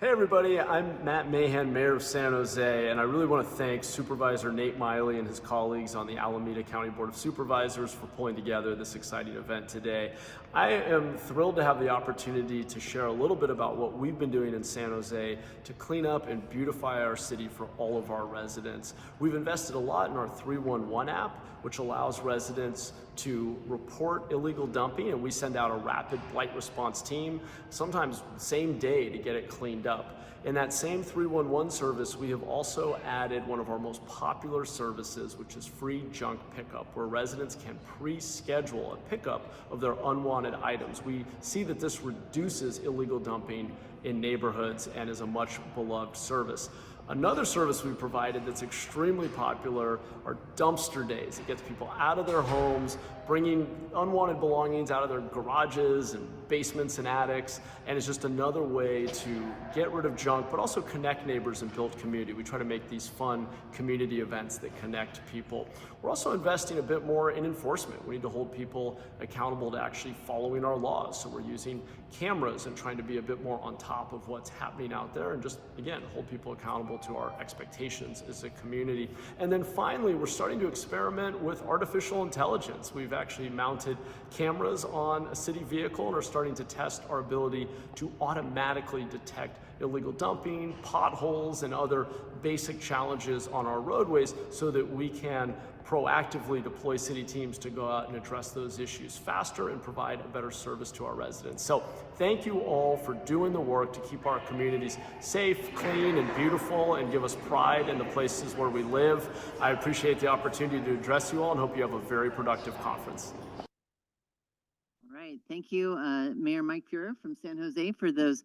Hey everybody, I'm Matt Mahan, Mayor of San Jose, and I really want to thank Supervisor Nate Miley and his colleagues on the Alameda County Board of Supervisors for pulling together this exciting event today. I am thrilled to have the opportunity to share a little bit about what we've been doing in San Jose to clean up and beautify our city for all of our residents. We've invested a lot in our 311 app, which allows residents to report illegal dumping, and we send out a rapid blight response team, sometimes same day, to get it cleaned up. In that same 311 service, we have also added one of our most popular services, which is free junk pickup, where residents can pre-schedule a pickup of their unwanted items. We see that this reduces illegal dumping in neighborhoods and is a much beloved service. Another service we provided that's extremely popular are dumpster days. It gets people out of their homes, bringing unwanted belongings out of their garages and basements and attics, and it's just another way to get rid of junk, but also connect neighbors and build community. We try to make these fun community events that connect people. We're also investing a bit more in enforcement. We need to hold people accountable to actually following our laws. So we're using cameras and trying to be a bit more on top of what's happening out there and just, again, hold people accountable to our expectations as a community. And then finally, we're starting to experiment with artificial intelligence. We've actually mounted cameras on a city vehicle and are starting to test our ability to automatically detect illegal dumping, potholes, and other basic challenges on our roadways so that we can proactively deploy city teams to go out and address those issues faster and provide a better service to our residents. So thank you all for doing the work to keep our communities safe, clean, and beautiful, and give us pride in the places where we live. I appreciate the opportunity to address you all and hope you have a very productive conference. All right, thank you, Mayor Mike Fura from San Jose, for those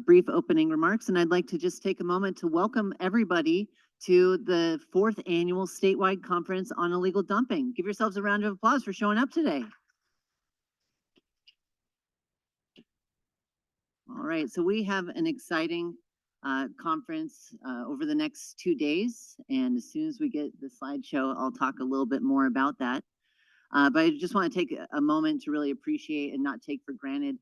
brief opening remarks. And I'd like to just take a moment to welcome everybody to the 4th Annual Statewide Conference on Illegal Dumping. Give yourselves a round of applause for showing up today. All right, so we have an exciting conference over the next 2 days. And as soon as we get the slideshow, I'll talk a little bit more about that. But I just want to take a moment to really appreciate and not take for granted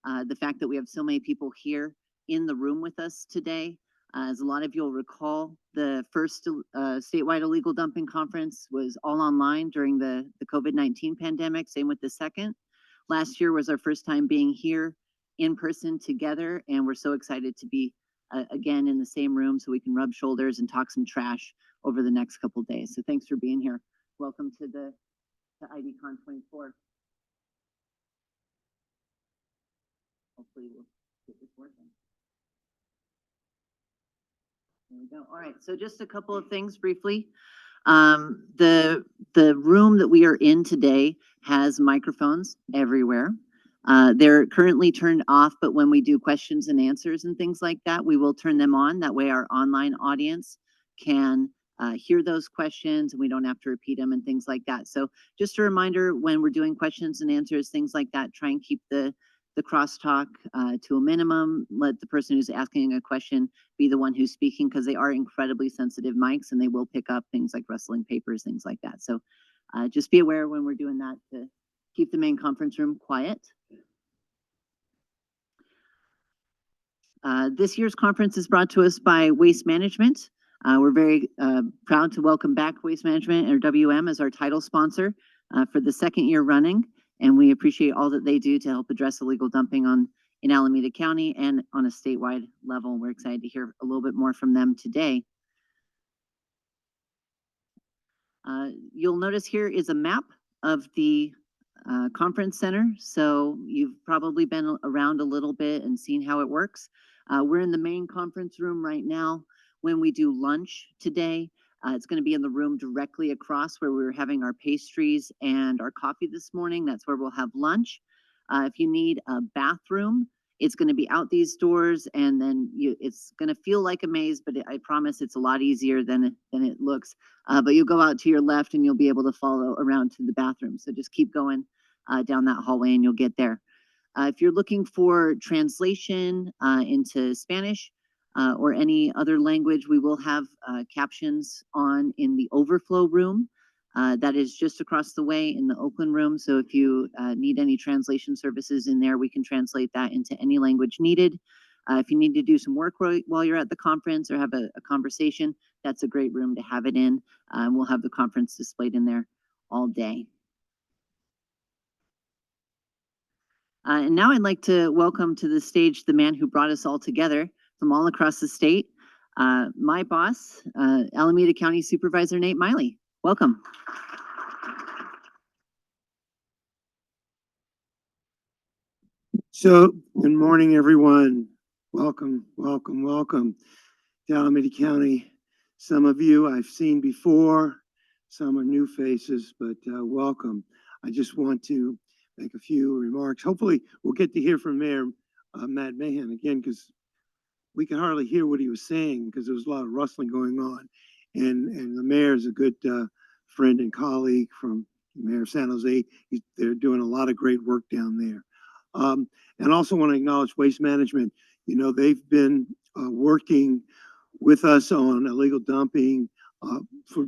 the fact that we have so many people here in the room with us today. As a lot of you will recall, the first statewide illegal dumping conference was all online during the COVID-19 pandemic, same with the second. Last year was our first time being here in person together, and we're so excited to be again in the same room so we can rub shoulders and talk some trash over the next couple days. So thanks for being here. Welcome to IDCon24. Hopefully we'll get this working. There we go. All right, so just a couple of things briefly. The room that we are in today has microphones everywhere. They're currently turned off, but when we do questions and answers and things like that, we will turn them on. That way our online audience can hear those questions and we don't have to repeat them and things like that. So just a reminder, when we're doing questions and answers, things like that, try and keep the crosstalk to a minimum. Let the person who's asking a question be the one who's speaking, because they are incredibly sensitive mics and they will pick up things like rustling papers, things like that. So just be aware when we're doing that to keep the main conference room quiet. This year's conference is brought to us by Waste Management. We're very proud to welcome back Waste Management, or WM, as our title sponsor for the 2nd year running. And we appreciate all that they do to help address illegal dumping in Alameda County and on a statewide level. We're excited to hear a little bit more from them today. You'll notice here is a map of the conference center. So you've probably been around a little bit and seen how it works. We're in the main conference room right now. When we do lunch today, it's going to be in the room directly across where we were having our pastries and our coffee this morning. That's where we'll have lunch. If you need a bathroom, it's going to be out these doors, and then it's going to feel like a maze, but I promise it's a lot easier than it looks. But you'll go out to your left and you'll be able to follow around to the bathroom. So just keep going down that hallway and you'll get there. If you're looking for translation into Spanish, or any other language, we will have captions on in the overflow room. That is just across the way in the Oakland room. So if you need any translation services in there, we can translate that into any language needed. If you need to do some work while you're at the conference or have a conversation, that's a great room to have it in. We'll have the conference displayed in there all day. And now I'd like to welcome to the stage the man who brought us all together from all across the state, my boss, Alameda County Supervisor Nate Miley. Welcome. So, good morning, everyone. Welcome, welcome, welcome to Alameda County. Some of you I've seen before, some are new faces, but welcome. I just want to make a few remarks. Hopefully, we'll get to hear from Mayor Matt Mahan again, because we can hardly hear what he was saying because there was a lot of rustling going on. And the mayor is a good friend and colleague from Mayor of San Jose. They're doing a lot of great work down there. And also want to acknowledge Waste Management. You know, they've been working with us on illegal dumping for,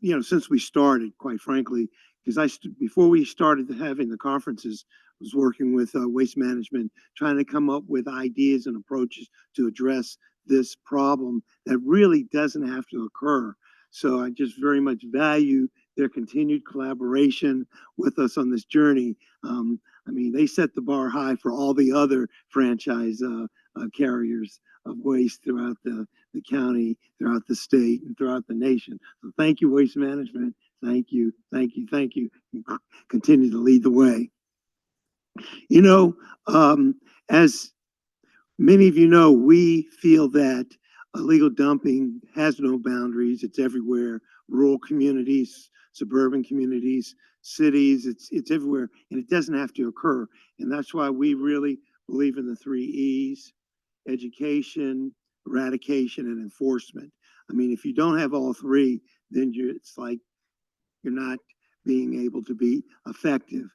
you know, since we started, quite frankly, because before we started having the conferences, I was working with Waste Management, trying to come up with ideas and approaches to address this problem that really doesn't have to occur. So I just very much value their continued collaboration with us on this journey. I mean, they set the bar high for all the other franchise carriers of waste throughout the county, throughout the state, and throughout the nation. So thank you, Waste Management. Thank you, thank you, thank you. You continue to lead the way. You know, as many of you know, we feel that illegal dumping has no boundaries. It's everywhere. Rural communities, suburban communities, cities, it's everywhere, and it doesn't have to occur. And that's why we really believe in the 3 E's: education, eradication, and enforcement. I mean, if you don't have all 3, then it's like you're not being able to be effective.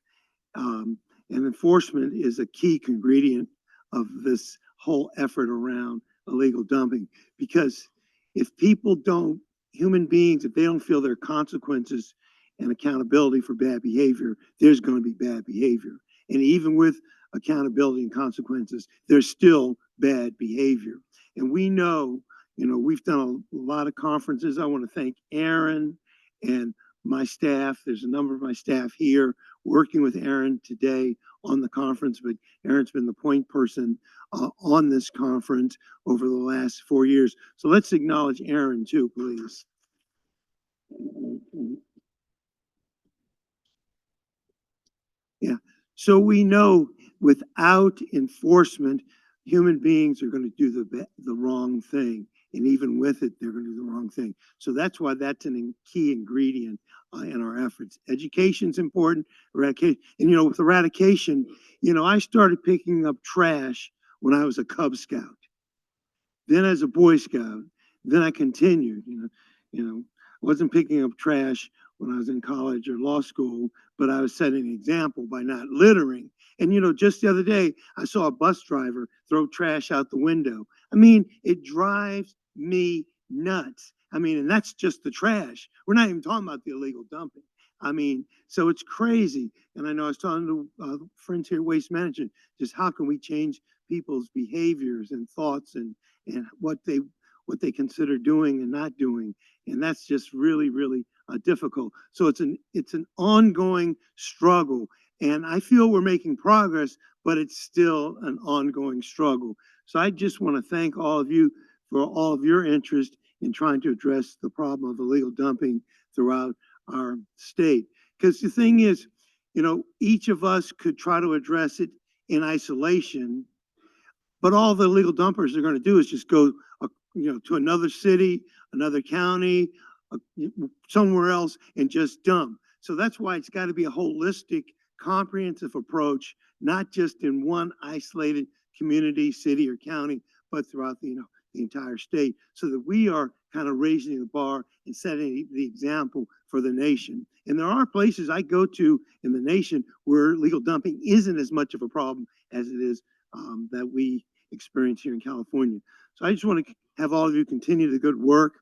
And enforcement is a key ingredient of this whole effort around illegal dumping, because if people don't, human beings, if they don't feel their consequences and accountability for bad behavior, there's going to be bad behavior. And even with accountability and consequences, there's still bad behavior. And we know, you know, we've done a lot of conferences. I want to thank Aaron and my staff. There's a number of my staff here working with Aaron today on the conference, but Aaron's been the point person on this conference over the last 4 years. So let's acknowledge Aaron too, please. Yeah, so we know without enforcement, human beings are going to do the wrong thing. And even with it, they're going to do the wrong thing. So that's why that's a key ingredient in our efforts. Education's important, eradication. And, you know, with eradication, you know, I started picking up trash when I was a Cub Scout, then as a Boy Scout, then I continued, you know, I wasn't picking up trash when I was in college or law school, but I was setting an example by not littering. And, you know, just the other day, I saw a bus driver throw trash out the window. I mean, it drives me nuts. I mean, and that's just the trash. We're not even talking about the illegal dumping. I mean, so it's crazy. And I know I was talking to friends here at Waste Management, just how can we change people's behaviors and thoughts and what they consider doing and not doing. And that's just really, really difficult. So it's an ongoing struggle. And I feel we're making progress, but it's still an ongoing struggle. So I just want to thank all of you for all of your interest in trying to address the problem of illegal dumping throughout our state. Because the thing is, you know, each of us could try to address it in isolation, but all the illegal dumpers are going to do is just go, you know, to another city, another county, somewhere else, and just dump. So that's why it's got to be a holistic, comprehensive approach, not just in one isolated community, city, or county, but throughout the entire state, so that we are kind of raising the bar and setting the example for the nation. And there are places I go to in the nation where legal dumping isn't as much of a problem as it is that we experience here in California. So I just want to have all of you continue the good work.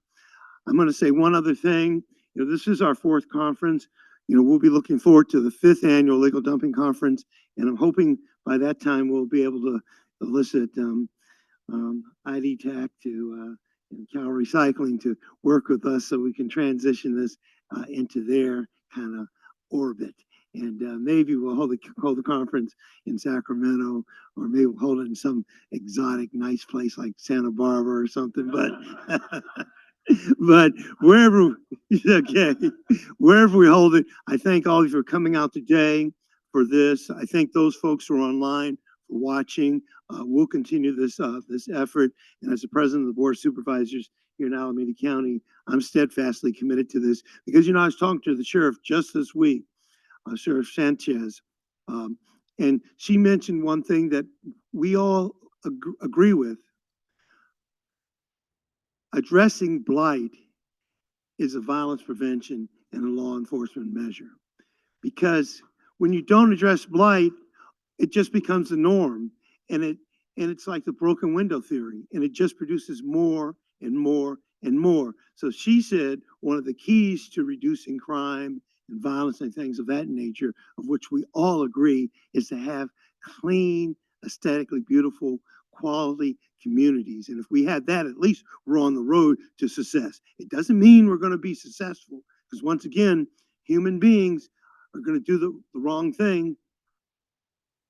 I'm going to say one other thing. You know, this is our 4th conference. You know, we'll be looking forward to the 5th annual Legal Dumping Conference, and I'm hoping by that time we'll be able to elicit IDTech and Cal Recycling to work with us so we can transition this into their kind of orbit. And maybe we'll hold the conference in Sacramento, or maybe we'll hold it in some exotic, nice place like Santa Barbara or something. But but wherever, okay, wherever we hold it, I thank all of you for coming out today for this. I thank those folks who are online for watching. We'll continue this effort. And as the president of the Board of Supervisors here in Alameda County, I'm steadfastly committed to this because, I was talking to the sheriff just this week, Sheriff Sanchez, and she mentioned one thing that we all agree with. Addressing blight is a violence prevention and a law enforcement measure. Because when you don't address blight, it just becomes the norm. And it's like the broken window theory. And it just produces more and more and more. So she said one of the keys to reducing crime and violence and things of that nature, of which we all agree, is to have clean, aesthetically beautiful, quality communities. And if we have that, at least we're on the road to success. It doesn't mean we're going to be successful, because once again, human beings are going to do the wrong thing.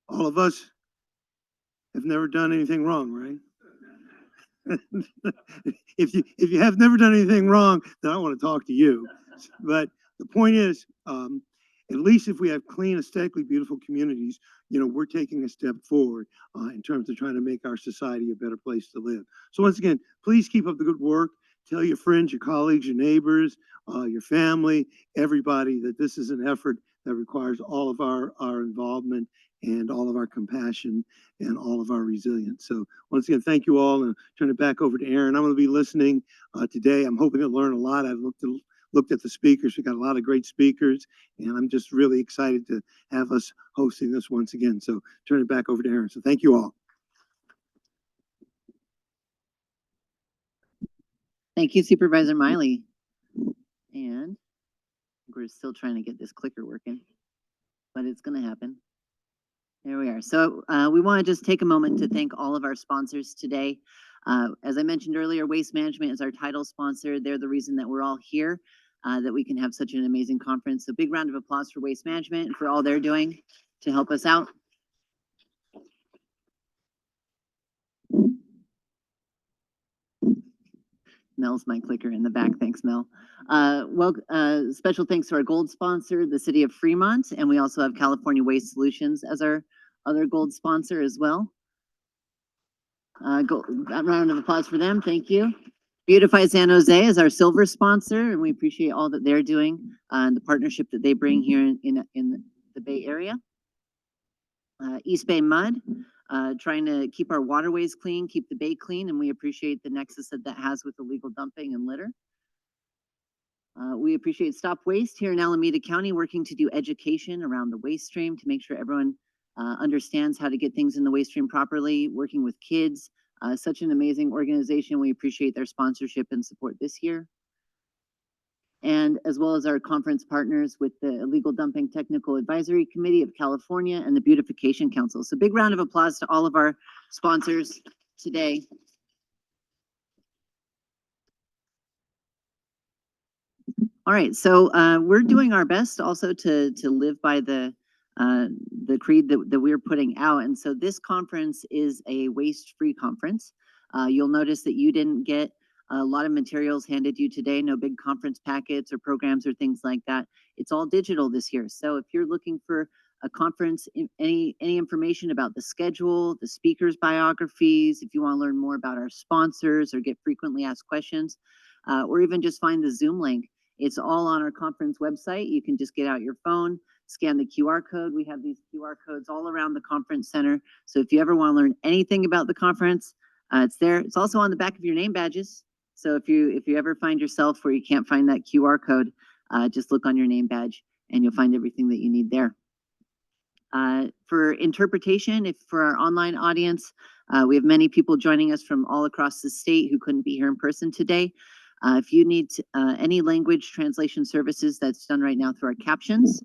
All of us have never done anything wrong, right? If you have never done anything wrong, then I want to talk to you. But the point is, at least if we have clean, aesthetically beautiful communities, we're taking a step forward in terms of trying to make our society a better place to live. So once again, please keep up the good work. Tell your friends, your colleagues, your neighbors, your family, everybody, that this is an effort that requires all of our involvement and all of our compassion and all of our resilience. So once again, thank you all, and turn it back over to Aaron. I'm going to be listening today. I'm hoping to learn a lot. I've looked at the speakers. We got a lot of great speakers, and I'm just really excited to have us hosting this once again. So turn it back over to Aaron. So thank you all. Thank you, Supervisor Miley. And we're still trying to get this clicker working, but it's going to happen. There we are. So we want to just take a moment to thank all of our sponsors today. As I mentioned earlier, Waste Management is our title sponsor. They're the reason that we're all here, that we can have such an amazing conference. So big round of applause for Waste Management and for all they're doing to help us out. Mel's my clicker in the back. Thanks, Mel. Special thanks to our gold sponsor, the City of Fremont, and we also have California Waste Solutions as our other gold sponsor as well. Round of applause for them. Thank you. Beautify San Jose is our silver sponsor, and we appreciate all that they're doing and the partnership that they bring here in the Bay Area. East Bay Mud, trying to keep our waterways clean, keep the bay clean, and we appreciate the nexus that has with illegal dumping and litter. We appreciate Stop Waste here in Alameda County, working to do education around the waste stream to make sure everyone understands how to get things in the waste stream properly, working with kids. Such an amazing organization. We appreciate their sponsorship and support this year. And as well as our conference partners with the Illegal Dumping Technical Advisory Committee of California and the Beautification Council. So big round of applause to all of our sponsors today. All right, so we're doing our best also to live by the creed that we're putting out. And so this conference is a waste-free conference. You'll notice that you didn't get a lot of materials handed you today, no big conference packets or programs or things like that. It's all digital this year. So if you're looking for a conference, any information about the schedule, the speakers' biographies, if you want to learn more about our sponsors or get frequently asked questions, or even just find the Zoom link, it's all on our conference website. You can just get out your phone, scan the QR code. We have these QR codes all around the conference center. So if you ever want to learn anything about the conference, it's there. It's also on the back of your name badges. So if you ever find yourself where you can't find that QR code, just look on your name badge and you'll find everything that you need there. For interpretation, for our online audience, we have many people joining us from all across the state who couldn't be here in person today. If you need any language translation services, that's done right now through our captions.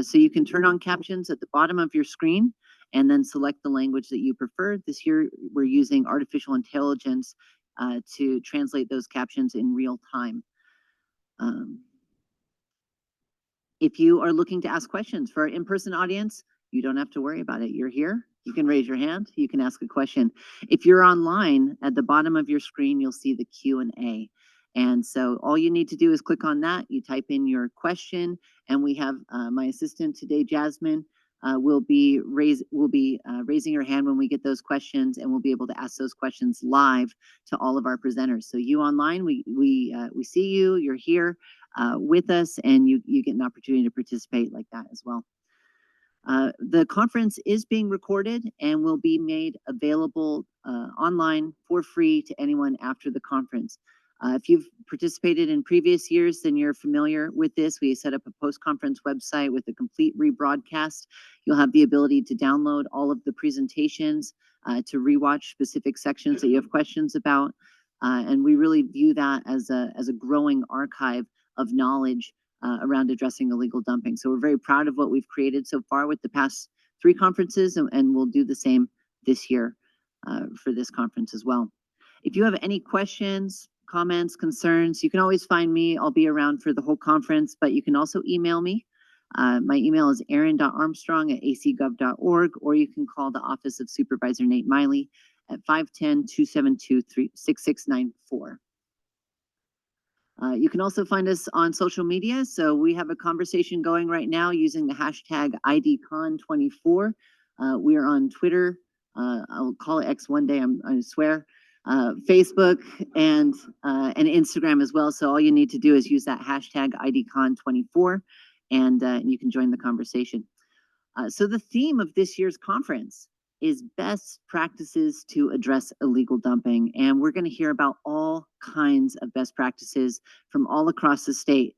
So you can turn on captions at the bottom of your screen, and then select the language that you prefer. This year, we're using artificial intelligence to translate those captions in real time. If you are looking to ask questions for our in-person audience, you don't have to worry about it. You're here. You can raise your hand. You can ask a question. If you're online, at the bottom of your screen, you'll see the Q&A. And so all you need to do is click on that. You type in your question, and we have my assistant today, Jasmine, will be raising her hand when we get those questions, and we'll be able to ask those questions live to all of our presenters. So you online, we see you. You're here with us, and you get an opportunity to participate like that as well. The conference is being recorded and will be made available online for free to anyone after the conference. If you've participated in previous years, then you're familiar with this. We set up a post-conference website with a complete rebroadcast. You'll have the ability to download all of the presentations, to rewatch specific sections that you have questions about. And we really view that as a growing archive of knowledge around addressing illegal dumping. So we're very proud of what we've created so far with the past 3 conferences, and we'll do the same this year for this conference as well. If you have any questions, comments, concerns, you can always find me. I'll be around for the whole conference, but you can also email me. My email is erin.armstrong@acgov.org, or you can call the office of Supervisor Nate Miley at 510-272-6694. You can also find us on social media. So we have a conversation going right now using the hashtag IDCon24. We are on Twitter. I'll call it X one day, I swear. Facebook and Instagram as well. So all you need to do is use that hashtag IDCon24, and you can join the conversation. So the theme of this year's conference is best practices to address illegal dumping. And we're going to hear about all kinds of best practices from all across the state.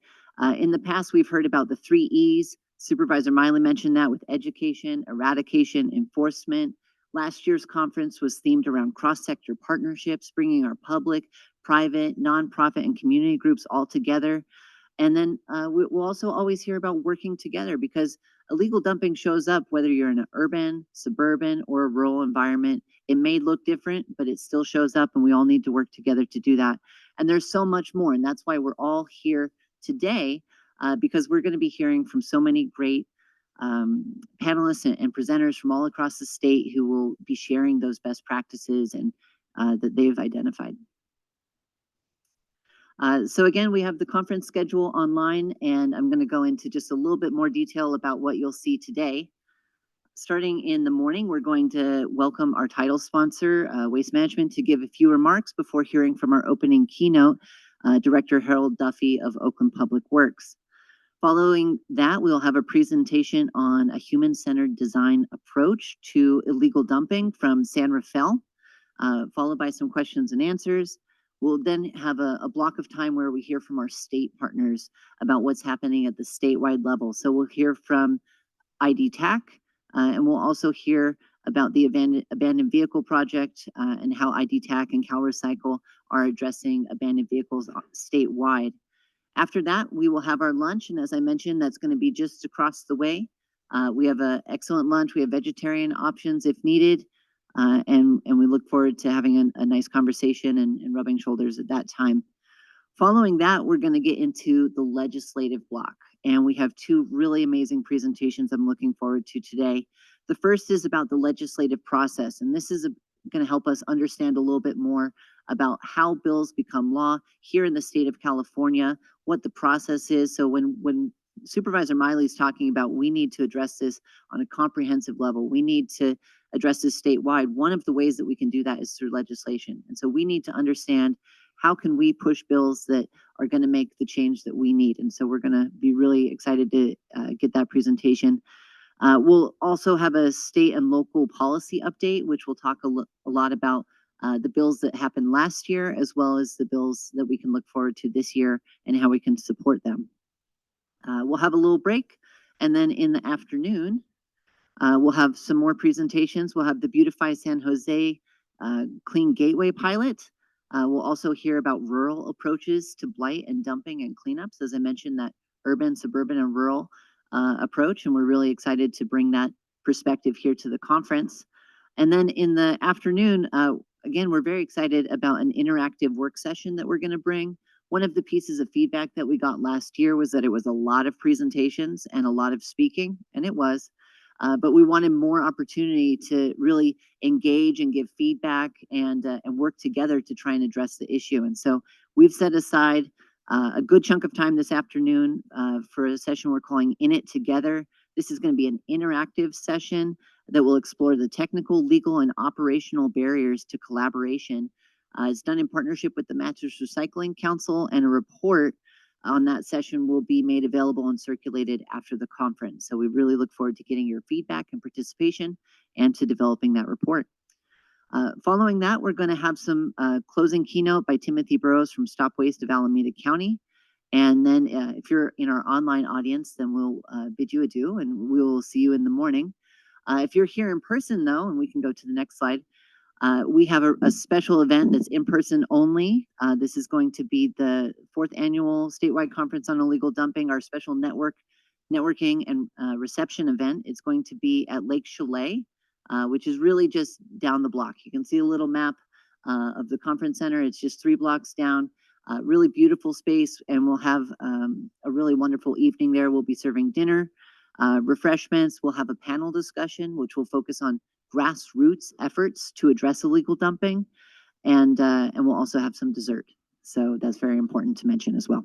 In the past, we've heard about the 3 E's. Supervisor Miley mentioned that with education, eradication, enforcement. Last year's conference was themed around cross-sector partnerships, bringing our public, private, nonprofit, and community groups all together. And then we'll also always hear about working together, because illegal dumping shows up whether you're in an urban, suburban, or a rural environment. It may look different, but it still shows up, and we all need to work together to do that. And there's so much more, and that's why we're all here today, because we're going to be hearing from so many great panelists and presenters from all across the state who will be sharing those best practices and that they've identified. So again, we have the conference schedule online, and I'm going to go into just a little bit more detail about what you'll see today. Starting in the morning, we're going to welcome our title sponsor, Waste Management, to give a few remarks before hearing from our opening keynote, Director Harold Duffy of Oakland Public Works. Following that, we'll have a presentation on a human-centered design approach to illegal dumping from San Rafael, followed by some questions and answers. We'll then have a block of time where we hear from our state partners about what's happening at the statewide level. So we'll hear from IDTAC, and we'll also hear about the abandoned vehicle project and how IDTAC and CalRecycle are addressing abandoned vehicles statewide. After that, we will have our lunch, and as I mentioned, that's going to be just across the way. We have an excellent lunch. We have vegetarian options if needed, and we look forward to having a nice conversation and rubbing shoulders at that time. Following that, we're going to get into the legislative block, and we have 2 really amazing presentations I'm looking forward to today. The first is about the legislative process, and this is going to help us understand a little bit more about how bills become law here in the state of California, what the process is. So when Supervisor Miley is talking about we need to address this on a comprehensive level, we need to address this statewide, one of the ways that we can do that is through legislation. And so we need to understand how can we push bills that are going to make the change that we need. And so we're going to be really excited to get that presentation. We'll also have a state and local policy update, which will talk a lot about the bills that happened last year, as well as the bills that we can look forward to this year and how we can support them. We'll have a little break, and then in the afternoon, we'll have some more presentations. We'll have the Beautify San Jose Clean Gateway pilot. We'll also hear about rural approaches to blight and dumping and cleanups. As I mentioned, that urban, suburban, and rural approach, and we're really excited to bring that perspective here to the conference. And then in the afternoon, again, we're very excited about an interactive work session that we're going to bring. One of the pieces of feedback that we got last year was that it was a lot of presentations and a lot of speaking, and it was. But we wanted more opportunity to really engage and give feedback and work together to try and address the issue. And so we've set aside a good chunk of time this afternoon for a session we're calling In It Together. This is going to be an interactive session that will explore the technical, legal, and operational barriers to collaboration. It's done in partnership with the Mattress Recycling Council, and a report on that session will be made available and circulated after the conference. So we really look forward to getting your feedback and participation and to developing that report. Following that, we're going to have some closing keynote by Timothy Burrows from Stop Waste of Alameda County. And then if you're in our online audience, then we'll bid you adieu and we'll see you in the morning. If you're here in person though, and we can go to the next slide, we have a special event that's in person only. This is going to be the 4th Annual Statewide Conference on Illegal Dumping, our special networking and reception event. It's going to be at Lake Chalet, which is really just down the block. You can see a little map of the conference center. It's just 3 blocks down. Really beautiful space, and we'll have a really wonderful evening there. We'll be serving dinner, refreshments. We'll have a panel discussion, which will focus on grassroots efforts to address illegal dumping, and we'll also have some dessert. So that's very important to mention as well.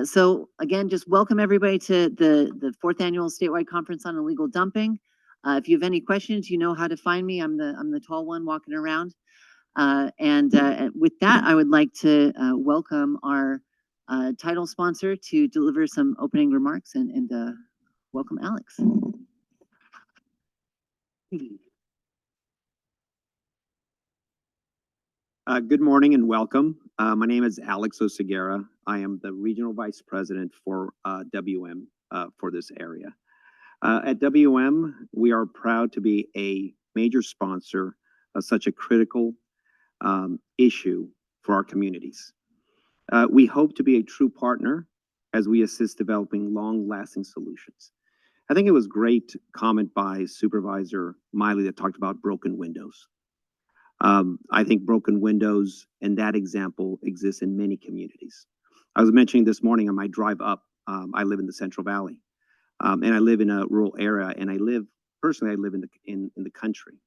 So again, just welcome everybody to the 4th Annual Statewide Conference on Illegal Dumping. If you have any questions, you know how to find me. I'm the tall one walking around. And with that, I would like to welcome our title sponsor to deliver some opening remarks, and welcome Alex. Good morning and welcome. My name is Alex Oseguera. I am the Regional Vice President for WM for this area. At WM, we are proud to be a major sponsor of such a critical issue for our communities. We hope to be a true partner as we assist developing long-lasting solutions. I think it was great comment by Supervisor Miley that talked about broken windows. I think broken windows and that example exists in many communities. I was mentioning this morning on my drive up, I live in the Central Valley, and I live in a rural area, and I live in the country.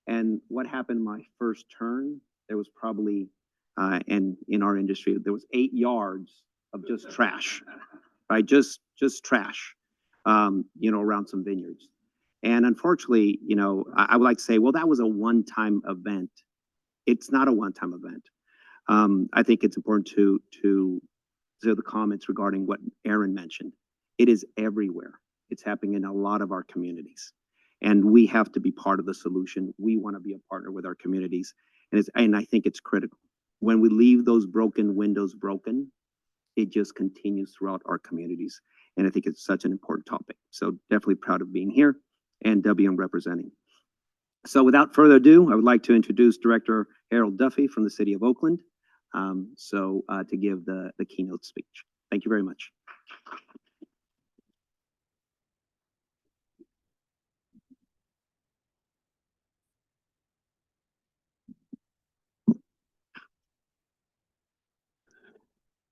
And what happened my first turn, there was probably, and in our industry, there was 8 yards of just trash, right? Just trash, around some vineyards. And unfortunately, I would like to say, well, that was a one-time event. It's not a one-time event. I think it's important to the comments regarding what Aaron mentioned. It is everywhere. It's happening in a lot of our communities. And we have to be part of the solution. We want to be a partner with our communities. And I think it's critical. When we leave those broken windows broken, it just continues throughout our communities. And I think it's such an important topic. So definitely proud of being here and WM representing. So without further ado, I would like to introduce Director Harold Duffy from the City of Oakland to give the keynote speech. Thank you very much.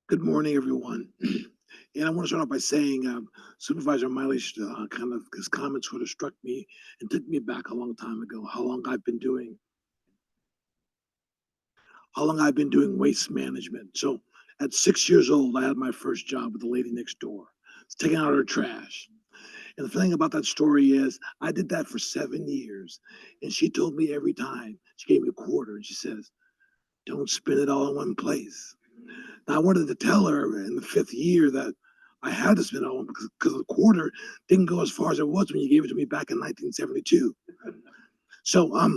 Good morning, everyone. And I want to start off by saying Supervisor Miley's his comments sort of struck me and took me back a long time ago, how long I've been doing waste management. So at 6 years old, I had my first job with the lady next door, taking out her trash. And the thing about that story is I did that for 7 years. And she told me every time, she gave me a quarter and she says, don't spend it all in one place. Now, I wanted to tell her in the 5th year that I had to spend it all because the quarter didn't go as far as it was when you gave it to me back in 1972. So I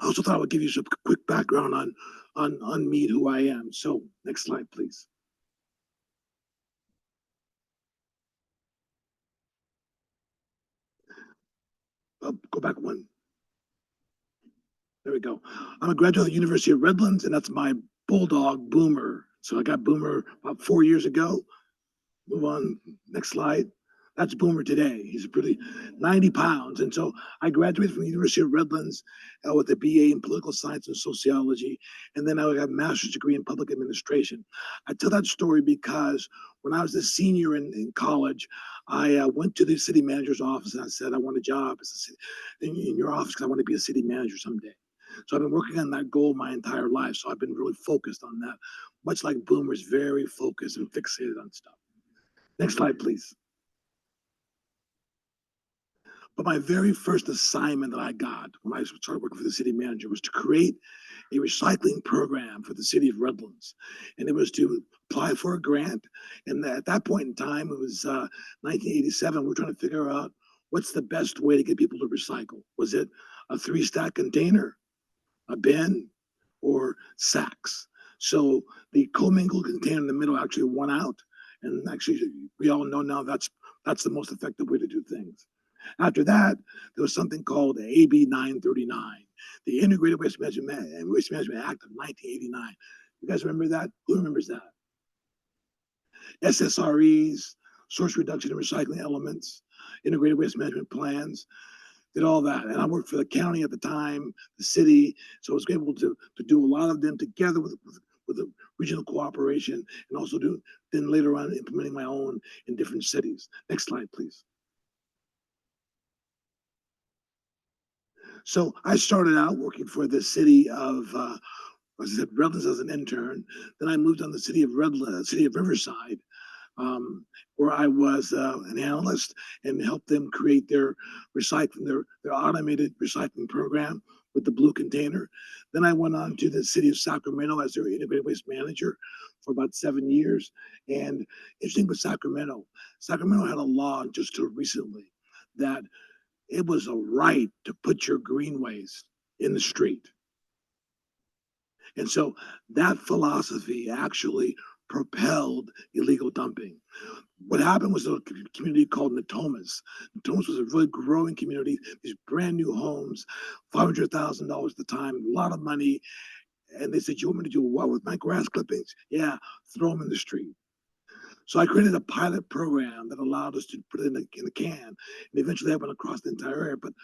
also thought I would give you some quick background on me and who I am. So next slide, please. Go back one. There we go. I'm a graduate of the University of Redlands, and that's my bulldog, Boomer. So I got Boomer about 4 years ago. Move on, next slide. That's Boomer today. He's pretty 90 pounds. And so I graduated from the University of Redlands with a BA in political science and sociology. And then I got a master's degree in public administration. I tell that story because when I was a senior in college, I went to the city manager's office and I said, I want a job in your office because I want to be a city manager someday. So I've been working on that goal my entire life. So I've been really focused on that, much like Boomer's very focused and fixated on stuff. Next slide, please. But my very first assignment that I got when I started working for the city manager was to create a recycling program for the city of Redlands. And it was to apply for a grant. And at that point in time, it was 1987. We were trying to figure out what's the best way to get people to recycle. Was it a 3-stack container, a bin, or sacks? So the commingled container in the middle actually won out. And actually, we all know now that's the most effective way to do things. After that, there was something called AB 939, the Integrated Waste Management Act of 1989. You guys remember that? Who remembers that? SSREs, source reduction and recycling elements, integrated waste management plans, did all that. And I worked for the county at the time, the city, so I was able to do a lot of them together with the regional cooperation, and also then later on implementing my own in different cities. Next slide, please. So I started out working for the city of, as I said, Redlands as an intern. Then I moved on the city of Riverside, where I was an analyst and helped them create their recycling, their automated recycling program with the blue container. Then I went on to the city of Sacramento as their integrated waste manager for about 7 years. And interesting with Sacramento had a law just till recently that it was a right to put your green waste in the street. And so that philosophy actually propelled illegal dumping. What happened was a community called Natomas. Natomas was a really growing community, these brand new homes, $500,000 at the time, a lot of money. And they said, you want me to do what with my grass clippings? Yeah, throw them in the street. So I created a pilot program that allowed us to put it in a can. And eventually that went across the entire area. But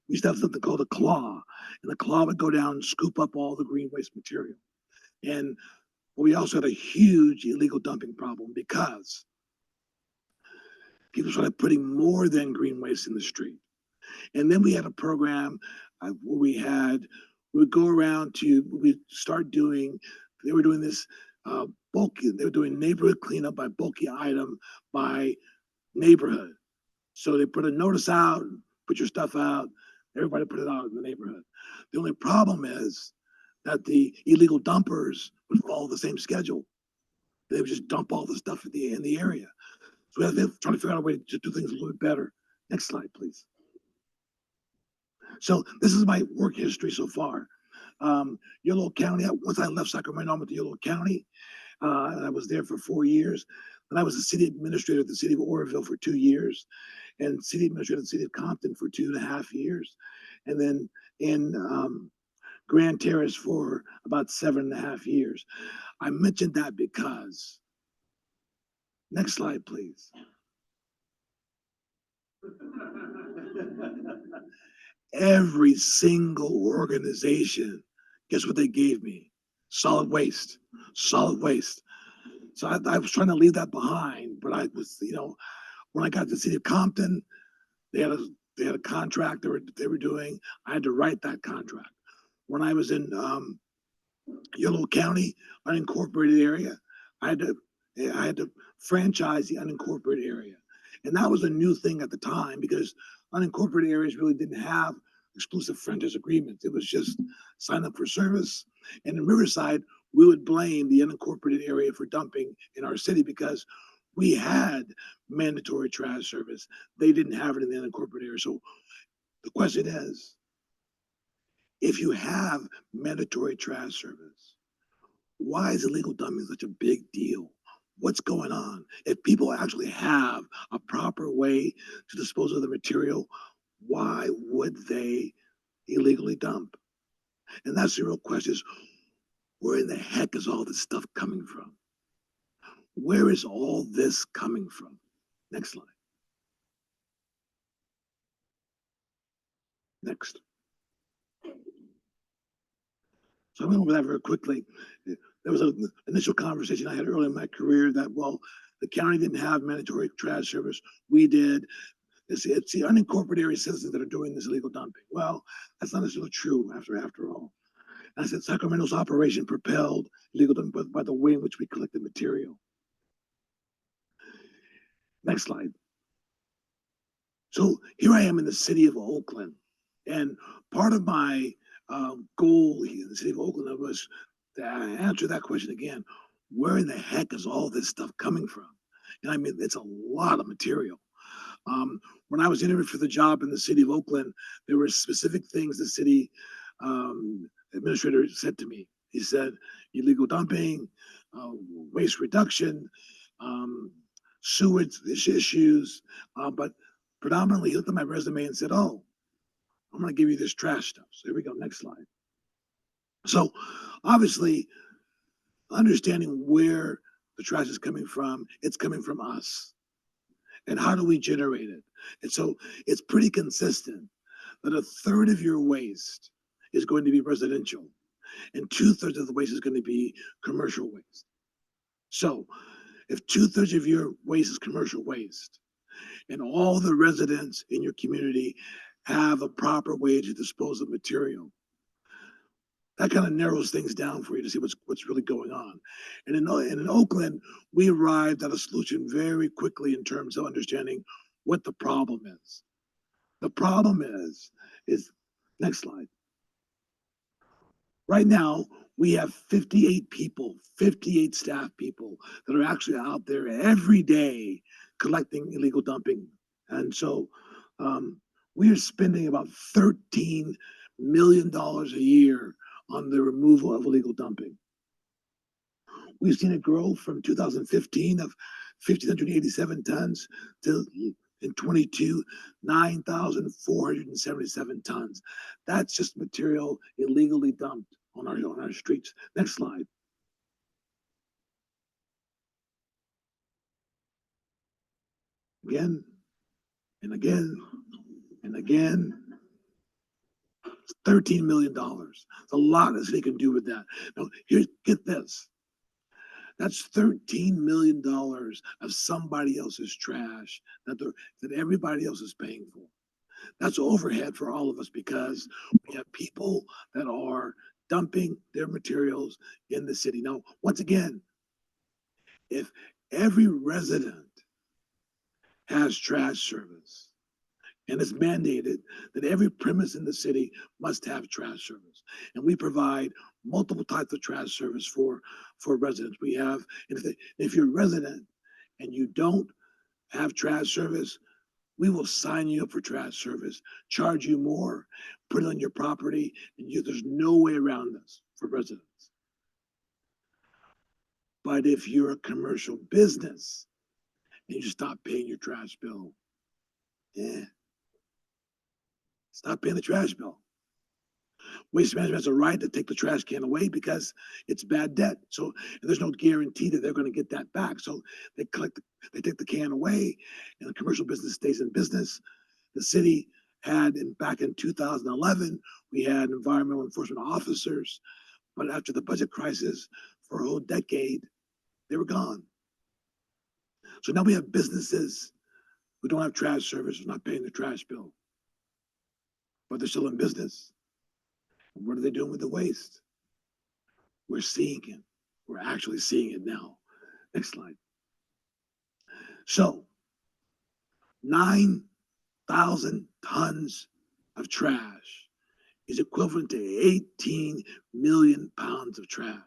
we used to have something called a claw. And the claw would go down and scoop up all the green waste material. And we also had a huge illegal dumping problem because people started putting more than green waste in the street. And then we had a program where we would go around we'd start doing, they were doing this bulky, they were doing neighborhood cleanup by bulky item by neighborhood. So they put a notice out, put your stuff out, everybody put it out in the neighborhood. The only problem is that the illegal dumpers would follow the same schedule. They would just dump all the stuff in the area. So we have to try to figure out a way to do things a little bit better. Next slide, please. So this is my work history so far. Yolo County, once I left Sacramento, I went to Yolo County, and I was there for 4 years. Then I was a city administrator at the city of Oroville for 2 years, and city administrator at the city of Compton for 2.5 years. And then in Grand Terrace for about 7.5 years. I mentioned that because, next slide, please. Every single organization, guess what they gave me? Solid waste, solid waste. So I was trying to leave that behind, but I was, when I got to the city of Compton, they had a contract they were doing. I had to write that contract. When I was in Yolo County, unincorporated area, I had to franchise the unincorporated area. And that was a new thing at the time because unincorporated areas really didn't have exclusive franchise agreements. It was just sign up for service. And in Riverside, we would blame the unincorporated area for dumping in our city because we had mandatory trash service. They didn't have it in the unincorporated area. So the question is, if you have mandatory trash service, why is illegal dumping such a big deal? What's going on? If people actually have a proper way to dispose of the material, why would they illegally dump? And that's the real question is, where in the heck is all this stuff coming from? Where is all this coming from? Next slide. Next. So I went over that very quickly. There was an initial conversation I had early in my career that, well, the county didn't have mandatory trash service. We did. It's the unincorporated area citizens that are doing this illegal dumping. Well, that's not necessarily true after all. And I said Sacramento's operation propelled illegal dumping by the way in which we collected material. Next slide. So here I am in the city of Oakland. And part of my goal here in the city of Oakland was to answer that question again. Where in the heck is all this stuff coming from? And I mean, it's a lot of material. When I was interviewed for the job in the city of Oakland, there were specific things the city administrator said to me. He said, illegal dumping, waste reduction, sewage issues, but predominantly he looked at my resume and said, oh, I'm going to give you this trash stuff. So here we go, next slide. So obviously, understanding where the trash is coming from, it's coming from us. And how do we generate it? And so it's pretty consistent that a third of your waste is going to be residential and 2/3 of the waste is going to be commercial waste. So if 2/3 of your waste is commercial waste and all the residents in your community have a proper way to dispose of material, that kind of narrows things down for you to see what's really going on. And in Oakland, we arrived at a solution very quickly in terms of understanding what the problem is. The problem is next slide. Right now, we have 58 people, 58 staff people that are actually out there every day collecting illegal dumping. And so we are spending about $13 million a year on the removal of illegal dumping. We've seen it grow from 2015 of 1,587 tons to in 22, 9,477 tons. That's just material illegally dumped on our streets. Next slide. Again, and again, and again. It's $13 million. It's a lot that they can do with that. Now, get this. That's $13 million of somebody else's trash that everybody else is paying for. That's overhead for all of us because we have people that are dumping their materials in the city. Now, once again, if every resident has trash service, and it's mandated that every premise in the city must have trash service. And we provide multiple types of trash service for residents. We have, if you're a resident and you don't have trash service, we will sign you up for trash service, charge you more, put it on your property, and there's no way around this for residents. But if you're a commercial business and you stop paying your trash bill, stop paying the trash bill. Waste Management has a right to take the trash can away because it's bad debt. So there's no guarantee that they're going to get that back. So they take the can away, and the commercial business stays in business. The city had, back in 2011, we had environmental enforcement officers, but after the budget crisis for a whole decade, they were gone. So now we have businesses who don't have trash service, who are not paying the trash bill, but they're still in business. And what are they doing with the waste? We're seeing it. We're actually seeing it now. Next slide. So 9,000 tons of trash is equivalent to 18 million pounds of trash.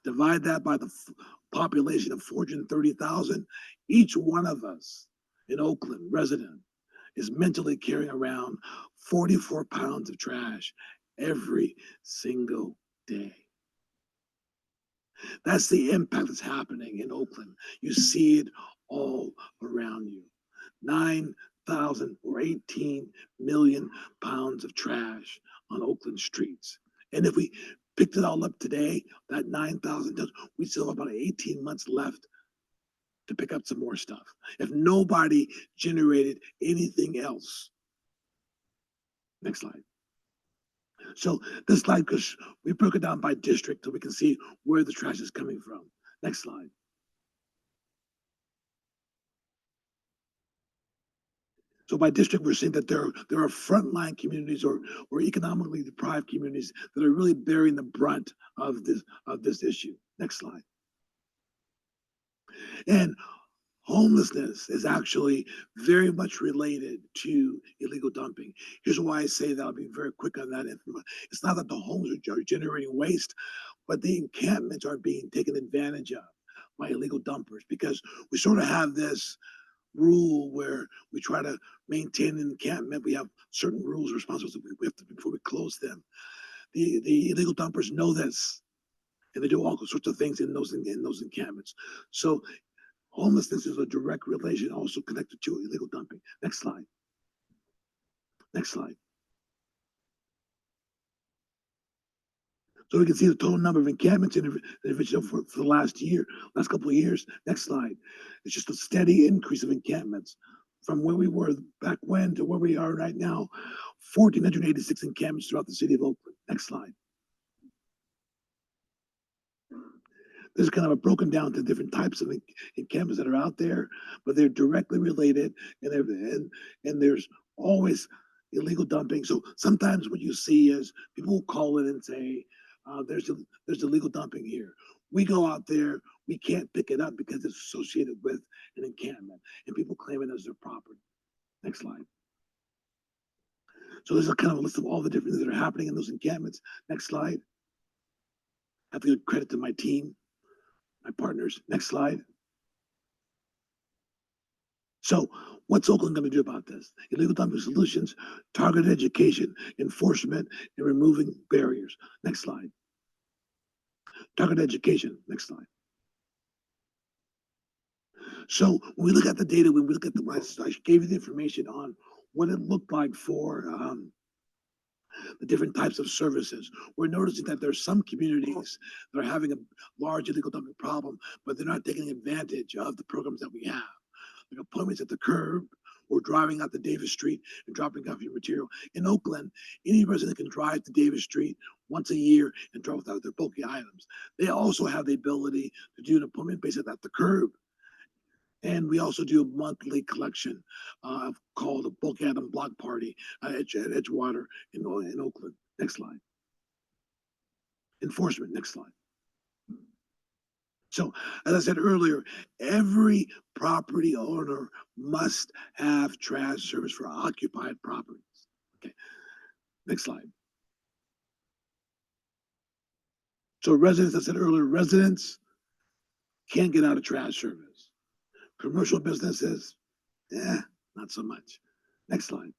Divide that by the population of 430,000. Each one of us in Oakland, resident, is mentally carrying around 44 pounds of trash every single day. That's the impact that's happening in Oakland. You see it all around you. 9,000 or 18 million pounds of trash on Oakland streets. And if we picked it all up today, that 9,000 tons, we still have about 18 months left to pick up some more stuff. If nobody generated anything else, Next slide. So this slide, because we broke it down by district so we can see where the trash is coming from. Next slide. So by district, we're seeing that there are frontline communities or economically deprived communities that are really bearing the brunt of this issue. Next slide. And homelessness is actually very much related to illegal dumping. Here's why I say that. I'll be very quick on that. It's not that the homes are generating waste, but the encampments are being taken advantage of by illegal dumpers, because we sort of have this rule where we try to maintain an encampment. We have certain rules, responsibilities we have to before we close them. The illegal dumpers know this, and they do all sorts of things in those encampments. So homelessness is a direct relation also connected to illegal dumping. Next slide. Next slide. So we can see the total number of encampments in for the last couple of years. Next slide. It's just a steady increase of encampments from where we were back when to where we are right now. 1,486 encampments throughout the city of Oakland. Next slide. This is kind of broken down to different types of encampments that are out there, but they're directly related, and there's always illegal dumping. So sometimes what you see is people will call in and say, there's illegal dumping here. We go out there, we can't pick it up because it's associated with an encampment, and people claim it as their property. Next slide. So there's a kind of a list of all the different things that are happening in those encampments. Next slide. I have to give credit to my team, my partners. Next slide. So what's Oakland going to do about this? Illegal dumping solutions, targeted education, enforcement, and removing barriers. Next slide. Targeted education. Next slide. So when we look at the data, when we look at I gave you the information on what it looked like for the different types of services. We're noticing that there's some communities that are having a large illegal dumping problem, but they're not taking advantage of the programs that we have. Like appointments at the curb, or driving out to Davis Street and dropping off your material. In Oakland, any resident can drive to Davis Street once a year and drop out their bulky items. They also have the ability to do an appointment based at the curb. And we also do a monthly collection called a bulk item block party at Edgewater in Oakland. Next slide. Enforcement. Next slide. So, as I said earlier, every property owner must have trash service for occupied properties. Okay. Next slide. So residents, I said earlier, residents can't get out of trash service. Commercial businesses, not so much. Next slide.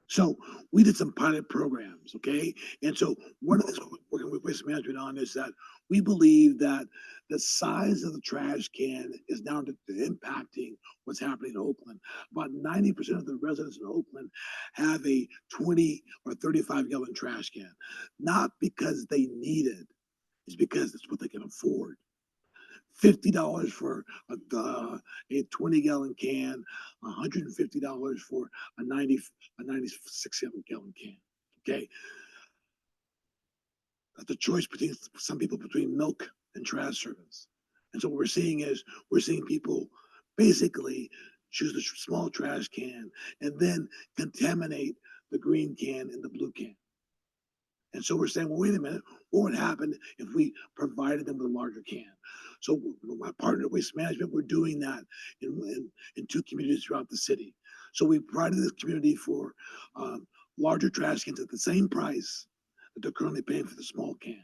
So we did some pilot programs, okay? And so one of the things we're working with waste management on is that we believe that the size of the trash can is now impacting what's happening in Oakland. About 90% of the residents in Oakland have a 20 or 35-gallon trash can, not because they need it, it's because it's what they can afford. $50 for a 20-gallon can, $150 for a 96-gallon can. Okay, that's a choice between some people between milk and trash service. And so what we're seeing is people basically choose the small trash can and then contaminate the green can and the blue can. And so we're saying, well, wait a minute, what would happen if we provided them with a larger can? So my partner at Waste Management, we're doing that in 2 communities throughout the city. So we provided this community for larger trash cans at the same price that they're currently paying for the small can,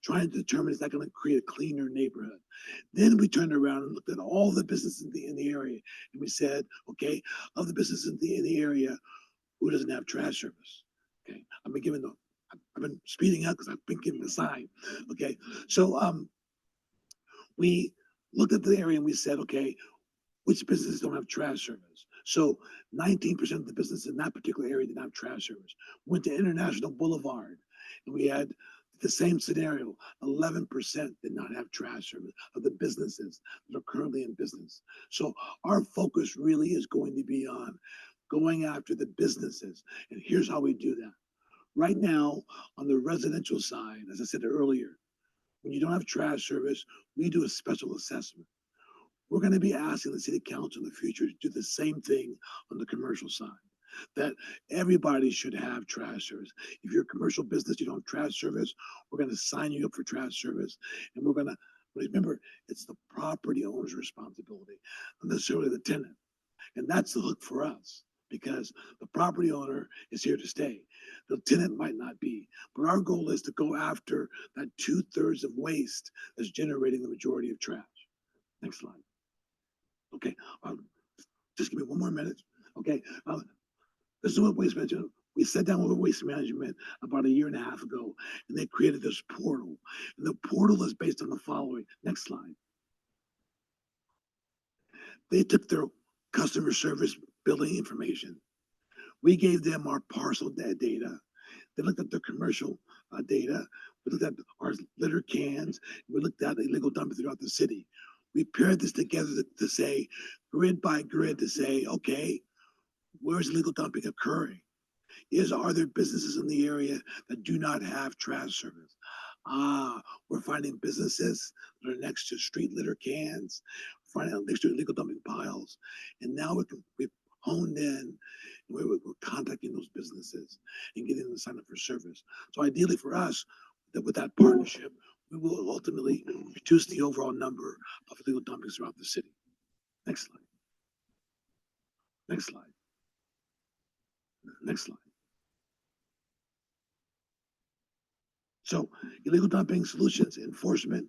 trying to determine is that going to create a cleaner neighborhood. Then we turned around and looked at all the businesses in the area, and we said, okay, of the businesses in the area, who doesn't have trash service? Okay, I've been speeding up because I've been giving a sign. Okay, so we looked at the area and we said, okay, which businesses don't have trash service? So 19% of the businesses in that particular area didn't have trash service. Went to International Boulevard and we had the same scenario. 11% did not have trash service of the businesses that are currently in business. So our focus really is going to be on going after the businesses. And here's how we do that. Right now, on the residential side, as I said earlier, when you don't have trash service, we do a special assessment. We're going to be asking the city council in the future to do the same thing on the commercial side, that everybody should have trash service. If you're a commercial business, you don't have trash service, we're going to sign you up for trash service. And we're going to, remember, it's the property owner's responsibility, not necessarily the tenant. And that's the hook for us, because the property owner is here to stay. The tenant might not be, but our goal is to go after that 2/3 of waste that's generating the majority of trash. Next slide. Okay, just give me one more minute. Okay, this is what waste management. We sat down with waste management about 1.5 years ago, and they created this portal. And the portal is based on the following. Next slide. They took their customer service billing information. We gave them our parcel data. They looked at their commercial data. We looked at our litter cans. We looked at illegal dumping throughout the city. We paired this together to say, grid by grid, to say, okay, where's illegal dumping occurring? Are there businesses in the area that do not have trash service? We're finding businesses that are next to street litter cans, finding out next to illegal dumping piles. And now we've honed in, we're contacting those businesses and getting them to sign up for service. So ideally for us, that with that partnership, we will ultimately reduce the overall number of illegal dumpings throughout the city. Next slide. Next slide. Next slide. So illegal dumping solutions, enforcement,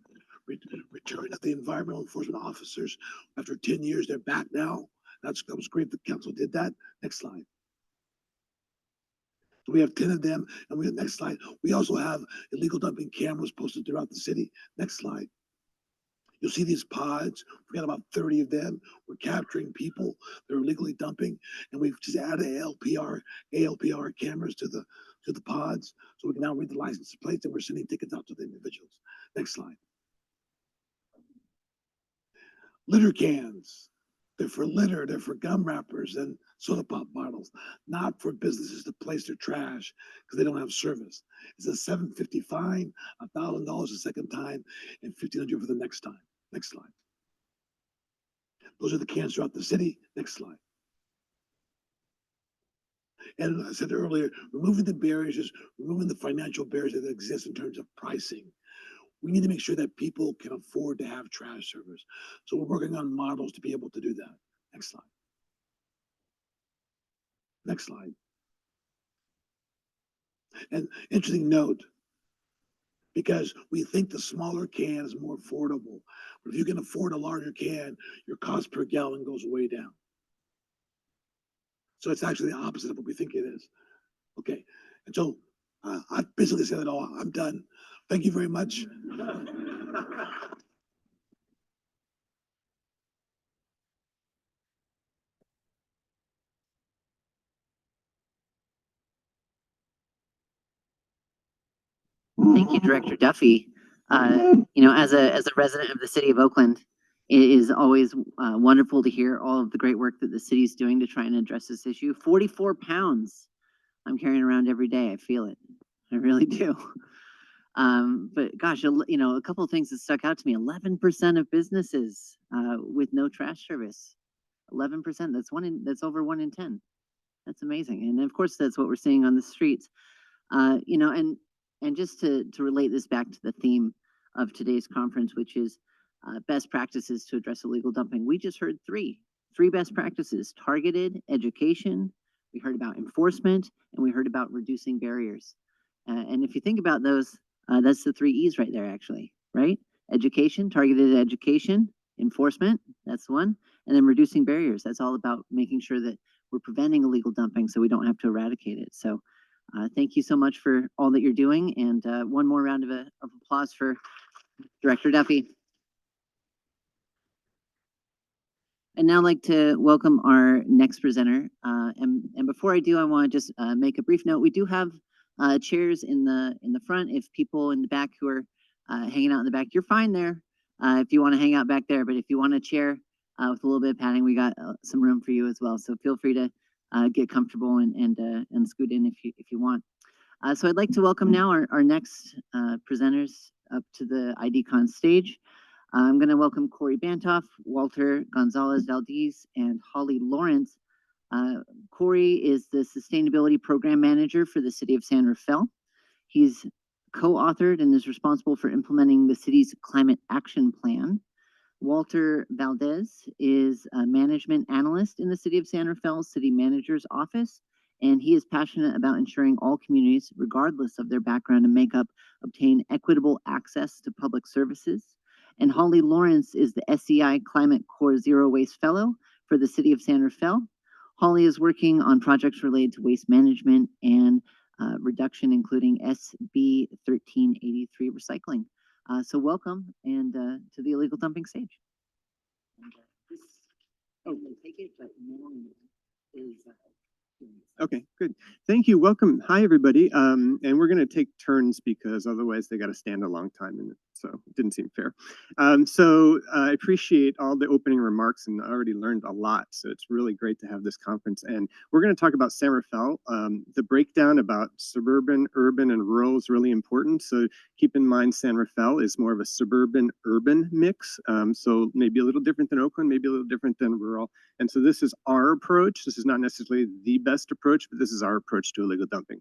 return of the environmental enforcement officers. After 10 years, they're back now. That was great. The council did that. Next slide. So we have 10 of them, and next slide. We also have illegal dumping cameras posted throughout the city. Next slide. You'll see these pods. We got about 30 of them. We're capturing people that are illegally dumping, and we've just added ALPR cameras to the pods, so we can now read the license plates, and we're sending tickets out to the individuals. Next slide. Litter cans. They're for litter, they're for gum wrappers and soda pop bottles, not for businesses to place their trash because they don't have service. It's a $750 fine, $1,000 the second time, and $1,500 for the next time. Next slide. Those are the cans throughout the city. Next slide. And I said earlier, removing the barriers is removing the financial barriers that exist in terms of pricing. We need to make sure that people can afford to have trash service. So we're working on models to be able to do that. Next slide. Next slide. And interesting note, because we think the smaller can is more affordable. But if you can afford a larger can, your cost per gallon goes way down. So it's actually the opposite of what we think it is. Okay. And so I basically said it all. I'm done. Thank you very much. Thank you, Director Duffy. As a resident of the city of Oakland, it is always wonderful to hear all of the great work that the city is doing to try and address this issue. 44 pounds I'm carrying around every day. I feel it. I really do. But gosh, a couple of things that stuck out to me. 11% of businesses with no trash service. 11%. That's over 1 in 10. That's amazing. And of course, that's what we're seeing on the streets. And just to relate this back to the theme of today's conference, which is best practices to address illegal dumping. We just heard three best practices: targeted education, we heard about enforcement, and we heard about reducing barriers. And if you think about those, that's the 3 E's right there, actually, right? Education, targeted education, enforcement, that's one, and then reducing barriers. That's all about making sure that we're preventing illegal dumping so we don't have to eradicate it. So thank you so much for all that you're doing, and one more round of applause for Director Duffy. And now I'd like to welcome our next presenter. And before I do, I want to just make a brief note. We do have chairs in the front. If people in the back who are hanging out in the back, you're fine there. If you want to hang out back there, but if you want a chair with a little bit of padding, we got some room for you as well. So feel free to get comfortable and scoot in if you want. So I'd like to welcome now our next presenters up to the IDCon stage. I'm going to welcome Corey Bantoff, Walter Gonzalez Valdez, and Holly Lawrence. Corey is the Sustainability Program Manager for the City of San Rafael. He's co-authored and is responsible for implementing the city's climate action plan. Walter Valdez is a management analyst in the City of San Rafael City Manager's Office, and he is passionate about ensuring all communities, regardless of their background and makeup, obtain equitable access to public services. And Holly Lawrence is the SEI Climate Corps Zero Waste Fellow for the City of San Rafael. Holly is working on projects related to waste management and reduction, including SB 1383 recycling. So welcome and to the illegal dumping stage. Take it, but is Okay, good. Thank you. Welcome. Hi, everybody. And we're going to take turns because otherwise they got to stand a long time, and so it didn't seem fair. So I appreciate all the opening remarks, and I already learned a lot. So it's really great to have this conference. And we're going to talk about San Rafael. The breakdown about suburban, urban, and rural is really important. So keep in mind, San Rafael is more of a suburban-urban mix. So maybe a little different than Oakland, maybe a little different than rural. And so this is our approach. This is not necessarily the best approach, but this is our approach to illegal dumping.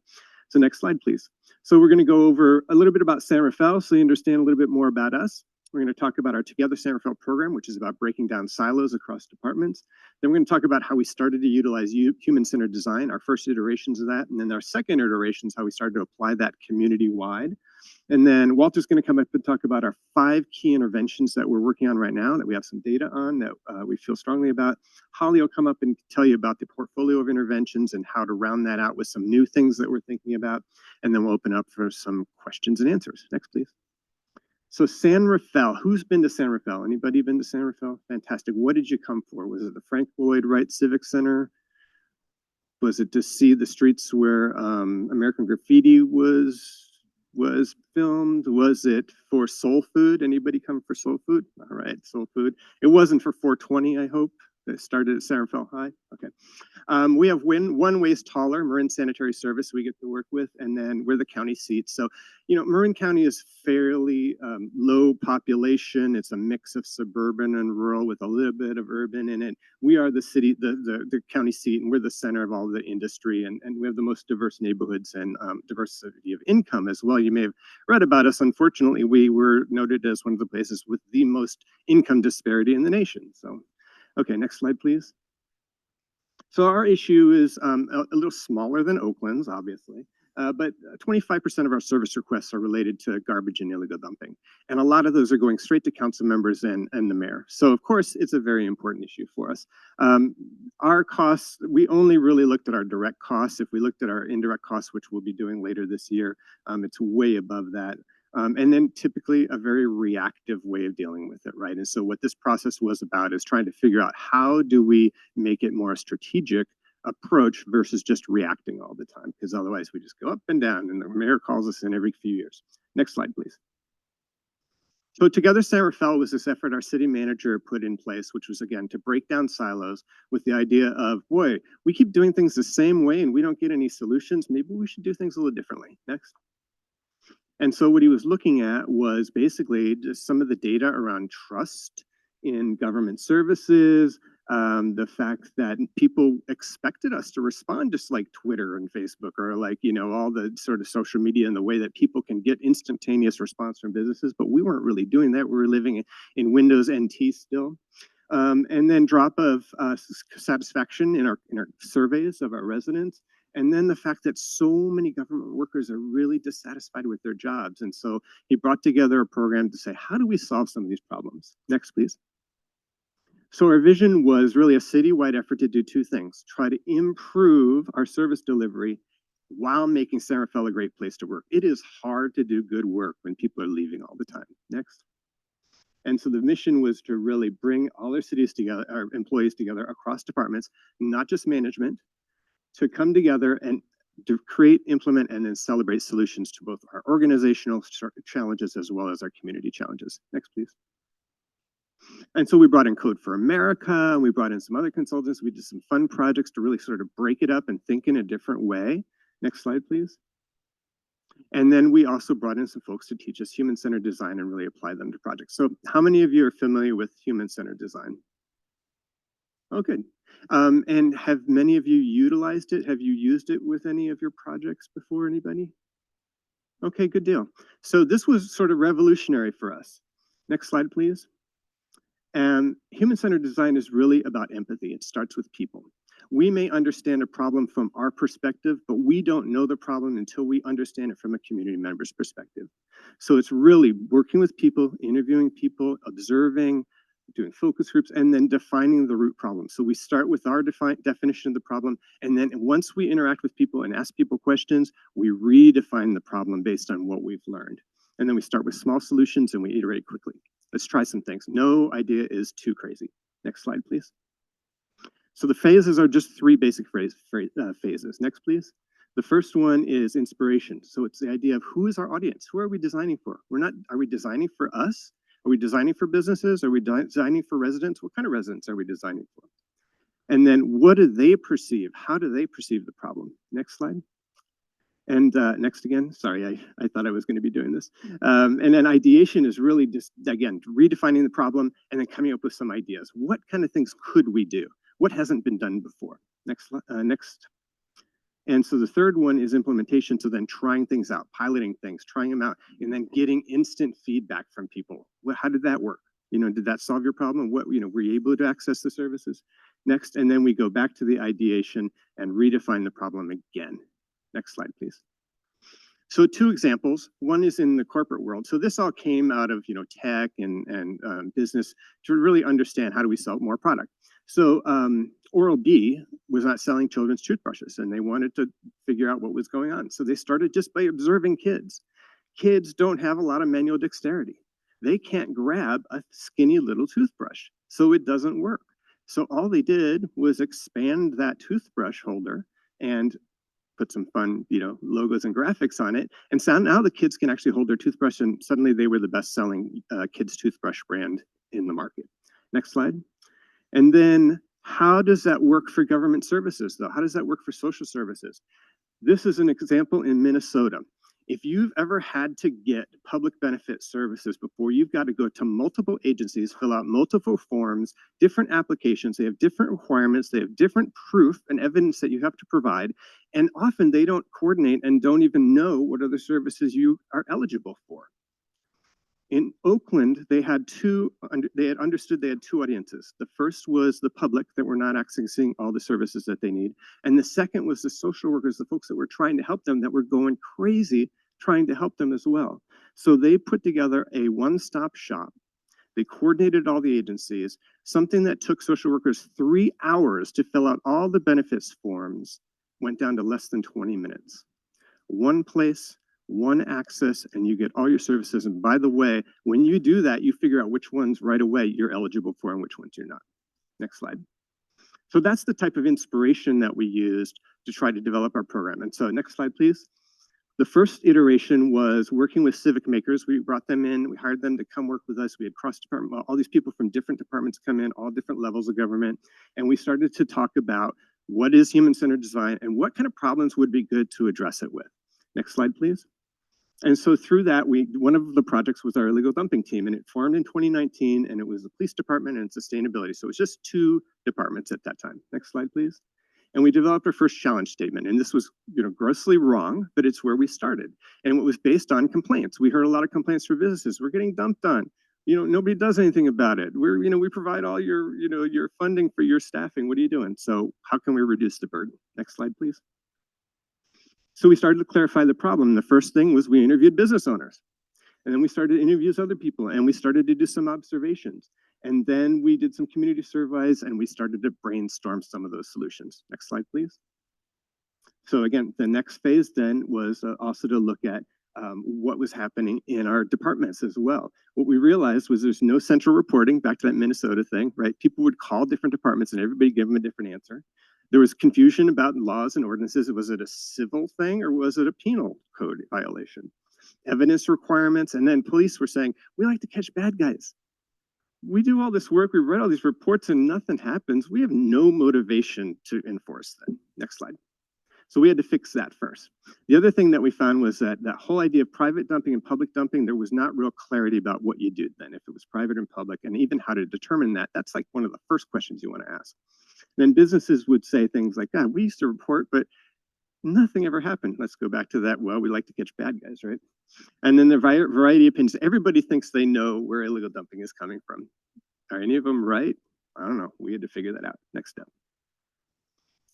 So next slide, please. So we're going to go over a little bit about San Rafael so you understand a little bit more about us. We're going to talk about our Together San Rafael program, which is about breaking down silos across departments. Then we're going to talk about how we started to utilize human-centered design, our first iterations of that, and then our second iterations, how we started to apply that community-wide. And then Walter's going to come up and talk about our 5 key interventions that we're working on right now, that we have some data on, that we feel strongly about. Holly will come up and tell you about the portfolio of interventions and how to round that out with some new things that we're thinking about. And then we'll open up for some questions and answers. Next, please. So San Rafael, who's been to San Rafael? Anybody been to San Rafael? Fantastic. What did you come for? Was it the Frank Lloyd Wright Civic Center? Was it to see the streets where American Graffiti was filmed? Was it for soul food? Anybody come for soul food? All right, soul food. It wasn't for 420, I hope. That started at San Rafael High. Okay. We have one waste hauler, Marin Sanitary Service, we get to work with, and then we're the county seat. So, you know, Marin County is fairly low population. It's a mix of suburban and rural with a little bit of urban in it. We are the city, the county seat, and we're the center of all the industry, and we have the most diverse neighborhoods and diversity of income as well. You may have read about us. Unfortunately, we were noted as one of the places with the most income disparity in the nation. So. Okay, next slide, please. So our issue is a little smaller than Oakland's, obviously, but 25% of our service requests are related to garbage and illegal dumping. And a lot of those are going straight to council members and the mayor. So of course, it's a very important issue for us. Our costs, we only really looked at our direct costs. If we looked at our indirect costs, which we'll be doing later this year, it's way above that. And then typically a very reactive way of dealing with it, right? And so what this process was about is trying to figure out how do we make it more a strategic approach versus just reacting all the time, because otherwise we just go up and down and the mayor calls us in every few years. Next slide, please. So Together San Rafael was this effort our city manager put in place, which was, again, to break down silos with the idea of, boy, we keep doing things the same way and we don't get any solutions. Maybe we should do things a little differently. Next. And so what he was looking at was basically just some of the data around trust in government services, the fact that people expected us to respond just like Twitter and Facebook, or like, you know, all the sort of social media, and the way that people can get instantaneous response from businesses, but we weren't really doing that. We were living in Windows NT still. And then drop of satisfaction in our surveys of our residents. And then the fact that so many government workers are really dissatisfied with their jobs. And so he brought together a program to say, how do we solve some of these problems? Next, please. So our vision was really a citywide effort to do 2 things: try to improve our service delivery while making San Rafael a great place to work. It is hard to do good work when people are leaving all the time. Next. And so the mission was to really bring all our cities together, our employees together across departments, not just management, to come together and to create, implement, and then celebrate solutions to both our organizational challenges as well as our community challenges. Next, please. And so we brought in Code for America, and we brought in some other consultants. We did some fun projects to really sort of break it up and think in a different way. Next slide, please. And then we also brought in some folks to teach us human-centered design and really apply them to projects. So how many of you are familiar with human-centered design? Oh, good. And have many of you utilized it? Have you used it with any of your projects before, anybody? Okay, good deal. So this was sort of revolutionary for us. Next slide, please. And human-centered design is really about empathy. It starts with people. We may understand a problem from our perspective, but we don't know the problem until we understand it from a community member's perspective. So it's really working with people, interviewing people, observing, doing focus groups, and then defining the root problem. So we start with our definition of the problem, and then once we interact with people and ask people questions, we redefine the problem based on what we've learned. And then we start with small solutions and we iterate quickly. Let's try some things. No idea is too crazy. Next slide, please. So the phases are just three basic phases. Next, please. The first one is inspiration. So it's the idea of who is our audience? Who are we designing for? Are we designing for us? Are we designing for businesses? Are we designing for residents? What kind of residents are we designing for? And then what do they perceive? How do they perceive the problem? Next slide. And next again, sorry, I thought I was going to be doing this. And then ideation is really just, again, redefining the problem and then coming up with some ideas. What kind of things could we do? What hasn't been done before? Next. And so the third one is implementation. So then trying things out, piloting things, trying them out, and then getting instant feedback from people. How did that work? Did that solve your problem? Were you able to access the services? Next, and then we go back to the ideation and redefine the problem again. Next slide, please. So two examples. One is in the corporate world. So this all came out of tech and business to really understand how do we sell more product. So Oral-B was not selling children's toothbrushes, and they wanted to figure out what was going on. So they started just by observing kids. Kids don't have a lot of manual dexterity. They can't grab a skinny little toothbrush, so it doesn't work. So all they did was expand that toothbrush holder and put some fun, logos and graphics on it. And so now the kids can actually hold their toothbrush, and suddenly they were the best-selling kids toothbrush brand in the market. Next slide. And then how does that work for government services, though? How does that work for social services? This is an example in Minnesota. If you've ever had to get public benefit services before, you've got to go to multiple agencies, fill out multiple forms, different applications. They have different requirements. They have different proof and evidence that you have to provide. And often they don't coordinate and don't even know what other services you are eligible for. In Oakland, they had understood they had two audiences. The first was the public that were not accessing all the services that they need. And the second was the social workers, the folks that were trying to help them, that were going crazy trying to help them as well. So they put together a one-stop shop. They coordinated all the agencies, something that took social workers 3 hours to fill out all the benefits forms went down to less than 20 minutes. One place, one access, and you get all your services. And by the way, when you do that, you figure out which ones right away you're eligible for and which ones you're not. Next slide. So that's the type of inspiration that we used to try to develop our program. And so next slide, please. The first iteration was working with civic makers. We brought them in, we hired them to come work with us. We had cross-department, all these people from different departments come in, all different levels of government. And we started to talk about what is human-centered design and what kind of problems would be good to address it with. Next slide, please. And so through that, one of the projects was our illegal dumping team, and it formed in 2019, and it was the police department and sustainability. So it was just two departments at that time. Next slide, please. And we developed our first challenge statement, and this was, grossly wrong, but it's where we started. And it was based on complaints. We heard a lot of complaints from businesses. We're getting dumped on. Nobody does anything about it. We provide all your, your funding for your staffing. What are you doing? So how can we reduce the burden? Next slide, please. So we started to clarify the problem. The first thing was we interviewed business owners. And then we started to interview other people, and we started to do some observations. And then we did some community surveys, and we started to brainstorm some of those solutions. Next slide, please. So again, the next phase then was also to look at what was happening in our departments as well. What we realized was there's no central reporting, back to that Minnesota thing, right? People would call different departments and everybody gave them a different answer. There was confusion about laws and ordinances. Was it a civil thing or was it a penal code violation? Evidence requirements, and then police were saying, we like to catch bad guys. we do all this work, we write all these reports and nothing happens. We have no motivation to enforce that. Next slide. So we had to fix that first. The other thing that we found was that that whole idea of private dumping and public dumping, there was not real clarity about what you did then, if it was private and public, and even how to determine that. That's like one of the first questions you want to ask. Then businesses would say things like, God, we used to report, but nothing ever happened. Let's go back to that. Well, we like to catch bad guys, right? And then the variety of opinions. Everybody thinks they know where illegal dumping is coming from. Are any of them right? I don't know. We had to figure that out. Next step.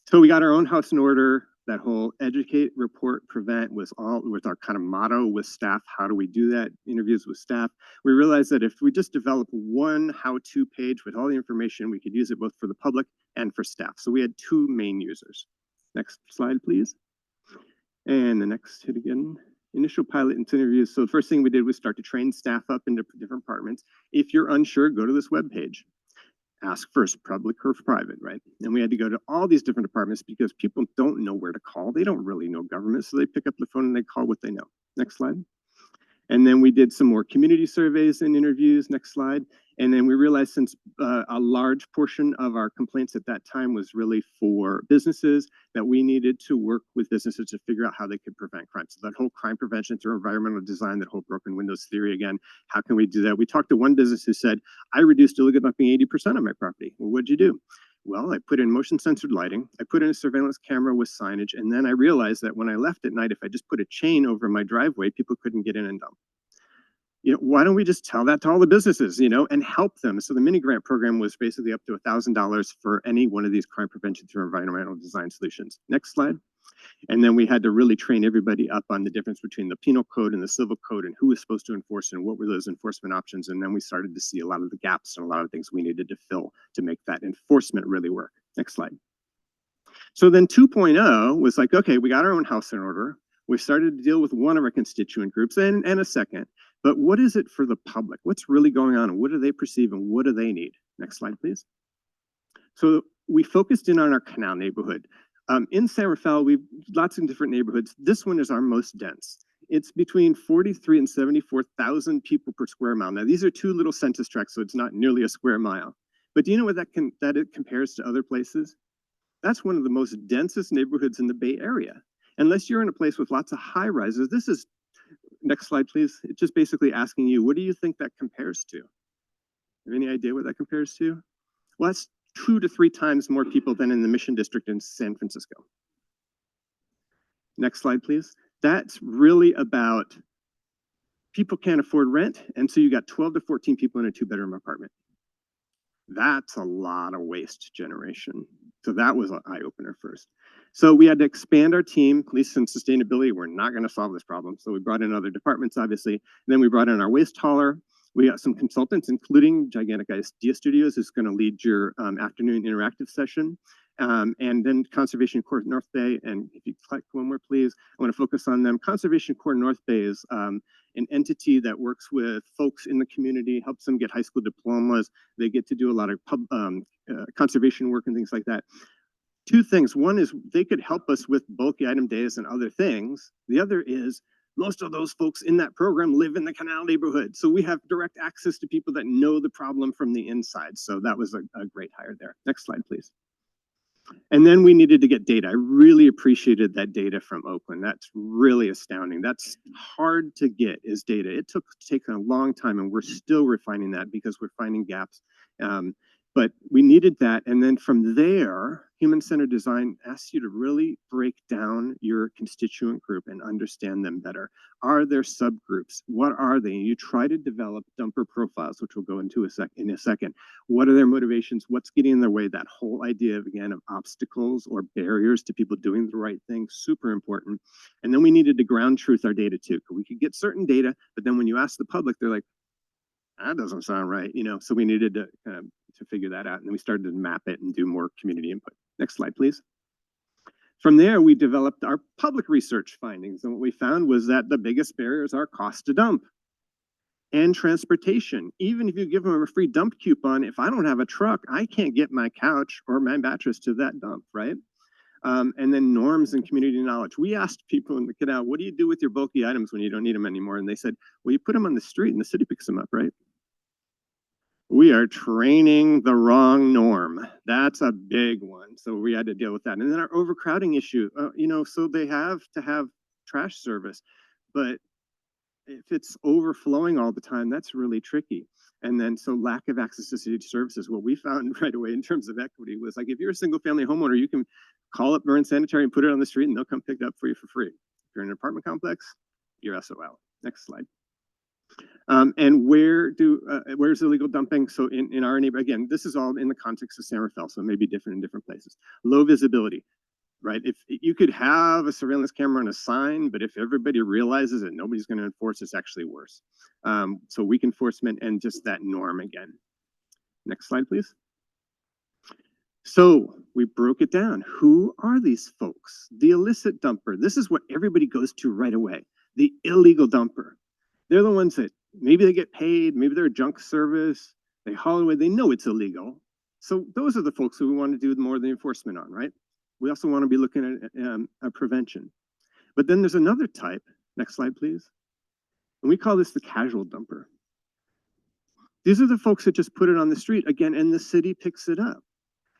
So we got our own house in order. That whole educate, report, prevent was our kind of motto with staff. How do we do that? Interviews with staff. We realized that if we just develop one how-to page with all the information, we could use it both for the public and for staff. So we had two main users. Next slide, please. And the next hit again. Initial pilot interviews. So the first thing we did was start to train staff up into different departments. If you're unsure, go to this web page. Ask first, public or private, right? And we had to go to all these different departments because people don't know where to call. They don't really know government, so they pick up the phone and they call what they know. Next slide. And then we did some more community surveys and interviews. Next slide. And then we realized since a large portion of our complaints at that time was really for businesses, that we needed to work with businesses to figure out how they could prevent crime. So that whole crime prevention through environmental design, that whole broken windows theory again, how can we do that? We talked to one business who said, I reduced illegal dumping 80% of my property. Well, what'd you do? Well, I put in motion censored lighting, I put in a surveillance camera with signage, and then I realized that when I left at night, if I just put a chain over my driveway, people couldn't get in and dump. Why don't we just tell that to all the businesses, and help them? So the mini grant program was basically up to $1,000 for any one of these crime prevention through environmental design solutions. Next slide. And then we had to really train everybody up on the difference between the penal code and the civil code and who was supposed to enforce and what were those enforcement options. And then we started to see a lot of the gaps and a lot of things we needed to fill to make that enforcement really work. Next slide. So then 2.0 was like, okay, we got our own house in order. We started to deal with one of our constituent groups and a second. But what is it for the public? What's really going on and what do they perceive and what do they need? Next slide, please. So we focused in on our canal neighborhood. In San Rafael, we've lots of different neighborhoods. This one is our most dense. It's between 43 and 74,000 people per square mile. Now, these are two little census tracts, so it's not nearly a square mile. But do you know what that it compares to other places? That's one of the most densest neighborhoods in the Bay Area. Unless you're in a place with lots of high rises, this is, next slide, please. It's just basically asking you, what do you think that compares to? Have any idea what that compares to? Well, that's 2 to 3 times more people than in the Mission District in San Francisco. Next slide, please. That's really about people can't afford rent, and so you got 12 to 14 people in a 2-bedroom apartment. That's a lot of waste generation. So that was an eye-opener first. So we had to expand our team, at least in sustainability. We're not going to solve this problem. So we brought in other departments, obviously. And then we brought in our waste hauler. We got some consultants, including Gigantic Idea Studios, who's going to lead your afternoon interactive session. And then Conservation Corps North Bay. And if you click one more, please, I want to focus on them. Conservation Corps North Bay is an entity that works with folks in the community, helps them get high school diplomas. They get to do a lot of conservation work and things like that. 2 things. One is they could help us with bulky item days and other things. The other is most of those folks in that program live in the canal neighborhood. So we have direct access to people that know the problem from the inside. So that was a great hire there. Next slide, please. And then we needed to get data. I really appreciated that data from Oakland. That's really astounding. That's hard to get, is data. It took a long time, and we're still refining that because we're finding gaps. But we needed that. And then from there, human-centered design asks you to really break down your constituent group and understand them better. Are there subgroups? What are they? You try to develop dumper profiles, which we'll go into in a second. What are their motivations? What's getting in their way? That whole idea of, again, of obstacles or barriers to people doing the right thing, super important. And then we needed to ground truth our data too. We could get certain data, but then when you ask the public, they're like, that doesn't sound right, so we needed to kind of figure that out. And then we started to map it and do more community input. Next slide, please. From there, we developed our public research findings. And what we found was that the biggest barriers are cost to dump and transportation. Even if you give them a free dump coupon, if I don't have a truck, I can't get my couch or my mattress to that dump, right? And then norms and community knowledge. We asked people in the canal, what do you do with your bulky items when you don't need them anymore? And they said, well, you put them on the street and the city picks them up, right? We are training the wrong norm. That's a big one. So we had to deal with that. And then our overcrowding issue, so they have to have trash service, but if it's overflowing all the time, that's really tricky. And then so lack of access to city services. What we found right away in terms of equity was like, if you're a single family homeowner, you can call up Burn Sanitary and put it on the street and they'll come pick it up for you for free. If you're in an apartment complex, you're SOL. Next slide. And where's illegal dumping? So in our neighborhood, again, this is all in the context of San Rafael, so it may be different in different places. Low visibility, right? If you could have a surveillance camera and a sign, but if everybody realizes that nobody's going to enforce, it's actually worse. So weak enforcement and just that norm again. Next slide, please. So we broke it down. Who are these folks? The illicit dumper. This is what everybody goes to right away. The illegal dumper. They're the ones that maybe they get paid, maybe they're a junk service, they haul away, they know it's illegal. So those are the folks who we want to do more of the enforcement on, right? We also want to be looking at prevention. But then there's another type, next slide please. And we call this the casual dumper. These are the folks that just put it on the street again and the city picks it up.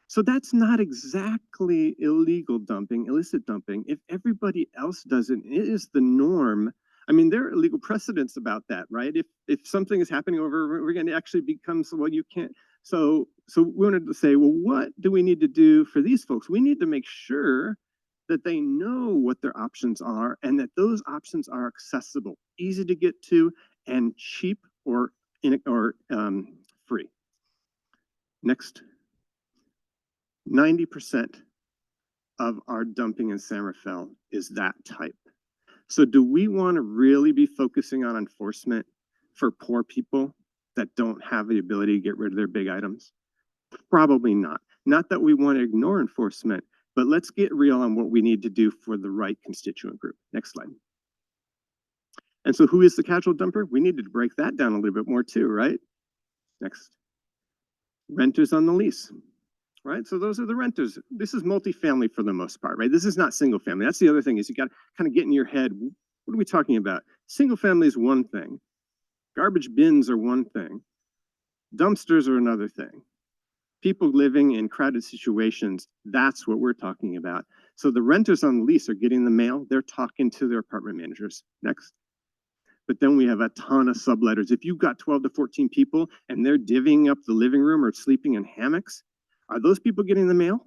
So that's not exactly illegal dumping, illicit dumping. If everybody else does it, it is the norm. I mean, there are legal precedents about that, right? If something is happening over again, it actually becomes, well, you can't. So we wanted to say, well, what do we need to do for these folks? We need to make sure that they know what their options are and that those options are accessible, easy to get to, and cheap or free. Next. 90% of our dumping in San Rafael is that type. So do we want to really be focusing on enforcement for poor people that don't have the ability to get rid of their big items? Probably not. Not that we want to ignore enforcement, but let's get real on what we need to do for the right constituent group. Next slide. And so who is the casual dumper? We needed to break that down a little bit more too, right? Next. Renters on the lease. Right? So those are the renters. This is multifamily for the most part, right? This is not single family. That's the other thing is you got to kind of get in your head, what are we talking about? Single family is one thing. Garbage bins are one thing. Dumpsters are another thing. People living in crowded situations, that's what we're talking about. So the renters on the lease are getting the mail. They're talking to their apartment managers. Next. But then we have a ton of subletters. If you've got 12 to 14 people and they're divvying up the living room or sleeping in hammocks, are those people getting the mail?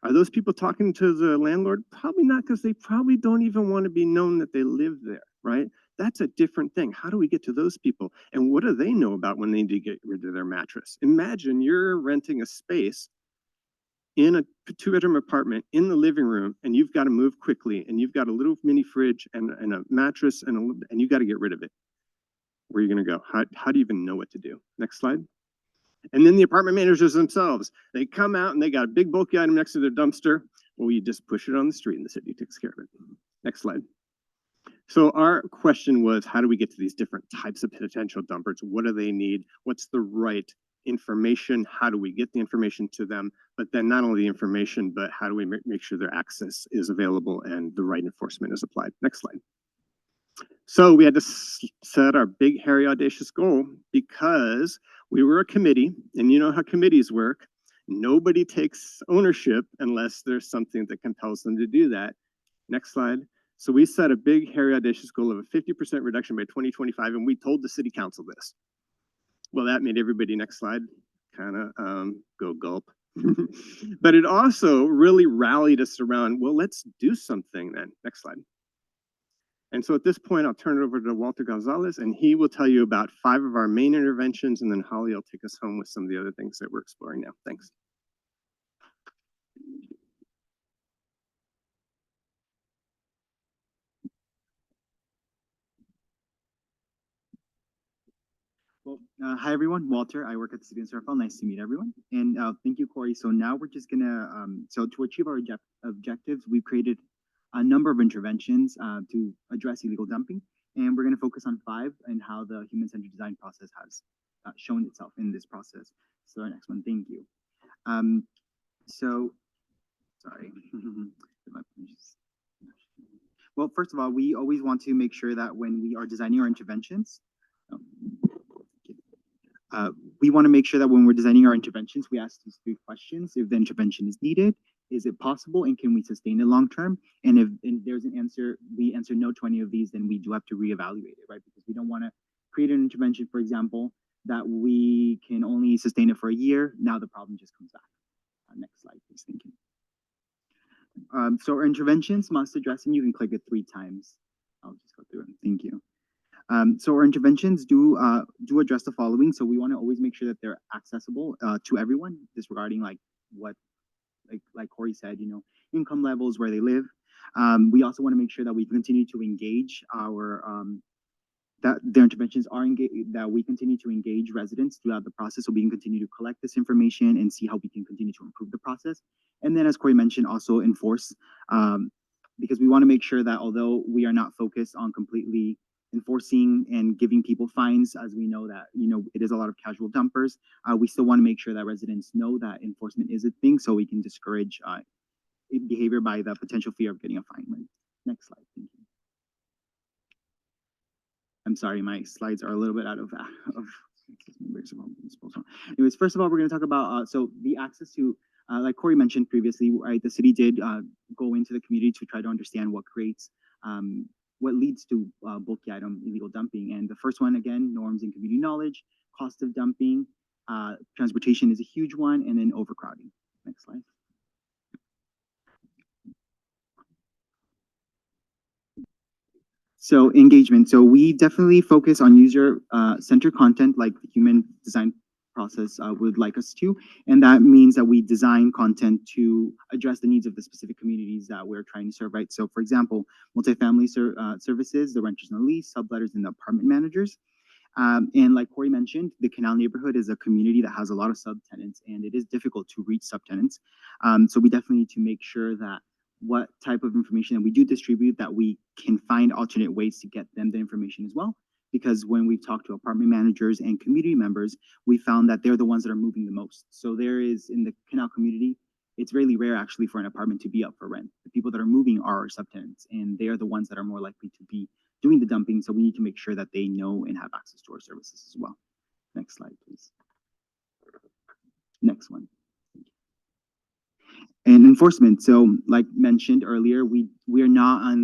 Are those people talking to the landlord? Probably not, because they probably don't even want to be known that they live there, right? That's a different thing. How do we get to those people? And what do they know about when they need to get rid of their mattress? Imagine you're renting a space in a 2-bedroom apartment in the living room, and you've got to move quickly, and you've got a little mini fridge and a mattress, and you got to get rid of it. Where are you going to go? How do you even know what to do? Next slide. And then the apartment managers themselves, they come out and they got a big bulky item next to their dumpster. Well, you just push it on the street and the city takes care of it. Next slide. So our question was, how do we get to these different types of potential dumpers? What do they need? What's the right information? How do we get the information to them? But then not only the information, but how do we make sure their access is available and the right enforcement is applied? Next slide. So we had to set our big, hairy, audacious goal because we were a committee, and you know how committees work. Nobody takes ownership unless there's something that compels them to do that. Next slide. So we set a big, hairy, audacious goal of a 50% reduction by 2025, and we told the city council this. Well, that made everybody, next slide, kind of go gulp. But it also really rallied us around, well, let's do something then. Next slide. And so at this point, I'll turn it over to Walter Gonzalez, and he will tell you about 5 of our main interventions, and then Holly will take us home with some of the other things that we're exploring now. Thanks. Well, hi everyone, Walter. I work at the City of San Rafael. Nice to meet everyone. And thank you, Corey. So now we're just gonna, so to achieve our objectives, we've created a number of interventions to address illegal dumping. And we're gonna focus on 5 and how the human-centered design process has shown itself in this process. So our next one, thank you. Sorry. Well, first of all, we always want to make sure that when we are designing our interventions, we want to make sure that when we're designing our interventions, we ask these 3 questions. If the intervention is needed, is it possible, and can we sustain it long term? And if there's an answer, we answer no to any of these, then we do have to reevaluate it, right? Because we don't want to create an intervention, for example, that we can only sustain it for a year. Now the problem just comes back. Next slide, please. Thank you. So our interventions must address, and you can click it 3 times. I'll just go through it. Thank you. So our interventions do address the following. So we want to always make sure that they're accessible to everyone, disregarding like what, like Corey said, you know, income levels, where they live. We also want to make sure that we continue to engage that their interventions are that we continue to engage residents throughout the process, so we can continue to collect this information and see how we can continue to improve the process. And then, as Corey mentioned, also enforce, because we want to make sure that although we are not focused on completely enforcing and giving people fines, as we know that, you know, it is a lot of casual dumpers, we still want to make sure that residents know that enforcement is a thing, so we can discourage behavior by the potential fear of getting a fine. Next slide, thank you. I'm sorry, my slides are a little bit out of anyways, first of all, we're going to talk about so the access to, like Corey mentioned previously, right? The city did go into the community to try to understand what creates, what leads to bulky item illegal dumping. And the first one, again, norms and community knowledge, cost of dumping, transportation is a huge one, and then overcrowding. Next slide. So engagement. So we definitely focus on user-centered content, like the human design process would like us to. And that means that we design content to address the needs of the specific communities that we're trying to serve, right? So for example, multifamily services, the renters and the lease, subletters, and the apartment managers. And like Corey mentioned, the Canal neighborhood is a community that has a lot of subtenants, and it is difficult to reach subtenants. So we definitely need to make sure that what type of information that we do distribute, that we can find alternate ways to get them the information as well. Because when we've talked to apartment managers and community members, we found that they're the ones that are moving the most. So there is, in the Canal community, it's really rare actually for an apartment to be up for rent. The people that are moving are our subtenants, and they are the ones that are more likely to be doing the dumping. So we need to make sure that they know and have access to our services as well. Next slide, please. Next one. And enforcement. So like mentioned earlier, we are not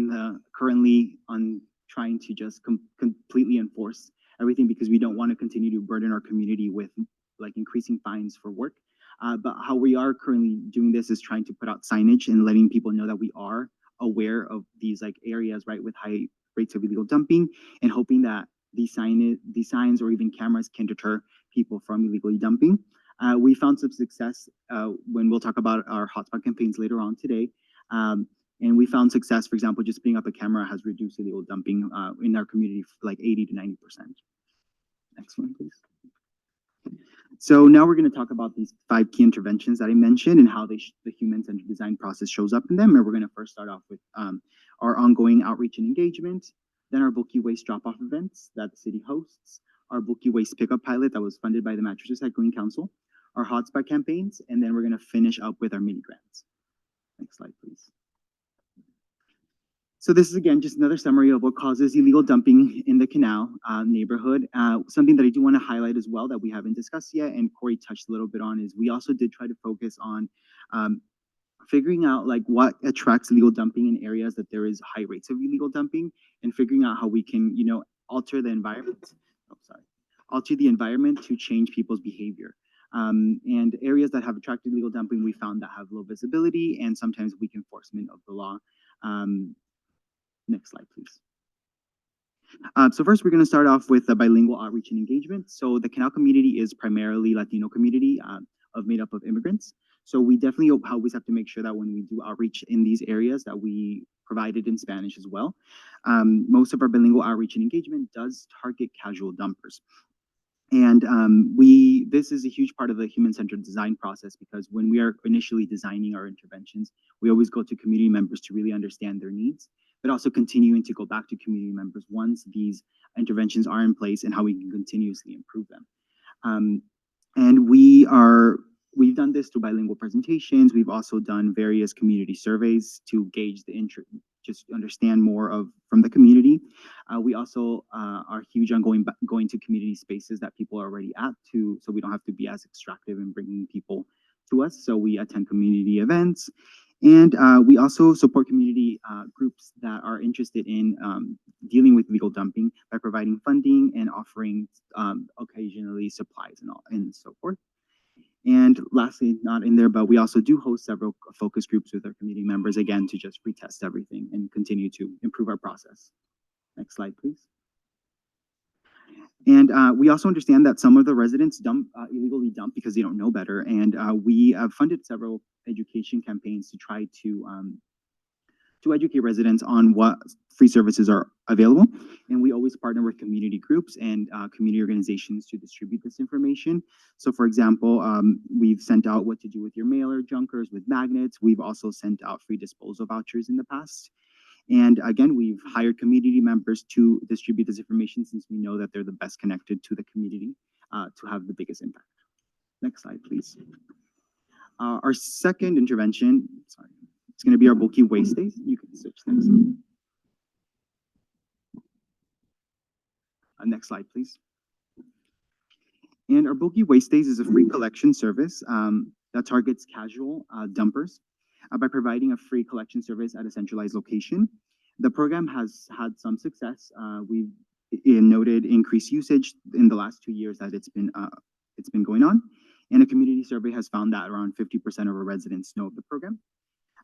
currently on trying to just completely enforce everything, because we don't want to continue to burden our community with like increasing fines for work. But how we are currently doing this is trying to put out signage and letting people know that we are aware of these like areas, right, with high rates of illegal dumping, and hoping that these signs or even cameras can deter people from illegally dumping. We found some success when we'll talk about our hotspot campaigns later on today. And we found success, for example, just putting up a camera has reduced illegal dumping in our community like 80 to 90%. Next one, please. So now we're going to talk about these 5 key interventions that I mentioned and how the human-centered design process shows up in them. And we're going to first start off with our ongoing outreach and engagement, then our bulky waste drop-off events that the city hosts, our bulky waste pickup pilot that was funded by the Mattress Recycling Council, our hotspot campaigns, and then we're going to finish up with our mini grants. Next slide, please. So this is, again, just another summary of what causes illegal dumping in the Canal neighborhood. Something that I do want to highlight as well that we haven't discussed yet, and Corey touched a little bit on, is we also did try to focus on figuring out like what attracts illegal dumping in areas that there is high rates of illegal dumping, and figuring out how we can, you know, alter the environment. Alter the environment to change people's behavior. And areas that have attracted illegal dumping, we found that have low visibility and sometimes weak enforcement of the law. Next slide, please. So first, we're going to start off with bilingual outreach and engagement. So the Canal community is primarily Latino community made up of immigrants. So we definitely always have to make sure that when we do outreach in these areas that we provide it in Spanish as well. Most of our bilingual outreach and engagement does target casual dumpers. And this is a huge part of the human-centered design process, because when we are initially designing our interventions, we always go to community members to really understand their needs, but also continuing to go back to community members once these interventions are in place and how we can continuously improve them. And we've done this through bilingual presentations. We've also done various community surveys to gauge the just understand more from the community. We also are huge on going to community spaces that people are already at so we don't have to be as extractive in bringing people to us. So we attend community events, and we also support community groups that are interested in dealing with legal dumping by providing funding and offering occasionally supplies and so forth. And lastly, not in there, but we also do host several focus groups with our community members, again, to just retest everything and continue to improve our process. Next slide, please. And we also understand that some of the residents illegally dump because they don't know better. And we have funded several education campaigns to try to educate residents on what free services are available. And we always partner with community groups and community organizations to distribute this information. So for example, we've sent out what to do with your mailer junkers with magnets. We've also sent out free disposal vouchers in the past. And again, we've hired community members to distribute this information since we know that they're the best connected to the community to have the biggest impact. Next slide, please. Our second intervention, sorry, it's going to be our bulky waste days. You can switch next. Next slide, please. And our bulky waste days is a free collection service that targets casual dumpers by providing a free collection service at a centralized location. The program has had some success. We've noted increased usage in the last 2 years that it's been going on. And a community survey has found that around 50% of our residents know of the program.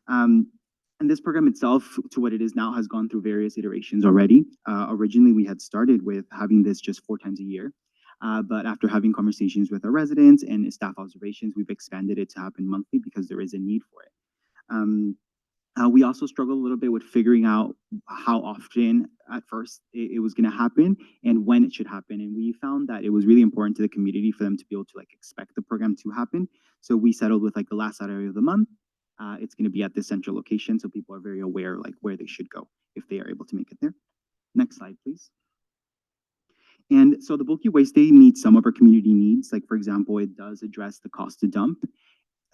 And this program itself, to what it is now, has gone through various iterations already. Originally, we had started with having this just 4 times a year. But after having conversations with our residents and staff observations, we've expanded it to happen monthly because there is a need for it. We also struggled a little bit with figuring out how often at first it was going to happen and when it should happen. And we found that it was really important to the community for them to be able to expect the program to happen. So we settled with the last Saturday of the month. It's going to be at this central location, so people are very aware where they should go if they are able to make it there. Next slide, please. And so the bulky waste day meets some of our community needs. Like, for example, it does address the cost to dump,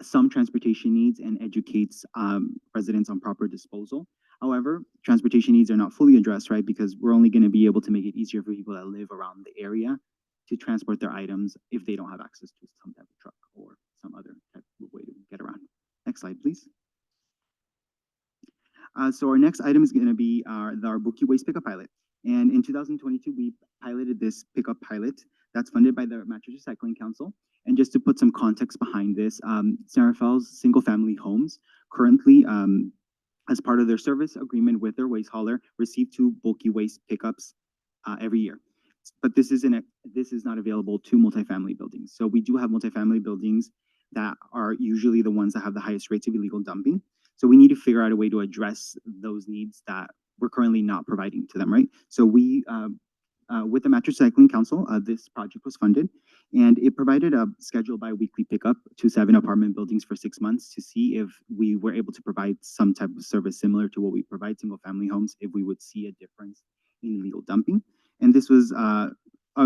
some transportation needs, and educates residents on proper disposal. However, transportation needs are not fully addressed, right? Because we're only going to be able to make it easier for people that live around the area to transport their items if they don't have access to some type of truck or some other type of way to get around. Next slide, please. So our next item is going to be our bulky waste pickup pilot. And in 2022, we piloted this pickup pilot that's funded by the Mattress Recycling Council. And just to put some context behind this, San Rafael's single-family homes currently, as part of their service agreement with their waste hauler, receive 2 bulky waste pickups every year. But this is not available to multifamily buildings. So we do have multifamily buildings that are usually the ones that have the highest rates of illegal dumping. So we need to figure out a way to address those needs that we're currently not providing to them, right? So we, with the Mattress Recycling Council, this project was funded, and it provided a scheduled bi-weekly pickup to 7 apartment buildings for 6 months to see if we were able to provide some type of service similar to what we provide single-family homes, if we would see a difference in illegal dumping. And this was a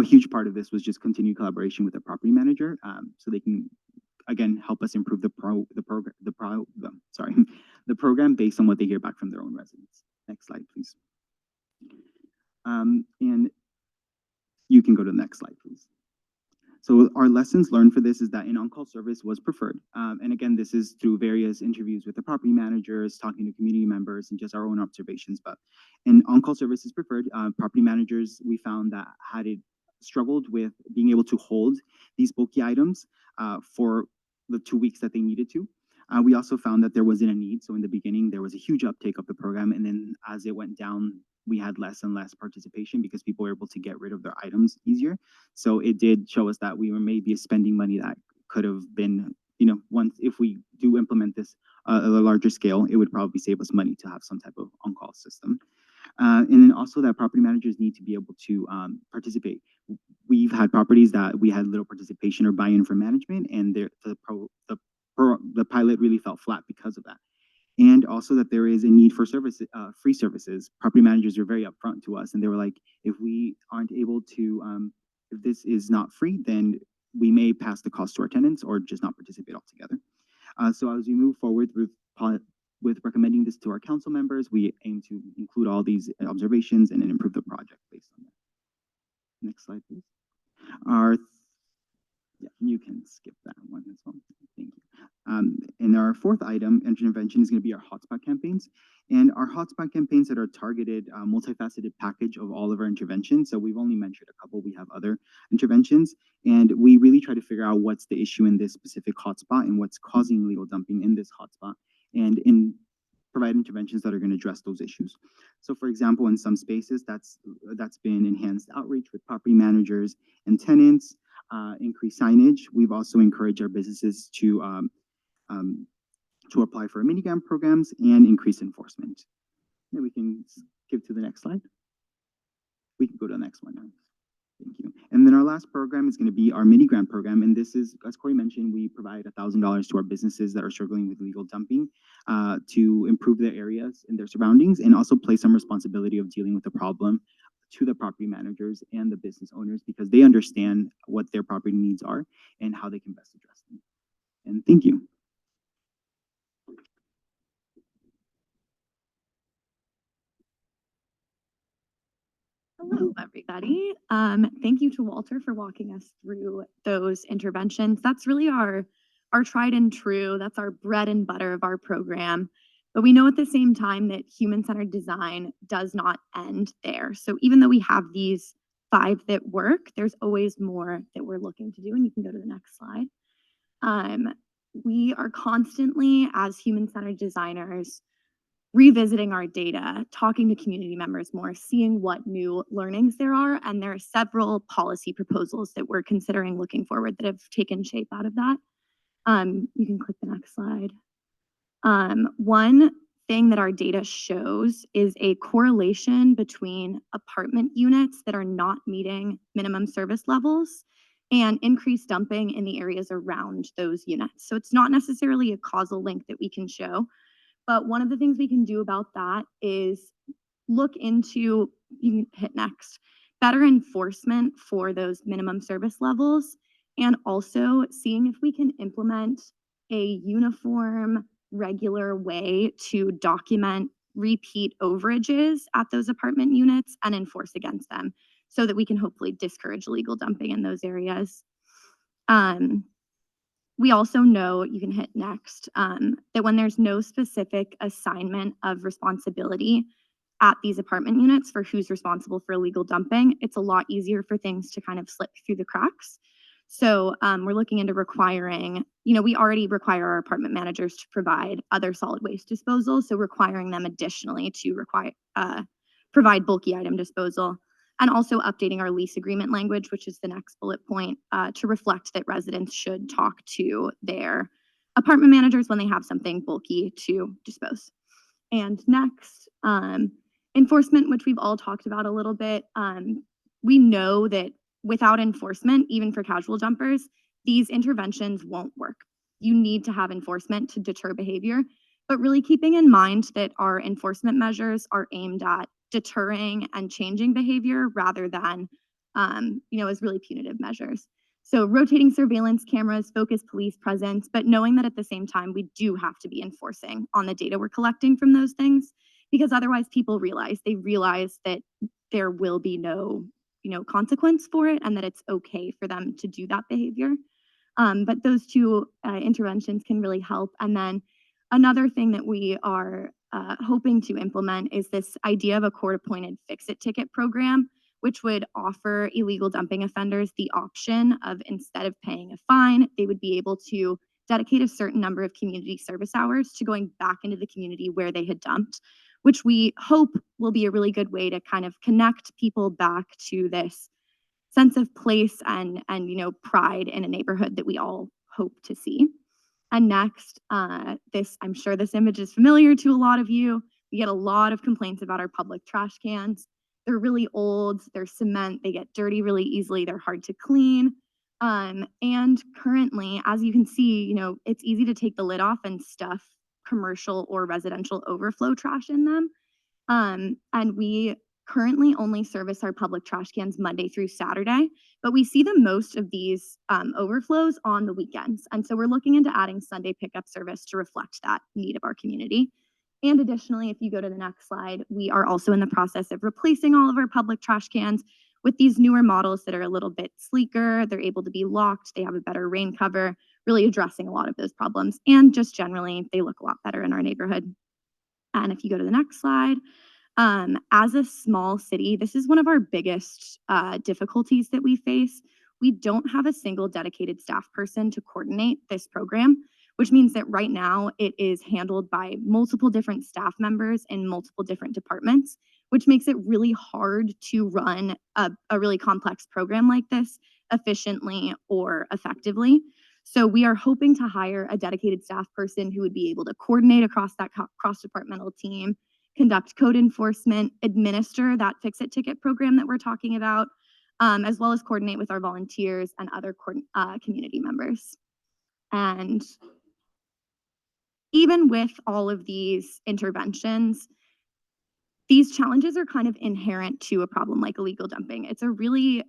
huge part of this was just continued collaboration with the property manager, so they can again help us improve the program based on what they hear back from their own residents. Next slide, please. And you can go to the next slide, please. So our lessons learned for this is that an on-call service was preferred. And again, this is through various interviews with the property managers, talking to community members, and just our own observations. But an on-call service is preferred. Property managers, we found that had it struggled with being able to hold these bulky items for the 2 weeks that they needed to. We also found that there wasn't a need. So in the beginning, there was a huge uptake of the program. And then as it went down, we had less and less participation because people were able to get rid of their items easier. So it did show us that we were maybe spending money that could have been, once if we do implement this at a larger scale, it would probably save us money to have some type of on-call system. And then also that property managers need to be able to participate. We've had properties that we had little participation or buy-in from management, and the pilot really fell flat because of that. And also that there is a need for free services. Property managers are very upfront to us, and they were like, if we aren't able to, if this is not free, then we may pass the cost to our tenants or just not participate altogether. So as we move forward with with recommending this to our council members, we aim to include all these observations and then improve the project based on that. Next slide, please. Yeah, you can skip that one as well. Thank you. And our fourth item, intervention, is going to be our hotspot campaigns. And our hotspot campaigns that are targeted, multifaceted package of all of our interventions. So we've only mentioned a couple. We have other interventions, and we really try to figure out what's the issue in this specific hotspot and what's causing illegal dumping in this hotspot, and provide interventions that are going to address those issues. So, for example, in some spaces, that's been enhanced outreach with property managers and tenants. Increased signage. We've also encouraged our businesses to apply for mini grant programs and increase enforcement. Then we can skip to the next slide. We can go to the next one now. Thank you. And then our last program is going to be our mini grant program. And this is, as Corey mentioned, we provide $1,000 to our businesses that are struggling with illegal dumping to improve their areas and their surroundings, and also place some responsibility of dealing with the problem to the property managers and the business owners, because they understand what their property needs are and how they can best address them. And thank you. Hello, everybody. Thank you to Walter for walking us through those interventions. That's really our tried and true. That's our bread and butter of our program. But we know at the same time that human-centered design does not end there. So even though we have these 5 that work, there's always more that we're looking to do. And you can go to the next slide. We are constantly, as human-centered designers, revisiting our data, talking to community members more, seeing what new learnings there are. And there are several policy proposals that we're considering looking forward that have taken shape out of that. You can click the next slide. One thing that our data shows is a correlation between apartment units that are not meeting minimum service levels and increased dumping in the areas around those units. So it's not necessarily a causal link that we can show, but one of the things we can do about that is look into, you can hit next, better enforcement for those minimum service levels, and also seeing if we can implement a uniform, regular way to document repeat overages at those apartment units and enforce against them so that we can hopefully discourage illegal dumping in those areas. We also know, you can hit next, that when there's no specific assignment of responsibility at these apartment units for who's responsible for illegal dumping, it's a lot easier for things to kind of slip through the cracks. So we're looking into requiring, we already require our apartment managers to provide other solid waste disposal, so requiring them additionally to provide bulky item disposal, and also updating our lease agreement language, which is the next bullet point, to reflect that residents should talk to their apartment managers when they have something bulky to dispose. And next, enforcement, which we've all talked about a little bit. We know that without enforcement, even for casual jumpers, these interventions won't work. You need to have enforcement to deter behavior, but really keeping in mind that our enforcement measures are aimed at deterring and changing behavior rather than, as really punitive measures. So rotating surveillance cameras, focused police presence, but knowing that at the same time, we do have to be enforcing on the data we're collecting from those things, because otherwise people realize that there will be no consequence for it, and that it's okay for them to do that behavior. But those 2 interventions can really help. And then another thing that we are hoping to implement is this idea of a court-appointed fix-it ticket program, which would offer illegal dumping offenders the option of, instead of paying a fine, they would be able to dedicate a certain number of community service hours to going back into the community where they had dumped, which we hope will be a really good way to kind of connect people back to this sense of place and pride in a neighborhood that we all hope to see. And next, I'm sure this image is familiar to a lot of you. We get a lot of complaints about our public trash cans. They're really old, they're cement, they get dirty really easily, they're hard to clean. And currently, as you can see, it's easy to take the lid off and stuff commercial or residential overflow trash in them. And we currently only service our public trash cans Monday through Saturday, but we see the most of these overflows on the weekends. And so we're looking into adding Sunday pickup service to reflect that need of our community. And additionally, if you go to the next slide, we are also in the process of replacing all of our public trash cans with these newer models that are a little bit sleeker. They're able to be locked. They have a better rain cover, really addressing a lot of those problems. And just generally, they look a lot better in our neighborhood. And if you go to the next slide, as a small city, this is one of our biggest difficulties that we face. We don't have a single dedicated staff person to coordinate this program, which means that right now it is handled by multiple different staff members in multiple different departments, which makes it really hard to run a really complex program like this efficiently or effectively. So we are hoping to hire a dedicated staff person who would be able to coordinate across that cross-departmental team, conduct code enforcement, administer that fix-it ticket program that we're talking about, as well as coordinate with our volunteers and other community members. And even with all of these interventions, these challenges are kind of inherent to a problem like illegal dumping. It's a really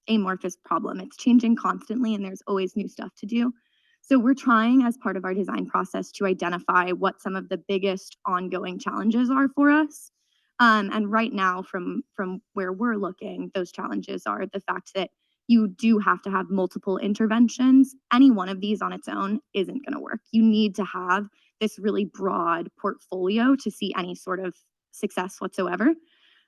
amorphous problem. It's changing constantly and there's always new stuff to do. So we're trying as part of our design process to identify what some of the biggest ongoing challenges are for us. And right now, from where we're looking, those challenges are the fact that you do have to have multiple interventions. Any one of these on its own isn't going to work. You need to have this really broad portfolio to see any sort of success whatsoever.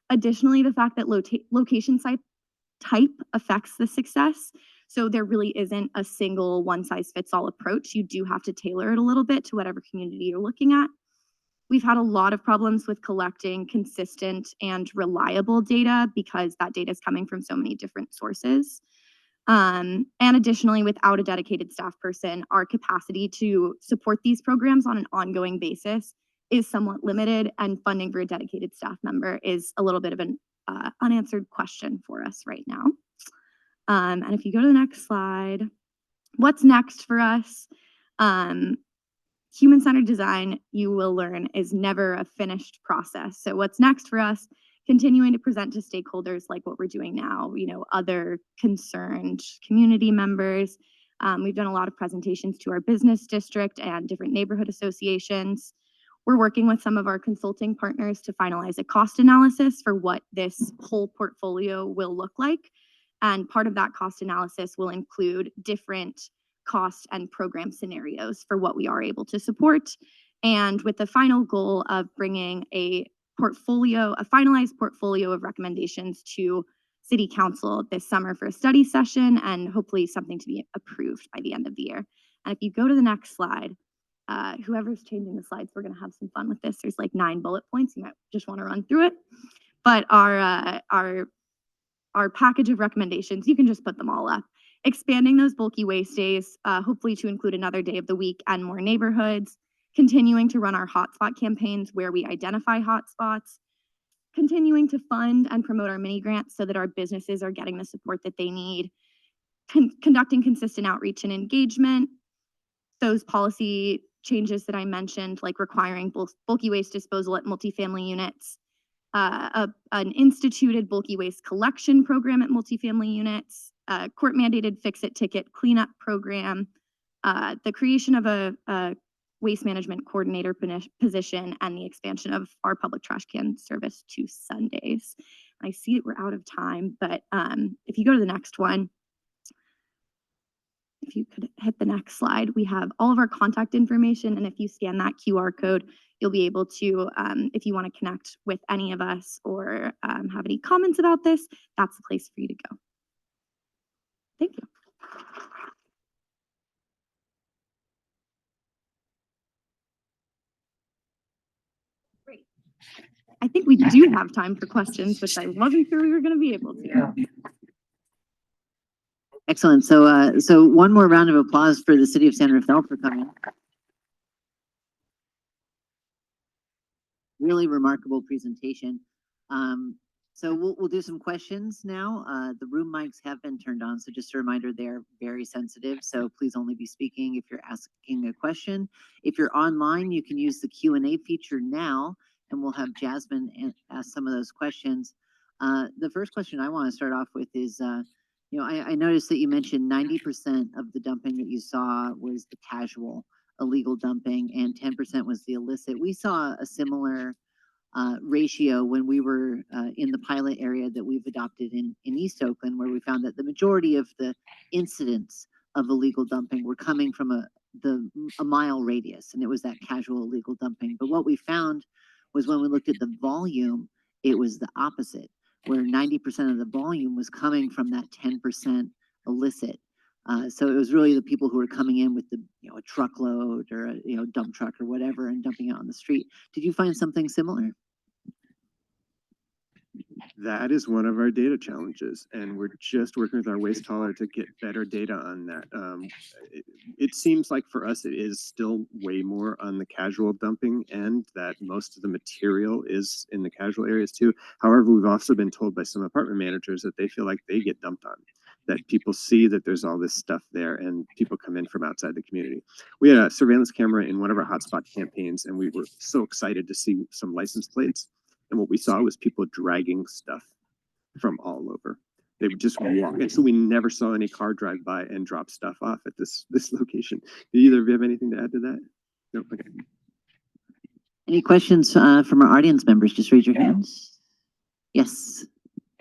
Additionally, the fact that location type affects the success. So there really isn't a single one-size-fits-all approach. You do have to tailor it a little bit to whatever community you're looking at. We've had a lot of problems with collecting consistent and reliable data because that data is coming from so many different sources. And additionally, without a dedicated staff person, our capacity to support these programs on an ongoing basis is somewhat limited, and funding for a dedicated staff member is a little bit of an unanswered question for us right now. And if you go to the next slide, what's next for us? Human-centered design, you will learn, is never a finished process. So what's next for us? Continuing to present to stakeholders like what we're doing now, other concerned community members. We've done a lot of presentations to our business district and different neighborhood associations. We're working with some of our consulting partners to finalize a cost analysis for what this whole portfolio will look like. And part of that cost analysis will include different cost and program scenarios for what we are able to support. And with the final goal of bringing a finalized portfolio of recommendations to City Council this summer for a study session and hopefully something to be approved by the end of the year. And if you go to the next slide, whoever's changing the slides, we're going to have some fun with this. There's like 9 bullet points. You might just want to run through it. But our package of recommendations, you can just put them all up. Expanding those bulky waste days, hopefully to include another day of the week and more neighborhoods. Continuing to run our hotspot campaigns where we identify hotspots. Continuing to fund and promote our mini grants so that our businesses are getting the support that they need. Conducting consistent outreach and engagement. Those policy changes that I mentioned, like requiring bulky waste disposal at multifamily units, an instituted bulky waste collection program at multifamily units, court mandated fix-it ticket cleanup program, the creation of a waste management coordinator position, and the expansion of our public trash can service to Sundays. I see that we're out of time, but if you go to the next one, if you could hit the next slide, we have all of our contact information. And if you scan that QR code, you'll be able to, if you want to connect with any of us or have any comments about this, that's the place for you to go. Thank you. Great. I think we do have time for questions, which I wasn't sure we were going to be able to. Yeah. Excellent. So one more round of applause for the city of San Rafael for coming. Really remarkable presentation. So we'll do some questions now. The room mics have been turned on, so just a reminder, they're very sensitive. So please only be speaking if you're asking a question. If you're online, you can use the Q&A feature now, and we'll have Jasmine ask some of those questions. The first question I want to start off with is, I noticed that you mentioned 90% of the dumping that you saw was the casual illegal dumping and 10% was the illicit. We saw a similar ratio when we were in the pilot area that we've adopted in East Oakland, where we found that the majority of the incidents of illegal dumping were coming from a mile radius, and it was that casual illegal dumping. But what we found was when we looked at the volume, it was the opposite, where 90% of the volume was coming from that 10% illicit. So it was really the people who were coming in with a truckload or a dump truck or whatever and dumping it on the street. Did you find something similar? That is one of our data challenges, and we're just working with our waste hauler to get better data on that. It seems like for us, it is still way more on the casual dumping end, that most of the material is in the casual areas too. However, we've also been told by some apartment managers that they feel like they get dumped on, that people see that there's all this stuff there and people come in from outside the community. We had a surveillance camera in one of our hotspot campaigns, and we were so excited to see some license plates. And what we saw was people dragging stuff from all over. They would just walk. And so we never saw any car drive by and drop stuff off at this location. Do either of you have anything to add to that? No, okay. Any questions from our audience members? Just raise your hands. Yes.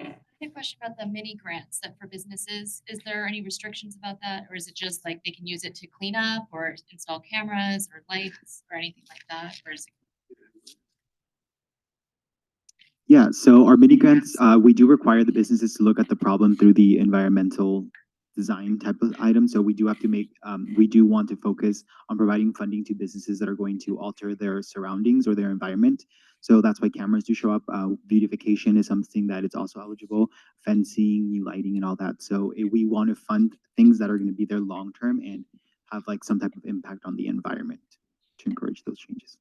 I have a question about the mini grants that for businesses. Is there any restrictions about that? Or is it just like they can use it to clean up or install cameras or lights or anything like that? Or is it Yeah, so our mini grants, we do require the businesses to look at the problem through the environmental design type of item. So we do have to we do want to focus on providing funding to businesses that are going to alter their surroundings or their environment. So that's why cameras do show up. Beautification is something that is also eligible, fencing, new lighting and all that. So we want to fund things that are going to be there long-term and have like some type of impact on the environment to encourage those changes.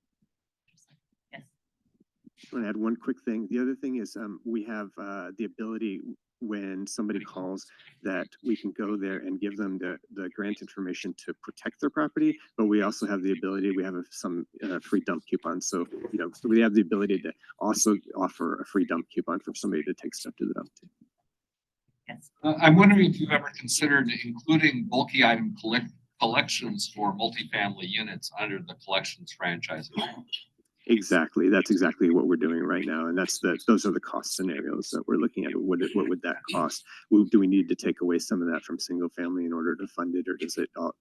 I want to add one quick thing. The other thing is we have the ability when somebody calls that we can go there and give them the grant information to protect their property, but we also have the ability, we have some free dump coupons. So, so we have the ability to also offer a free dump coupon for somebody to take stuff to the dump too. yes? I'm wondering if you've ever considered including bulky item collections for multifamily units under the collections franchise. Exactly. That's exactly what we're doing right now. And those are the cost scenarios that we're looking at. What would that cost? Do we need to take away some of that from single family in order to fund it, or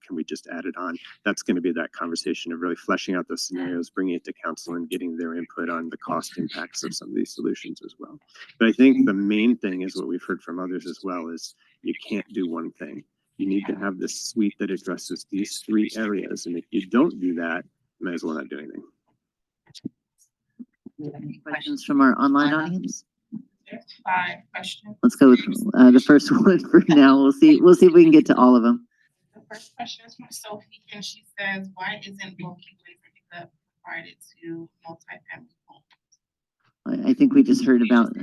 can we just add it on? That's going to be that conversation of really fleshing out those scenarios, bringing it to council and getting their input on the cost impacts of some of these solutions as well. But I think the main thing is what we've heard from others as well is you can't do one thing. You need to have this suite that addresses these three areas. And if you don't do that, you might as well not do anything. Any questions from our online audience? There's 5 questions. Let's go with the first one for now. We'll see if we can get to all of them. The first question is from Sophie, and she says, "Why isn't bulky waste pickup provided to multifamily homes?" I think we just heard about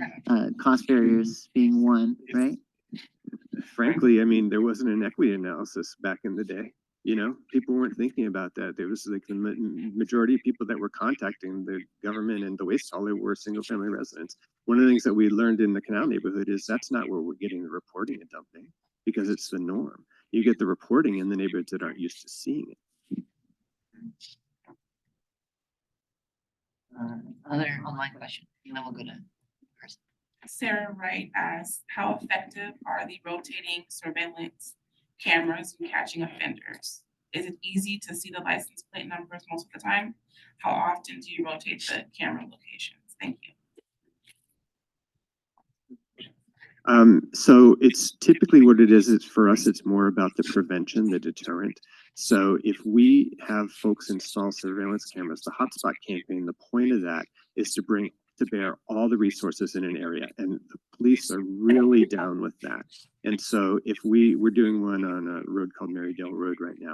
cost barriers being one, right? Frankly, I mean, there wasn't an equity analysis back in the day. People weren't thinking about that. There was like the majority of people that were contacting the government and the waste hauler were single family residents. One of the things that we learned in the canal neighborhood is that's not where we're getting the reporting of dumping, because it's the norm. You get the reporting in the neighborhoods that aren't used to seeing it. Other online question, and then we'll go to person. Sarah Wright asks, "How effective are the rotating surveillance cameras in catching offenders? Is it easy to see the license plate numbers most of the time? How often do you rotate the camera locations? Thank you." So it's typically what it is. It's for us, it's more about the prevention, the deterrent. So if we have folks install surveillance cameras, the hotspot campaign, the point of that is to bring to bear all the resources in an area, and the police are really down with that. And so if we're doing one on a road called Marydale Road right now,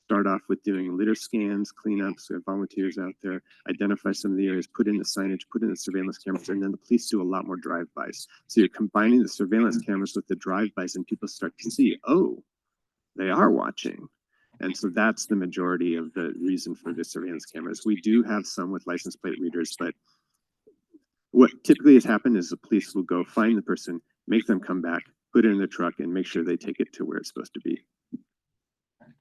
start off with doing litter scans, cleanups, we have volunteers out there, identify some of the areas, put in the signage, put in the surveillance cameras, and then the police do a lot more drive-bys. So you're combining the surveillance cameras with the drive-bys, and people start to see, oh, they are watching. And so that's the majority of the reason for the surveillance cameras. We do have some with license plate readers, but what typically has happened is the police will go find the person, make them come back, put it in the truck, and make sure they take it to where it's supposed to be.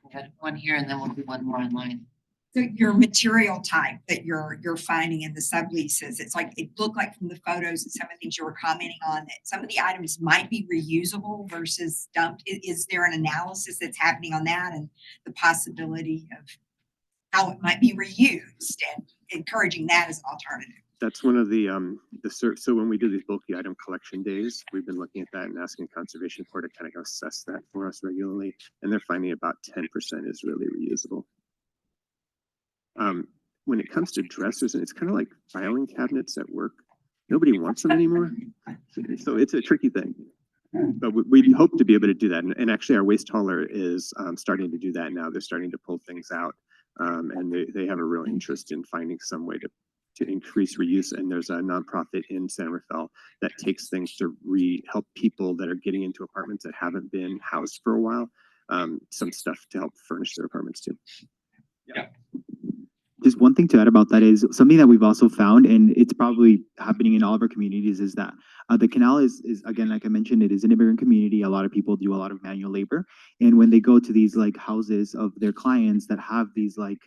We had one here and then we'll do one more online. Your material type that you're finding in the subleases, it's like, it looked like from the photos and some of the things you were commenting on, that some of the items might be reusable versus dumped. Is there an analysis that's happening on that and the possibility of how it might be reused and encouraging that as an alternative? That's one of the so when we do these bulky item collection days, we've been looking at that and asking Conservation Corps to kind of assess that for us regularly, and they're finding about 10% is really reusable. When it comes to dressers, and it's kind of like filing cabinets at work, nobody wants them anymore. So it's a tricky thing, but we hope to be able to do that. And actually our waste hauler is starting to do that now. They're starting to pull things out, and they have a real interest in finding some way to increase reuse. And there's a nonprofit in San Rafael that takes things to help people that are getting into apartments that haven't been housed for a while, some stuff to help furnish their apartments too. Yeah. Just one thing to add about that is something that we've also found, and it's probably happening in all of our communities, is that the canal is again, like I mentioned, it is an immigrant community. A lot of people do a lot of manual labor, and when they go to these like houses of their clients that have these like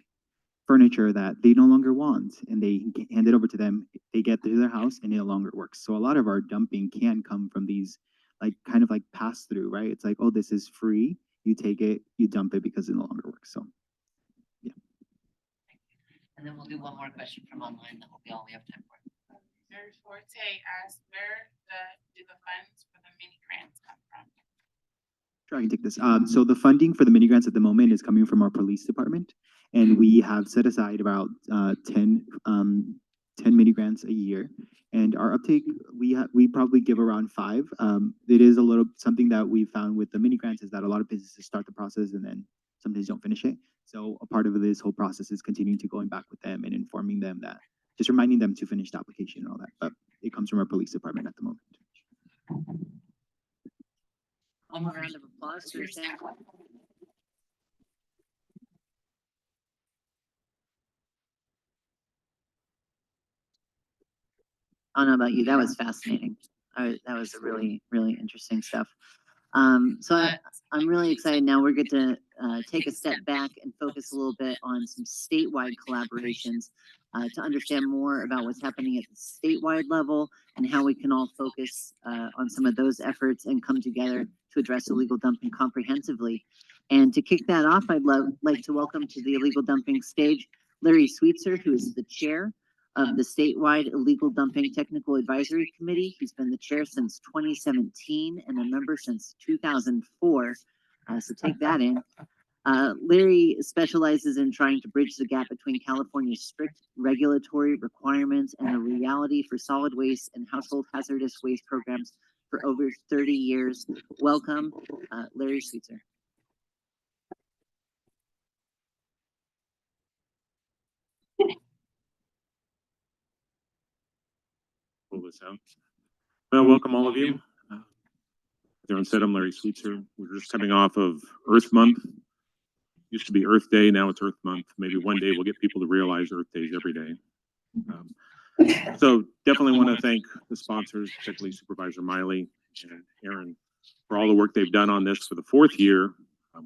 furniture that they no longer want, and they hand it over to them, they get to their house and it no longer works. So a lot of our dumping can come from these like kind of like pass through, right? It's like, oh, this is free. You take it, you dump it because it no longer works. So. And then we'll do one more question from online. That will be all we have time for. Mary Forte asked, where do the funds for the mini grants come from? Sure, I can take this. So the funding for the mini grants at the moment is coming from our police department, and we have set aside about 10 mini grants a year. And our uptake, we probably give around 5. It is a little something that we found with the mini grants is that a lot of businesses start the process and then sometimes don't finish it. So a part of this whole process is continuing to going back with them and informing them that, just reminding them to finish the application and all that. But it comes from our police department at the moment. One more round of applause for Sam. I don't know about you, that was fascinating. That was a really, really interesting stuff. So I'm really excited now. We're going to take a step back and focus a little bit on some statewide collaborations to understand more about what's happening at the statewide level and how we can all focus on some of those efforts and come together to address illegal dumping comprehensively. And to kick that off, I'd like to welcome to the illegal dumping stage Larry Sweetser, who is the chair of the statewide illegal dumping technical advisory committee. He's been the chair since 2017 and a member since 2004. So take that in. Larry specializes in trying to bridge the gap between California's strict regulatory requirements and the reality for solid waste and household hazardous waste programs for over 30 years. Welcome, Larry Sweetser. Pull this out. Well, welcome all of you. As everyone said, I'm Larry Sweetser. We're just coming off of Earth Month. Used to be Earth Day, now it's Earth Month. Maybe one day we'll get people to realize Earth Day is every day. So definitely want to thank the sponsors, particularly Supervisor Miley and Aaron, for all the work they've done on this for the 4th year.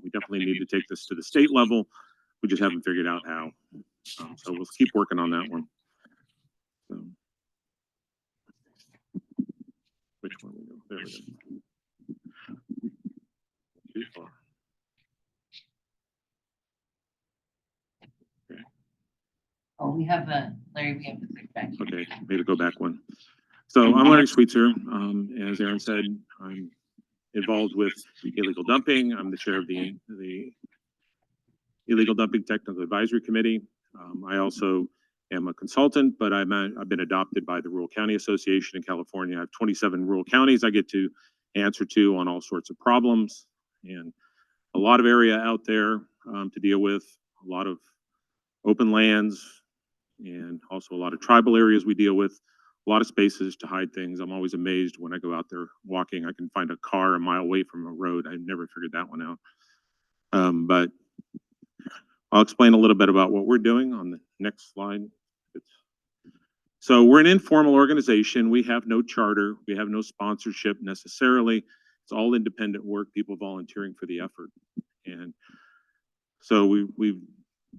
We definitely need to take this to the state level. We just haven't figured out how. So we'll keep working on that one. So. Which one we go? There we go. Too far. Okay. Oh, we have Larry, we have to click back. Okay, maybe go back one. So I'm Larry Sweetser. As Aaron said, I'm involved with illegal dumping. I'm the chair of the Illegal Dumping Technical Advisory Committee. I also am a consultant, but I've been adopted by the Rural County Association in California. I have 27 rural counties I get to answer to on all sorts of problems, and a lot of area out there to deal with, a lot of open lands, and also a lot of tribal areas we deal with, a lot of spaces to hide things. I'm always amazed when I go out there walking, I can find a car a mile away from a road. I never figured that one out. But I'll explain a little bit about what we're doing on the next slide. So we're an informal organization. We have no charter. We have no sponsorship necessarily. It's all independent work, people volunteering for the effort. And So we've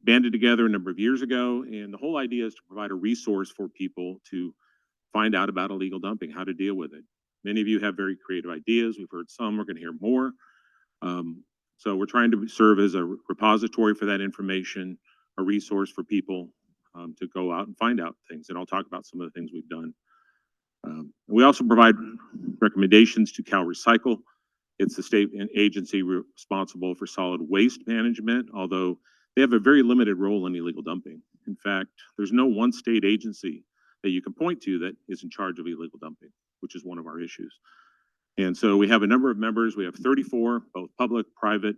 banded together a number of years ago, and the whole idea is to provide a resource for people to find out about illegal dumping, how to deal with it. Many of you have very creative ideas. We've heard some, we're going to hear more. So we're trying to serve as a repository for that information, a resource for people to go out and find out things. And I'll talk about some of the things we've done. We also provide recommendations to Cal Recycle. It's the state agency responsible for solid waste management, although they have a very limited role in illegal dumping. In fact, there's no one state agency that you can point to that is in charge of illegal dumping, which is one of our issues. And so we have a number of members. We have 34, both public, private,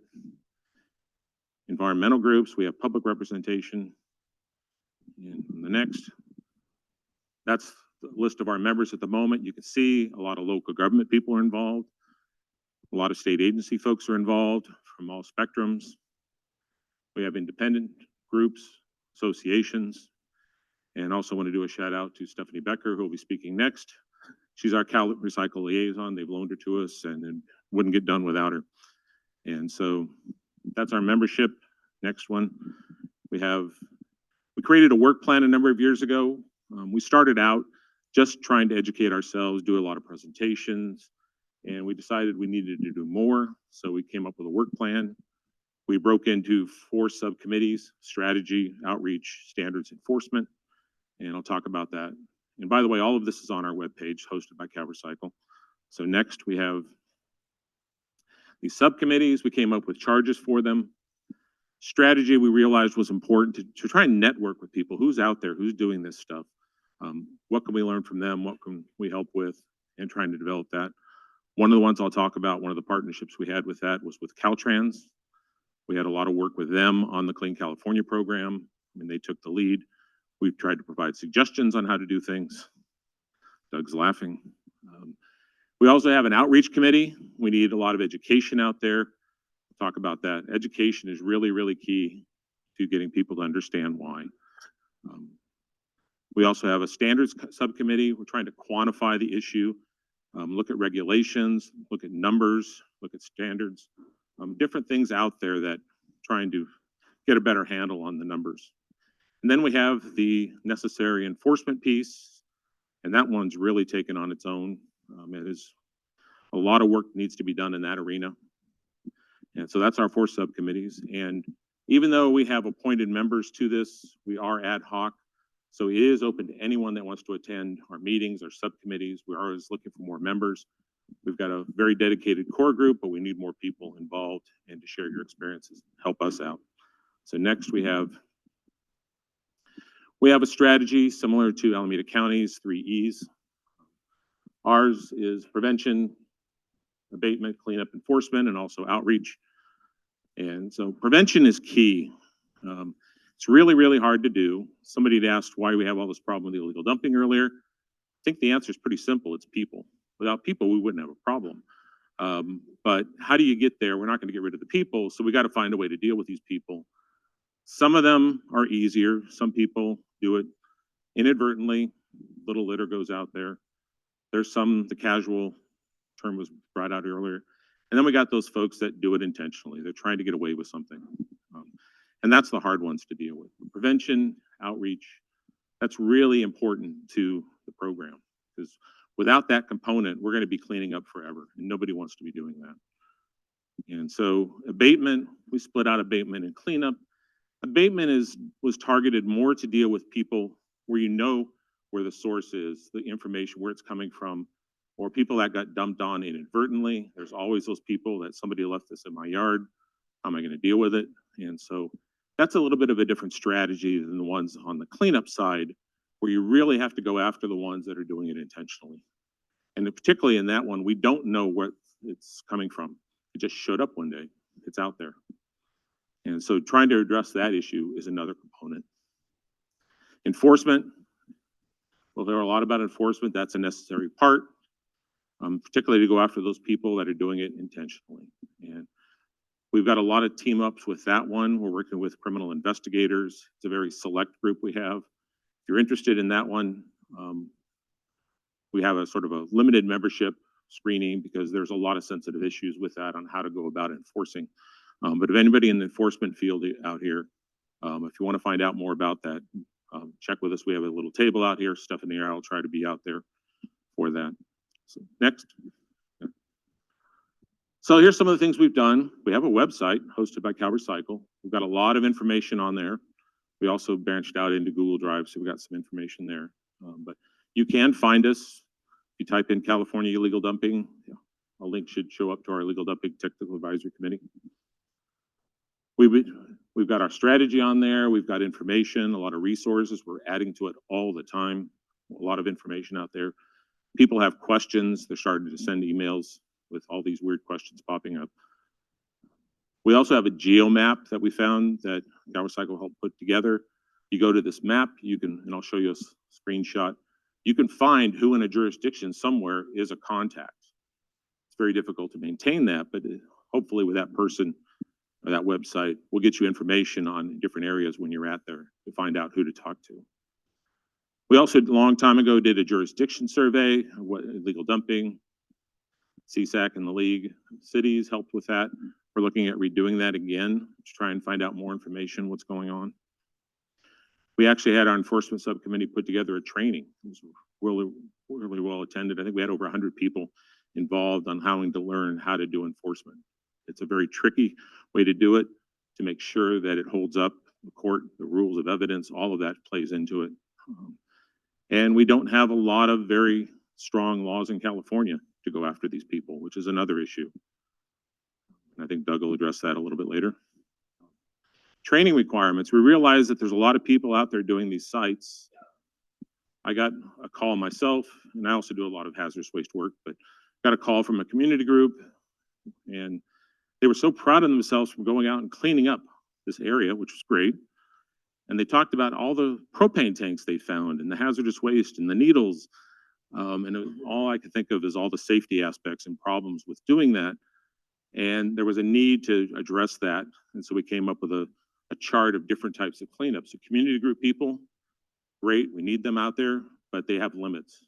environmental groups. We have public representation. And the next, that's the list of our members at the moment. You can see a lot of local government people are involved. A lot of state agency folks are involved from all spectrums. We have independent groups, associations, and also want to do a shout out to Stephanie Becker, who will be speaking next. She's our Cal Recycle liaison. They've loaned her to us and it wouldn't get done without her. And so that's our membership. Next one, we created a work plan a number of years ago. We started out just trying to educate ourselves, do a lot of presentations, and we decided we needed to do more. So we came up with a work plan. We broke into 4 subcommittees: strategy, outreach, standards enforcement, and I'll talk about that. And by the way, all of this is on our webpage, hosted by Cal Recycle. So next we have these subcommittees. We came up with charges for them. Strategy, we realized was important to try and network with people. Who's out there? Who's doing this stuff? What can we learn from them? What can we help with? And trying to develop that. One of the ones I'll talk about, one of the partnerships we had with that was with Caltrans. We had a lot of work with them on the Clean California program, and they took the lead. We've tried to provide suggestions on how to do things. Doug's laughing. We also have an outreach committee. We need a lot of education out there. We'll talk about that. Education is really, really key to getting people to understand why. We also have a standards subcommittee. We're trying to quantify the issue, look at regulations, look at numbers, look at standards, different things out there that trying to get a better handle on the numbers. And then we have the necessary enforcement piece, and that one's really taken on its own. It is a lot of work needs to be done in that arena. And so that's our 4 subcommittees. And even though we have appointed members to this, we are ad hoc. So it is open to anyone that wants to attend our meetings, our subcommittees. We're always looking for more members. We've got a very dedicated core group, but we need more people involved and to share your experiences, help us out. So next we have a strategy similar to Alameda County's 3 E's. Ours is prevention, abatement, cleanup, enforcement, and also outreach. And so prevention is key. It's really, really hard to do. Somebody had asked why we have all this problem with illegal dumping earlier. I think the answer is pretty simple. It's people. Without people, we wouldn't have a problem. But how do you get there? We're not going to get rid of the people, so we got to find a way to deal with these people. Some of them are easier. Some people do it inadvertently. Little litter goes out there. There's some, the casual term was brought out earlier. And then we got those folks that do it intentionally. They're trying to get away with something. And that's the hard ones to deal with. Prevention, outreach, that's really important to the program, because without that component, we're going to be cleaning up forever, and nobody wants to be doing that. And so abatement, we split out abatement and cleanup. Abatement was targeted more to deal with people where you know where the source is, the information, where it's coming from, or people that got dumped on inadvertently. There's always those people that somebody left this in my yard. How am I going to deal with it? And so that's a little bit of a different strategy than the ones on the cleanup side, where you really have to go after the ones that are doing it intentionally. And particularly in that one, we don't know where it's coming from. It just showed up one day. It's out there. And so trying to address that issue is another component. Enforcement. Well, there are a lot about enforcement. That's a necessary part, particularly to go after those people that are doing it intentionally. And we've got a lot of team ups with that one. We're working with criminal investigators. It's a very select group we have. If you're interested in that one, we have a sort of a limited membership screening because there's a lot of sensitive issues with that on how to go about enforcing But if anybody in the enforcement field out here, if you want to find out more about that, check with us. We have a little table out here, stuff in the air. I'll try to be out there for that. So next. So here's some of the things we've done. We have a website hosted by Cal Recycle. We've got a lot of information on there. We also branched out into Google Drive, so we got some information there. But you can find us. If you type in California illegal dumping, a link should show up to our illegal dumping technical advisory committee. We've got our strategy on there. We've got information, a lot of resources. We're adding to it all the time. A lot of information out there. People have questions. They're starting to send emails with all these weird questions popping up. We also have a geo map that we found that Cal Recycle helped put together. You go to this map, you can, and I'll show you a screenshot. You can find who in a jurisdiction somewhere is a contact. It's very difficult to maintain that, but hopefully with that person or that website, we'll get you information on different areas when you're at there to find out who to talk to. We also, a long time ago, did a jurisdiction survey of what illegal dumping. CSAC and the League of Cities helped with that. We're looking at redoing that again to try and find out more information, what's going on. We actually had our enforcement subcommittee put together a training. It was really well attended. I think we had over 100 people involved on having to learn how to do enforcement. It's a very tricky way to do it, to make sure that it holds up the court, the rules of evidence, all of that plays into it. And we don't have a lot of very strong laws in California to go after these people, which is another issue. And I think Doug will address that a little bit later. Training requirements. We realize that there's a lot of people out there doing these sites. I got a call myself, and I also do a lot of hazardous waste work, but got a call from a community group, and they were so proud of themselves from going out and cleaning up this area, which was great. And they talked about all the propane tanks they found and the hazardous waste and the needles. All I could think of is all the safety aspects and problems with doing that. And there was a need to address that. And so we came up with a chart of different types of cleanups. So community group people, great, we need them out there, but they have limits.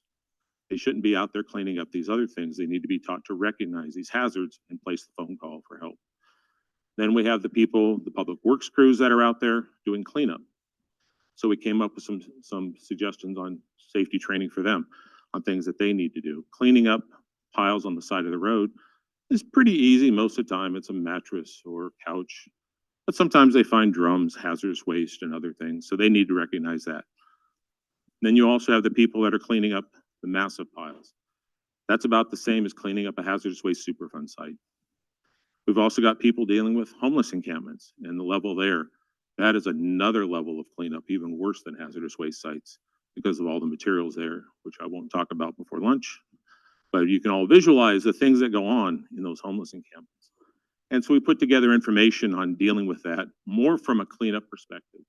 They shouldn't be out there cleaning up these other things. They need to be taught to recognize these hazards and place the phone call for help. Then we have the people, the public works crews that are out there doing cleanup. So we came up with some suggestions on safety training for them, on things that they need to do. Cleaning up piles on the side of the road is pretty easy. Most of the time it's a mattress or couch, but sometimes they find drums, hazardous waste, and other things. So they need to recognize that. Then you also have the people that are cleaning up the massive piles. That's about the same as cleaning up a hazardous waste Superfund site. We've also got people dealing with homeless encampments and the level there. That is another level of cleanup, even worse than hazardous waste sites because of all the materials there, which I won't talk about before lunch. But you can all visualize the things that go on in those homeless encampments. And so we put together information on dealing with that more from a cleanup perspective.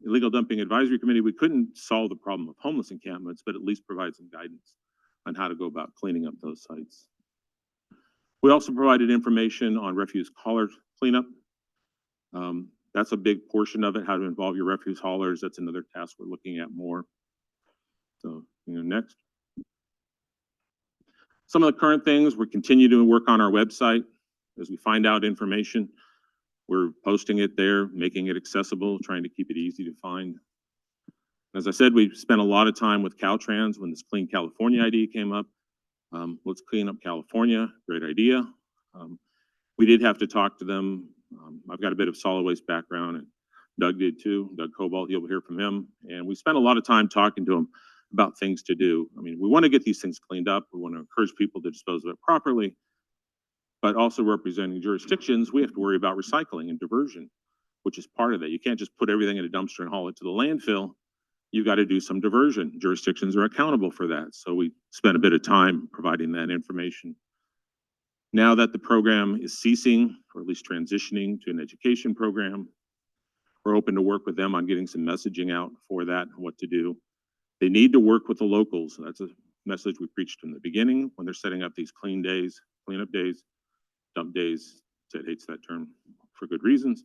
Illegal Dumping Advisory Committee, we couldn't solve the problem of homeless encampments, but at least provide some guidance on how to go about cleaning up those sites. We also provided information on refuse hauler cleanup. That's a big portion of it, how to involve your refuse haulers. That's another task we're looking at more. So, next. Some of the current things, we continue to work on our website. As we find out information, we're posting it there, making it accessible, trying to keep it easy to find. As I said, we spent a lot of time with Caltrans when this Clean California ID came up. Let's clean up California, great idea. We did have to talk to them. I've got a bit of solid waste background, and Doug did too. Doug Cobalt, you'll hear from him. And we spent a lot of time talking to him about things to do. I mean, we want to get these things cleaned up. We want to encourage people to dispose of it properly, but also representing jurisdictions, we have to worry about recycling and diversion, which is part of that. You can't just put everything in a dumpster and haul it to the landfill. You've got to do some diversion. Jurisdictions are accountable for that. So we spent a bit of time providing that information. Now that the program is ceasing, or at least transitioning to an education program, we're open to work with them on getting some messaging out for that and what to do. They need to work with the locals. That's a message we preached from the beginning when they're setting up these clean days, cleanup days, dump days. Ted hates that term for good reasons.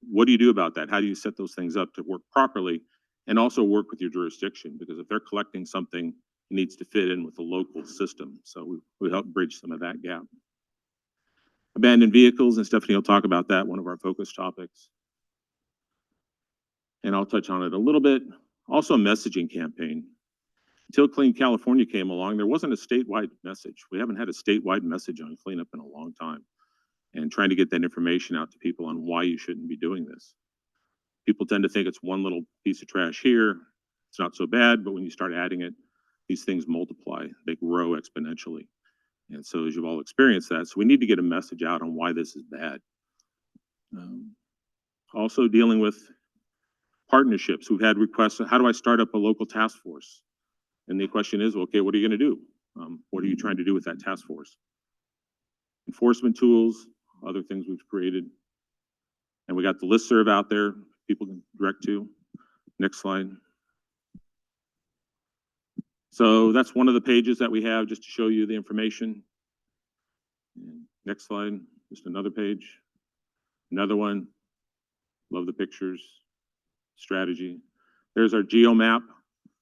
What do you do about that? How do you set those things up to work properly and also work with your jurisdiction? Because if they're collecting something, it needs to fit in with the local system. So we help bridge some of that gap. Abandoned vehicles, and Stephanie will talk about that, one of our focus topics. And I'll touch on it a little bit. Also a messaging campaign. Until Clean California came along, there wasn't a statewide message. We haven't had a statewide message on cleanup in a long time. And trying to get that information out to people on why you shouldn't be doing this. People tend to think it's one little piece of trash here. It's not so bad, but when you start adding it, these things multiply. They grow exponentially. And so as you've all experienced that, so we need to get a message out on why this is bad. Also dealing with partnerships. We've had requests, how do I start up a local task force? And the question is, well, okay, what are you gonna do? What are you trying to do with that task force? Enforcement tools, other things we've created. And we got the listserv out there, people can direct to. Next slide. So that's one of the pages that we have just to show you the information. Next slide, just another page. Another one, love the pictures, strategy. There's our geo map.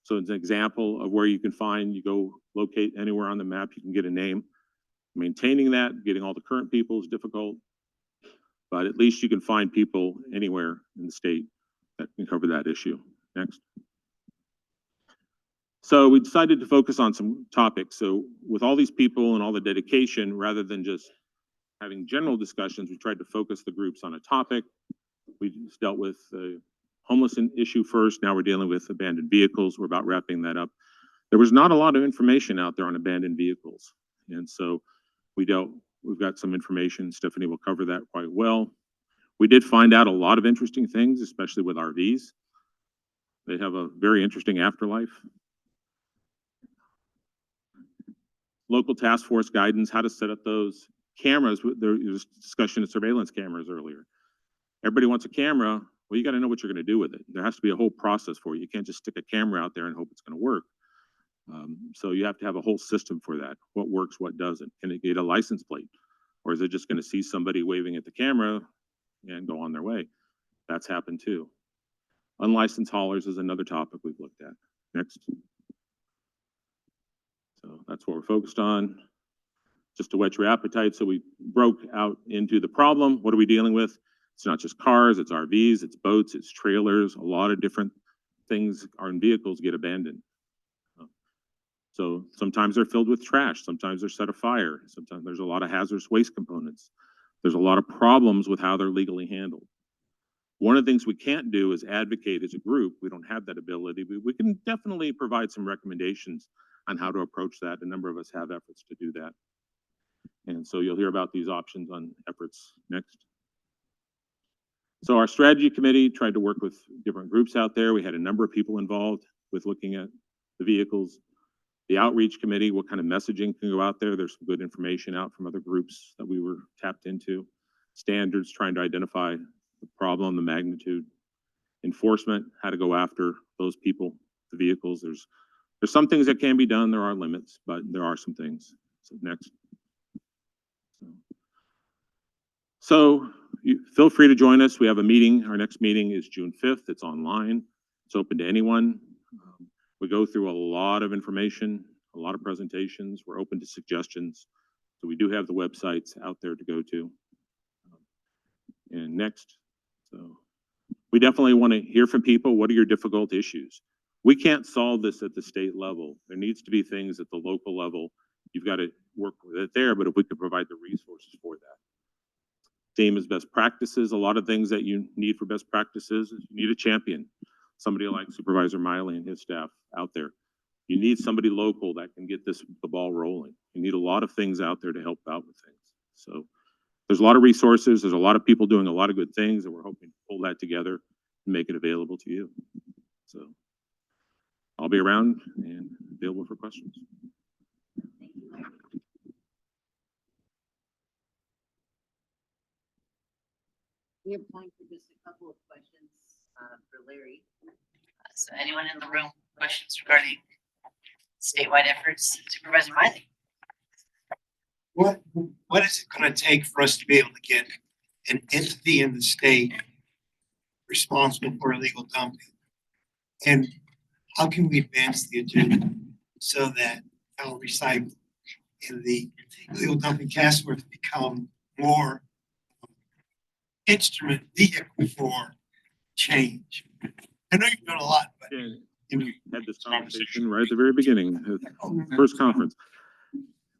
So it's an example of where you can find, you go locate anywhere on the map, you can get a name. Maintaining that, getting all the current people is difficult, but at least you can find people anywhere in the state that can cover that issue. Next. So we decided to focus on some topics. So with all these people and all the dedication, rather than just having general discussions, we tried to focus the groups on a topic. We just dealt with the homeless issue first. Now we're dealing with abandoned vehicles. We're about wrapping that up. There was not a lot of information out there on abandoned vehicles. And so we've got some information. Stephanie will cover that quite well. We did find out a lot of interesting things, especially with RVs. They have a very interesting afterlife. Local task force guidance, how to set up those cameras. There was discussion of surveillance cameras earlier. Everybody wants a camera. Well, you got to know what you're going to do with it. There has to be a whole process for it. You can't just stick a camera out there and hope it's going to work. So you have to have a whole system for that. What works, what doesn't. Can it get a license plate? Or is it just going to see somebody waving at the camera and go on their way? That's happened too. Unlicensed haulers is another topic we've looked at. Next. So that's what we're focused on. Just to whet your appetite. So we broke out into the problem. What are we dealing with? It's not just cars, it's RVs, it's boats, it's trailers, a lot of different things in vehicles get abandoned. So sometimes they're filled with trash, sometimes they're set afire, sometimes there's a lot of hazardous waste components. There's a lot of problems with how they're legally handled. One of the things we can't do is advocate as a group. We don't have that ability. We can definitely provide some recommendations on how to approach that. A number of us have efforts to do that. And so you'll hear about these options on efforts next. So our strategy committee tried to work with different groups out there. We had a number of people involved with looking at the vehicles. The outreach committee, what kind of messaging can go out there? There's some good information out from other groups that we were tapped into. Standards, trying to identify the problem, the magnitude. Enforcement, how to go after those people, the vehicles. There's some things that can be done. There are limits, but there are some things. So next. So feel free to join us. We have a meeting. Our next meeting is June 5th. It's online. It's open to anyone. We go through a lot of information, a lot of presentations. We're open to suggestions. So we do have the websites out there to go to. And next. So we definitely want to hear from people. What are your difficult issues? We can't solve this at the state level. There needs to be things at the local level. You've got to work with it there, but if we could provide the resources for that. Same as best practices. A lot of things that you need for best practices is you need a champion. Somebody like Supervisor Miley and his staff out there. You need somebody local that can get the ball rolling. You need a lot of things out there to help out with things. So there's a lot of resources. There's a lot of people doing a lot of good things, and we're hoping to pull that together and make it available to you. So I'll be around and available for questions. We have time for just a couple of questions for Larry. So anyone in the room, questions regarding statewide efforts? Supervisor Miley? What is it going to take for us to be able to get an entity in the state responsible for illegal dumping? And how can we advance the agenda so that our recycling and the illegal dumping task force become more more instrument vehicle for change. I know you've done a lot, but We had this conversation right at the very beginning, of the first conference.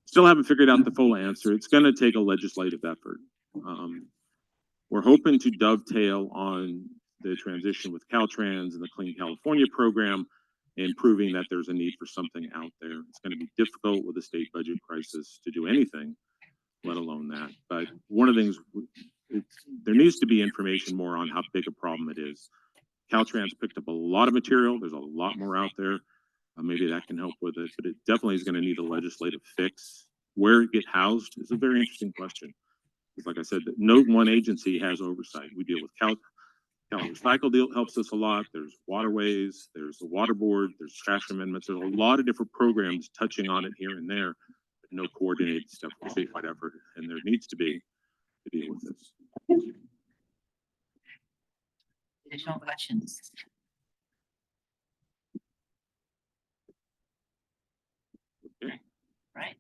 Still haven't figured out the full answer. It's going to take a legislative effort. We're hoping to dovetail on the transition with Caltrans and the Clean California program and proving that there's a need for something out there. It's going to be difficult with a state budget crisis to do anything, let alone that. But one of the things, there needs to be information more on how big a problem it is. Caltrans picked up a lot of material. There's a lot more out there. Maybe that can help with it, but it definitely is going to need a legislative fix. Where it get housed is a very interesting question. Because like I said, no one agency has oversight. We deal with Cal Recycle deal helps us a lot. There's waterways, there's the water board, there's trash amendments. There's a lot of different programs touching on it here and there, but no coordinated stuff for statewide effort, and there needs to be to deal with this. Additional questions? Okay. Right.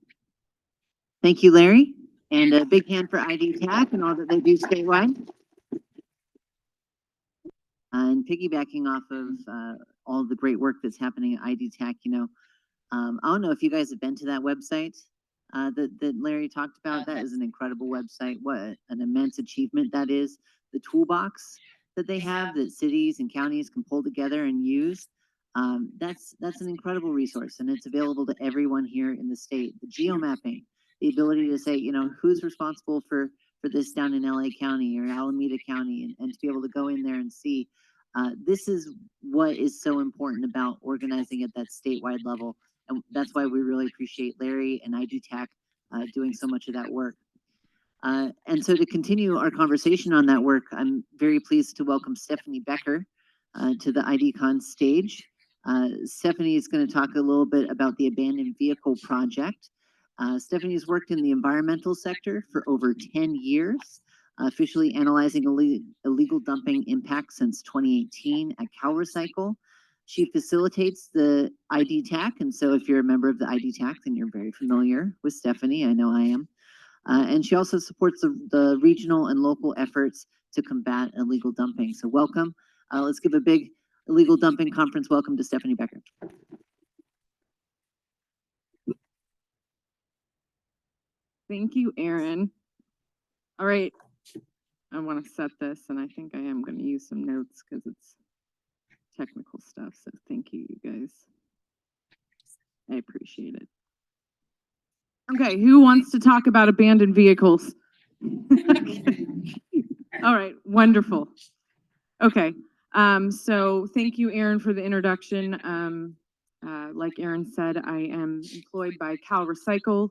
Thank you, Larry. And a big hand for IDTAC and all that they do statewide. And piggybacking off of all the great work that's happening at IDTAC, you know, I don't know if you guys have been to that website that Larry talked about. That is an incredible website. What an immense achievement that is. The toolbox that they have that cities and counties can pull together and use. That's an incredible resource, and it's available to everyone here in the state. The geomapping, the ability to say, you know, who's responsible for this down in LA County or Alameda County, and to be able to go in there and see. This is what is so important about organizing at that statewide level. And that's why we really appreciate Larry and IDTAC doing so much of that work. And so to continue our conversation on that work, I'm very pleased to welcome Stephanie Becker to the IDCon stage. Stephanie is going to talk a little bit about the Abandoned Vehicle Project. Stephanie's worked in the environmental sector for over 10 years, officially analyzing illegal dumping impacts since 2018 at CalRecycle. She facilitates the IDTAC, and so if you're a member of the IDTAC, then you're very familiar with Stephanie. I know I am. And she also supports the regional and local efforts to combat illegal dumping. So welcome. Let's give a big illegal dumping conference welcome to Stephanie Becker. Thank you, Aaron. All right, I want to set this, and I think I am going to use some notes because it's technical stuff. So thank you, you guys. I appreciate it. Okay, who wants to talk about abandoned vehicles? All right, wonderful. Okay, so thank you, Aaron, for the introduction. Like Aaron said, I am employed by CalRecycle,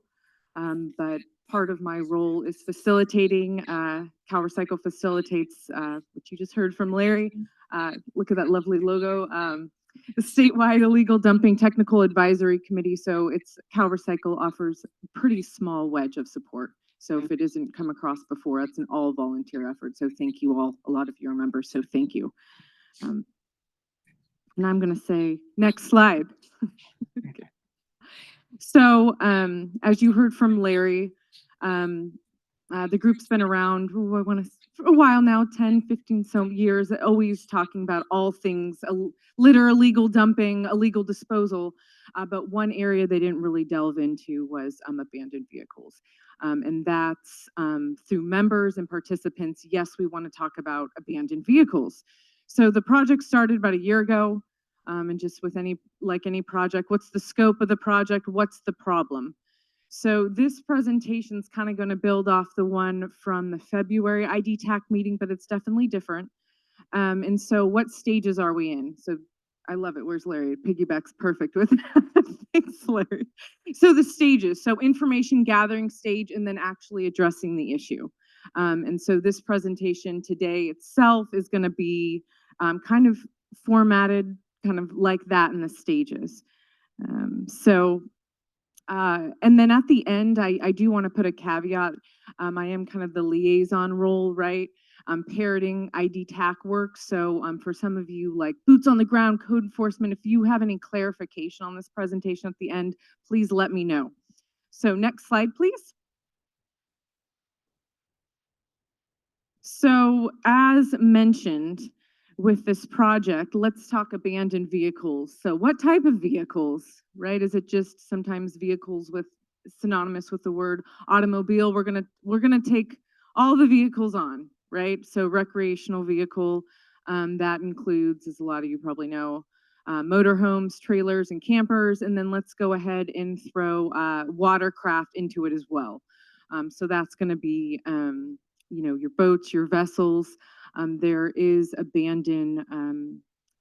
but part of my role is facilitating. CalRecycle facilitates, what you just heard from Larry. Look at that lovely logo. The Statewide Illegal Dumping Technical Advisory Committee. So it's CalRecycle offers a pretty small wedge of support. So if it isn't come across before, it's an all volunteer effort. So thank you all. A lot of you are members, so thank you. And I'm going to say next slide. Okay. So as you heard from Larry, the group's been around, for a while now, 10, 15 some years, always talking about all things litter, illegal dumping, illegal disposal. But one area they didn't really delve into was abandoned vehicles. And that's through members and participants. Yes, we want to talk about abandoned vehicles. So the project started about a year ago. And just with any project, what's the scope of the project? What's the problem? So this presentation is kind of going to build off the one from the February IDTAC meeting, but it's definitely different. And so what stages are we in? So I love it. Where's Larry? Piggyback's perfect with that. Thanks, Larry. So the stages, so information gathering stage and then actually addressing the issue. And so this presentation today itself is going to be kind of formatted kind of like that in the stages. And then at the end, I do want to put a caveat. I am kind of the liaison role, right? Parroting IDTAC work. So for some of you like boots on the ground, code enforcement, if you have any clarification on this presentation at the end, please let me know. So next slide, please. So as mentioned with this project, let's talk abandoned vehicles. So what type of vehicles, right? Is it just sometimes vehicles with synonymous with the word automobile? We're gonna take all the vehicles on, right? So recreational vehicle, that includes, as a lot of you probably know, motorhomes, trailers, and campers. And then let's go ahead and throw watercraft into it as well. So that's gonna be your boats, your vessels. There is abandoned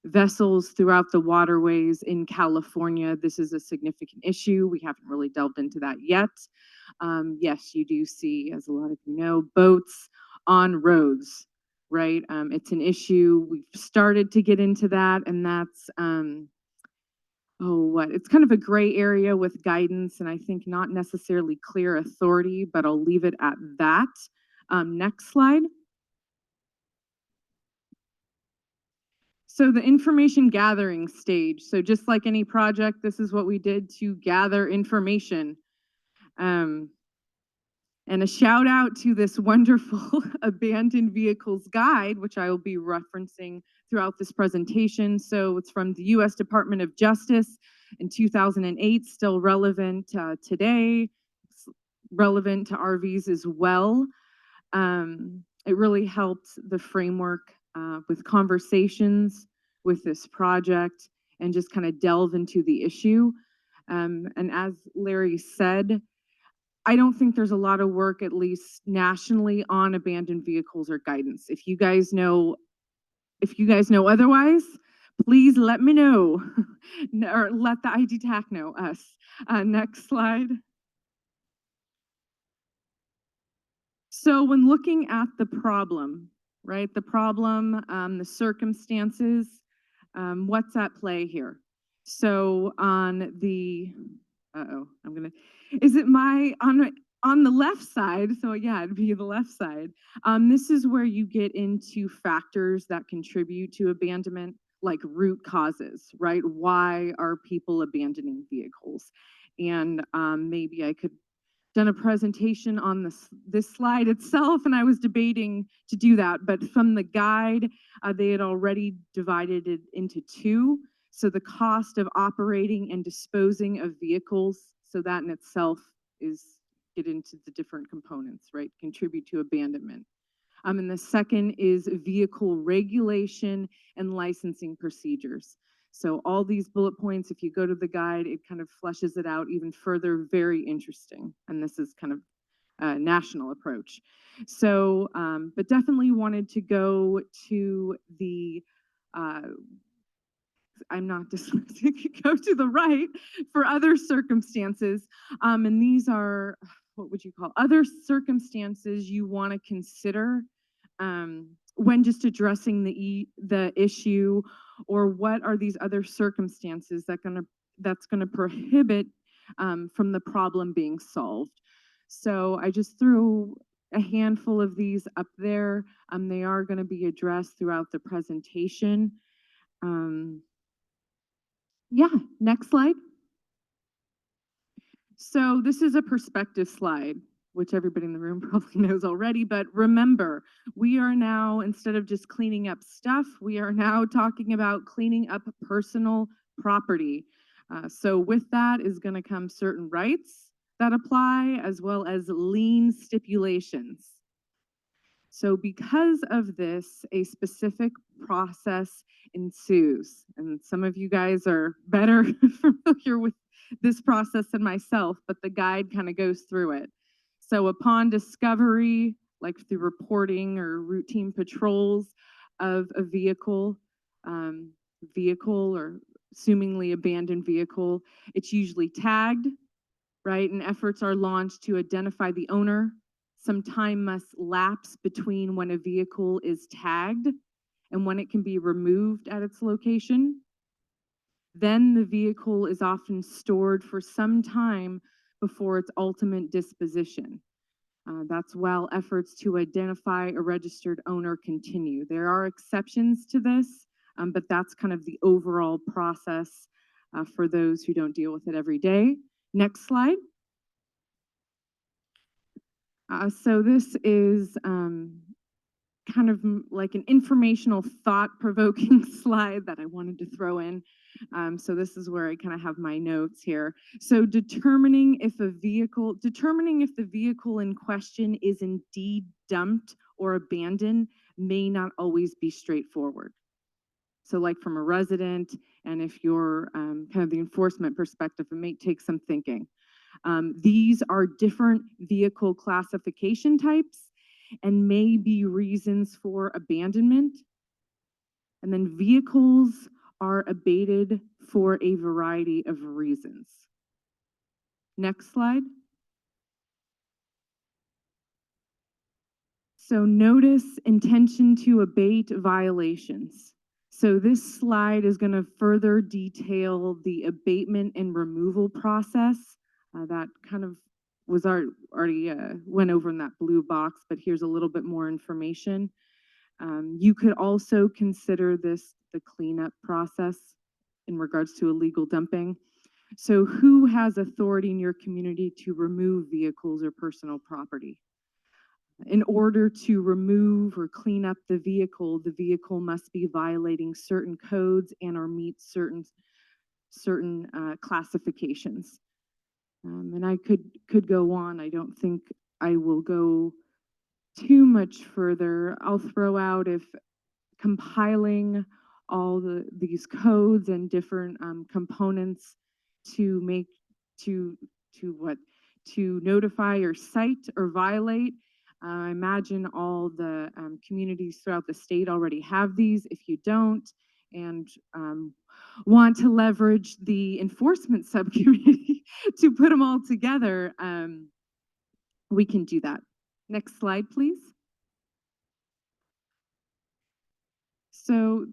vessels throughout the waterways in California. This is a significant issue. We haven't really delved into that yet. Yes, you do see, as a lot of you know, boats on roads, right? It's an issue. We've started to get into that, and that's it's kind of a gray area with guidance, and I think not necessarily clear authority, but I'll leave it at that. Next slide. So the information gathering stage. So just like any project, this is what we did to gather information. And a shout out to this wonderful abandoned vehicles guide, which I will be referencing throughout this presentation. So it's from the U.S. Department of Justice in 2008, still relevant today, it's relevant to RVs as well. It really helped the framework with conversations with this project and just kind of delve into the issue. And as Larry said, I don't think there's a lot of work, at least nationally, on abandoned vehicles or guidance. If you guys know otherwise, please let me know or let the IDTAC know us. Next slide. So when looking at the problem, right, the circumstances, what's at play here? So on the, is it on the left side? So yeah, it'd be the left side. This is where you get into factors that contribute to abandonment, like root causes, right? Why are people abandoning vehicles? And maybe I could done a presentation on this slide itself, and I was debating to do that, but from the guide, they had already divided it into two. So the cost of operating and disposing of vehicles, so that in itself is get into the different components, right? Contribute to abandonment. And the second is vehicle regulation and licensing procedures. So all these bullet points, if you go to the guide, it kind of fleshes it out even further. Very interesting. And this is kind of a national approach. So, but definitely wanted to go to the, I'm not dyslexic, go to the right for other circumstances. And these are, what would you call, other circumstances you want to consider when just addressing the issue, or what are these other circumstances that's gonna prohibit from the problem being solved. So I just threw a handful of these up there. They are gonna be addressed throughout the presentation. Yeah, next slide. So this is a perspective slide, which everybody in the room probably knows already, but remember, we are now, instead of just cleaning up stuff, we are now talking about cleaning up personal property. So with that is going to come certain rights that apply, as well as lien stipulations. So because of this, a specific process ensues. And some of you guys are better familiar with this process than myself, but the guide kind of goes through it. So upon discovery, like through reporting or routine patrols of a vehicle or assumingly abandoned vehicle, it's usually tagged, right? And efforts are launched to identify the owner. Some time must lapse between when a vehicle is tagged and when it can be removed at its location. Then the vehicle is often stored for some time before its ultimate disposition. That's while efforts to identify a registered owner continue. There are exceptions to this, but that's kind of the overall process for those who don't deal with it every day. Next slide. So this is kind of like an informational thought-provoking slide that I wanted to throw in. So this is where I kind of have my notes here. So determining if the vehicle in question is indeed dumped or abandoned may not always be straightforward. So like from a resident, and if you're kind of the enforcement perspective, it may take some thinking. These are different vehicle classification types and may be reasons for abandonment. And then vehicles are abated for a variety of reasons. Next slide. So notice intention to abate violations. So this slide is going to further detail the abatement and removal process. That kind of was already went over in that blue box, but here's a little bit more information. You could also consider this the cleanup process in regards to illegal dumping. So who has authority in your community to remove vehicles or personal property? In order to remove or clean up the vehicle must be violating certain codes and or meet certain classifications. And I could go on. I don't think I will go too much further. I'll throw out if compiling all these codes and different components to notify or cite or violate. I imagine all the communities throughout the state already have these. If you don't and want to leverage the enforcement subcommittee to put them all together, we can do that. Next slide, please. So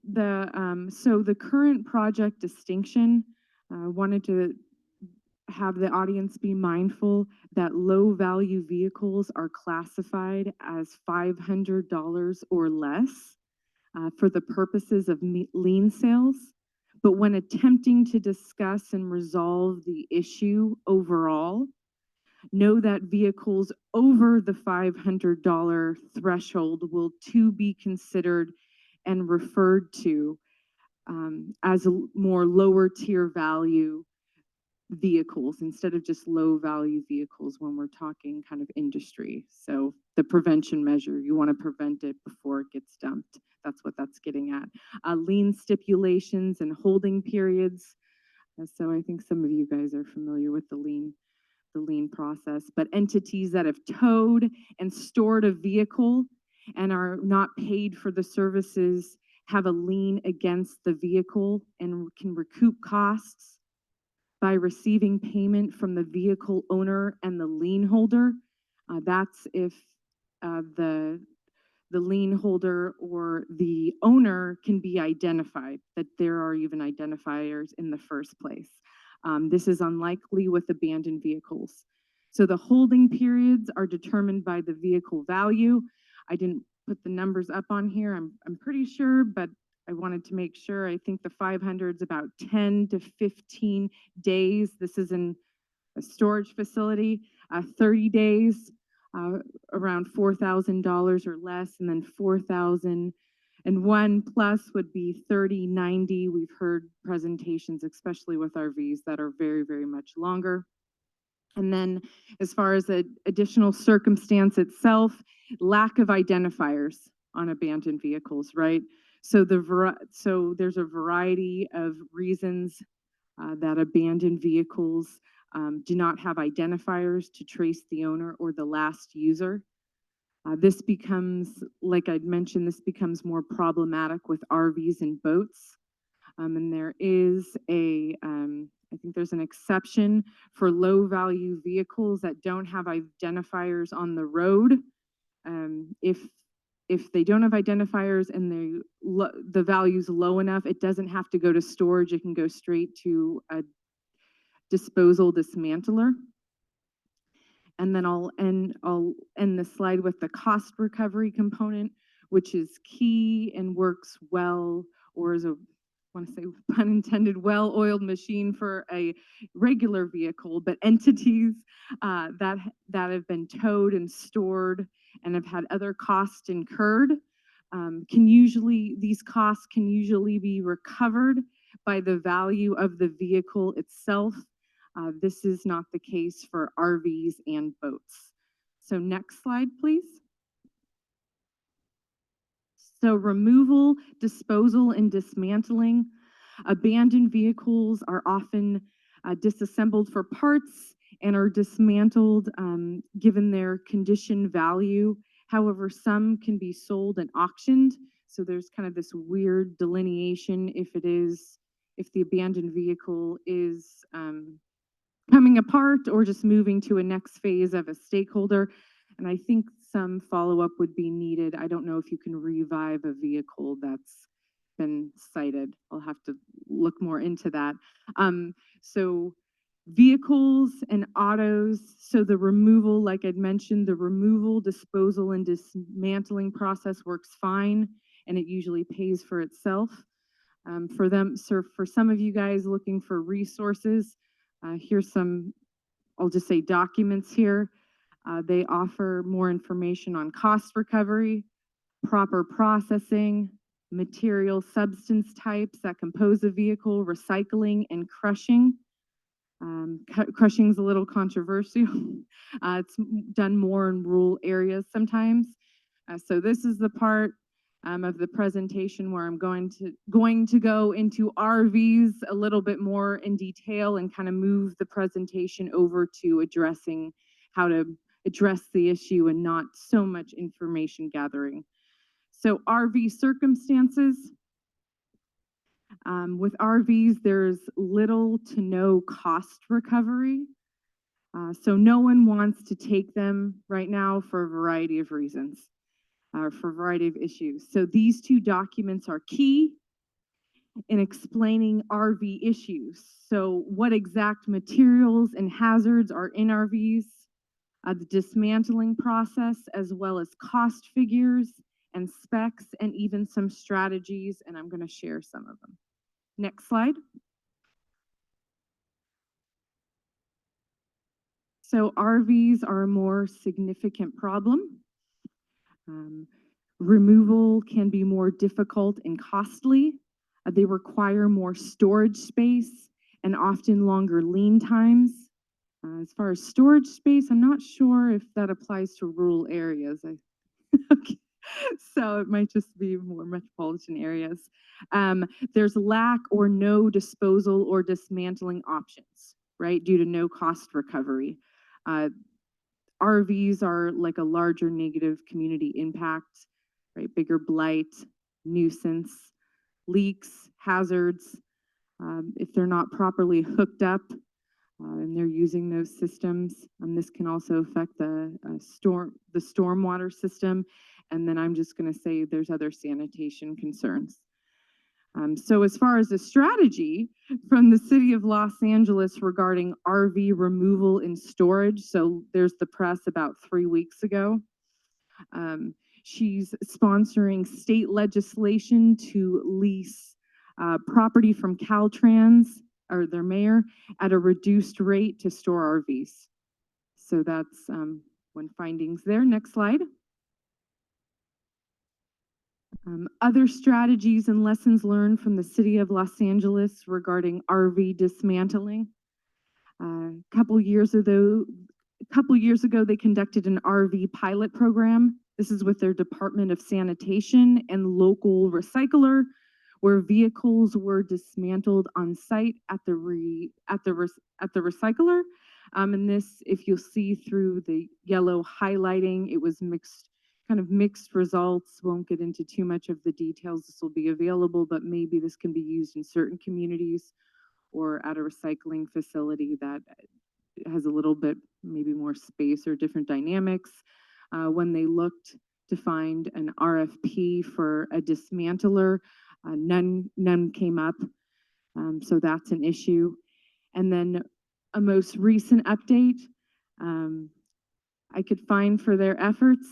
the current project distinction, wanted to have the audience be mindful that low value vehicles are classified as $500 or less for the purposes of lien sales. But when attempting to discuss and resolve the issue overall, know that vehicles over the $500 threshold will too be considered and referred to as more lower tier value vehicles instead of just low value vehicles when we're talking kind of industry. So the prevention measure, you want to prevent it before it gets dumped. That's what that's getting at. Lien stipulations and holding periods. So I think some of you guys are familiar with the lien process, but entities that have towed and stored a vehicle and are not paid for the services have a lien against the vehicle and can recoup costs by receiving payment from the vehicle owner and the lien holder. That's if the lien holder or the owner can be identified, that there are even identifiers in the first place. This is unlikely with abandoned vehicles. So the holding periods are determined by the vehicle value. I didn't put the numbers up on here, I'm pretty sure, but I wanted to make sure. I think the 500 is about 10 to 15 days. This is in a storage facility. 30 days, around $4,000 or less, and then 4,001 plus would be 30, 90. We've heard presentations, especially with RVs, that are very, very much longer. And then as far as the additional circumstance itself, lack of identifiers on abandoned vehicles, right? So there's a variety of reasons that abandoned vehicles do not have identifiers to trace the owner or the last user. This becomes, like I'd mentioned, this becomes more problematic with RVs and boats. And there is I think there's an exception for low value vehicles that don't have identifiers on the road. If they don't have identifiers and the value's low enough, it doesn't have to go to storage. It can go straight to a disposal dismantler. And then I'll end the slide with the cost recovery component, which is key and works well, or is want to say pun intended, well-oiled machine for a regular vehicle, but entities that have been towed and stored and have had other costs incurred these costs can usually be recovered by the value of the vehicle itself. This is not the case for RVs and boats. So next slide, please. So removal, disposal, and dismantling. Abandoned vehicles are often disassembled for parts and are dismantled given their condition value. However, some can be sold and auctioned. So there's kind of this weird delineation if the abandoned vehicle is coming apart or just moving to a next phase of a stakeholder. And I think some follow-up would be needed. I don't know if you can revive a vehicle that's been cited. I'll have to look more into that. So vehicles and autos. So the removal, like I'd mentioned, the removal, disposal, and dismantling process works fine, and it usually pays for itself. For some of you guys looking for resources, here's some, I'll just say documents here. They offer more information on cost recovery, proper processing, material substance types that compose a vehicle, recycling, and crushing. Crushing is a little controversial. It's done more in rural areas sometimes. So this is the part of the presentation where I'm going to go into RVs a little bit more in detail and kind of move the presentation over to addressing how to address the issue and not so much information gathering. So RV circumstances. With RVs, there's little to no cost recovery. So no one wants to take them right now for a variety of reasons, for a variety of issues. So these two documents are key in explaining RV issues. So what exact materials and hazards are in RVs, the dismantling process, as well as cost figures and specs, and even some strategies, and I'm going to share some of them. Next slide. So RVs are a more significant problem. Removal can be more difficult and costly. They require more storage space and often longer lean times. As far as storage space, I'm not sure if that applies to rural areas. Okay. So it might just be more metropolitan areas. There's lack or no disposal or dismantling options, right, due to no cost recovery. RVs are like a larger negative community impact, right? Bigger blight, nuisance, leaks, hazards. If they're not properly hooked up and they're using those systems, this can also affect the stormwater system. And then I'm just going to say there's other sanitation concerns. So as far as the strategy from the city of Los Angeles regarding RV removal and storage, so there's the press about 3 weeks ago. She's sponsoring state legislation to lease property from Caltrans, or their mayor, at a reduced rate to store RVs. So that's one findings there. Next slide. Other strategies and lessons learned from the city of Los Angeles regarding RV dismantling. A couple years ago, they conducted an RV pilot program. This is with their Department of Sanitation and local recycler, where vehicles were dismantled on site at the recycler. And this, if you'll see through the yellow highlighting, it was kind of mixed results. Won't get into too much of the details. This will be available, but maybe this can be used in certain communities or at a recycling facility that has a little bit maybe more space or different dynamics. When they looked to find an RFP for a dismantler, none came up. So that's an issue. And then a most recent update I could find for their efforts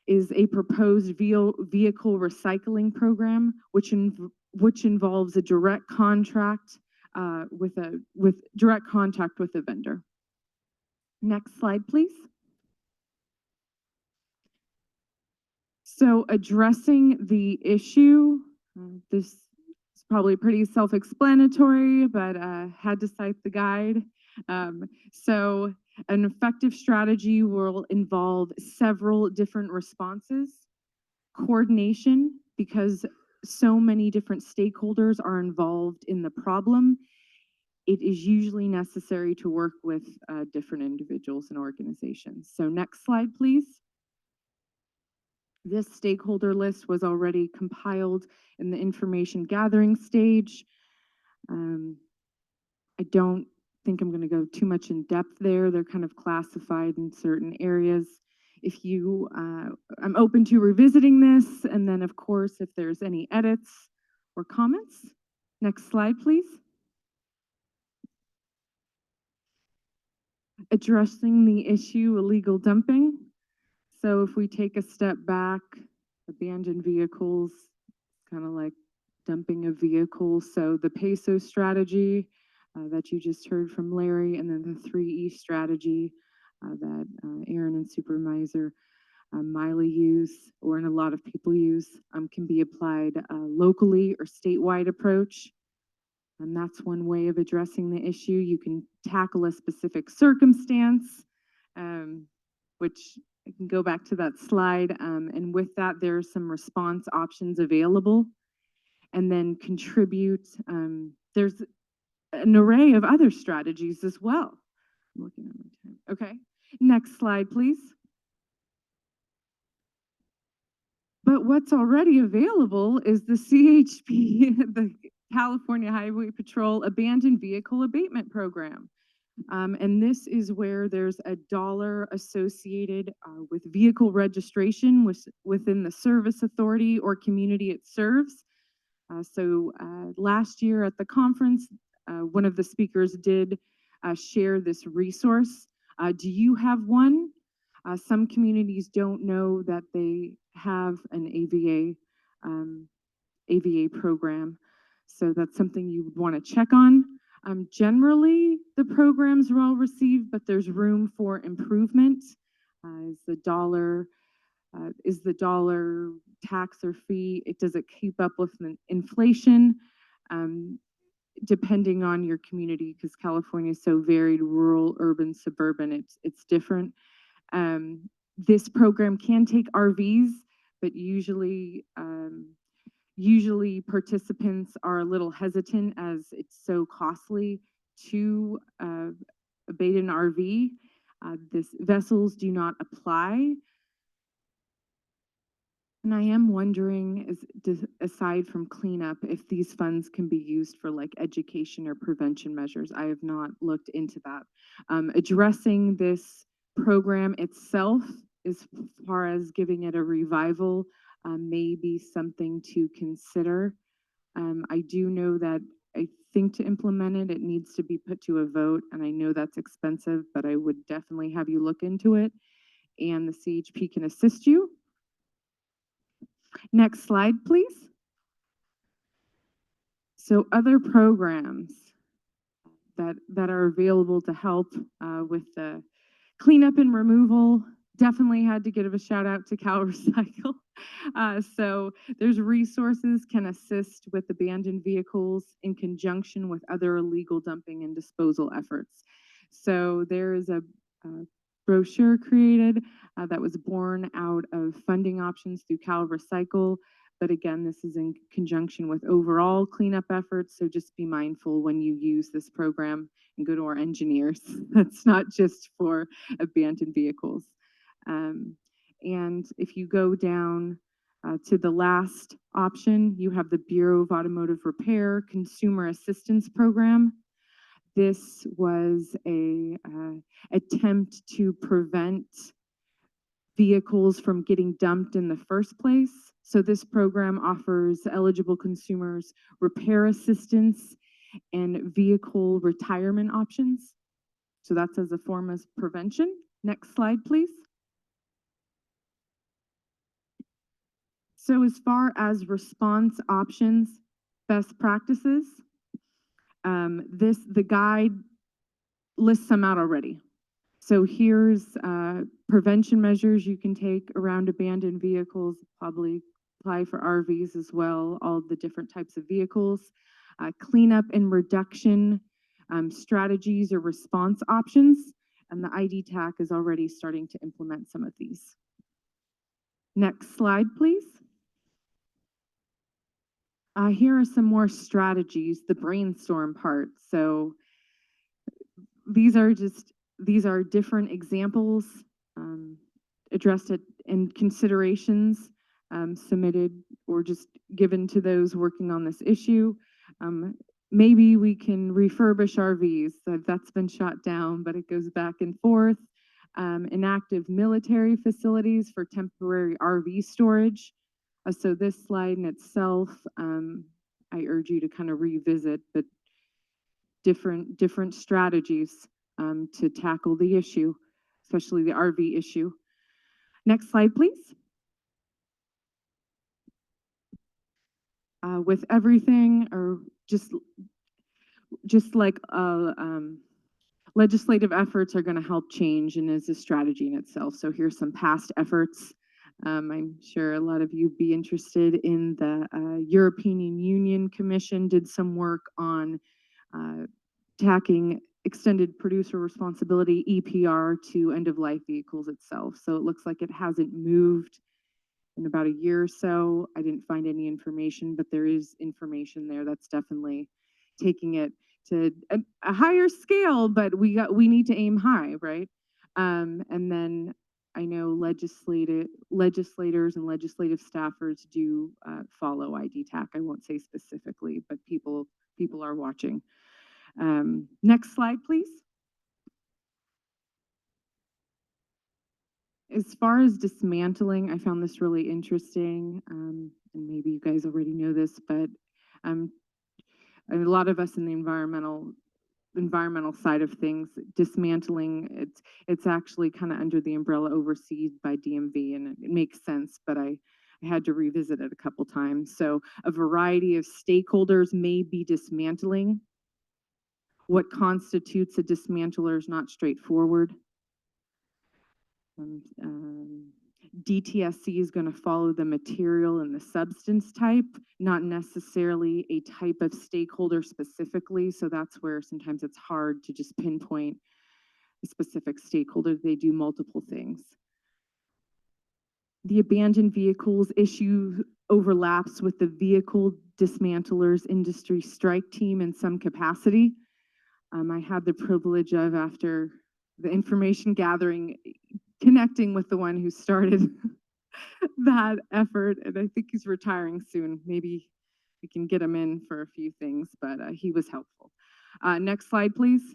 is a proposed vehicle recycling program, which which involves a direct contract with direct contact with the vendor. Next slide, please. So addressing the issue, this is probably pretty self-explanatory, but had to cite the guide. So an effective strategy will involve several different responses, coordination, because so many different stakeholders are involved in the problem. It is usually necessary to work with different individuals and organizations. So next slide, please. This stakeholder list was already compiled in the information gathering stage. I don't think I'm going to go too much in depth there. They're kind of classified in certain areas. If you, I'm open to revisiting this, and then of course, if there's any edits or comments. Next slide, please. Addressing the issue illegal dumping. So if we take a step back, abandoned vehicles, kind of like dumping of vehicles. So the PESO strategy that you just heard from Larry, and then the 3E strategy that Aaron and Supervisor Miley use, or in a lot of people use, can be applied locally or statewide approach. And that's one way of addressing the issue. You can tackle a specific circumstance, which I can go back to that slide. And with that, there are some response options available. And then contribute. There's an array of other strategies as well. I'm looking at my time. Okay, next slide, please. But what's already available is the CHP, the California Highway Patrol Abandoned Vehicle Abatement Program. And this is where there's $1 associated with vehicle registration within the service authority or community it serves. So last year at the conference, one of the speakers did share this resource. Do you have one? Some communities don't know that they have an AVA program. So that's something you would want to check on. Generally, the program's well received, but there's room for improvement. Is the dollar tax or fee, does it keep up with inflation? Depending on your community, because California is so varied, rural, urban, suburban, it's different. This program can take RVs, but usually participants are a little hesitant as it's so costly to abate an RV. Vessels do not apply. And I am wondering, aside from cleanup, if these funds can be used for like education or prevention measures. I have not looked into that. Addressing this program itself, as far as giving it a revival, may be something to consider. I do know that I think to implement it, it needs to be put to a vote, and I know that's expensive, but I would definitely have you look into it, and the CHP can assist you. Next slide, please. So other programs that are available to help with the cleanup and removal, definitely had to give a shout out to Cal Recycle. So there's resources can assist with abandoned vehicles in conjunction with other illegal dumping and disposal efforts. So there is a brochure created that was born out of funding options through Cal Recycle. But again, this is in conjunction with overall cleanup efforts. So just be mindful when you use this program and go to our engineers. That's not just for abandoned vehicles. And if you go down to the last option, you have the Bureau of Automotive Repair Consumer Assistance Program. This was a attempt to prevent vehicles from getting dumped in the first place. So this program offers eligible consumers repair assistance and vehicle retirement options. So that's as a form of prevention. Next slide, please. So as far as response options, best practices. The guide lists some out already. So here's prevention measures you can take around abandoned vehicles, probably apply for RVs as well, all the different types of vehicles. Cleanup and reduction strategies or response options, and the IDTAC is already starting to implement some of these. Next slide, please. Here are some more strategies, the brainstorm part. So these are different examples addressed in considerations submitted or just given to those working on this issue. Maybe we can refurbish RVs. That's been shot down, but it goes back and forth. Inactive military facilities for temporary RV storage. So this slide in itself, I urge you to kind of revisit, but different strategies to tackle the issue, especially the RV issue. Next slide, please. With everything, or just like legislative efforts are going to help change and is a strategy in itself. So here's some past efforts. I'm sure a lot of you be interested in the European Union Commission did some work on tacking extended producer responsibility, EPR, to end-of-life vehicles itself. So it looks like it hasn't moved in about a year or so. I didn't find any information, but there is information there that's definitely taking it to a higher scale, but we need to aim high, right? And then I know legislators and legislative staffers do follow IDTAC. I won't say specifically, but people are watching. Next slide, please. As far as dismantling, I found this really interesting, and maybe you guys already know this, but a lot of us in the environmental side of things, dismantling, it's actually kind of under the umbrella overseen by DMV, and it makes sense, but I had to revisit it a couple times. So a variety of stakeholders may be dismantling. What constitutes a dismantler is not straightforward. DTSC is going to follow the material and the substance type, not necessarily a type of stakeholder specifically. So that's where sometimes it's hard to just pinpoint a specific stakeholder. They do multiple things. The abandoned vehicles issue overlaps with the vehicle dismantlers industry strike team in some capacity. I had the privilege of, after the information gathering, connecting with the one who started that effort, and I think he's retiring soon. Maybe we can get him in for a few things, but he was helpful. Next slide, please.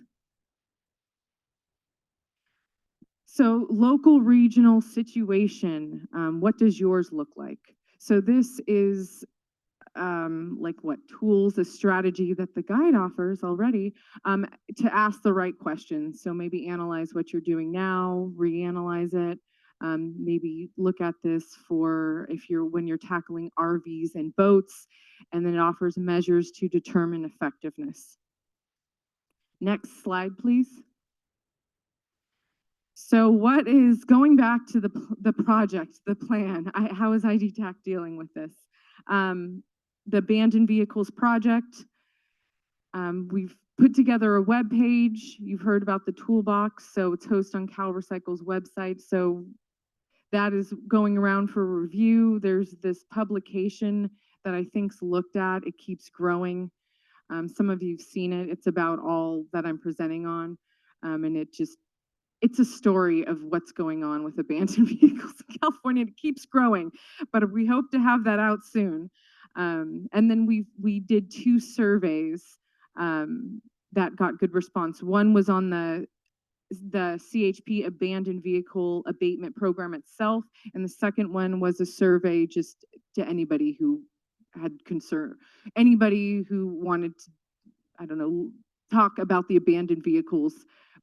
So local regional situation, what does yours look like? So this is like what tools, a strategy that the guide offers already to ask the right questions. So maybe analyze what you're doing now, reanalyze it. Maybe look at this for when you're tackling RVs and boats, and then it offers measures to determine effectiveness. Next slide, please. So what is, going back to the project, the plan, how is IDTAC dealing with this? The abandoned vehicles project, we've put together a web page. You've heard about the toolbox, so it's hosted on Cal Recycle's website. So that is going around for review. There's this publication that I think's looked at. It keeps growing. Some of you've seen it. It's about all that I'm presenting on, and it's a story of what's going on with abandoned vehicles in California. It keeps growing, but we hope to have that out soon. And then we did 2 surveys that got good response. One was on the CHP abandoned vehicle abatement program itself, and the second one was a survey just to anybody who had concern, anybody who wanted to, I don't know, talk about the abandoned vehicles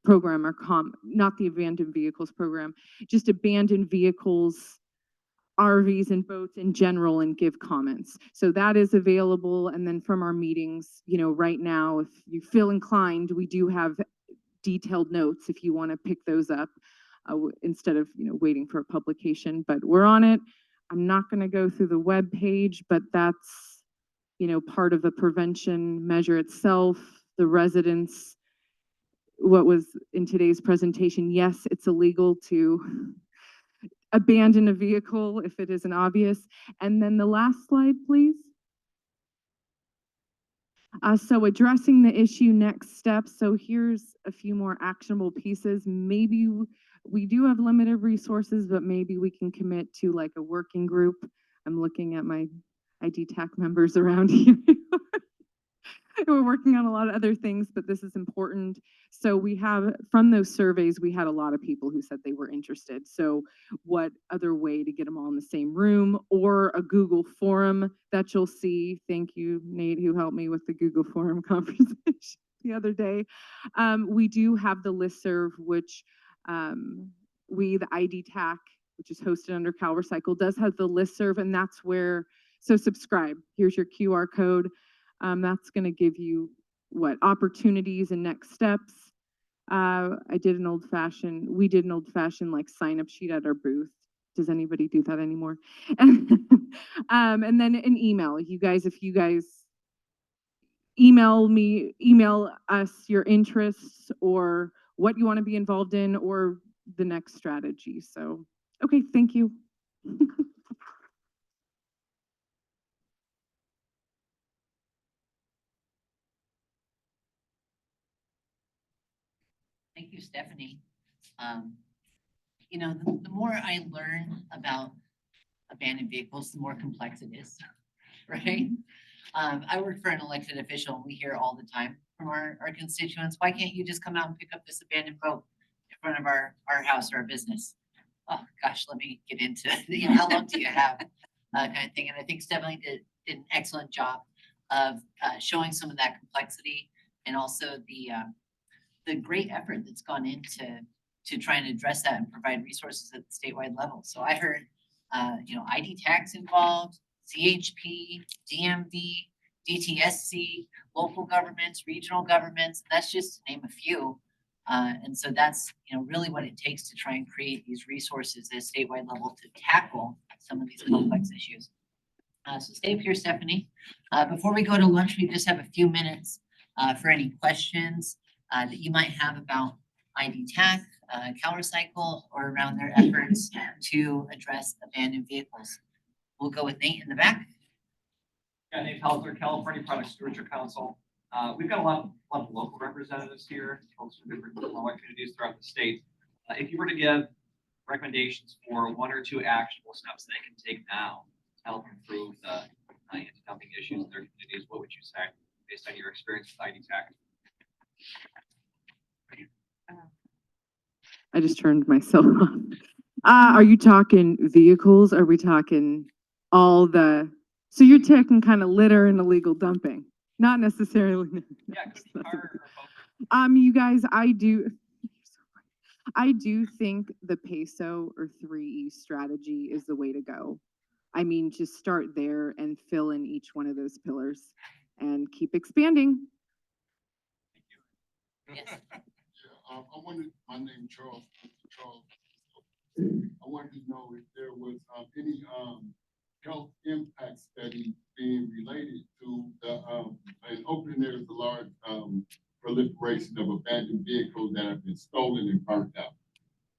program, or not the abandoned vehicles program, just abandoned vehicles RVs and boats in general and give comments. So that is available. And then from our meetings, you know, right now, if you feel inclined, we do have detailed notes if you want to pick those up instead of, you know, waiting for a publication. But we're on it. I'm not going to go through the web page, but that's, you know, part of the prevention measure itself. The residents, what was in today's presentation, yes, it's illegal to abandon a vehicle if it isn't obvious. And then the last slide, please. So addressing the issue, next steps. So here's a few more actionable pieces. Maybe we do have limited resources, but maybe we can commit to like a working group. I'm looking at my IDTAC members around here. We're working on a lot of other things, but this is important. So we have, from those surveys, we had a lot of people who said they were interested. So what other way to get them all in the same room, or a Google forum that you'll see. Thank you, Nate, who helped me with the Google forum conversation the other day. We do have the listserv, which the IDTAC, which is hosted under Cal Recycle, does have the listserv, and that's where, so subscribe. Here's your QR code. That's going to give you what opportunities and next steps. We did an old fashioned like sign up sheet at our booth. Does anybody do that anymore? And then an email. If you guys email us your interests or what you want to be involved in or the next strategy. So, okay, thank you. Thank you, Stephanie. You know, the more I learn about abandoned vehicles, the more complex it is, right? I work for an elected official, and we hear all the time from our constituents, why can't you just come out and pick up this abandoned boat in front of our house or our business? Oh gosh, let me get into you know, how long do you have kind of thing. And I think Stephanie did an excellent job of showing some of that complexity and also the great effort that's gone into try and address that and provide resources at the statewide level. So I heard, you know, IDTAC's involved, CHP, DMV, DTSC, local governments, regional governments. That's just to name a few. And so that's, you know, really what it takes to try and create these resources at a statewide level to tackle some of these complex issues. So stay up here, Stephanie. Before we go to lunch, we just have a few minutes for any questions that you might have about IDTAC, Cal Recycle, or around their efforts to address abandoned vehicles. We'll go with Nate in the back. Yeah, Nate Halser, California Product Stewardship Council. We've got a lot of local representatives here, folks from different communities throughout the state. If you were to give recommendations for one or two actionable steps they can take now to help improve the anti-dumping issues in their communities, what would you say based on your experience with IDTAC? I just turned myself off. Are you talking vehicles? Are we talking all the, so you're taking kind of litter and illegal dumping? Not necessarily. Yeah, you guys, I do think the peso or 3E strategy is the way to go. I mean, just start there and fill in each one of those pillars and keep expanding. Yes. I wanted, my name is Charles. I wanted to know if there was any health impact study being related to the in Oakland. There's a large proliferation of abandoned vehicles that have been stolen and burnt out,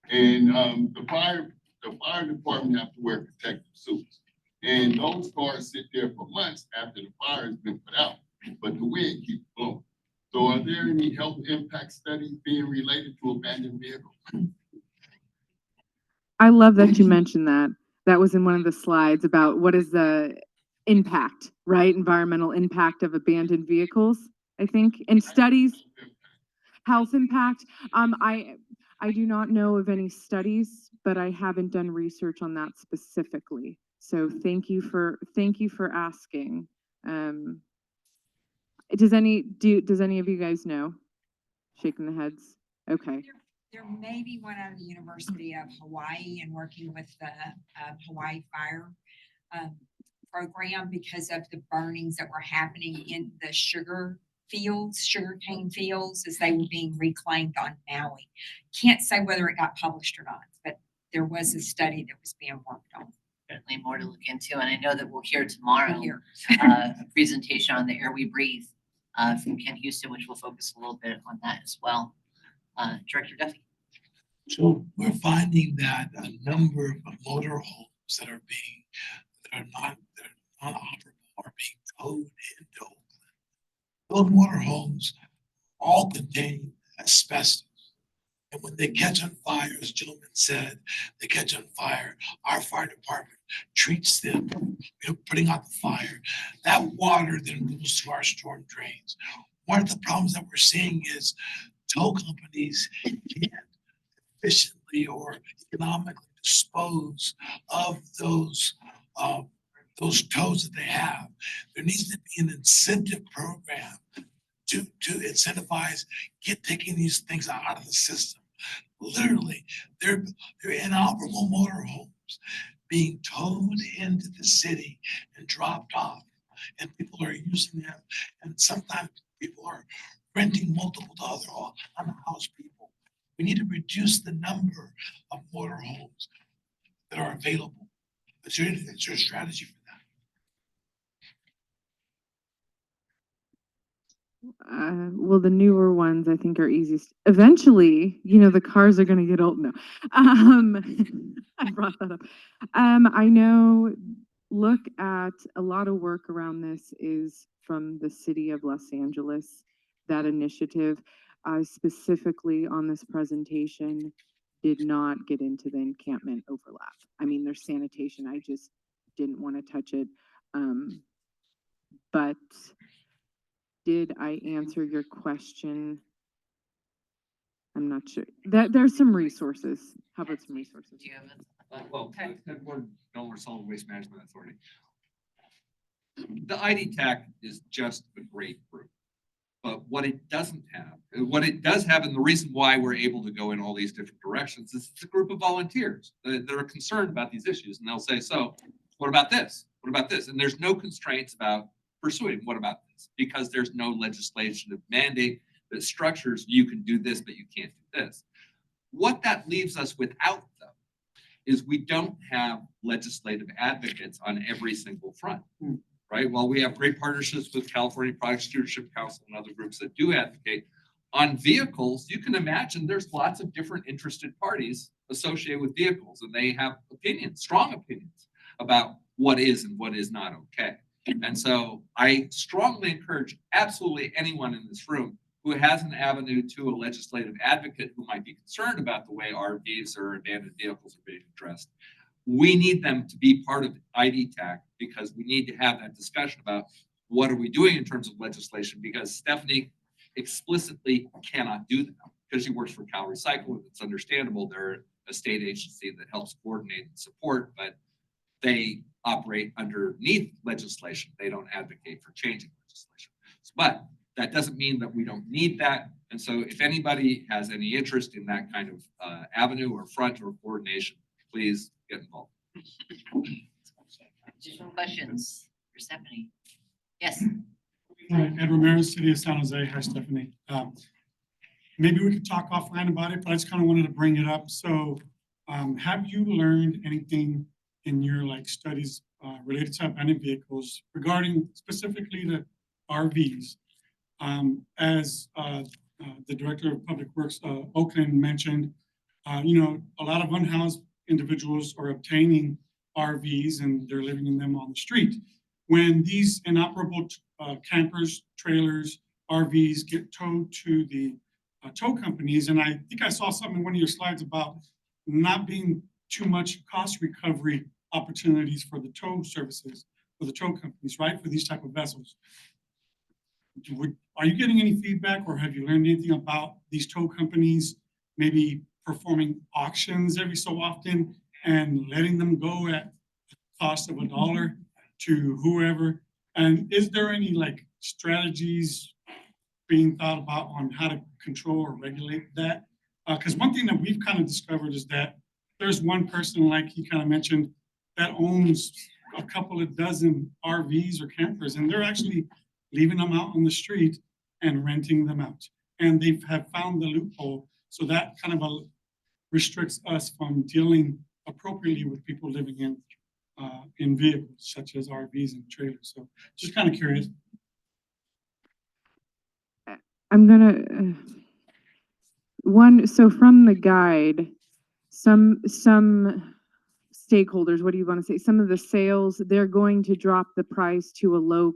and the fire department have to wear protective suits, and those cars sit there for months after the fire has been put out, but the wind keeps blowing. So are there any health impact studies being related to abandoned vehicles? I love that you mentioned that. That was in one of the slides about what is the impact, right? Environmental impact of abandoned vehicles, I think, and studies, health impact. I do not know of any studies, but I haven't done research on that specifically. So thank you for asking. Does any of you guys know? Shaking the heads. Okay. There may be one out of the University of Hawaii and working with the Hawaii Fire program because of the burnings that were happening in the sugarcane fields as they were being reclaimed on Maui. Can't say whether it got published or not, but there was a study that was being worked on. Certainly more to look into, and I know that we'll hear tomorrow a presentation on the air we breathe from Ken Houston, which will focus a little bit on that as well. Director Duffy. So we're finding that a number of motor homes that are not operable are being towed into Oakland. Those motor homes all contain asbestos. And when they catch on fire, as the gentleman said, they catch on fire, our fire department treats them, putting out the fire. That water then goes to our storm drains. One of the problems that we're seeing is tow companies can't efficiently or economically dispose of those tows that they have. There needs to be an incentive program to incentivize taking these things out of the system. Literally, they're inoperable motor homes being towed into the city and dropped off, and people are using them. And sometimes people are renting multiple to other unhoused people. We need to reduce the number of motor homes that are available. Is there a strategy for that? Well, the newer ones I think are easiest. Eventually, the cars are going to get old. No, I brought that up. I know. Look at a lot of work around this is from the city of Los Angeles. That initiative, specifically on this presentation, did not get into the encampment overlap. I mean, there's sanitation. I just didn't want to touch it. But did I answer your question? I'm not sure. There's some resources. How about some resources? Do you have Well, we're Delaware Solid Waste Management Authority. The IDTAC is just a great group. But what it does have, and the reason why we're able to go in all these different directions is it's a group of volunteers that are concerned about these issues. And they'll say, so what about this? What about this? And there's no constraints about pursuing what about this? Because there's no legislation of mandate that structures you can do this, but you can't do this. What that leaves us without, though, is we don't have legislative advocates on every single front. Right? While we have great partnerships with California Product Stewardship Council and other groups that do advocate on vehicles, you can imagine there's lots of different interested parties associated with vehicles, and they have opinions, strong opinions about what is and what is not okay. And so I strongly encourage absolutely anyone in this room who has an avenue to a legislative advocate who might be concerned about the way RVs or abandoned vehicles are being addressed. We need them to be part of IDTAC because we need to have that discussion about what are we doing in terms of legislation, because Stephanie explicitly cannot do that because she works for Cal Recycle. It's understandable. They're a state agency that helps coordinate and support, but they operate underneath legislation. They don't advocate for changing legislation. But that doesn't mean that we don't need that. And so if anybody has any interest in that kind of avenue or front or coordination, please get involved. additional questions for Stephanie? Yes. Ed Ramirez, City of San Jose. Hi, Stephanie. Maybe we could talk offline about it, but I just kind of wanted to bring it up. So have you learned anything in your studies related to abandoned vehicles regarding specifically the RVs? As the Director of Public Works, Oakland, mentioned, a lot of unhoused individuals are obtaining RVs and they're living in them on the street. When these inoperable campers, trailers, RVs get towed to the tow companies, and I think I saw something in one of your slides about not being too much cost recovery opportunities for the tow services, for the tow companies, right, for these type of vessels. Are you getting any feedback, or have you learned anything about these tow companies maybe performing auctions every so often and letting them go at the cost of $1 to whoever? And is there any strategies being thought about on how to control or regulate that? Because one thing that we've kind of discovered is that there's one person, like he kind of mentioned, that owns a couple of dozen RVs or campers, and they're actually leaving them out on the street and renting them out. And they have found the loophole, so that kind of restricts us from dealing appropriately with people living in vehicles such as RVs and trailers. So just kind of curious. I'm gonna, so from the guide, some stakeholders, what do you want to say? Some of the sales, they're going to drop the price to a low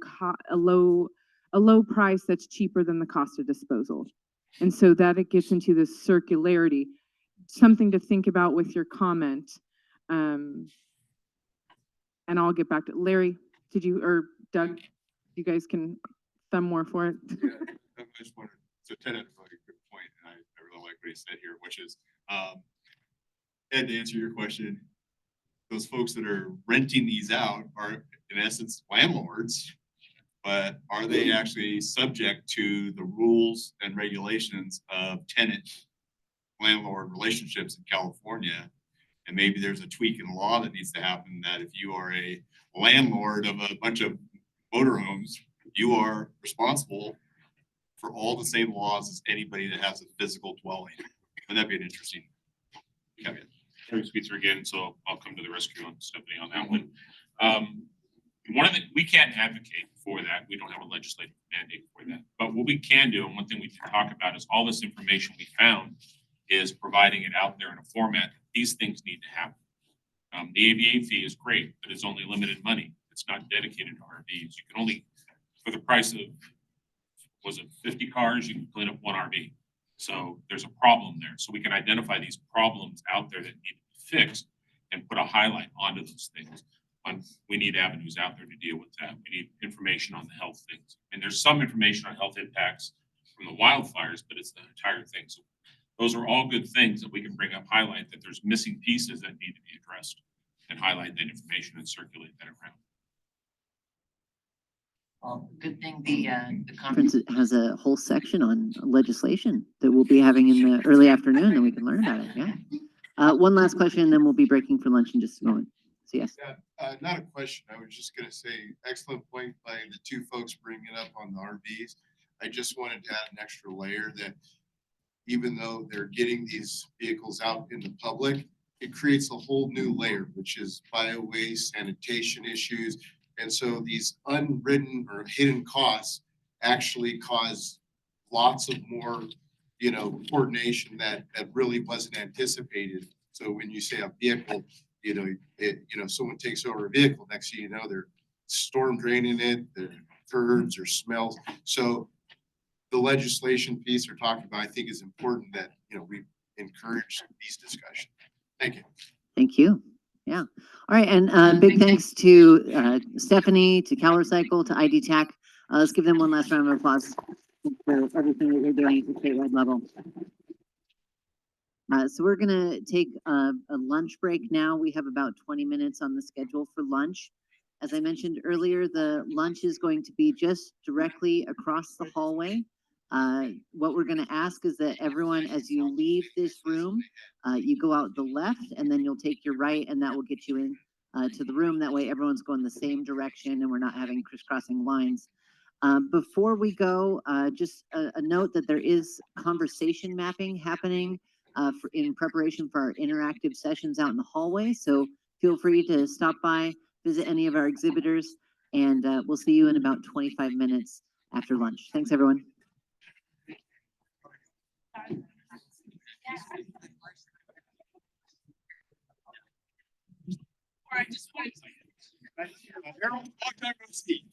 price that's cheaper than the cost of disposal. And so that it gets into the circularity, something to think about with your comment. And I'll get back to Larry. Did you, or Doug, you guys can thumb more for it? Yeah, I just wanted, so Ted had a really good point, and I really like what he said here, which is, Ed, to answer your question, those folks that are renting these out are in essence landlords, but are they actually subject to the rules and regulations of tenant landlord relationships in California? And maybe there's a tweak in law that needs to happen, that if you are a landlord of a bunch of motorhomes, you are responsible for all the same laws as anybody that has a physical dwelling. Wouldn't that be an interesting caveat? Terry Spitzer again, so I'll come to the rescue on Stephanie on that one. We can't advocate for that. We don't have a legislative mandate for that. But what we can do, and one thing we can talk about, is all this information we found is providing it out there in a format. These things need to happen. The AVA fee is great, but it's only limited money. It's not dedicated to RVs. You can only, for the price of, was it 50 cars, you can clean up one RV. So there's a problem there. So we can identify these problems out there that need to be fixed and put a highlight onto those things. We need avenues out there to deal with that. We need information on the health things. And there's some information on health impacts from the wildfires, but it's the entire thing. So those are all good things that we can bring up, highlight that there's missing pieces that need to be addressed, and highlight that information and circulate that around. Well, good thing the Conference has a whole section on legislation that we'll be having in the early afternoon, and we can learn about it. Yeah. One last question, and then we'll be breaking for lunch in just a moment. So yes. Yeah, not a question. I was just gonna say, excellent point by the two folks bringing it up on the RVs. I just wanted to add an extra layer that even though they're getting these vehicles out in the public, it creates a whole new layer, which is bio-waste, sanitation issues. And so these unwritten or hidden costs actually cause lots of more, coordination that really wasn't anticipated. So when you say a vehicle, someone takes over a vehicle, next thing you know, they're storm draining it, the curbs or smells. So the legislation piece we're talking about, I think, is important that, we encourage these discussions. Thank you. Thank you. Yeah. All right. And big thanks to Stephanie, to CalRecycle, to IDTech. Let's give them one last round of applause for everything that you're doing at the statewide level. So we're going to take a lunch break now. We have about 20 minutes on the schedule for lunch. As I mentioned earlier, the lunch is going to be just directly across the hallway. What we're going to ask is that everyone, as you leave this room, you go out the left, and then you'll take your right, and that will get you in to the room. That way everyone's going the same direction, and we're not having crisscrossing lines. Before we go, just a note that there is conversation mapping happening in preparation for our interactive sessions out in the hallway. So feel free to stop by, visit any of our exhibitors, and we'll see you in about 25 minutes after lunch. Thanks, everyone. All right, just wait. Harold, long time no see.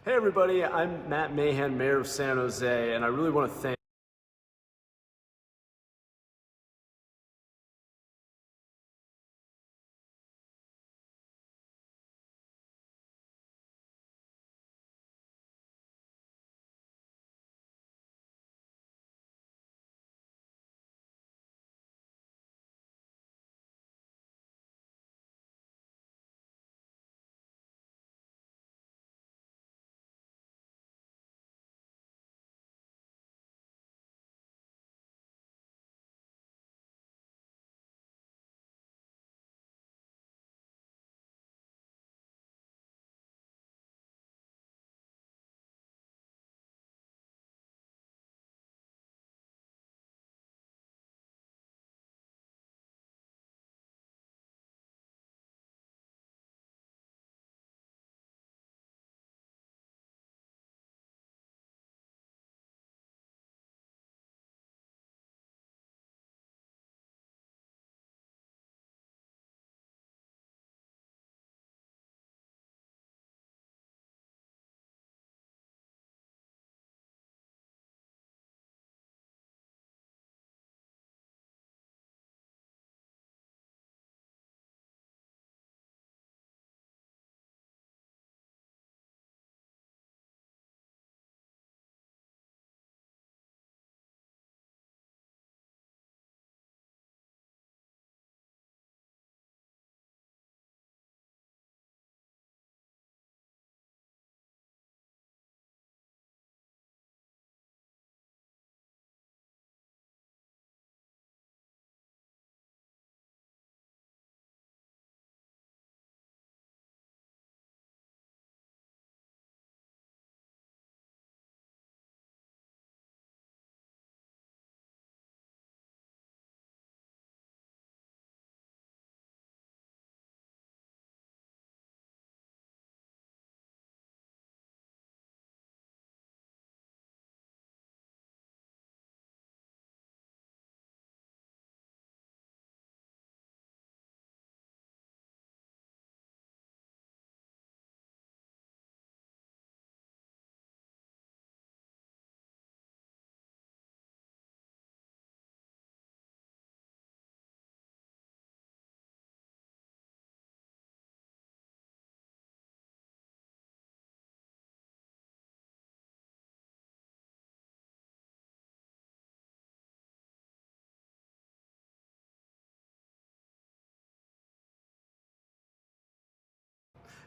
Hey everybody, I'm Matt Mahan, Mayor of San Jose, and I really want to thank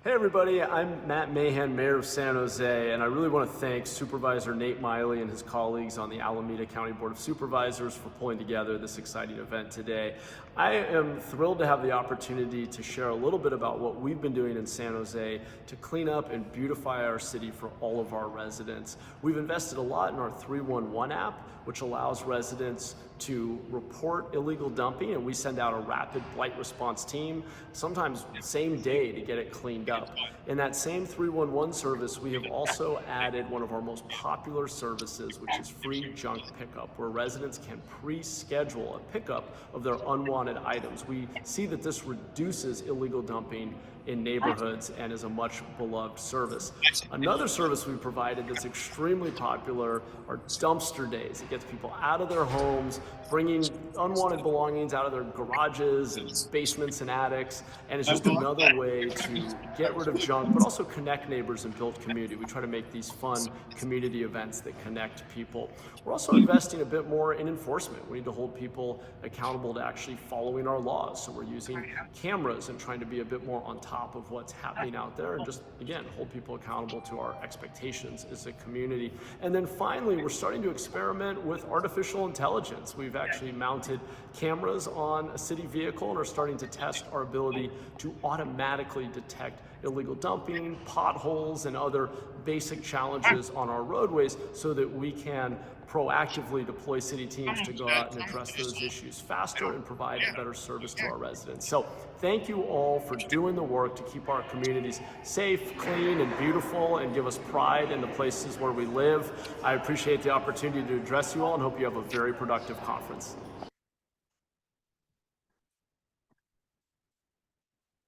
Hey everybody, I'm Matt Mahan, Mayor of San Jose, and I really want to thank Supervisor Nate Miley and his colleagues on the Alameda County Board of Supervisors for pulling together this exciting event today. I am thrilled to have the opportunity to share a little bit about what we've been doing in San Jose to clean up and beautify our city for all of our residents. We've invested a lot in our 311 app, which allows residents to report illegal dumping, and we send out a rapid blight response team, sometimes same day, to get it cleaned up. In that same 311 service, we have also added one of our most popular services, which is free junk pickup, where residents can pre-schedule a pickup of their unwanted items. We see that this reduces illegal dumping in neighborhoods and is a much beloved service. Another service we provided that's extremely popular are dumpster days. It gets people out of their homes, bringing unwanted belongings out of their garages and basements and attics, and it's just another way to get rid of junk, but also connect neighbors and build community. We try to make these fun community events that connect people. We're also investing a bit more in enforcement. We need to hold people accountable to actually following our laws. So we're using cameras and trying to be a bit more on top of what's happening out there and just, again, hold people accountable to our expectations as a community. And then finally, we're starting to experiment with artificial intelligence. We've actually mounted cameras on a city vehicle and are starting to test our ability to automatically detect illegal dumping, potholes, and other basic challenges on our roadways so that we can proactively deploy city teams to go out and address those issues faster and provide a better service to our residents. So thank you all for doing the work to keep our communities safe, clean, and beautiful, and give us pride in the places where we live. I appreciate the opportunity to address you all and hope you have a very productive conference.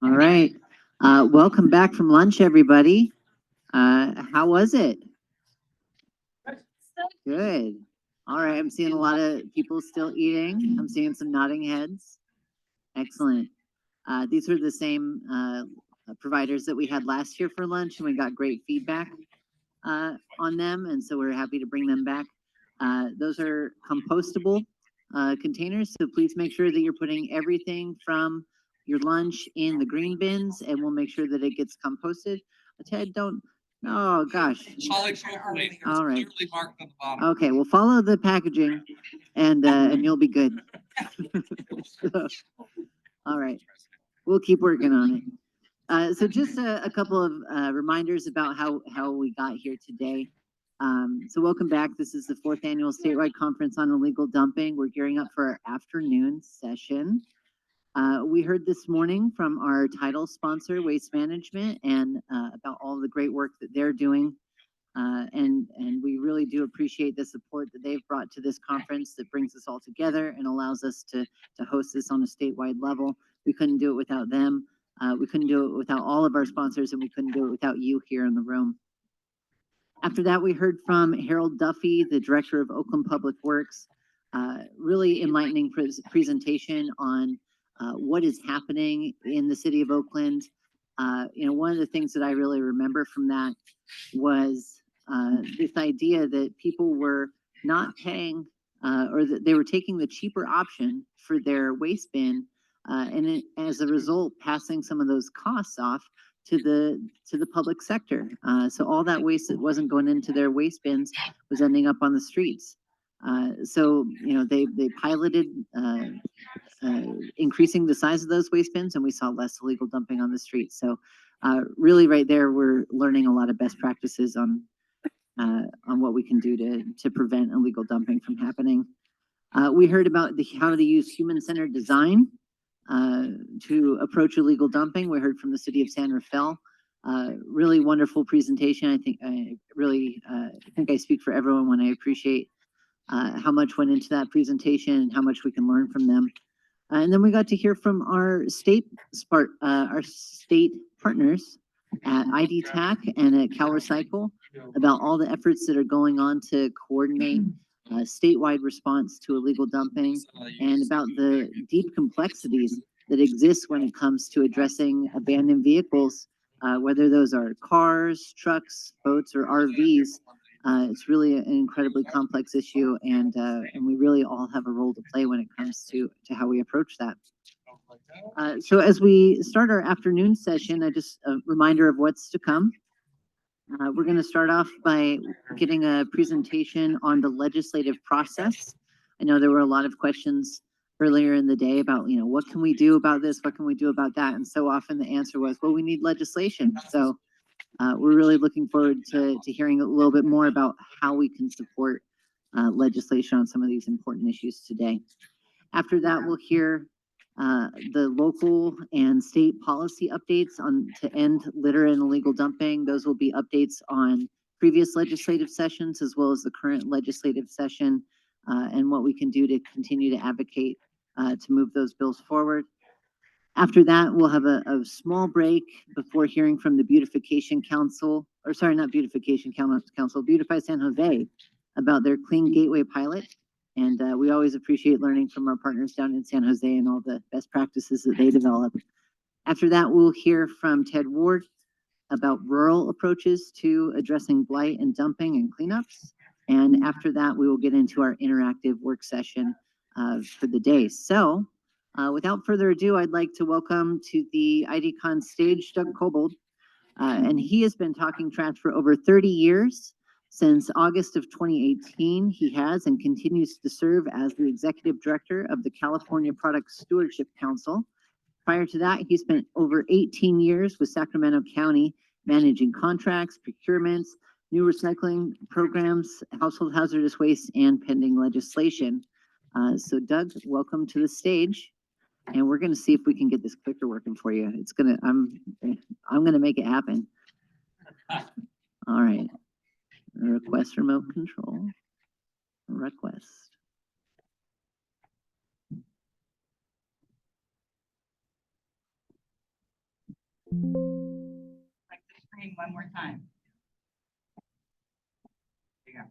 All right. Welcome back from lunch, everybody. How was it? Good. All right, I'm seeing a lot of people still eating. I'm seeing some nodding heads. Excellent. These are the same providers that we had last year for lunch, and we got great feedback on them, and so we're happy to bring them back. Those are compostable containers, so please make sure that you're putting everything from your lunch in the green bins, and we'll make sure that it gets composted. Ted, don't. Oh gosh. All right. Marked on the bottom. Okay, well, follow the packaging, and you'll be good. All right, we'll keep working on it. So just a couple of reminders about how we got here today. So welcome back. This is the 4th Annual Statewide Conference on Illegal Dumping. We're gearing up for our afternoon session. We heard this morning from our title sponsor, Waste Management, and about all the great work that they're doing. And we really do appreciate the support that they've brought to this conference that brings us all together and allows us to host this on a statewide level. We couldn't do it without them. We couldn't do it without all of our sponsors, and we couldn't do it without you here in the room. After that, we heard from Harold Duffy, the Director of Oakland Public Works, really enlightening presentation on what is happening in the city of Oakland. One of the things that I really remember from that was this idea that people were not paying or that they were taking the cheaper option for their waste bin, and as a result, passing some of those costs off to the public sector. So all that waste that wasn't going into their waste bins was ending up on the streets. So they piloted increasing the size of those waste bins, and we saw less illegal dumping on the streets. So really right there, we're learning a lot of best practices on what we can do to prevent illegal dumping from happening. We heard about how to use human-centered design to approach illegal dumping. We heard from the city of San Rafael. Really wonderful presentation. I think I speak for everyone when I appreciate how much went into that presentation and how much we can learn from them. And then we got to hear from our state partners at IDTAC and at CalRecycle about all the efforts that are going on to coordinate statewide response to illegal dumping, and about the deep complexities that exist when it comes to addressing abandoned vehicles, whether those are cars, trucks, boats, or RVs. It's really an incredibly complex issue, and we really all have a role to play when it comes to how we approach that. So as we start our afternoon session, just a reminder of what's to come. We're going to start off by getting a presentation on the legislative process. I know there were a lot of questions earlier in the day about, what can we do about this? What can we do about that? And so often the answer was, well, we need legislation. So we're really looking forward to hearing a little bit more about how we can support legislation on some of these important issues today. After that, we'll hear the local and state policy updates to end litter and illegal dumping. Those will be updates on previous legislative sessions as well as the current legislative session, and what we can do to continue to advocate to move those bills forward. After that, we'll have a small break before hearing from the Beautification Council, or sorry, not Beautification Council, Beautify San Jose, about their Clean Gateway pilot. And we always appreciate learning from our partners down in San Jose and all the best practices that they develop. After that, we'll hear from Ted Ward about rural approaches to addressing blight and dumping and cleanups. And after that, we will get into our interactive work session for the day. So without further ado, I'd like to welcome to the IDCon stage Doug Kobold. And he has been talking trash for over 30 years. Since August of 2018, he has and continues to serve as the executive director of the California Product Stewardship Council. Prior to that, he spent over 18 years with Sacramento County managing contracts, procurements, new recycling programs, household hazardous waste, and pending legislation. So Doug, welcome to the stage. And we're gonna see if we can get this clicker working for you. I'm gonna make it happen. All right. Request remote control. Request. Like the screen one more time. you go.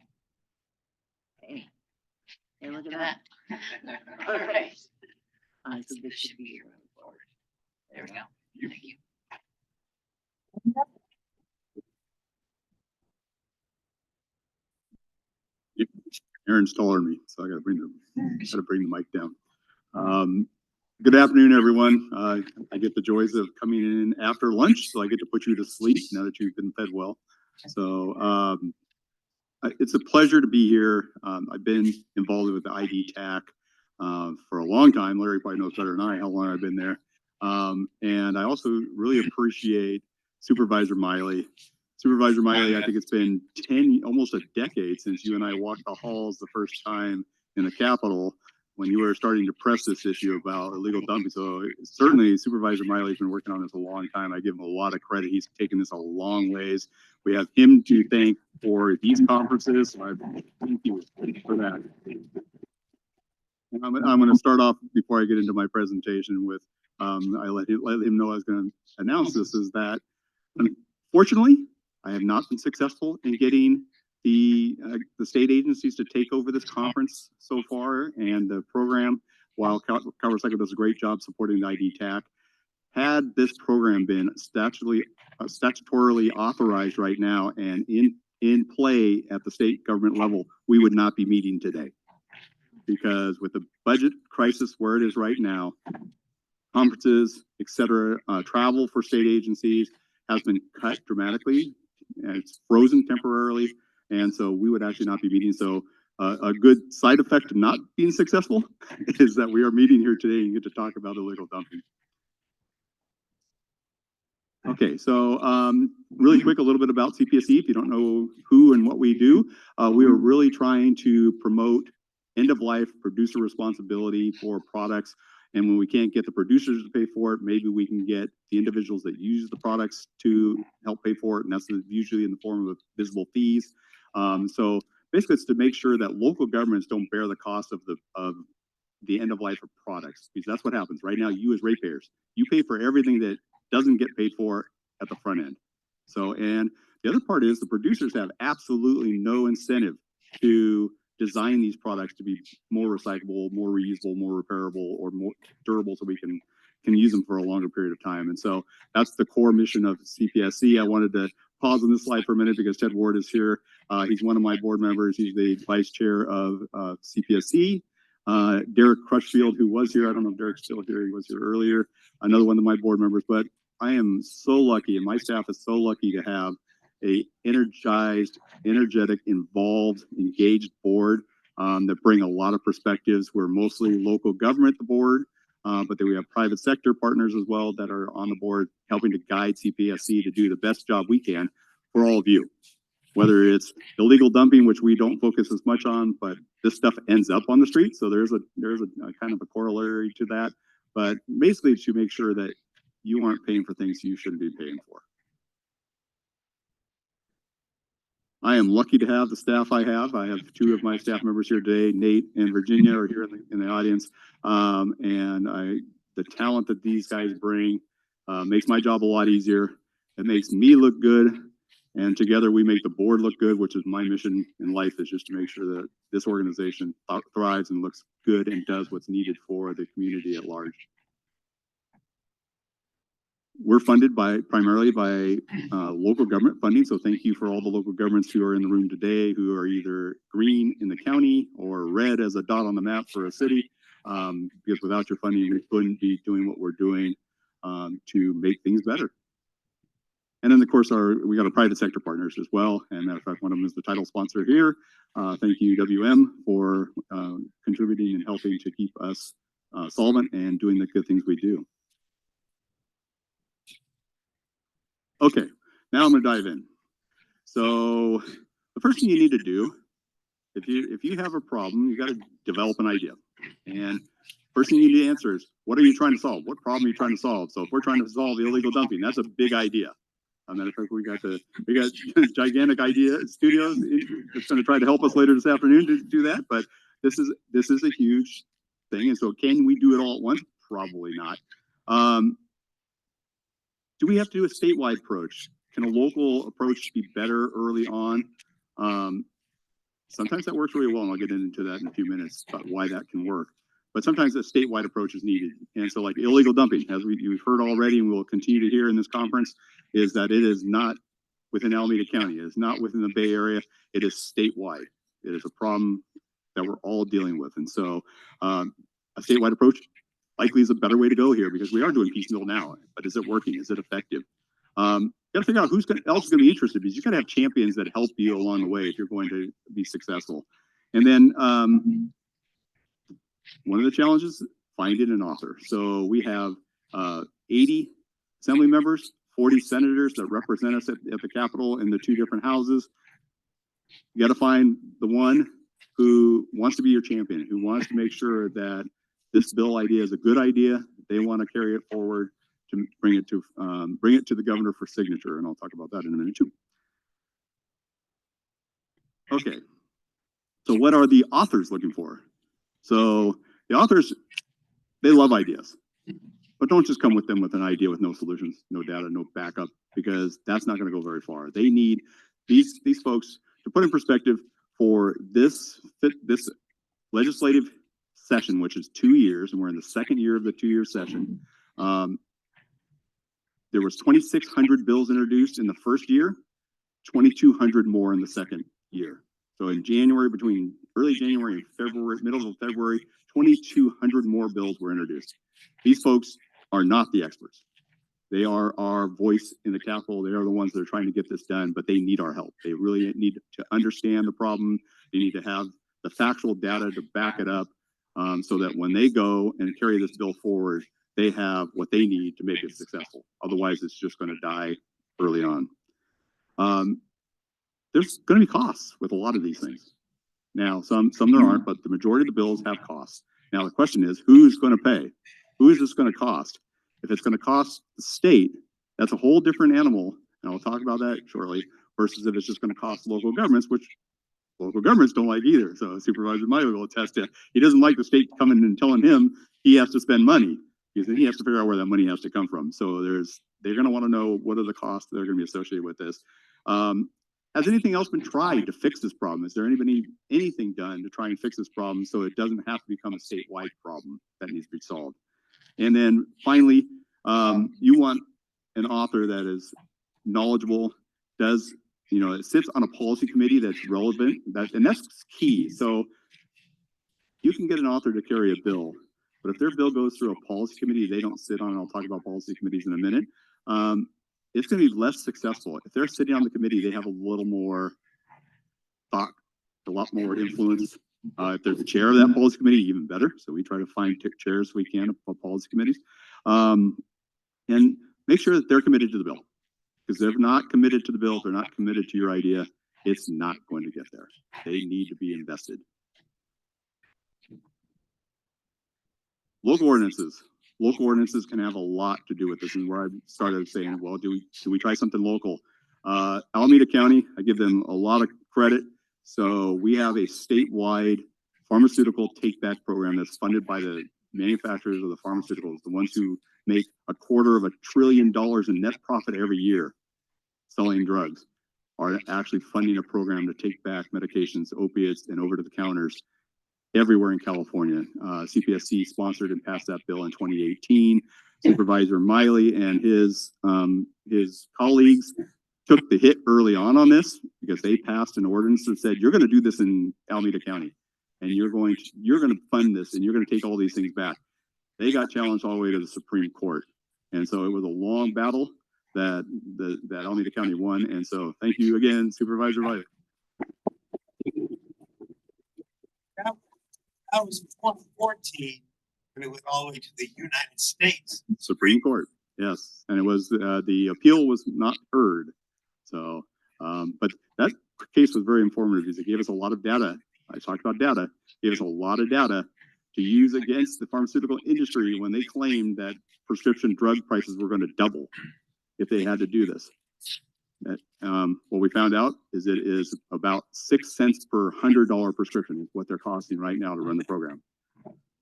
Hey, hey, look at Look that. at All right. So this should be your forward. There we go. Thank you. Aaron's taller than me, so I gotta bring the mic down. Good afternoon, everyone. I get the joys of coming in after lunch, so I get to put you to sleep now that you've been fed well. So it's a pleasure to be here. I've been involved with the IDTAC for a long time. Larry probably knows better than I how long I've been there. And I also really appreciate Supervisor Miley. Supervisor Miley, I think it's been almost a decade since you and I walked the halls the first time in the Capitol when you were starting to press this issue about illegal dumping. So certainly Supervisor Miley's been working on this a long time. I give him a lot of credit. He's taken this a long ways. We have him to thank for these conferences. So I thank you for that. And I'm going to start off before I get into my presentation with, I let him know I was going to announce this, is that unfortunately, I have not been successful in getting the state agencies to take over this conference so far, and the program, while Cal Recycle does a great job supporting the IDTAC, had this program been statutorily authorized right now and in play at the state government level, we would not be meeting today. Because with the budget crisis where it is right now, conferences, etc., travel for state agencies has been cut dramatically, and it's frozen temporarily, and so we would actually not be meeting. So a good side effect of not being successful is that we are meeting here today and get to talk about illegal dumping. Okay, so really quick, a little bit about CPSC. If you don't know who and what we do, we are really trying to promote end-of-life producer responsibility for products. And when we can't get the producers to pay for it, maybe we can get the individuals that use the products to help pay for it. And that's usually in the form of visible fees. So basically it's to make sure that local governments don't bear the cost of the end of life of products, because that's what happens right now. You as ratepayers, you pay for everything that doesn't get paid for at the front end. So, and the other part is the producers have absolutely no incentive to design these products to be more recyclable, more reusable, more repairable, or more durable, so we can use them for a longer period of time. And so that's the core mission of CPSC. I wanted to pause on this slide for a minute because Ted Ward is here. He's one of my board members. He's the vice chair of CPSC. Derek Crutchfield, who was here, I don't know if Derek's still here, he was here earlier, another one of my board members. But I am so lucky, and my staff is so lucky to have a energized, energetic, involved, engaged board that bring a lot of perspectives. We're mostly local government, the board, but then we have private sector partners as well that are on the board helping to guide CPSC to do the best job we can for all of you. Whether it's illegal dumping, which we don't focus as much on, but this stuff ends up on the street. So there's a kind of a corollary to that. But basically to make sure that you aren't paying for things you shouldn't be paying for. I am lucky to have the staff I have. I have two of my staff members here today, Nate and Virginia are here in the audience. And the talent that these guys bring makes my job a lot easier. It makes me look good. And together we make the board look good, which is my mission in life, is just to make sure that this organization thrives and looks good and does what's needed for the community at large. We're funded primarily by local government funding. So thank you for all the local governments who are in the room today, who are either green in the county or red as a dot on the map for a city. Because without your funding, we couldn't be doing what we're doing to make things better. And then of course, we got our private sector partners as well. And matter of fact, one of them is the title sponsor here. Thank you, WM, for contributing and helping to keep us solvent and doing the good things we do. Okay, now I'm gonna dive in. So the first thing you need to do, if you have a problem, you gotta develop an idea. And first thing you need to answer is, what are you trying to solve? What problem are you trying to solve? So if we're trying to solve illegal dumping, that's a big idea. Matter of fact, we got gigantic idea studios that's going to try to help us later this afternoon to do that. But this is a huge thing, and so can we do it all at once? Probably not. Do we have to do a statewide approach? Can a local approach be better early on? Sometimes that works really well, and I'll get into that in a few minutes about why that can work. But sometimes a statewide approach is needed. And so like illegal dumping, as you've heard already and we'll continue to hear in this conference, is that it is not within Alameda County. It is not within the Bay Area. It is statewide. It is a problem that we're all dealing with. And so a statewide approach likely is a better way to go here because we are doing piecemeal now. But is it working? Is it effective? You got to figure out who's else is going to be interested because you got to have champions that help you along the way if you're going to be successful. And then one of the challenges, finding an author. So we have 80 assembly members, 40 senators that represent us at the Capitol in the two different houses. You got to find the one who wants to be your champion, who wants to make sure that this bill idea is a good idea. They want to carry it forward to bring it to the governor for signature, and I'll talk about that in a minute too. Okay, so what are the authors looking for? So the authors, they love ideas, but don't just come with them with an idea with no solutions, no data, no backup, because that's not going to go very far. They need these folks to put in perspective for this legislative session, which is 2 years, and we're in the second year of the 2-year session. There was 2,600 bills introduced in the first year, 2,200 more in the second year. So in January, between early January and February, middle of February, 2,200 more bills were introduced. These folks are not the experts. They are our voice in the Capitol. They are the ones that are trying to get this done, but they need our help. They really need to understand the problem. They need to have the factual data to back it up so that when they go and carry this bill forward, they have what they need to make it successful. Otherwise, it's just going to die early on. There's going to be costs with a lot of these things. Now, some there aren't, but the majority of the bills have costs. Now, the question is, who's going to pay? Who is this going to cost? If it's going to cost the state, that's a whole different animal, and I'll talk about that shortly, versus if it's just going to cost local governments, which local governments don't like either. So Supervisor Miley will attest to, he doesn't like the state coming and telling him he has to spend money, because then he has to figure out where that money has to come from. So they're going to want to know what are the costs that are going to be associated with this. Has anything else been tried to fix this problem? Is there anything done to try and fix this problem so it doesn't have to become a statewide problem that needs to be solved? And then finally, you want an author that is knowledgeable, it sits on a policy committee that's relevant, and that's key. So you can get an author to carry a bill, but if their bill goes through a policy committee they don't sit on, and I'll talk about policy committees in a minute, it's going to be less successful. If they're sitting on the committee, they have a little more thought, a lot more influence. If there's a chair of that policy committee, even better. So we try to find chairs we can for policy committees, and make sure that they're committed to the bill. Because if they're not committed to the bill, if they're not committed to your idea, it's not going to get there. They need to be invested. Local ordinances. Local ordinances can have a lot to do with this, and where I started saying, well, do we try something local? Alameda County, I give them a lot of credit. So we have a statewide pharmaceutical take-back program that's funded by the manufacturers of the pharmaceuticals, the ones who make $250 billion in net profit every year selling drugs, are actually funding a program to take back medications, opiates, and over to the counters everywhere in California. CPSC sponsored and passed that bill in 2018. Supervisor Miley and his colleagues took the hit early on this because they passed an ordinance that said, you're going to do this in Alameda County, and you're going to fund this, and you're going to take all these things back. They got challenged all the way to the Supreme Court. And so it was a long battle that Alameda County won. And so thank you again, Supervisor Miley. That was 2014, and it went all the way to the United States. Supreme Court, yes. And it was, the appeal was not heard. So, but that case was very informative because it gave us a lot of data. I talked about data. It gave us a lot of data to use against the pharmaceutical industry when they claimed that prescription drug prices were going to double if they had to do this. What we found out is it is about 6 cents per $100 prescription is what they're costing right now to run the program.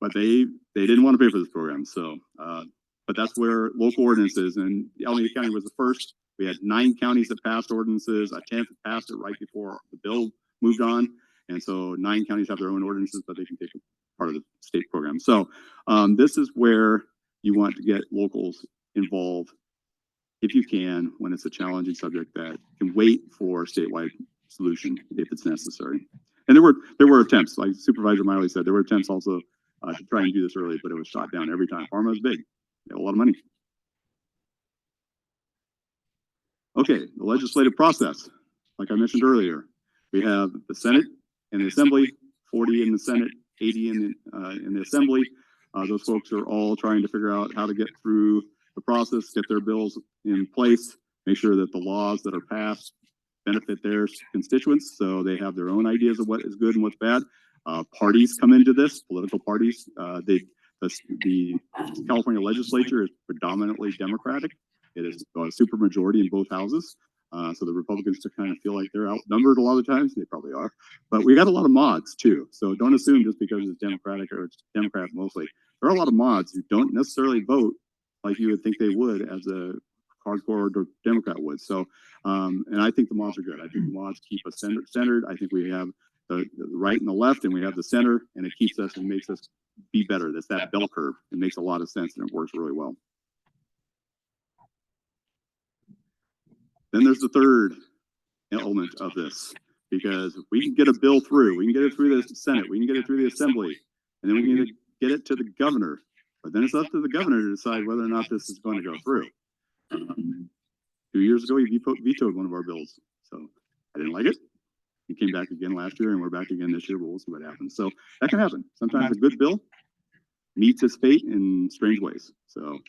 But they didn't want to pay for this program. So, but that's where local ordinances, and Alameda County was the first. We had 9 counties that passed ordinances. A 10th passed it right before the bill moved on. And so 9 counties have their own ordinances, but they can take part of the state program. So this is where you want to get locals involved if you can, when it's a challenging subject that can wait for a statewide solution if it's necessary. And there were attempts, like Supervisor Miley said, there were attempts also to try and do this early, but it was shot down every time. Pharma is big, they have a lot of money. Okay, the legislative process, like I mentioned earlier, we have the Senate and the Assembly, 40 in the Senate, 80 in the Assembly. Those folks are all trying to figure out how to get through the process, get their bills in place, make sure that the laws that are passed benefit their constituents, so they have their own ideas of what is good and what's bad. Parties come into this, political parties. The California legislature is predominantly Democratic. It is a super majority in both houses. So the Republicans to kind of feel like they're outnumbered a lot of times. They probably are. But we got a lot of mods too. So don't assume just because it's Democratic or it's Democrat mostly. There are a lot of mods who don't necessarily vote like you would think they would as a hardcore Democrat would. So, and I think the mods are good. I think the mods keep us centered. I think we have the right and the left, and we have the center, and it keeps us and makes us be better. That's that bell curve. It makes a lot of sense, and it works really well. Then there's the third element of this, because we can get a bill through. We can get it through the Senate. We can get it through the Assembly, and then we can get it to the governor. But then it's up to the governor to decide whether or not this is going to go through. 2 years ago, he vetoed one of our bills. So I didn't like it. He came back again last year, and we're back again this year, but we'll see what happens. So that can happen. Sometimes a good bill meets its fate in strange ways. So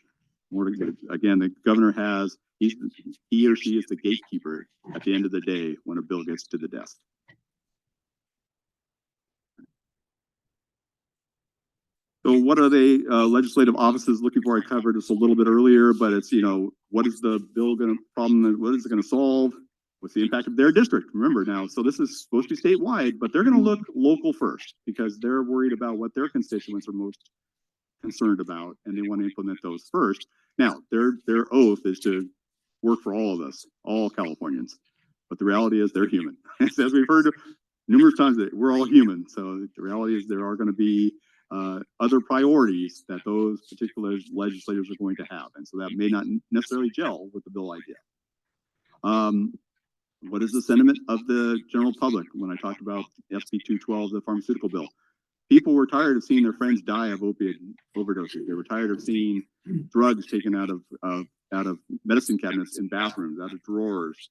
more to get. Again, the governor has, he or she is the gatekeeper at the end of the day when a bill gets to the desk. So what are the legislative offices looking for? I covered this a little bit earlier, but it's, what is the bill what is it gonna solve? What's the impact of their district? Remember now, so this is supposed to be statewide, but they're gonna look local first because they're worried about what their constituents are most concerned about, and they want to implement those first. Now, their oath is to work for all of us, all Californians, but the reality is they're human. As we've heard numerous times, that we're all human. So the reality is there are going to be other priorities that those particular legislators are going to have, and so that may not necessarily gel with the bill idea. What is the sentiment of the general public when I talked about SB 212, the pharmaceutical bill? People were tired of seeing their friends die of opiate overdoses. They were tired of seeing drugs taken out of medicine cabinets in bathrooms, out of drawers.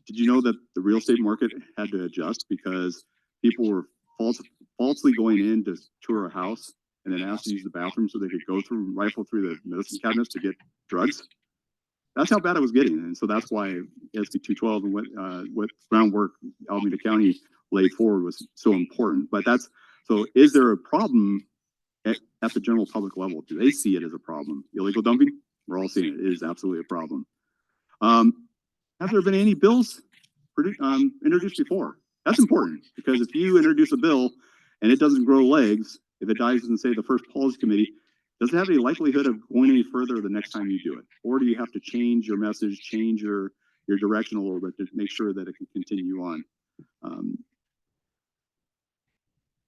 Did you know that the real estate market had to adjust because people were falsely going in to tour a house and then asked to use the bathroom so they could go through, rifle through the medicine cabinets to get drugs? That's how bad it was getting. And so that's why SB 212 and what groundwork Alameda County laid forward was so important. But so is there a problem at the general public level? Do they see it as a problem? Illegal dumping? We're all seeing it. It is absolutely a problem. Have there been any bills introduced before? That's important because if you introduce a bill and it doesn't grow legs, if it dies in, say, the first policy committee, does it have any likelihood of going any further the next time you do it? Or do you have to change your message, change your direction a little bit to make sure that it can continue on?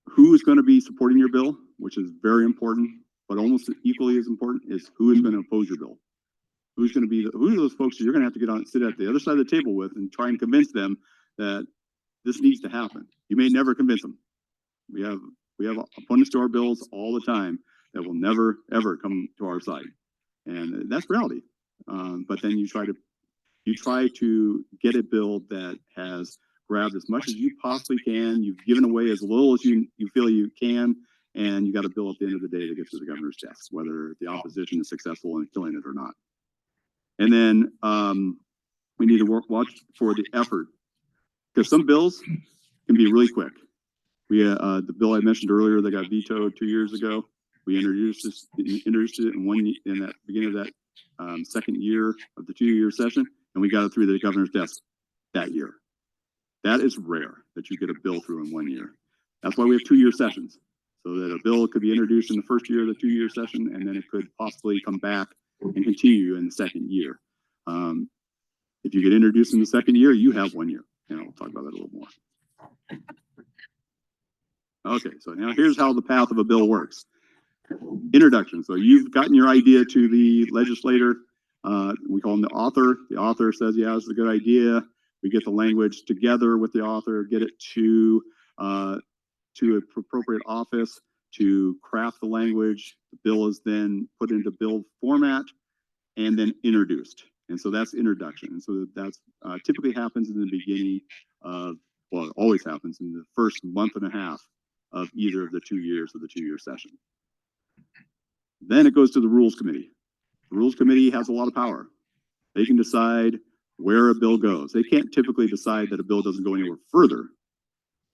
Who is going to be supporting your bill, which is very important, but almost equally as important is who is going to oppose your bill. Who are those folks that you're going to have to get on, sit at the other side of the table with and try and convince them that this needs to happen. You may never convince them. We have opponents to our bills all the time that will never ever come to our side, and that's reality. But then you try to get a bill that has grabbed as much as you possibly can. You've given away as little as you feel you can, and you got a bill at the end of the day that gets to the governor's desk, whether the opposition is successful in killing it or not. And then we need to watch for the effort, because some bills can be really quick. The bill I mentioned earlier that got vetoed 2 years ago, we introduced it in that beginning of that second year of the 2-year session, and we got it through the governor's desk that year. That is rare that you get a bill through in 1 year. That's why we have 2-year sessions, so that a bill could be introduced in the first year of the 2-year session, and then it could possibly come back and continue in the second year. If you get introduced in the second year, you have 1 year, and I'll talk about that a little more. Okay, so now here's how the path of a bill works. Introduction. So you've gotten your idea to the legislator. We call him the author. The author says, yeah, this is a good idea. We get the language together with the author, get it to an appropriate office to craft the language. The bill is then put into bill format and then introduced. And so that's introduction. And so that's typically happens in the beginning of, well, it always happens in the first month and a half of either of the 2 years of the 2-year session. Then it goes to the Rules Committee. The Rules Committee has a lot of power. They can decide where a bill goes. They can't typically decide that a bill doesn't go anywhere further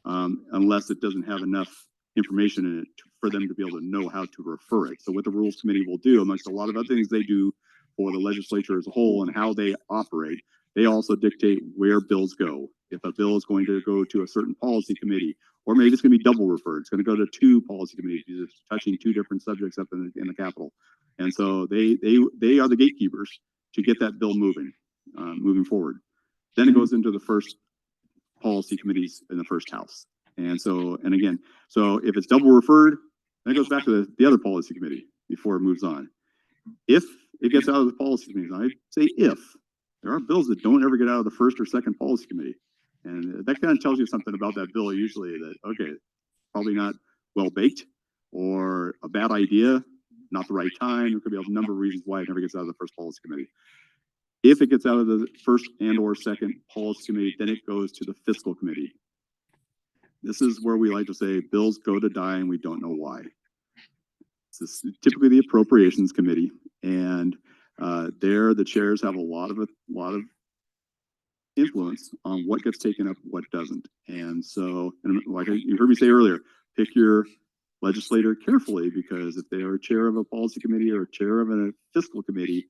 unless it doesn't have enough information in it for them to be able to know how to refer it. So what the Rules Committee will do, amongst a lot of other things they do for the legislature as a whole and how they operate, they also dictate where bills go. If a bill is going to go to a certain policy committee, or maybe it's going to be double referred, it's going to go to 2 policy committees because it's touching 2 different subjects up in the Capitol. And so they are the gatekeepers to get that bill moving forward. Then it goes into the first policy committees in the first house. And so, and again, so if it's double referred, then it goes back to the other policy committee before it moves on. If it gets out of the policy committee, I say if, there are bills that don't ever get out of the first or second policy committee. And that kind of tells you something about that bill usually, that, okay, probably not well baked or a bad idea, not the right time. There could be a number of reasons why it never gets out of the first policy committee. If it gets out of the first and or second policy committee, then it goes to the fiscal committee. This is where we like to say bills go to die and we don't know why. This is typically the appropriations committee, and there the chairs have a lot of influence on what gets taken up, what doesn't. And so, and like you heard me say earlier, pick your legislator carefully, because if they are a chair of a policy committee or a chair of a fiscal committee,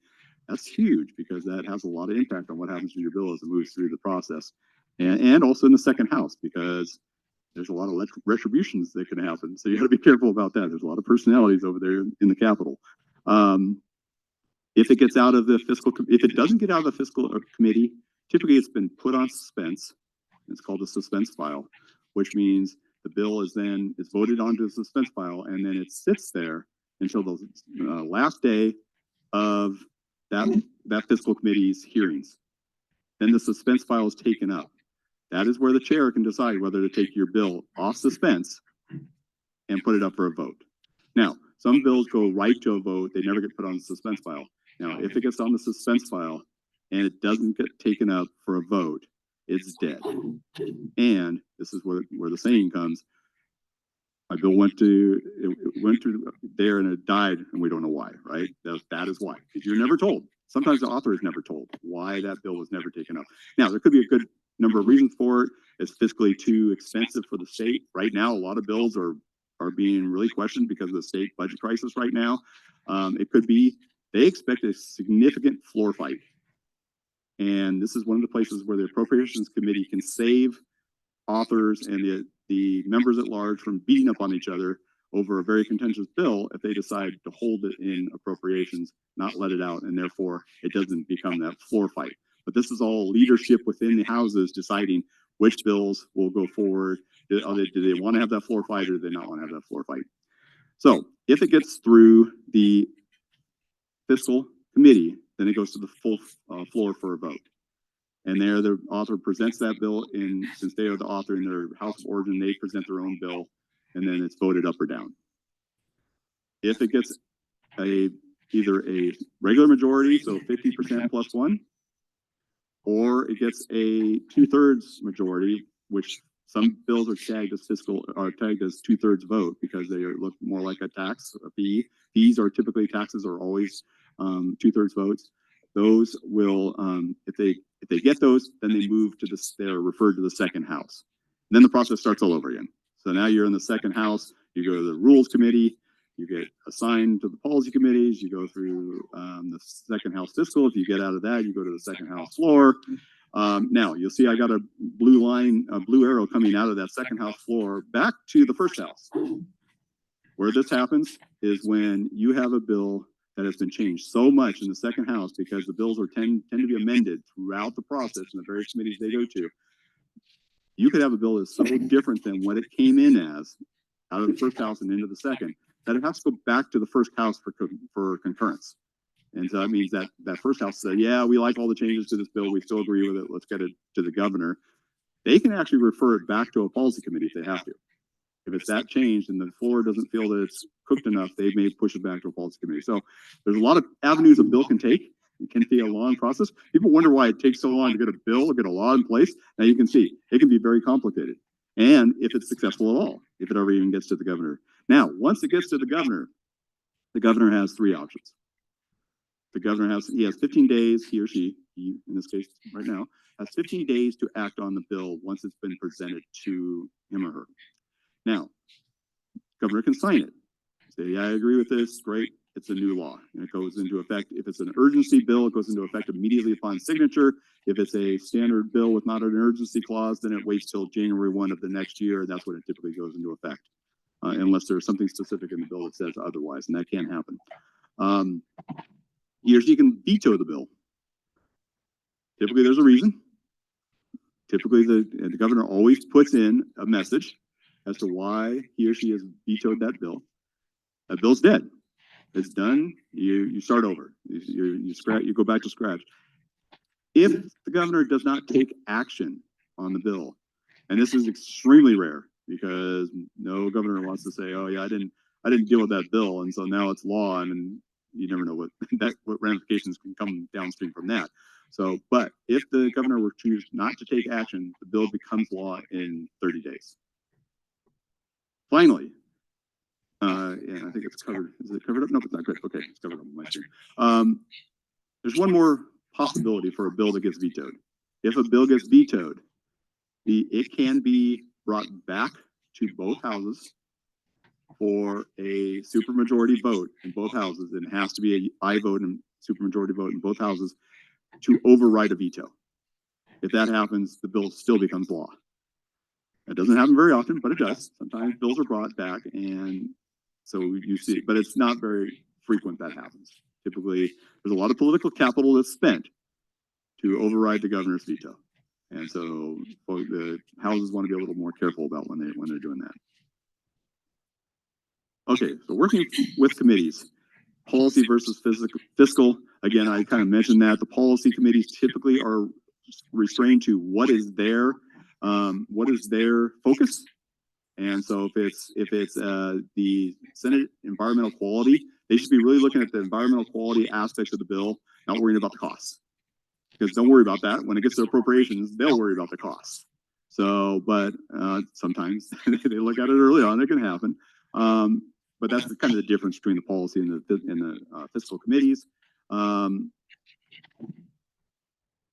that's huge, because that has a lot of impact on what happens to your bill as it moves through the process. And also in the second house, because there's a lot of retributions that can happen. So you got to be careful about that. There's a lot of personalities over there in the Capitol. If it gets out of the fiscal, if it doesn't get out of the fiscal committee, typically it's been put on suspense. It's called a suspense file, which means the bill is voted onto the suspense file, and then it sits there until the last day of that fiscal committee's hearings. Then the suspense file is taken up. That is where the chair can decide whether to take your bill off suspense and put it up for a vote. Now, some bills go right to a vote. They never get put on the suspense file. Now, if it gets on the suspense file and it doesn't get taken up for a vote, it's dead. And this is where the saying comes, my bill went through there and it died and we don't know why, right? That is why, because you're never told. Sometimes the author is never told why that bill was never taken up. Now, there could be a good number of reasons for it. It's fiscally too expensive for the state. Right now, a lot of bills are being really questioned because of the state budget crisis right now. It could be they expect a significant floor fight. And this is one of the places where the Appropriations Committee can save authors and the members at large from beating up on each other over a very contentious bill if they decide to hold it in appropriations, not let it out, and therefore it doesn't become that floor fight. But this is all leadership within the houses deciding which bills will go forward. Do they want to have that floor fight, or do they not want to have that floor fight? So if it gets through the fiscal committee, then it goes to the full floor for a vote. And there the author presents that bill since they are the author in their house of origin, they present their own bill, and then it's voted up or down. If it gets either a regular majority, so 50% plus 1, or it gets a 2/3 majority, which some bills are tagged as 2/3 vote because they look more like a tax, a fee. Fees are typically, taxes are always 2/3 votes. Those will, if they get those, then they move to they're referred to the second house. And then the process starts all over again. So now you're in the second house, you go to the Rules Committee, you get assigned to the policy committees, you go through the second house fiscal. If you get out of that, you go to the second house floor. Now you'll see I got a blue arrow coming out of that second house floor back to the first house. Where this happens is when you have a bill that has been changed so much in the second house, because the bills tend to be amended throughout the process in the various committees they go to. You could have a bill that's so different than what it came in as, out of the first house and into the second, that it has to go back to the first house for concurrence. And so that means that that first house said, yeah, we like all the changes to this bill. We still agree with it. Let's get it to the governor. They can actually refer it back to a policy committee if they have to. If it's that changed and the floor doesn't feel that it's cooked enough, they may push it back to a policy committee. So there's a lot of avenues a bill can take. It can be a long process. People wonder why it takes so long to get a bill, get a law in place. Now you can see it can be very complicated. And if it's successful at all, if it ever even gets to the governor. Now, once it gets to the governor has three options. The governor has 15 days, he or she, in this case right now, has 15 days to act on the bill once it's been presented to him or her. Now, governor can sign it. Say, yeah, I agree with this, great, it's a new law. And it goes into effect. If it's an urgency bill, it goes into effect immediately upon signature. If it's a standard bill with not an urgency clause, then it waits till January 1 of the next year, and that's when it typically goes into effect. Unless there's something specific in the bill that says otherwise, and that can't happen. He or she can veto the bill. Typically, there's a reason. Typically, the governor always puts in a message as to why he or she has vetoed that bill. That bill's dead. It's done. You start over. You go back to scratch. If the governor does not take action on the bill, and this is extremely rare because no governor wants to say, "Oh yeah, I didn't deal with that bill, and so now it's law," and you never know what ramifications can come downstream from that. So, but if the governor were to choose not to take action, the bill becomes law in 30 days. Finally, yeah, I think it's covered. Is it covered up? No, it's not good. Okay, it's covered up on my screen. There's one more possibility for a bill that gets vetoed. If a bill gets vetoed, it can be brought back to both houses for a supermajority vote in both houses. And it has to be a aye vote and supermajority vote in both houses to override a veto. If that happens, the bill still becomes law. It doesn't happen very often, but it does. Sometimes bills are brought back, and so you see, but it's not very frequent that happens. Typically, there's a lot of political capital that's spent to override the governor's veto. And so the houses want to be a little more careful about when they're doing that. Okay, so working with committees, policy versus fiscal. Again, I kind of mentioned that the policy committees typically are restrained to what is their focus. And so if it's the Senate environmental quality, they should be really looking at the environmental quality aspects of the bill, not worrying about the costs. Because don't worry about that. When it gets to appropriations, they'll worry about the costs. So, but sometimes they look at it early on. It can happen. But that's kind of the difference between the policy and the fiscal committees.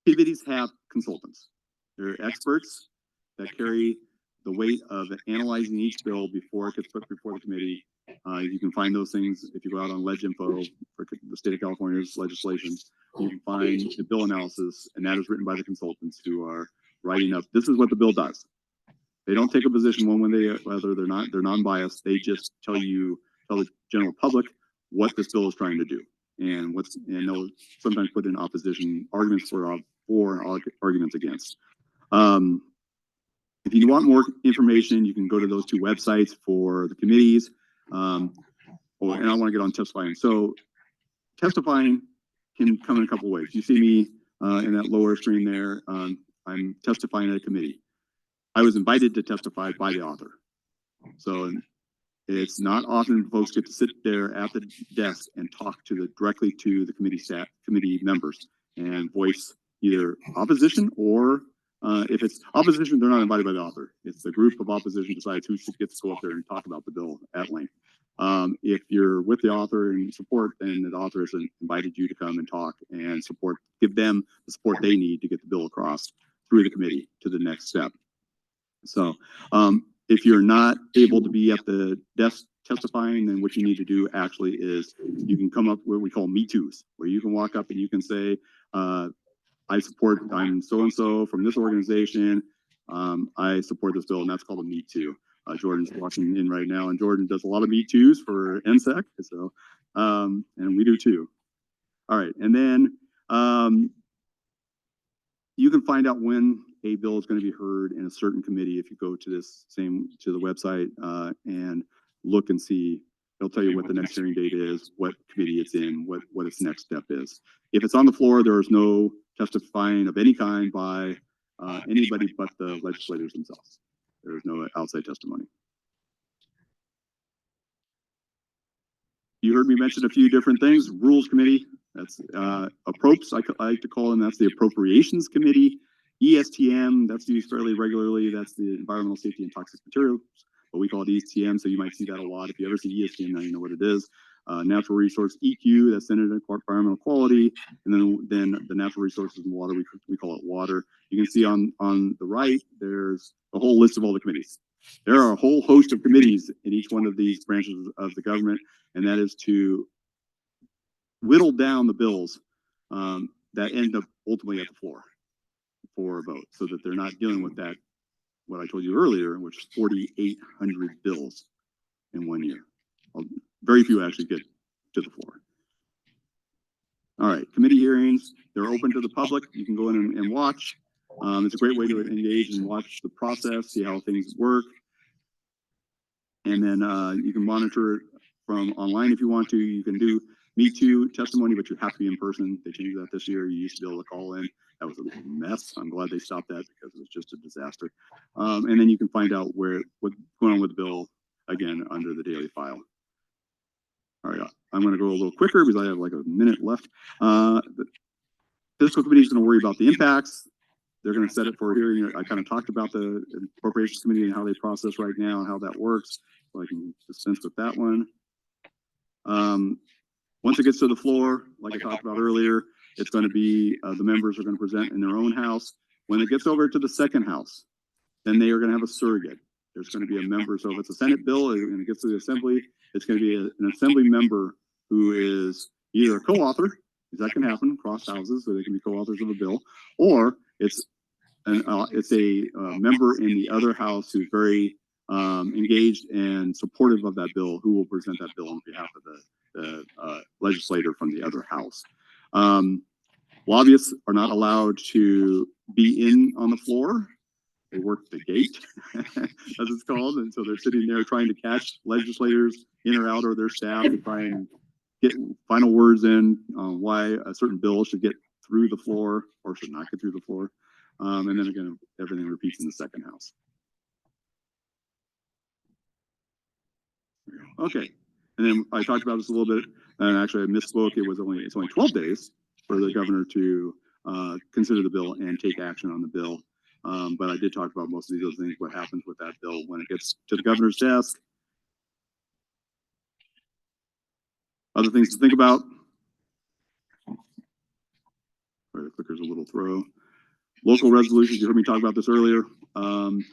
Committees have consultants. They're experts that carry the weight of analyzing each bill before it gets put before the committee. You can find those things if you go out on LegInfo for the state of California's legislation. You can find the bill analysis, and that is written by the consultants who are writing up. This is what the bill does. They don't take a position one way or the other. They're non-biased. They just tell the general public what this bill is trying to do, and they'll sometimes put in opposition arguments for and arguments against. If you want more information, you can go to those two websites for the committees. And I want to get on testifying. So testifying can come in a couple ways. You see me in that lower screen there. I'm testifying at a committee. I was invited to testify by the author. So it's not often folks get to sit there at the desk and talk directly to the committee members and voice either opposition or if it's opposition, they're not invited by the author. It's the group of opposition decides who gets to go up there and talk about the bill at length. If you're with the author and support, then the author has invited you to come and talk and support, give them the support they need to get the bill across through the committee to the next step. So if you're not able to be at the desk testifying, then what you need to do actually is you can come up with what we call Me Too's, where you can walk up and you can say, I'm so-and-so from this organization. I support this bill, and that's called a Me Too. Jordan's watching in right now, and Jordan does a lot of Me Too's for NSEC, so, and we do too. All right, and then you can find out when a bill is going to be heard in a certain committee if you go to the website and look and see. It'll tell you what the next hearing date is, what committee it's in, what its next step is. If it's on the floor, there is no testifying of any kind by anybody but the legislators themselves. There is no outside testimony. You heard me mention a few different things. Rules Committee, that's approps, I like to call them. That's the Appropriations Committee. ESTM, that's used fairly regularly. That's the Environmental Safety and Toxic Materials, but we call it ESTM, so you might see that a lot. If you ever see ESTM, now you know what it is. Natural Resource EQ, that's Centered on Environmental Quality, and then the Natural Resources and Water, we call it water. You can see on the right, there's a whole list of all the committees. There are a whole host of committees in each one of these branches of the government, and that is to whittle down the bills that end up ultimately at the floor for a vote, so that they're not dealing with that, what I told you earlier, which is 4,800 bills in 1 year. Very few actually get to the floor. All right, committee hearings, they're open to the public. You can go in and watch. It's a great way to engage and watch the process, see how things work. And then you can monitor it from online if you want to. You can do Me Too testimony, but you have to be in person. They changed that this year. You used to be able to call in. That was a mess. I'm glad they stopped that because it was just a disaster. And then you can find out what's going on with the bill, again, under the daily file. All right, I'm going to go a little quicker because I have like a minute left. The fiscal committee is going to worry about the impacts. They're going to set it for a hearing. I kind of talked about the appropriations committee and how they process right now and how that works. So I can dispense with that one. Once it gets to the floor, like I talked about earlier, it's going to be, the members are going to present in their own house. When it gets over to the second house, then they are going to have a surrogate. There's going to be a member. So if it's a Senate bill and it gets to the Assembly, it's going to be an Assembly member who is either a co-author, because that can happen across houses, so they can be co-authors of a bill, or it's a member in the other house who's very engaged and supportive of that bill, who will present that bill on behalf of the legislator from the other house. Lobbyists are not allowed to be in on the floor. They work the gate, as it's called, and so they're sitting there trying to catch legislators in or out, or their staff to try and get final words in on why a certain bill should get through the floor or should not get through the floor. And then again, everything repeats in the second house. Okay, and then I talked about this a little bit, and actually I misspoke. It's only 12 days for the governor to consider the bill and take action on the bill. But I did talk about most of these other things, what happens with that bill when it gets to the governor's desk. Other things to think about. Sorry, the clicker's a little throw. Local resolutions, you heard me talk about this earlier. And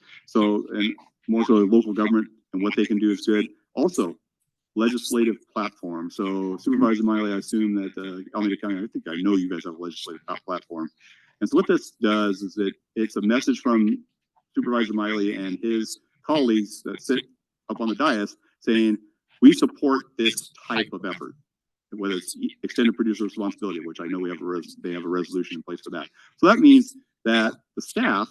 more so local government and what they can do is good. Also, legislative platform. So Supervisor Miley, I assume that Alameda County, I think I know you guys have a legislative platform. And so what this does is it's a message from Supervisor Miley and his colleagues that sit up on the dais saying, we support this type of effort, whether it's extended producer responsibility, which I know they have a resolution in place for that. So that means that the staff,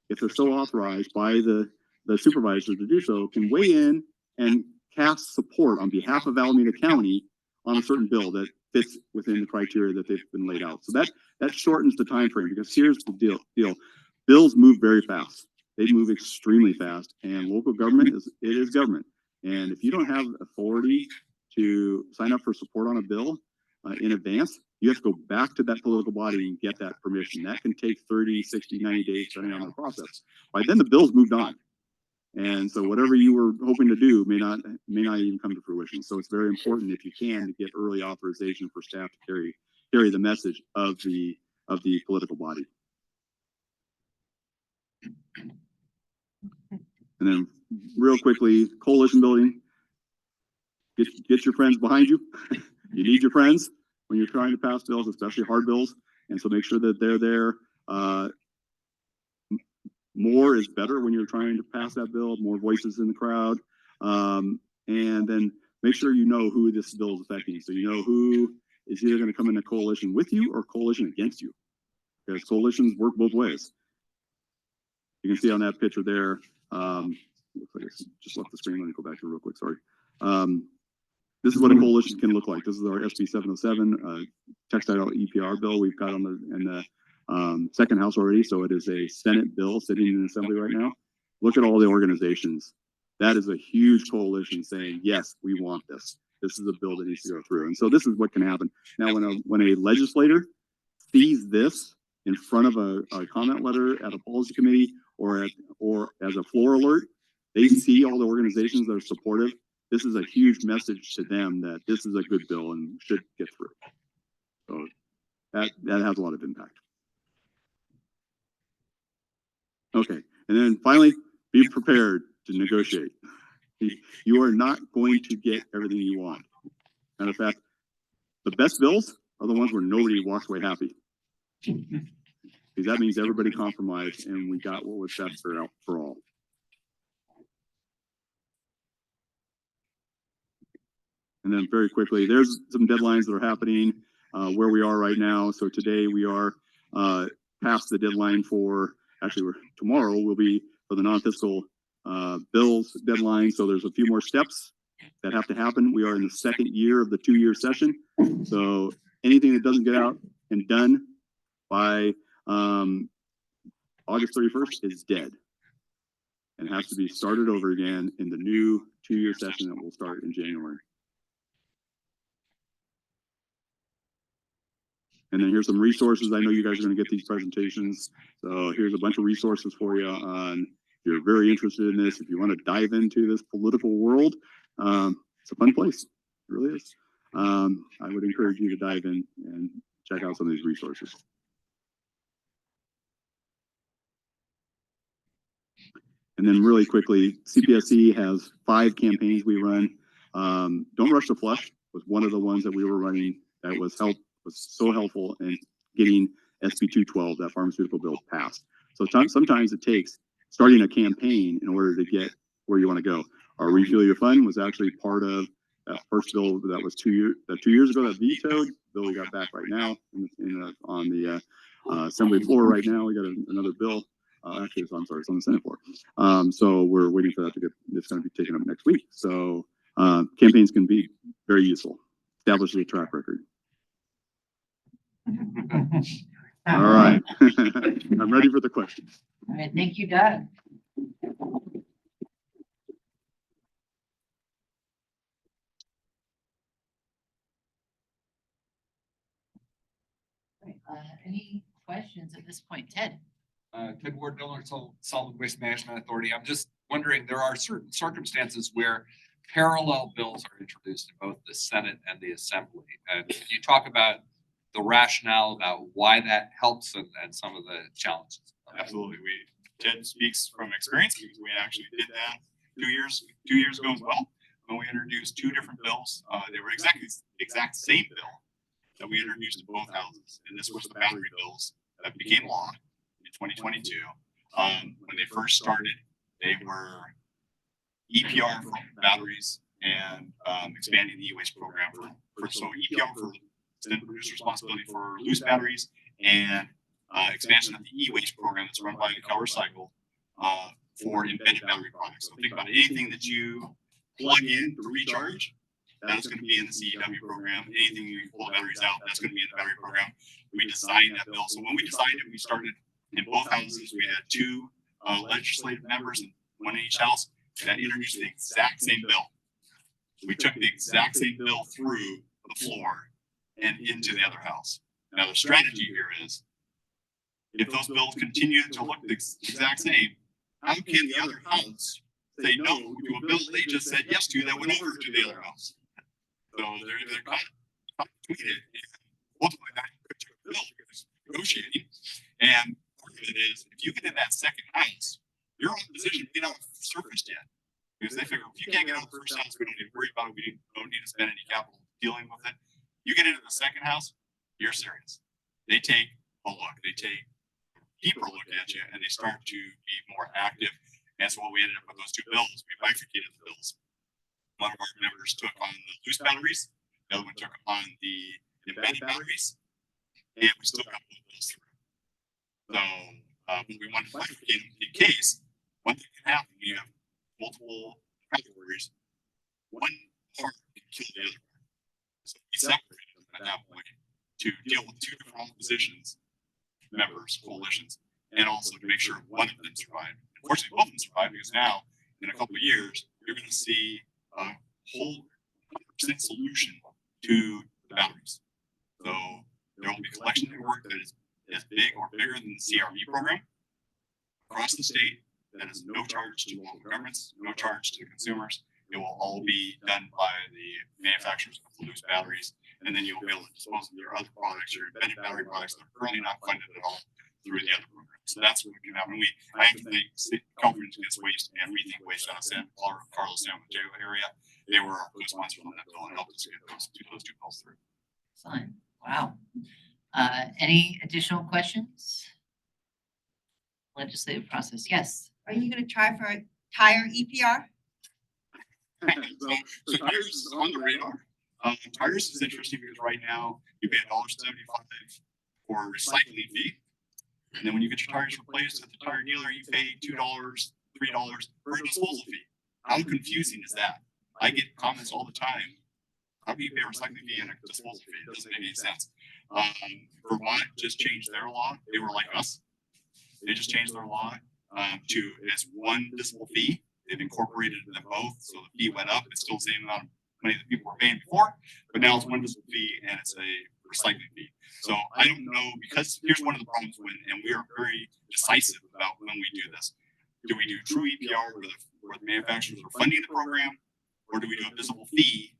if they're so authorized by the supervisor to do so, can weigh in and cast support on behalf of Alameda County on a certain bill that fits within the criteria that they've been laid out. So that shortens the time frame, because here's the deal. Bills move very fast. They move extremely fast, and local government is government. And if you don't have authority to sign up for support on a bill in advance, you have to go back to that political body and get that permission. That can take 30, 60, 90 days, depending on the process. By then, the bill's moved on. And so whatever you were hoping to do may not even come to fruition. So it's very important, if you can, to get early authorization for staff to carry the message of the political body. And then real quickly, coalition building. Get your friends behind you. You need your friends when you're trying to pass bills, especially hard bills. And so make sure that they're there. More is better when you're trying to pass that bill, more voices in the crowd. And then make sure you know who this bill is affecting. So you know who is either going to come in a coalition with you or coalition against you. because coalitions work both ways. You can see on that picture there, looks like I just left the screen. Let me go back to it real quick, sorry. This is what a coalition can look like. This is our SB 707 textile EPR bill we've got on in the second house already. So it is a Senate bill sitting in the assembly right now. Look at all the organizations. That is a huge coalition saying, yes, we want this. This is a bill that needs to go through. And so this is what can happen. Now, when a legislator sees this in front of a comment letter at a policy committee or as a floor alert, they see all the organizations that are supportive. This is a huge message to them that this is a good bill and should get through. So that has a lot of impact. Okay, and then finally, be prepared to negotiate. You are not going to get everything you want. Matter of fact, the best bills are the ones where nobody walks away happy. Because that means everybody compromised and we got what was best for all. And then very quickly, there's some deadlines that are happening where we are right now. So today we are past the deadline for, actually tomorrow will be for the non-fiscal bills deadline. So there's a few more steps that have to happen. We are in the second year of the 2-year session. So anything that doesn't get out and done by August 31st is dead and has to be started over again in the new 2-year session that will start in January. And then here's some resources. I know you guys are going to get these presentations. So here's a bunch of resources for you on, if you're very interested in this, if you want to dive into this political world, it's a fun place. It really is. I would encourage you to dive in and check out some of these resources. And then really quickly, CPSC has 5 campaigns we run. Don't Rush the Flush was one of the ones that we were running that was so helpful in getting SB 212, that pharmaceutical bill, passed. So sometimes it takes starting a campaign in order to get where you want to go. Our Refuel Your Fund was actually part of that first bill that was 2 years ago that vetoed. Bill we got back right now on the assembly floor right now. We got another bill. Actually, it's on the Senate floor. So we're waiting for that to it's going to be taken up next week. So campaigns can be very useful. Establishes a track record. All right. I'm ready for the questions. All right, thank you, Doug. Any questions at this point, Ted? Ted Ward, Miller, Solid Waste Management Authority. I'm just wondering, there are certain circumstances where parallel bills are introduced in both the Senate and the Assembly. And can you talk about the rationale about why that helps and some of the challenges? Absolutely. Ted speaks from experience because we actually did that 2 years ago as well, when we introduced 2 different bills. They were exactly the exact same bill that we introduced in both houses. And this was the battery bills that became law in 2022. When they first started, they were EPR for batteries and expanding the e-waste program so EPR for extended producer responsibility for loose batteries and expansion of the e-waste program that's run by the Cal Recycle for embedded battery products. So think about anything that you plug in to recharge, that's going to be in the CEW program. Anything you pull batteries out, that's going to be in the battery program. We designed that bill. So when we designed it, we started in both houses. We had 2 legislative members, and 1 in each house, that introduced the exact same bill. We took the exact same bill through the floor and into the other house. Now the strategy here is, if those bills continue to look the exact same, how can the other house say no to a bill they just said yes to that went over to the other house? So they're kind of tweeted, and ultimately that particular bill is negotiating. And part of it is, if you get in that second house, your opposition may not have surfaced yet, because they figure if you can't get out of the first house, we don't need to worry about it. We don't need to spend any capital dealing with it. You get into the second house, you're serious. They take a look. They take a deeper look at you, and they start to be more active. And so what we ended up with those 2 bills, we bifurcated the bills. One of our members took on the loose batteries, the other one took on the embedded batteries, and we still got both bills through. when we want to bifurcate in case, one thing can happen when you have multiple categories. One part can kill the other part. So we separated them at that point to deal with two different oppositions, members, coalitions, and also to make sure one of them survived. Unfortunately, both of them survived because now, in a couple of years, you're going to see a whole 100% solution to the boundaries. So there will be collection network that is as big or bigger than the CRV program across the state. That is no charge to local governments, no charge to consumers. It will all be done by the manufacturers of loose batteries, and then you'll be able to dispose of your other products, your embedded battery products that are currently not funded at all through the other programs. So that's what can happen. I have to thank California Against Waste and Rethink Waste out of San Carlos, San Mateo area. They were our co-sponsors on that bill and helped us get those two bills through. Excellent. Wow. Any additional questions? Legislative process, yes. Are you gonna try for a tire EPR? So tires is on the radar. Tires is interesting because right now you pay $1.75 for a recycling fee. And then when you get your tires replaced at the tire dealer, you pay $2, $3 for a disposal fee. How confusing is that? I get comments all the time. How do you pay a recycling fee and a disposal fee? It doesn't make any sense. Vermont just changed their law. They were like us. They just changed their law to as one disposal fee. They've incorporated them both, so the fee went up. It's still the same amount of money that people were paying before, but now it's one disposal fee and it's a recycling fee. So I don't know, because here's one of the problems and we are very decisive about when we do this. Do we do true EPR where the manufacturers are funding the program, or do we do a visible fee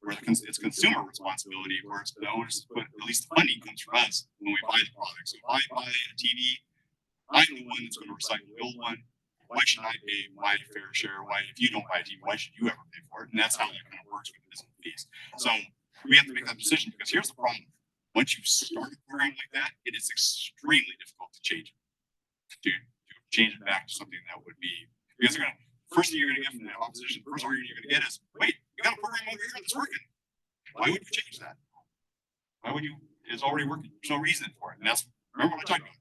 where it's consumer responsibility, where it's the owners, but at least the funding comes from us when we buy the product. So if I buy a TV, I'm the one that's going to recycle the old one. Why should I pay my fair share? Why, if you don't buy a TV, why should you ever pay for it? And that's how that kind of works with visible fees. So we have to make that decision, because here's the problem. Once you start a program like that, it is extremely difficult to change it. To change it back to something that would be, because they're going to, first thing you're going to get from the opposition, the first argument you're going to get is, wait, you got a program over here that's working. Why would you change that? Why would you? It's already working. There's no reason for it. And that's, remember what I talked about.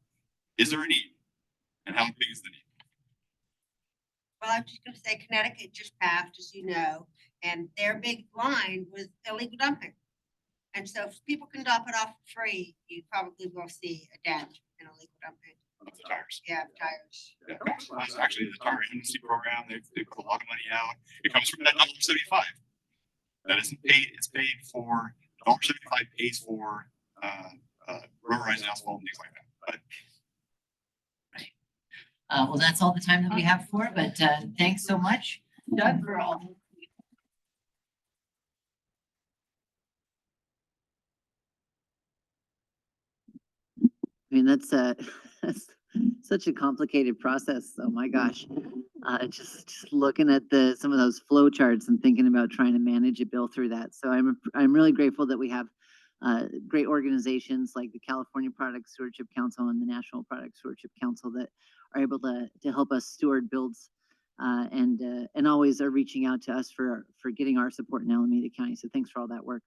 Is there a need? And how big is the need? Well, I'm just gonna say Connecticut just passed, as you know, and their big line was illegal dumping. And so if people can dump it off for free, you probably will see a dent in illegal dumping. Of the tires. Yeah, tires. Yeah, that's actually the tire agency program. They put a lot of money out. It comes from that $1.75. That isn't paid. It's paid for $1.75 pays for rubberized asphalt and things like that. But Well, that's all the time that we have for it, but thanks so much, Doug, for all. I mean, that's that's such a complicated process. Oh my gosh. Just looking at some of those flow charts and thinking about trying to manage a bill through that. So I'm really grateful that we have great organizations like the California Product Stewardship Council and the National Product Stewardship Council that are able to help us steward builds and always are reaching out to us for getting our support in Alameda County. So thanks for all that work.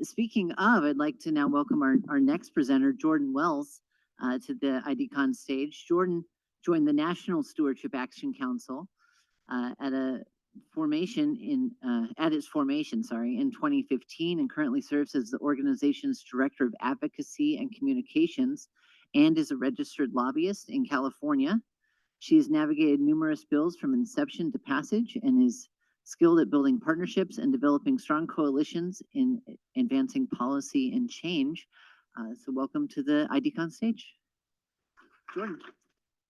Speaking of, I'd like to now welcome our next presenter, Jordan Wells, to the IDCon stage. Jordan joined the National Stewardship Action Council at its formation in 2015, and currently serves as the organization's Director of Advocacy and Communications and is a registered lobbyist in California. She has navigated numerous bills from inception to passage and is skilled at building partnerships and developing strong coalitions in advancing policy and change. So welcome to the IDCon stage. Jordan,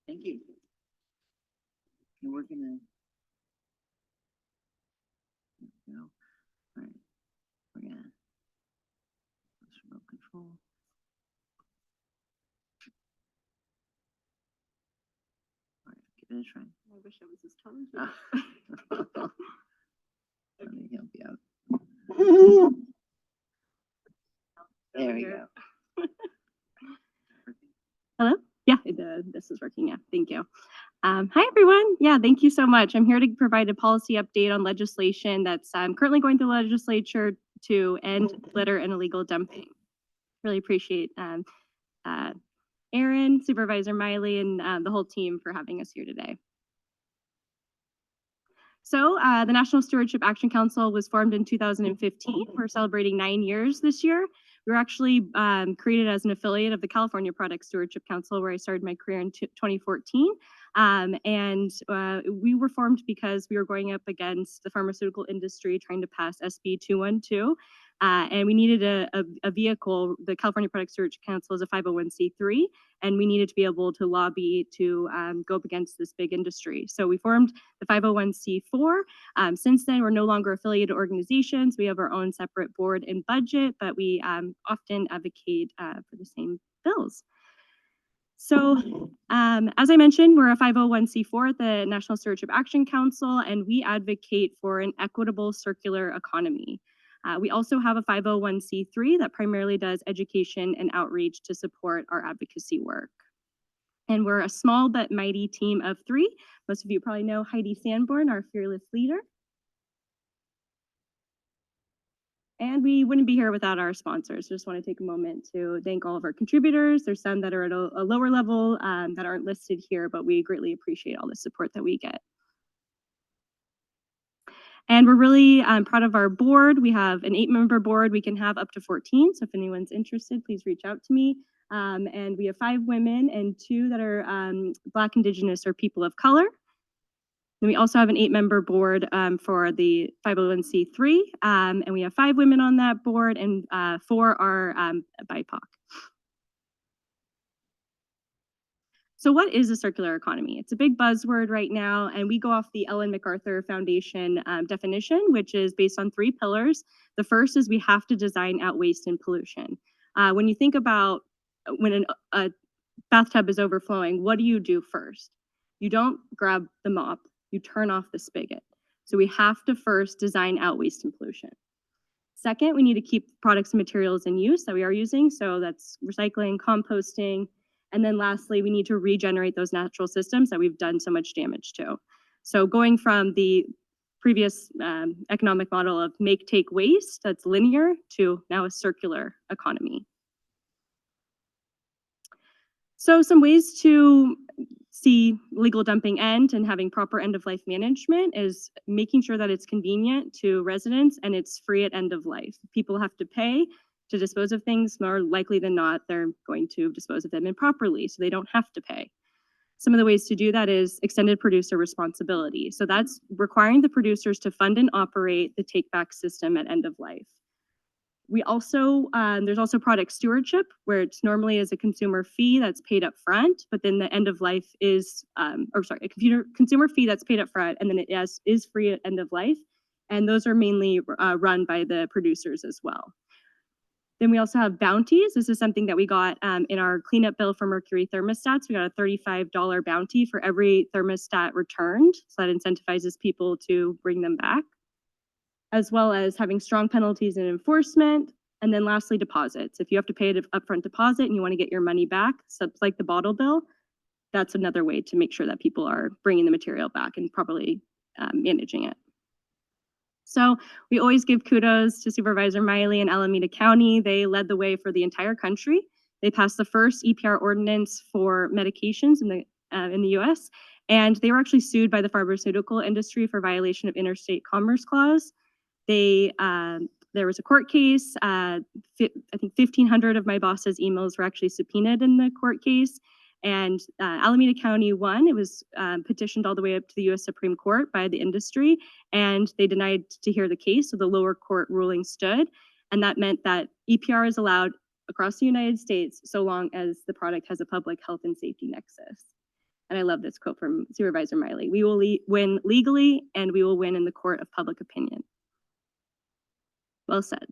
thank you. And we're gonna, all right, we're gonna, remote control. All right, give it a try. I wish I was as talented. Let me help you out. There we go. Hello? Yeah, this is working. Yeah, thank you. Hi, everyone. Yeah, thank you so much. I'm here to provide a policy update on legislation that's currently going through the legislature to end litter and illegal dumping. Really appreciate Aaron, Supervisor Miley, and the whole team for having us here today. So the National Stewardship Action Council was formed in 2015. We're celebrating 9 years this year. We were actually created as an affiliate of the California Product Stewardship Council, where I started my career in 2014. We were formed because we were going up against the pharmaceutical industry trying to pass SB 212. And we needed a vehicle. The California Product Stewardship Council is a 501c3, and we needed to be able to lobby to go up against this big industry. So we formed the 501c4. Since then, we're no longer affiliated organizations. We have our own separate board and budget, but we often advocate for the same bills. So as I mentioned, we're a 501c4 at the National Stewardship Action Council, and we advocate for an equitable circular economy. We also have a 501c3 that primarily does education and outreach to support our advocacy work. And we're a small but mighty team of 3. Most of you probably know Heidi Sanborn, our fearless leader. And we wouldn't be here without our sponsors. Just want to take a moment to thank all of our contributors. There's some that are at a lower level that aren't listed here, but we greatly appreciate all the support that we get. And we're really proud of our board. We have an 8-member board. We can have up to 14. So if anyone's interested, please reach out to me. And we have 5 women and 2 that are Black, Indigenous, or people of color. Then we also have an 8-member board for the 501c3. And we have 5 women on that board, and 4 are BIPOC. So what is a circular economy? It's a big buzzword right now, and we go off the Ellen MacArthur Foundation definition, which is based on 3 pillars. The first is we have to design out waste and pollution. When you think about when a bathtub is overflowing, what do you do first? You don't grab the mop, you turn off the spigot. So we have to first design out waste and pollution. Second, we need to keep products and materials in use that we are using. So that's recycling, composting. And then lastly, we need to regenerate those natural systems that we've done so much damage to. So going from the previous economic model of make, take, waste, that's linear, to now a circular economy. So some ways to see legal dumping end and having proper end of life management is making sure that it's convenient to residents and it's free at end of life. People have to pay to dispose of things. More likely than not, they're going to dispose of them improperly, so they don't have to pay. Some of the ways to do that is extended producer responsibility. So that's requiring the producers to fund and operate the take-back system at end of life. We also, there's also product stewardship, where it's normally as a consumer fee that's paid up front, but then the end of life is, a consumer fee that's paid up front, and then it is free at end of life. And those are mainly run by the producers as well. Then we also have bounties. This is something that we got in our cleanup bill for mercury thermostats. We got a $35 bounty for every thermostat returned. So that incentivizes people to bring them back, as well as having strong penalties and enforcement. And then lastly, deposits. If you have to pay an upfront deposit and you want to get your money back, so it's like the bottle bill, that's another way to make sure that people are bringing the material back and properly managing it. So we always give kudos to Supervisor Miley and Alameda County. They led the way for the entire country. They passed the first EPR ordinance for medications in the US, and they were actually sued by the pharmaceutical industry for violation of Interstate Commerce Clause. There was a court case. I think 1,500 of my boss's emails were actually subpoenaed in the court case. And Alameda County won. It was petitioned all the way up to the US Supreme Court by the industry, and they denied to hear the case, so the lower court ruling stood. And that meant that EPR is allowed across the United States so long as the product has a public health and safety nexus. And I love this quote from Supervisor Miley: "We will win legally, and we will win in the court of public opinion." Well said.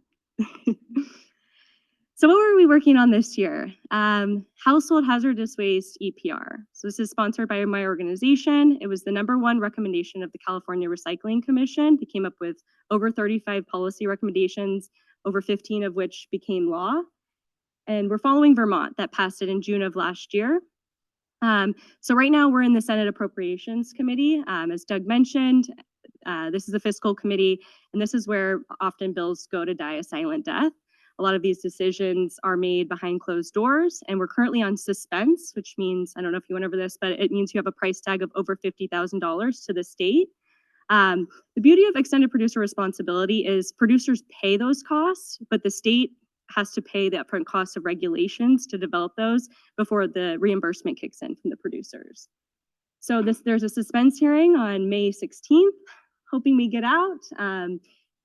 So what were we working on this year? Household hazardous waste EPR. So this is sponsored by my organization. It was the #1 recommendation of the California Recycling Commission. They came up with over 35 policy recommendations, over 15 of which became law. And we're following Vermont that passed it in June of last year. So right now we're in the Senate Appropriations Committee. As Doug mentioned, this is the fiscal committee, and this is where often bills go to die a silent death. A lot of these decisions are made behind closed doors, and we're currently on suspense, which means, I don't know if you went over this, but it means you have a price tag of over $50,000 to the state. The beauty of extended producer responsibility is producers pay those costs, but the state has to pay the upfront cost of regulations to develop those before the reimbursement kicks in from the producers. So there's a suspense hearing on May 16th, hoping we get out.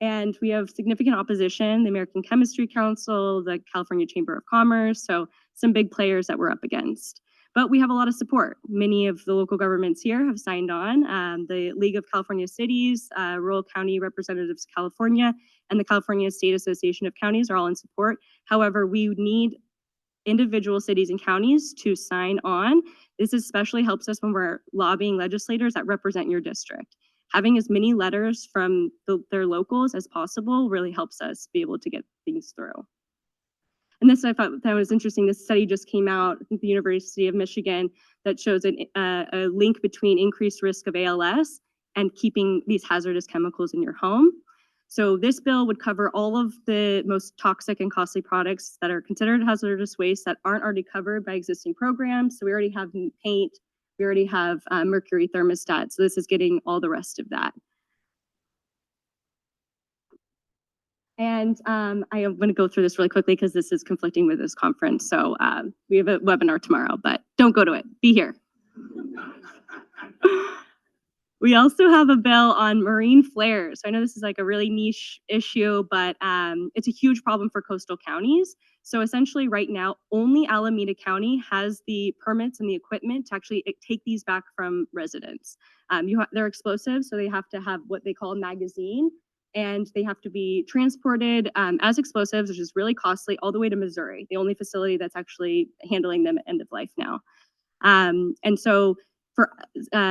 And we have significant opposition, the American Chemistry Council, the California Chamber of Commerce, so some big players that we're up against. But we have a lot of support. Many of the local governments here have signed on. The League of California Cities, Rural County Representatives California, and the California State Association of Counties are all in support. However, we need individual cities and counties to sign on. This especially helps us when we're lobbying legislators that represent your district. Having as many letters from their locals as possible really helps us be able to get things through. And this, I thought that was interesting. This study just came out at the University of Michigan that shows a link between increased risk of ALS and keeping these hazardous chemicals in your home. So this bill would cover all of the most toxic and costly products that are considered hazardous waste that aren't already covered by existing programs. So we already have paint, we already have mercury thermostat. So this is getting all the rest of that. And I am going to go through this really quickly because this is conflicting with this conference. So we have a webinar tomorrow, but don't go to it. Be here. We also have a bill on marine flares. So I know this is like a really niche issue, but it's a huge problem for coastal counties. So essentially right now, only Alameda County has the permits and the equipment to actually take these back from residents. They're explosives, so they have to have what they call a magazine, and they have to be transported as explosives, which is really costly, all the way to Missouri, the only facility that's actually handling them at end of life now. And so for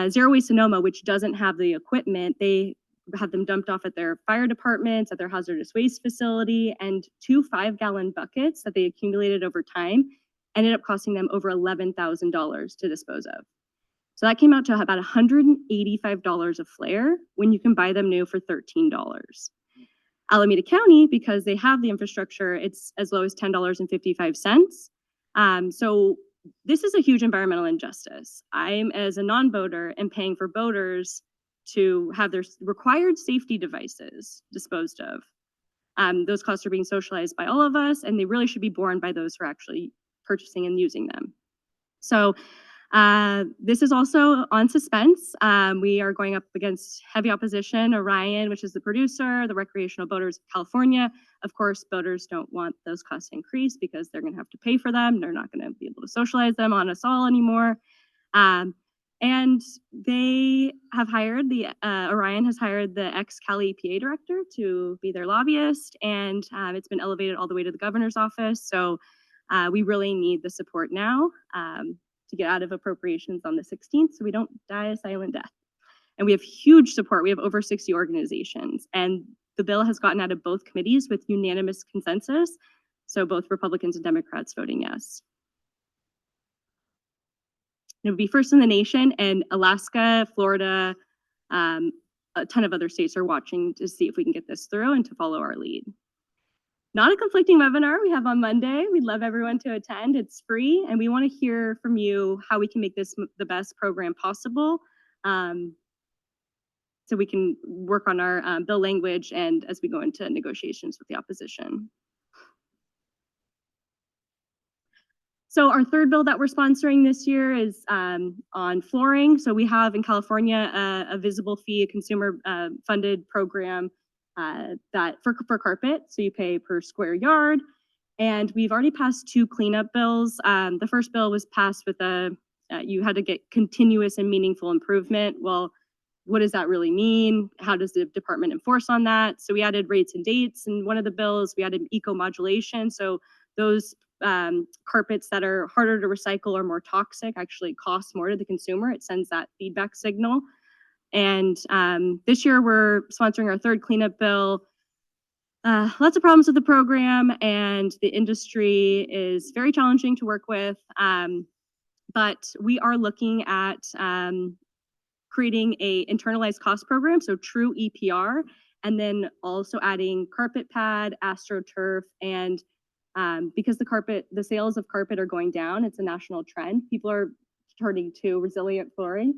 Zero Waste Sonoma, which doesn't have the equipment, they have them dumped off at their fire departments, at their hazardous waste facility, and 2 5-gallon buckets that they accumulated over time ended up costing them over $11,000 to dispose of. So that came out to about $185 a flare when you can buy them new for $13. Alameda County, because they have the infrastructure, it's as low as $10.55. So this is a huge environmental injustice. I'm, as a non-boater, am paying for boaters to have their required safety devices disposed of. Those costs are being socialized by all of us, and they really should be borne by those who are actually purchasing and using them. So this is also on suspense. We are going up against heavy opposition. Orion, which is the producer, the Recreational Boaters of California. Of course, boaters don't want those costs to increase because they're going to have to pay for them. They're not going to be able to socialize them on us all anymore. And they have hired Orion has hired the ex-Cali EPA director to be their lobbyist, and it's been elevated all the way to the governor's office. So we really need the support now to get out of appropriations on the 16th so we don't die a silent death. And we have huge support. We have over 60 organizations, and the bill has gotten out of both committees with unanimous consensus. So both Republicans and Democrats voting yes. It would be first in the nation, and Alaska, Florida, a ton of other states are watching to see if we can get this through and to follow our lead. Not a conflicting webinar we have on Monday. We'd love everyone to attend. It's free, and we want to hear from you how we can make this the best program possible, so we can work on our bill language and as we go into negotiations with the opposition. So our third bill that we're sponsoring this year is on flooring. So we have in California a visible fee, a consumer funded program that for carpet. So you pay per square yard. And we've already passed 2 cleanup bills. The first bill was passed with you had to get continuous and meaningful improvement. Well, what does that really mean? How does the department enforce on that? So we added rates and dates in one of the bills. We added eco-modulation. So those carpets that are harder to recycle or more toxic actually cost more to the consumer. It sends that feedback signal. And this year we're sponsoring our third cleanup bill. Lots of problems with the program, and the industry is very challenging to work with. But we are looking at creating a internalized cost program, so true EPR, And then also adding carpet pad, AstroTurf, and because the sales of carpet are going down, it's a national trend. People are turning to resilient flooring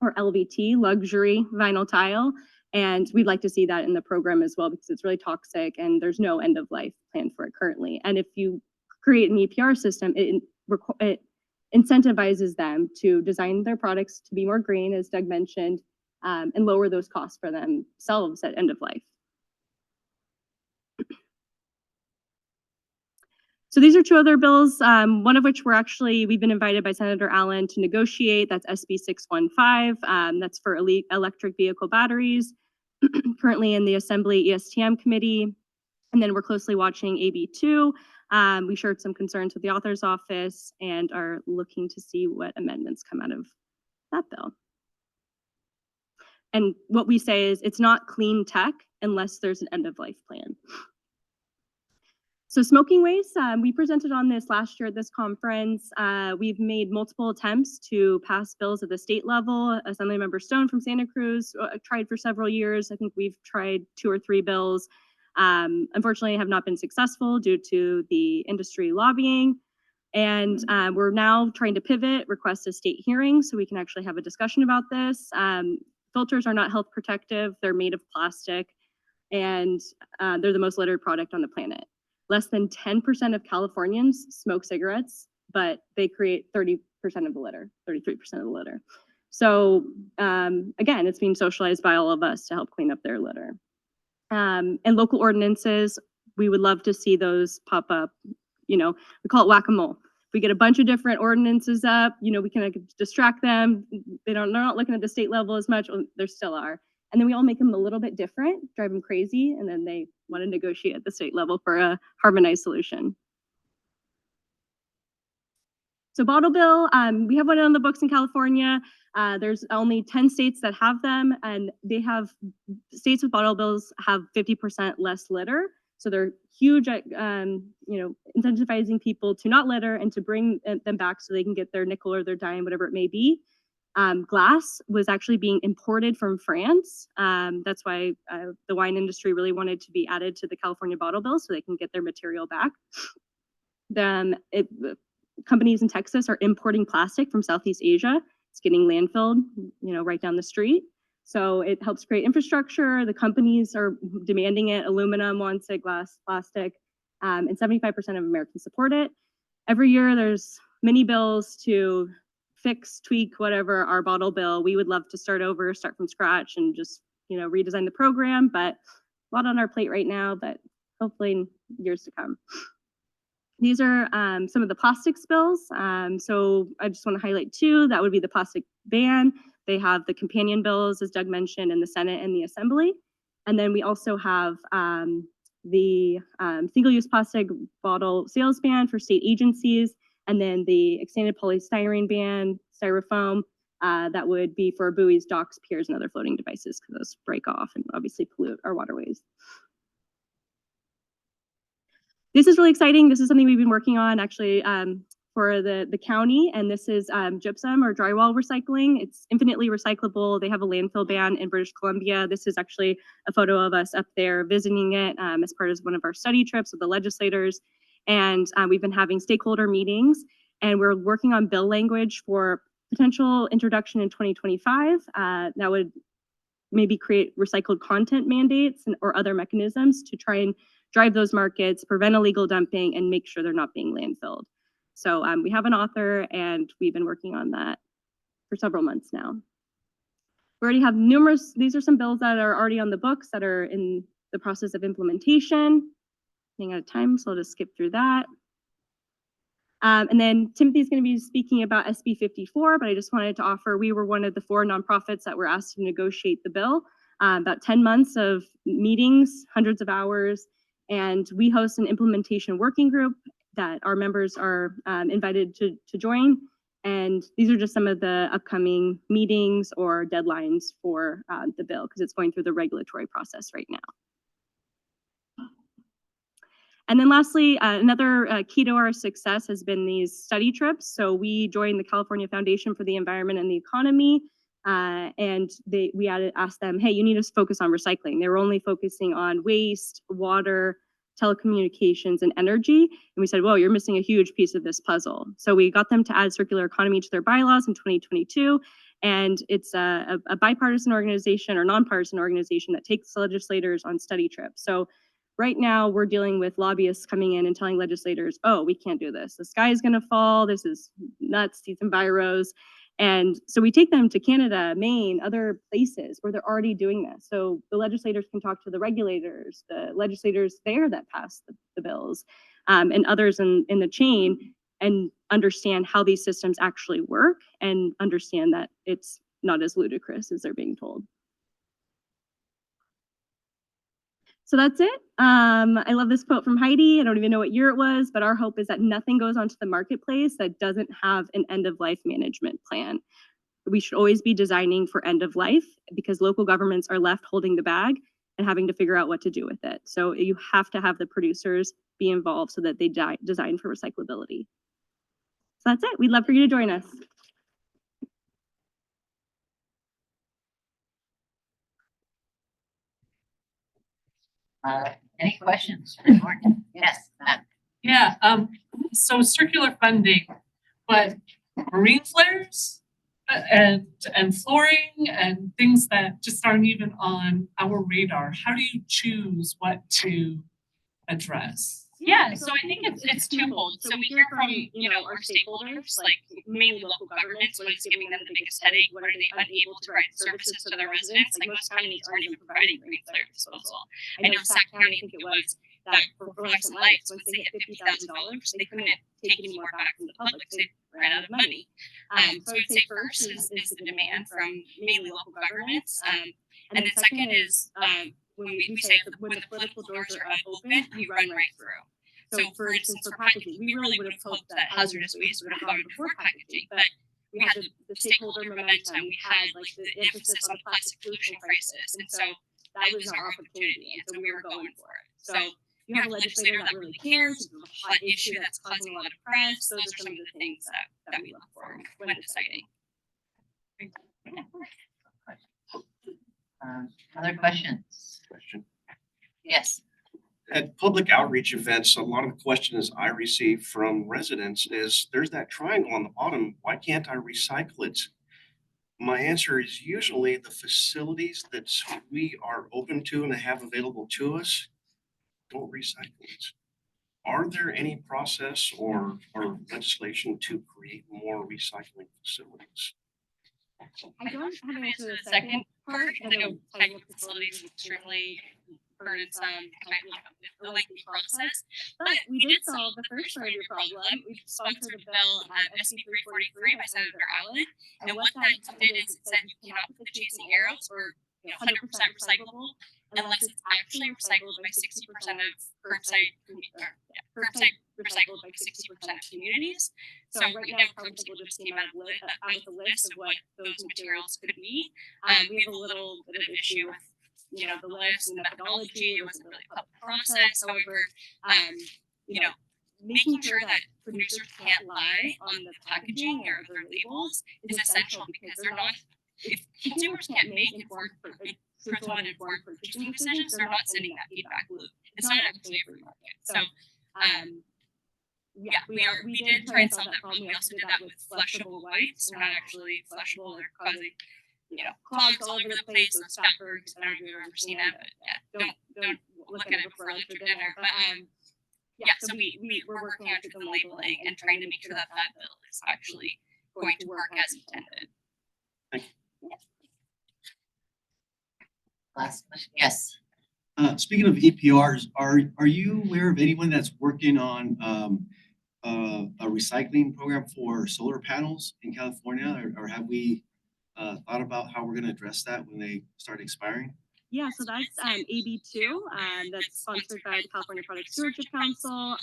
or LVT, luxury vinyl tile. And we'd like to see that in the program as well because it's really toxic and there's no end of life plan for it currently. And if you create an EPR system, it incentivizes them to design their products to be more green, as Doug mentioned, and lower those costs for themselves at end of life. So these are two other bills, one of which we've been invited by Senator Allen to negotiate. That's SB 615. That's for electric vehicle batteries, currently in the Assembly ESTM committee. And then we're closely watching AB 2. We shared some concerns with the author's office and are looking to see what amendments come out of that bill. And what we say is it's not clean tech unless there's an end of life plan. So smoking waste, we presented on this last year at this conference. We've made multiple attempts to pass bills at the state level. Assemblymember Stone from Santa Cruz tried for several years. I think we've tried 2 or 3 bills. Unfortunately, have not been successful due to the industry lobbying. And we're now trying to pivot, request a state hearing so we can actually have a discussion about this. Filters are not health protective. They're made of plastic, and they're the most littered product on the planet. Less than 10% of Californians smoke cigarettes, but they create 30% of the litter, 33% of the litter. So again, it's being socialized by all of us to help clean up their litter. And local ordinances, we would love to see those pop up. We call it whack-a-mole. If we get a bunch of different ordinances up, we can distract them. They're not looking at the state level as much. Well, there still are. And then we all make them a little bit different, drive them crazy, and then they want to negotiate at the state level for a harmonized solution. So bottle bill, we have one on the books in California. There's only 10 states that have them, and states with bottle bills have 50% less litter. So they're huge at, incentivizing people to not litter and to bring them back so they can get their nickel or their dime, whatever it may be. Glass was actually being imported from France. That's why the wine industry really wanted to be added to the California bottle bill so they can get their material back. Companies in Texas are importing plastic from Southeast Asia. It's getting landfilled, right down the street. So it helps create infrastructure. The companies are demanding it. Aluminum wants it, glass, plastic, and 75% of Americans support it. Every year there's many bills to fix, tweak, whatever our bottle bill. We would love to start from scratch and just, redesign the program, but a lot on our plate right now, but hopefully in years to come. These are some of the plastics bills. So I just want to highlight 2. That would be the plastic ban. They have the companion bills, as Doug mentioned, in the Senate and the Assembly. And then we also have the single-use plastic bottle sales ban for state agencies, and then the extended polystyrene ban, styrofoam, that would be for buoys, docks, piers, and other floating devices because those break off and obviously pollute our waterways. This is really exciting. This is something we've been working on actually for the county, and this is gypsum or drywall recycling. It's infinitely recyclable. They have a landfill ban in British Columbia. This is actually a photo of us up there visiting it as part of one of our study trips with the legislators. And we've been having stakeholder meetings, and we're working on bill language for potential introduction in 2025. That would maybe create recycled content mandates or other mechanisms to try and drive those markets, prevent illegal dumping, and make sure they're not being landfilled. So we have an author, and we've been working on that for several months now. We already have these are some bills that are already on the books that are in the process of implementation. Running out of time, so I'll just skip through that. And then Timothy's going to be speaking about SB 54, but I just wanted to offer, we were one of the 4 nonprofits that were asked to negotiate the bill. About 10 months of meetings, hundreds of hours, and we host an implementation working group that our members are invited to join. And these are just some of the upcoming meetings or deadlines for the bill because it's going through the regulatory process right now. And then lastly, another key to our success has been these study trips. So we joined the California Foundation for the Environment and the Economy And we asked them, hey, you need to focus on recycling. They were only focusing on waste, water, telecommunications, and energy. And we said, well, you're missing a huge piece of this puzzle. So we got them to add circular economy to their bylaws in 2022. And it's a bipartisan organization or nonpartisan organization that takes legislators on study trips. So right now we're dealing with lobbyists coming in and telling legislators, oh, we can't do this. The sky is going to fall. This is nuts, these enviros. And so we take them to Canada, Maine, other places where they're already doing this. So the legislators can talk to the regulators, the legislators there that pass the bills, and others in the chain, and understand how these systems actually work and understand that it's not as ludicrous as they're being told. So that's it. I love this quote from Heidi. I don't even know what year it was, but our hope is that nothing goes onto the marketplace that doesn't have an end-of-life management plan. We should always be designing for end of life because local governments are left holding the bag and having to figure out what to do with it. So you have to have the producers be involved so that they design for recyclability. So that's it. We'd love for you to join us. Any questions for Morgan? Yes, Matt. Yeah, so circular funding, but marine flares and flooring and things that just aren't even on our radar. How do you choose what to address? Yeah, so I think it's twofold. So we hear from, our stakeholders, like mainly local governments, what is giving them the biggest headache, what are they unable to provide services to their residents? Like most counties aren't even providing green flare disposal. I know Sac County, I think it was, that for fluorescent lights, once they hit $50,000, they couldn't take any more back from the public, they ran out of money. So I would say first is the demand from mainly local governments. And then second is, when we say when the political doors are open, we run right through. So for instance, for packaging, we really would have hoped that hazardous waste would have gone before packaging, but we had the stakeholder momentum, we had like the emphasis on the plastic pollution crisis, and so that was our opportunity, and so we were going for it. So you have a legislator that really cares, it's a hot issue that's causing a lot of press, those are some of the things that we look for when deciding. Other questions? Yes. At public outreach events, a lot of the questions I receive from residents is, there's that triangle on the bottom, why can't I recycle it? My answer is usually the facilities that we are open to and have available to us don't recycle it. Are there any process or legislation to create more recycling facilities? I don't have an answer to the second part, because I know technical facilities is extremely burdensome, a lengthy process, but we did solve the first part of your problem. We sponsored a bill, SB 343 by Senator Allen, and what that did is it said you cannot put the chasing arrows or 100% recyclable unless it's actually recycled by 60% of curbside recycled by 60% of communities. So right now, Constable just came out with a list of what those materials could be. We have a little bit of issue with the list and the methodology. It wasn't really a public process. However, making sure that producers can't lie on the packaging or other labels is essential because they're not, if consumers can't make informed purchasing decisions, they're not sending that feedback loop. It's not actually a free market. So, we did try and solve that problem. We also did that with flushable wipes. They're not actually flushable. They're causing clogs all over the place. Those fatbergs, I don't know if you've ever seen it, but don't look at it before lunch or dinner. But so we're working on the labeling and trying to make sure that that bill is actually going to work as intended. Last question. Yes. Speaking of EPRs, are you aware of anyone that's working on a recycling program for solar panels in California, or have we thought about how we're going to address that when they start expiring? Yeah, so that's AB2, that's sponsored by the California Product Stewardship Council.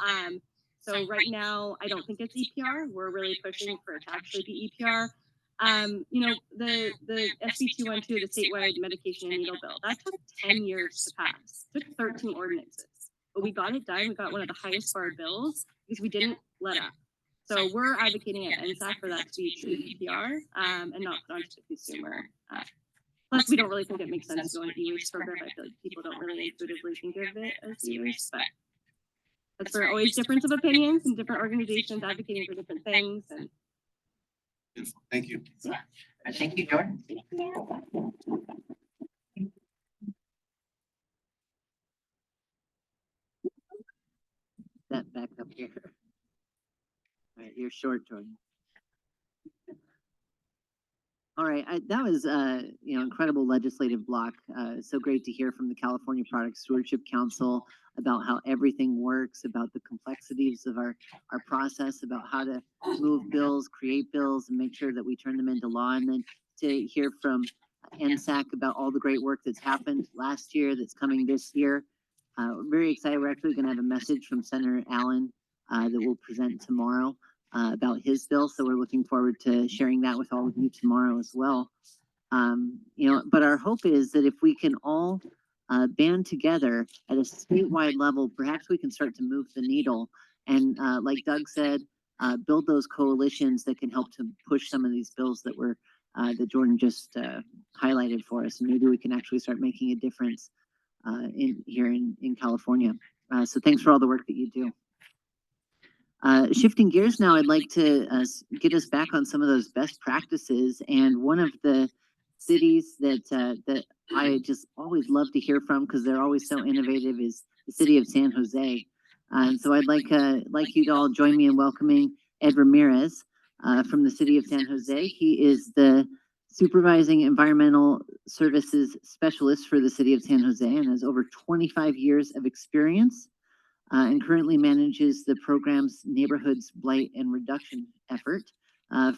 So right now, I don't think it's EPR. We're really pushing for it to actually be EPR. The SB 212, the statewide medication and needle bill, that took 10 years to pass. It took 13 ordinances, but we got it done. We got one of the highest bar bills because we didn't let up. So we're advocating at NSAC for that to be true EPR, and not onto the consumer. Plus, we don't really think it makes sense to go on e-waste program. I feel like people don't really intuitively think of it as e-waste, but that's for always difference of opinions and different organizations advocating for different things. And Thank you. Yeah. Thank you, Jordan. That back up here. All right, you're short, Jordan. All right, that was incredible legislative block. So great to hear from the California Product Stewardship Council about how everything works, about the complexities of our process, about how to move bills, create bills, and make sure that we turn them into law. And then to hear from NSAC about all the great work that's happened last year, that's coming this year. Very excited. We're actually going to have a message from Senator Allen that we'll present tomorrow about his bill. So we're looking forward to sharing that with all of you tomorrow as well. But our hope is that if we can all band together at a statewide level, perhaps we can start to move the needle. And like Doug said, build those coalitions that can help to push some of these bills that that Jordan just highlighted for us. And maybe we can actually start making a difference here in California. So thanks for all the work that you do. Shifting gears now, I'd like to get us back on some of those best practices. And one of the cities that I just always love to hear from because they're always so innovative is the city of San Jose. And so I'd like you to all join me in welcoming Ed Ramirez from the city of San Jose. He is the Supervising Environmental Services Specialist for the city of San Jose and has over 25 years of experience. And currently manages the program's Neighborhoods Blight and Reduction effort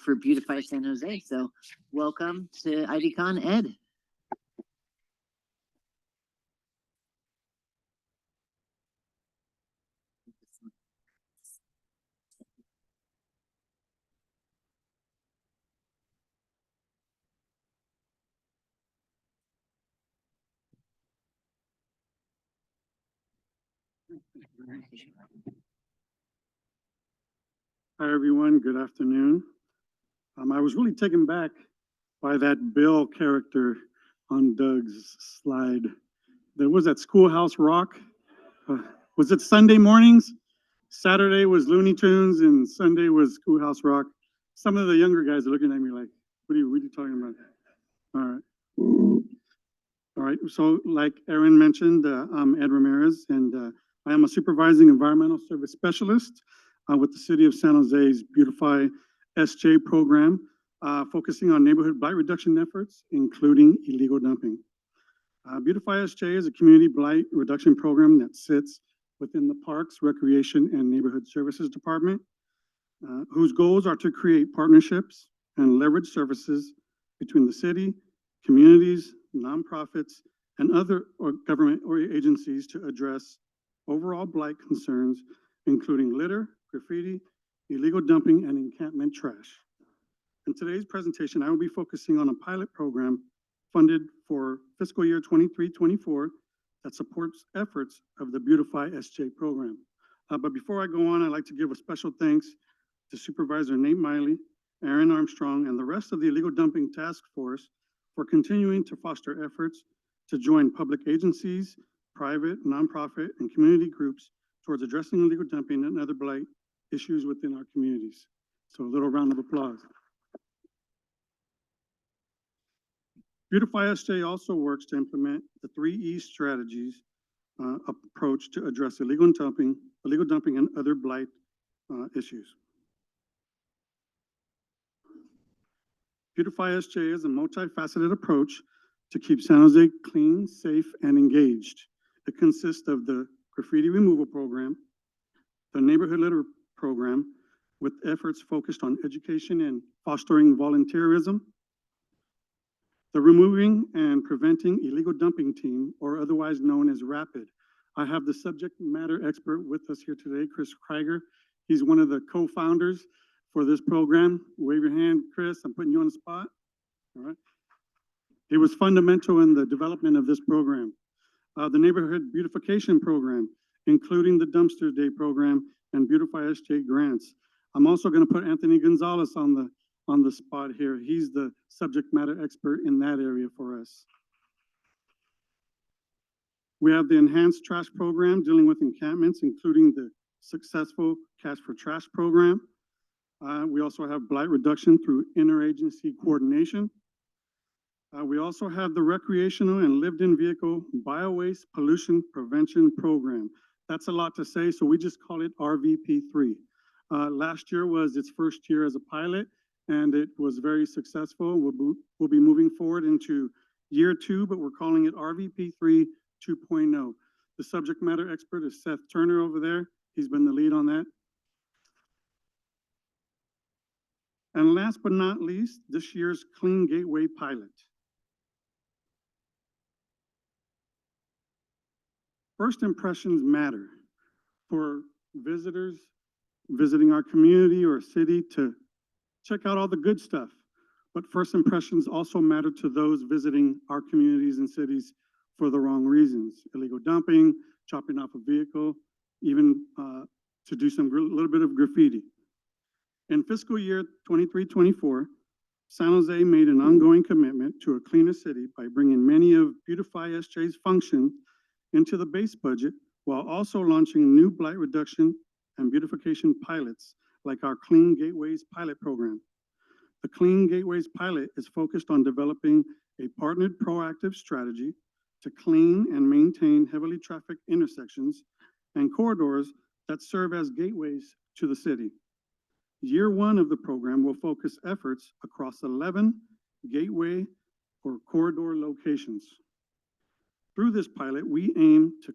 for Beautify San Jose. So welcome to IDCon, Ed. Hi, everyone. Good afternoon. I was really taken back by that Bill character on Doug's slide. There was that Schoolhouse Rock. Was it Sunday mornings? Saturday was Looney Tunes and Sunday was Schoolhouse Rock. Some of the younger guys are looking at me like, what are you talking about? All right. All right. So like Aaron mentioned, I'm Ed Ramirez, and I am a supervising environmental service specialist with the city of San Jose's Beautify SJ program, focusing on neighborhood blight reduction efforts, including illegal dumping. Beautify SJ is a community blight reduction program that sits within the Parks, Recreation, and Neighborhood Services Department, whose goals are to create partnerships and leverage services between the city, communities, nonprofits, and other government or agencies to address overall blight concerns, including litter, graffiti, illegal dumping, and encampment trash. In today's presentation, I will be focusing on a pilot program funded for fiscal year 23-24 that supports efforts of the Beautify SJ program. But before I go on, I'd like to give a special thanks to Supervisor Nate Miley, Aaron Armstrong, and the rest of the Illegal Dumping Task Force for continuing to foster efforts to join public agencies, private, nonprofit, and community groups towards addressing illegal dumping and other blight issues within our communities. So a little round of applause. Beautify SJ also works to implement the 3E strategies approach to address illegal dumping and other blight issues. Beautify SJ is a multifaceted approach to keep San Jose clean, safe, and engaged. It consists of the graffiti removal program, the neighborhood litter program, with efforts focused on education and fostering volunteerism, the removing and preventing illegal dumping team, or otherwise known as RAPID. I have the subject matter expert with us here today, Chris Krieger. He's one of the co-founders for this program. Wave your hand, Chris. I'm putting you on the spot. All right. He was fundamental in the development of this program. The neighborhood beautification program, including the Dumpster Day program and Beautify SJ grants. I'm also going to put Anthony Gonzalez on the spot here. He's the subject matter expert in that area for us. We have the enhanced trash program dealing with encampments, including the successful Cash for Trash program. We also have blight reduction through interagency coordination. We also have the recreational and lived-in vehicle biowaste pollution prevention program. That's a lot to say, so we just call it RVP3. Last year was its first year as a pilot, and it was very successful. We'll be moving forward into year 2, but we're calling it RVP3 2.0. The subject matter expert is Seth Turner over there. He's been the lead on that. And last but not least, this year's Clean Gateway pilot. First impressions matter for visitors visiting our community or city to check out all the good stuff. But first impressions also matter to those visiting our communities and cities for the wrong reasons. Illegal dumping, chopping off a vehicle, even to do some little bit of graffiti. In fiscal year 23-24, San Jose made an ongoing commitment to a cleaner city by bringing many of Beautify SJ's functions into the base budget, while also launching new blight reduction and beautification pilots, like our Clean Gateways pilot program. The Clean Gateways pilot is focused on developing a partnered proactive strategy to clean and maintain heavily trafficked intersections and corridors that serve as gateways to the city. Year 1 of the program will focus efforts across 11 gateway or corridor locations. Through this pilot, we aim to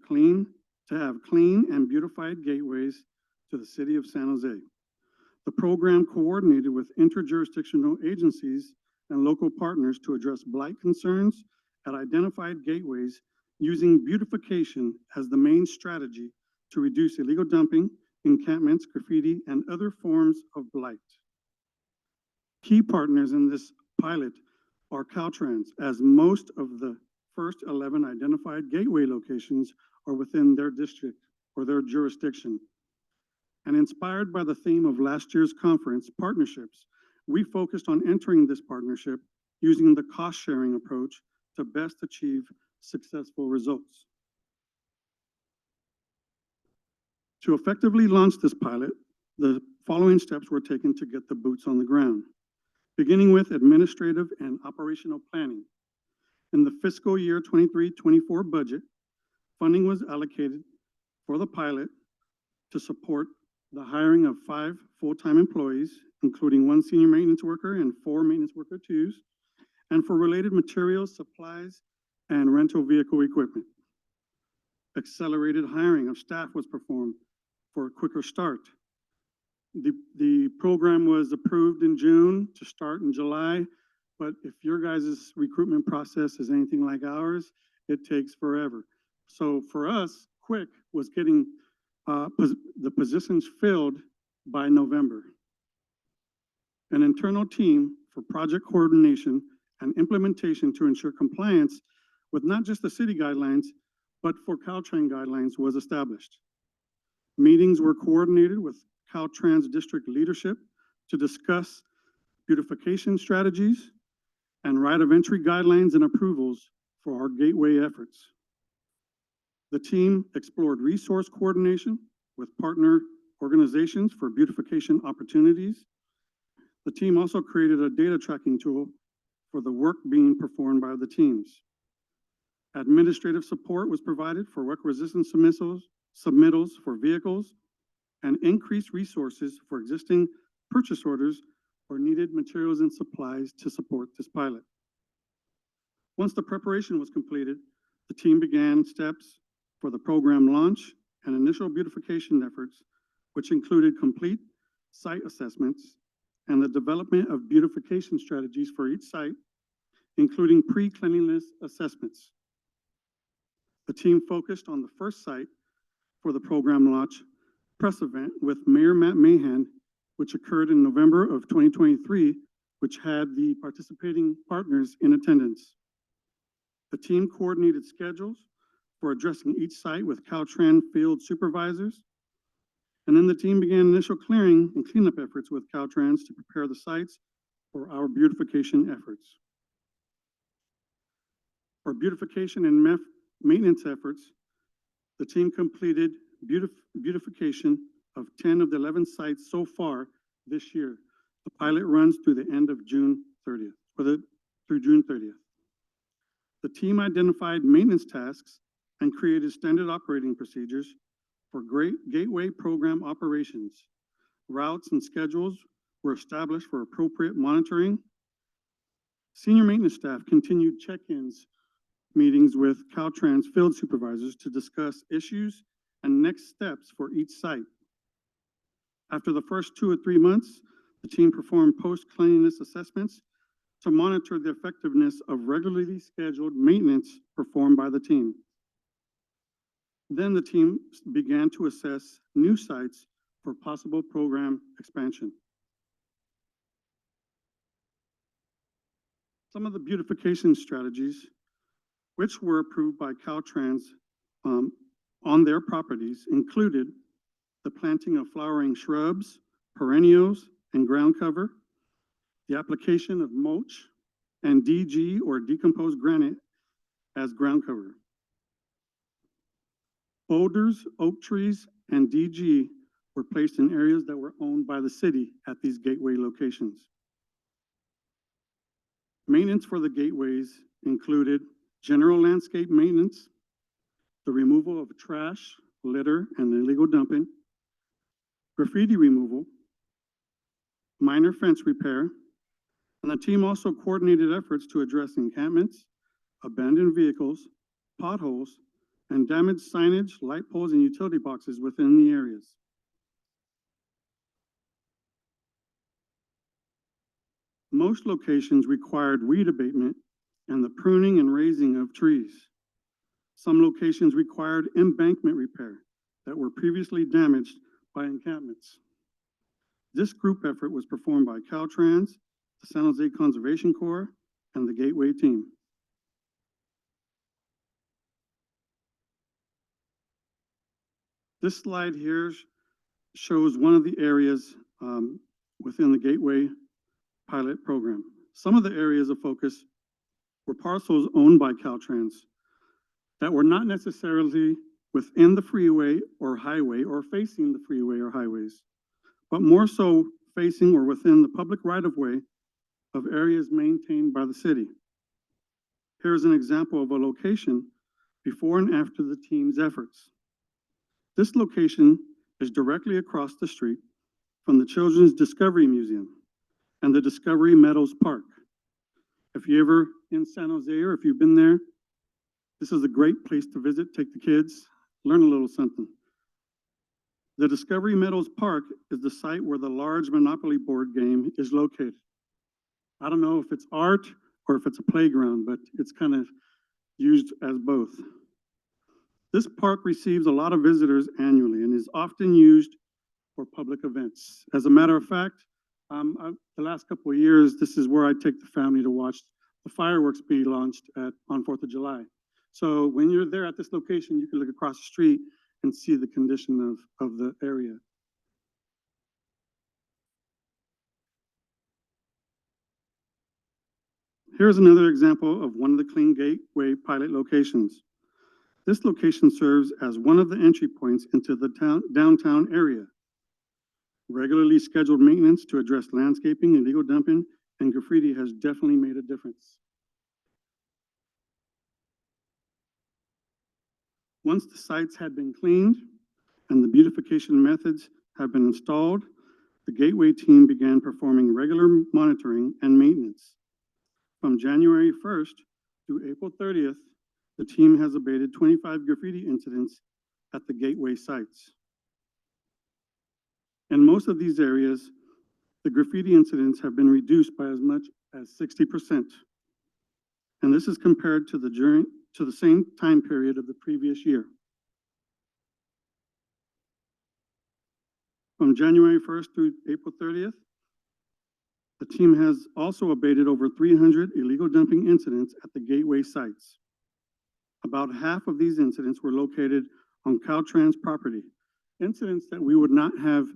have clean and beautified gateways to the city of San Jose. The program coordinated with interjurisdictional agencies and local partners to address blight concerns at identified gateways, using beautification as the main strategy to reduce illegal dumping, encampments, graffiti, and other forms of blight. Key partners in this pilot are Caltrans, as most of the first 11 identified gateway locations are within their district or their jurisdiction. And inspired by the theme of last year's conference, partnerships, we focused on entering this partnership using the cost-sharing approach to best achieve successful results. To effectively launch this pilot, the following steps were taken to get the boots on the ground, beginning with administrative and operational planning. In the fiscal year 23-24 budget, funding was allocated for the pilot to support the hiring of 5 full-time employees, including 1 senior maintenance worker and 4 maintenance worker 2s, and for related materials, supplies, and rental vehicle equipment. Accelerated hiring of staff was performed for a quicker start. The program was approved in June to start in July, but if your guys' recruitment process is anything like ours, it takes forever. So for us, quick was getting the positions filled by November. An internal team for project coordination and implementation to ensure compliance with not just the city guidelines, but for Caltrans guidelines was established. Meetings were coordinated with Caltrans district leadership to discuss beautification strategies and right of entry guidelines and approvals for our gateway efforts. The team explored resource coordination with partner organizations for beautification opportunities. The team also created a data tracking tool for the work being performed by the teams. Administrative support was provided for requisition submittals for vehicles, and increased resources for existing purchase orders for needed materials and supplies to support this pilot. Once the preparation was completed, the team began steps for the program launch and initial beautification efforts, which included complete site assessments and the development of beautification strategies for each site, including pre-cleanliness assessments. The team focused on the first site for the program launch press event with Mayor Matt Mahan, which occurred in November of 2023, which had the participating partners in attendance. The team coordinated schedules for addressing each site with Caltrans field supervisors And then the team began initial clearing and cleanup efforts with Caltrans to prepare the sites for our beautification efforts. For beautification and maintenance efforts, the team completed beautification of 10 of the 11 sites so far this year. The pilot runs through the end of June 30th, through June 30th. The team identified maintenance tasks and created standard operating procedures for gateway program operations. Routes and schedules were established for appropriate monitoring. Senior maintenance staff continued check-ins meetings with Caltrans field supervisors to discuss issues and next steps for each site. After the first 2 or 3 months, the team performed post-cleanliness assessments to monitor the effectiveness of regularly scheduled maintenance performed by the team. Then the team began to assess new sites for possible program expansion. Some of the beautification strategies, which were approved by Caltrans on their properties, included the planting of flowering shrubs, perennials, and ground cover, the application of mulch and DG or decomposed granite as ground cover. Boulders, oak trees, and DG were placed in areas that were owned by the city at these gateway locations. Maintenance for the gateways included general landscape maintenance, the removal of trash, litter, and illegal dumping, graffiti removal, minor fence repair, and the team also coordinated efforts to address encampments, abandoned vehicles, potholes, and damaged signage, light poles, and utility boxes within the areas. Most locations required weed abatement and the pruning and raising of trees. Some locations required embankment repair that were previously damaged by encampments. This group effort was performed by Caltrans, the San Jose Conservation Corps, and the Gateway team. This slide here shows one of the areas within the Gateway pilot program. Some of the areas of focus were parcels owned by Caltrans that were not necessarily within the freeway or highway or facing the freeway or highways, but more so facing or within the public right-of-way of areas maintained by the city. Here's an example of a location before and after the team's efforts. This location is directly across the street from the Children's Discovery Museum and the Discovery Meadows Park. If you're ever in San Jose or if you've been there, this is a great place to visit, take the kids, learn a little something. The Discovery Meadows Park is the site where the large Monopoly board game is located. I don't know if it's art or if it's a playground, but it's kind of used as both. This park receives a lot of visitors annually and is often used for public events. As a matter of fact, the last couple of years, this is where I take the family to watch the fireworks be launched on 4th of July. So when you're there at this location, you can look across the street and see the condition of the area. Here's another example of one of the Clean Gateway pilot locations. This location serves as one of the entry points into the downtown area. Regularly scheduled maintenance to address landscaping, illegal dumping, and graffiti has definitely made a difference. Once the sites had been cleaned and the beautification methods have been installed, the Gateway team began performing regular monitoring and maintenance. From January 1st through April 30th, the team has abated 25 graffiti incidents at the Gateway sites. In most of these areas, the graffiti incidents have been reduced by as much as 60%. And this is compared to the same time period of the previous year. From January 1st through April 30th, the team has also abated over 300 illegal dumping incidents at the Gateway sites. About half of these incidents were located on Caltrans property, incidents that we would not have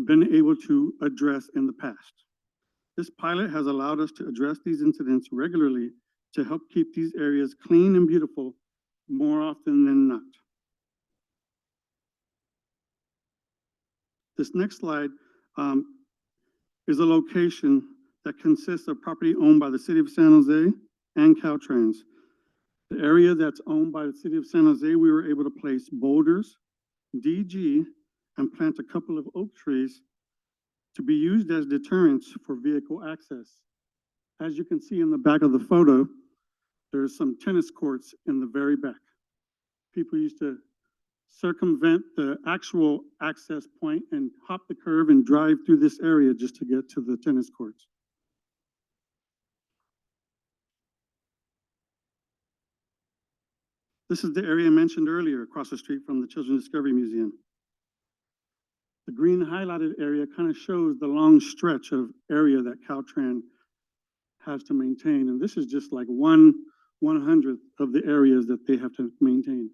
been able to address in the past. This pilot has allowed us to address these incidents regularly to help keep these areas clean and beautiful more often than not. This next slide is a location that consists of property owned by the City of San Jose and Caltrans. The area that's owned by the City of San Jose, we were able to place boulders, DG, and plant a couple of oak trees to be used as deterrents for vehicle access. As you can see in the back of the photo, there's some tennis courts in the very back. People used to circumvent the actual access point and hop the curve and drive through this area just to get to the tennis courts. This is the area mentioned earlier, across the street from the Children's Discovery Museum. The green highlighted area kind of shows the long stretch of area that Caltrans has to maintain. And this is just like 1/100th of the areas that they have to maintain.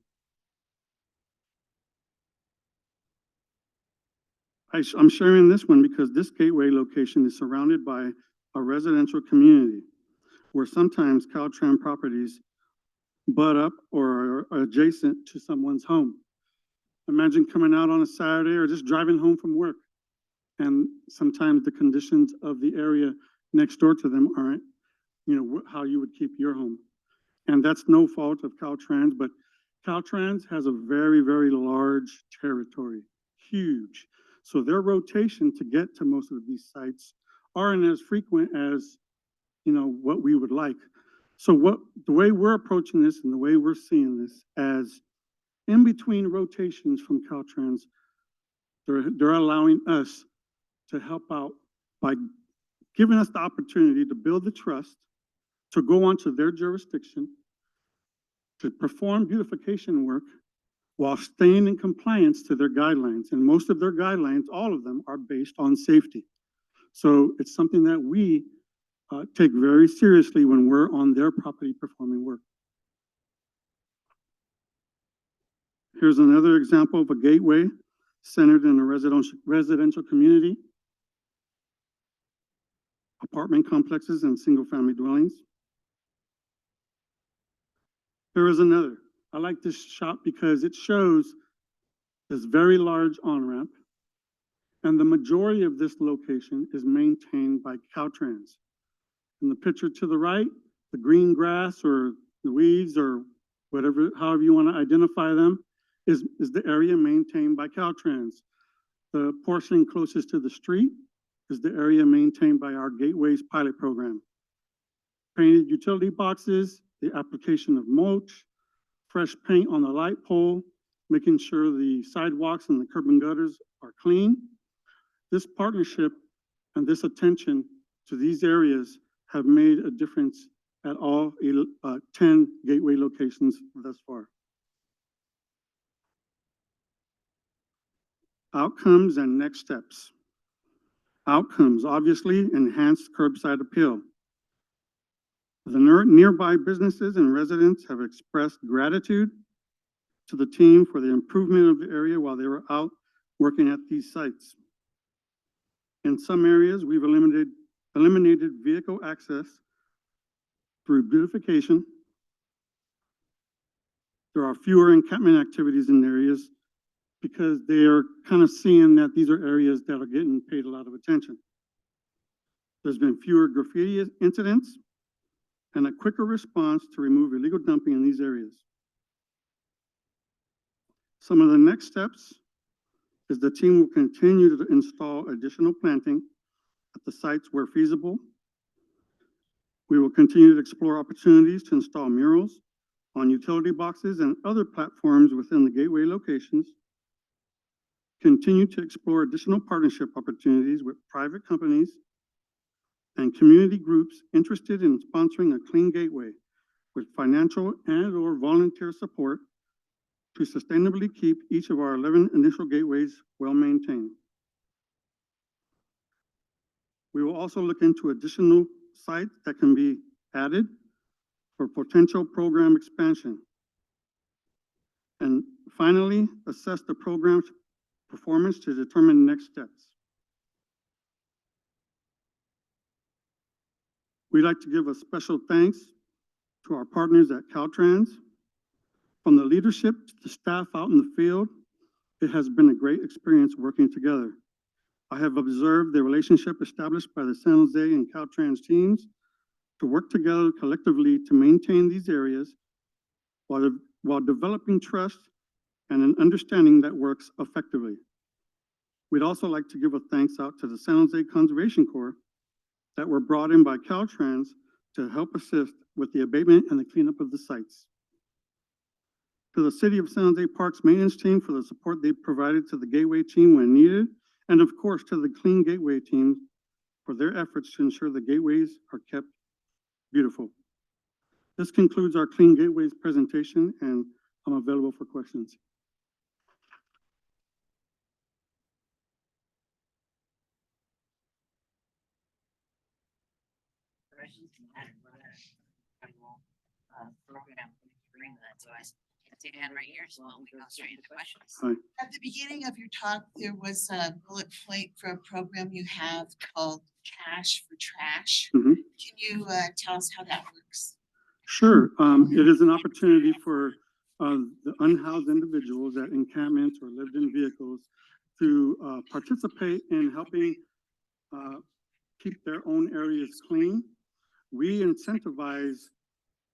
I'm sharing this one because this gateway location is surrounded by a residential community where sometimes Caltrans properties butt up or are adjacent to someone's home. Imagine coming out on a Saturday or just driving home from work, and sometimes the conditions of the area next door to them aren't, how you would keep your home. And that's no fault of Caltrans, but Caltrans has a very, very large territory, huge. So their rotation to get to most of these sites aren't as frequent as, what we would like. So the way we're approaching this and the way we're seeing this as in between rotations from Caltrans, they're allowing us to help out by giving us the opportunity to build the trust, to go onto their jurisdiction, to perform beautification work while staying in compliance to their guidelines. And most of their guidelines, all of them, are based on safety. So it's something that we take very seriously when we're on their property performing work. Here's another example of a gateway centered in a residential community, apartment complexes and single-family dwellings. Here is another. I like this shot because it shows this very large on-ramp, and the majority of this location is maintained by Caltrans. In the picture to the right, the green grass or the weeds or whatever, however you want to identify them, is the area maintained by Caltrans. The portion closest to the street is the area maintained by our Gateways pilot program. Painted utility boxes, the application of mulch, fresh paint on the light pole, making sure the sidewalks and the curb and gutters are clean. This partnership and this attention to these areas have made a difference at all 10 gateway locations thus far. Outcomes and next steps. Outcomes, obviously, enhanced curbside appeal. The nearby businesses and residents have expressed gratitude to the team for the improvement of the area while they were out working at these sites. In some areas, we've eliminated vehicle access through beautification. There are fewer encampment activities in areas because they are kind of seeing that these are areas that are getting paid a lot of attention. There's been fewer graffiti incidents and a quicker response to remove illegal dumping in these areas. Some of the next steps is the team will continue to install additional planting at the sites where feasible. We will continue to explore opportunities to install murals on utility boxes and other platforms within the gateway locations. Continue to explore additional partnership opportunities with private companies and community groups interested in sponsoring a clean gateway with financial and/or volunteer support to sustainably keep each of our 11 initial gateways well maintained. We will also look into additional sites that can be added for potential program expansion. And finally, assess the program's performance to determine next steps. We'd like to give a special thanks to our partners at Caltrans. From the leadership to the staff out in the field, it has been a great experience working together. I have observed the relationship established by the San Jose and Caltrans teams to work together collectively to maintain these areas while developing trust and an understanding that works effectively. We'd also like to give a thanks out to the San Jose Conservation Corps that were brought in by Caltrans to help assist with the abatement and the cleanup of the sites. To the City of San Jose Parks maintenance team for the support they provided to the Gateway team when needed, and of course to the Clean Gateway team for their efforts to ensure the gateways are kept beautiful. This concludes our Clean Gateways presentation, and I'm available for questions. Program bring that, so I take a hand right here, so we go straight into questions. Hi. At the beginning of your talk, there was a bullet point for a program you have called Cash for Trash. Mhm. Can you tell us how that works? Sure. It is an opportunity for the unhoused individuals at encampments or lived in vehicles to participate in helping keep their own areas clean. We incentivize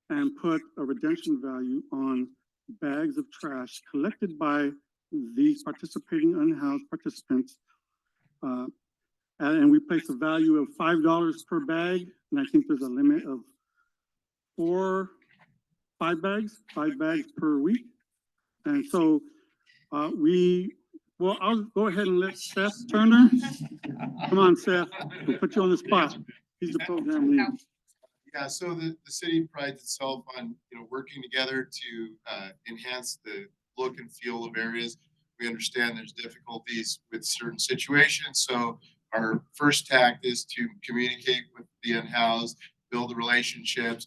and put a redemption value on bags of trash collected by these participating unhoused participants. And we place a value of $5 per bag, and I think there's a limit of five bags per week. And so I'll go ahead and let Seth Turner. Come on, Seth, we'll put you on the spot. He's the program lead. Yeah, so the city prides itself on, working together to enhance the look and feel of areas. We understand there's difficulties with certain situations, so our first tact is to communicate with the unhoused, build the relationships,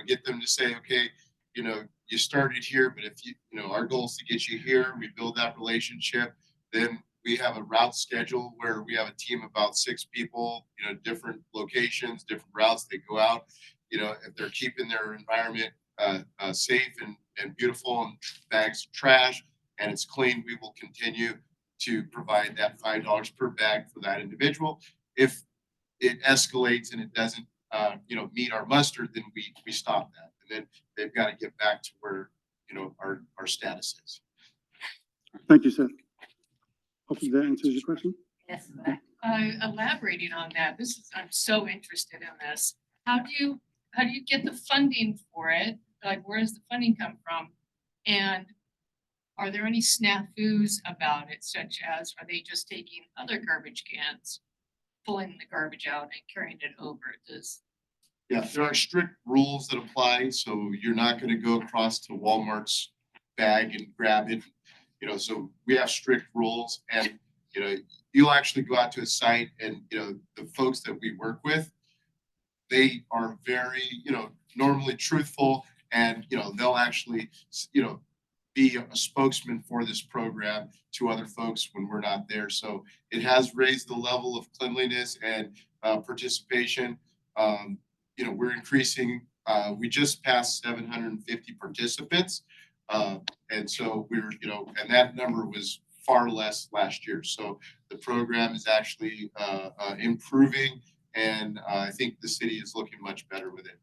get them to say, okay, you started here, but if our goal is to get you here, we build that relationship. Then we have a route schedule where we have a team of about 6 people, different locations, different routes they go out. If they're keeping their environment safe and beautiful and bags of trash and it's clean, we will continue to provide that $5 per bag for that individual. If it escalates and it doesn't, meet our muster, then we stop that. And then they've got to get back to where, our status is. Thank you, Seth. Hopefully that answers your question. Yes. Elaborating on that, I'm so interested in this. How do you get the funding for it? Like, where does the funding come from? And are there any snafus about it, such as, are they just taking other garbage cans, pulling the garbage out and carrying it over? Yeah, there are strict rules that apply, so you're not going to go across to Walmart's bag and grab it. So we have strict rules, and you'll actually go out to a site, and the folks that we work with, they are very normally truthful, and they'll actually be a spokesman for this program to other folks when we're not there. So it has raised the level of cleanliness and participation. We're increasing. We just passed 750 participants. And so and that number was far less last year. So the program is actually improving, and I think the city is looking much better with it.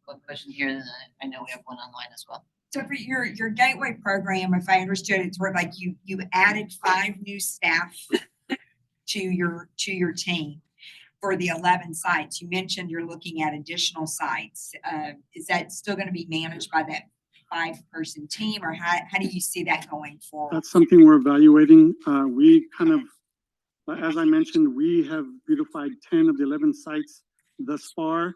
One question here, and I know we have one online as well. So for your gateway program, if I understood it, sort of like you added 5 new staff to your team for the 11 sites. You mentioned you're looking at additional sites. Is that still going to be managed by that 5-person team, or how do you see that going forward? That's something we're evaluating. We kind of, as I mentioned, we have beautified 10 of the 11 sites thus far.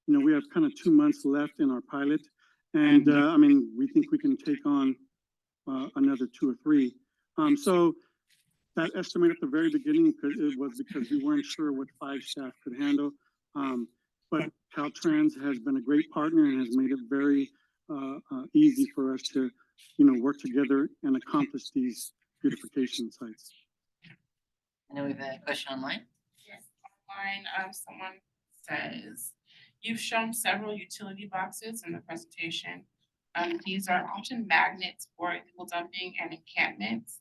We have kind of 2 months left in our pilot. And we think we can take on another 2 or 3. So that estimate at the very beginning, it was because we weren't sure what 5 staff could handle. But Caltrans has been a great partner and has made it very easy for us to, work together and accomplish these beautification sites. I know we have a question online. Yes, online, someone says, you've shown several utility boxes in the presentation. These are often magnets for illegal dumping and encampments,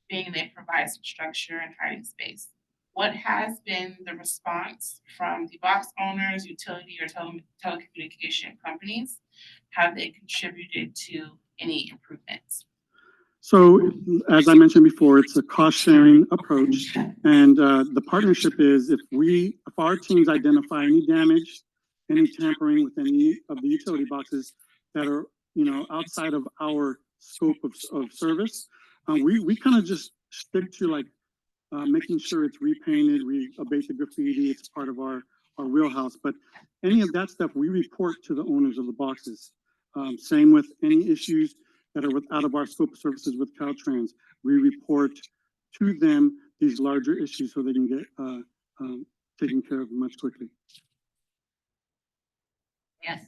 being they provide some structure and hiding space. What has been the response from the box owners, utility, or telecommunication companies? Have they contributed to any improvements? So as I mentioned before, it's a cost sharing approach. And the partnership is if our teams identify any damage, any tampering with any of the utility boxes that are, outside of our scope of service, we kind of just stick to like making sure it's repainted, we abate the graffiti, it's part of our wheelhouse. But any of that stuff, we report to the owners of the boxes. Same with any issues that are out of our scope of services with Caltrans. We report to them these larger issues so they can get taken care of much quickly. Yes.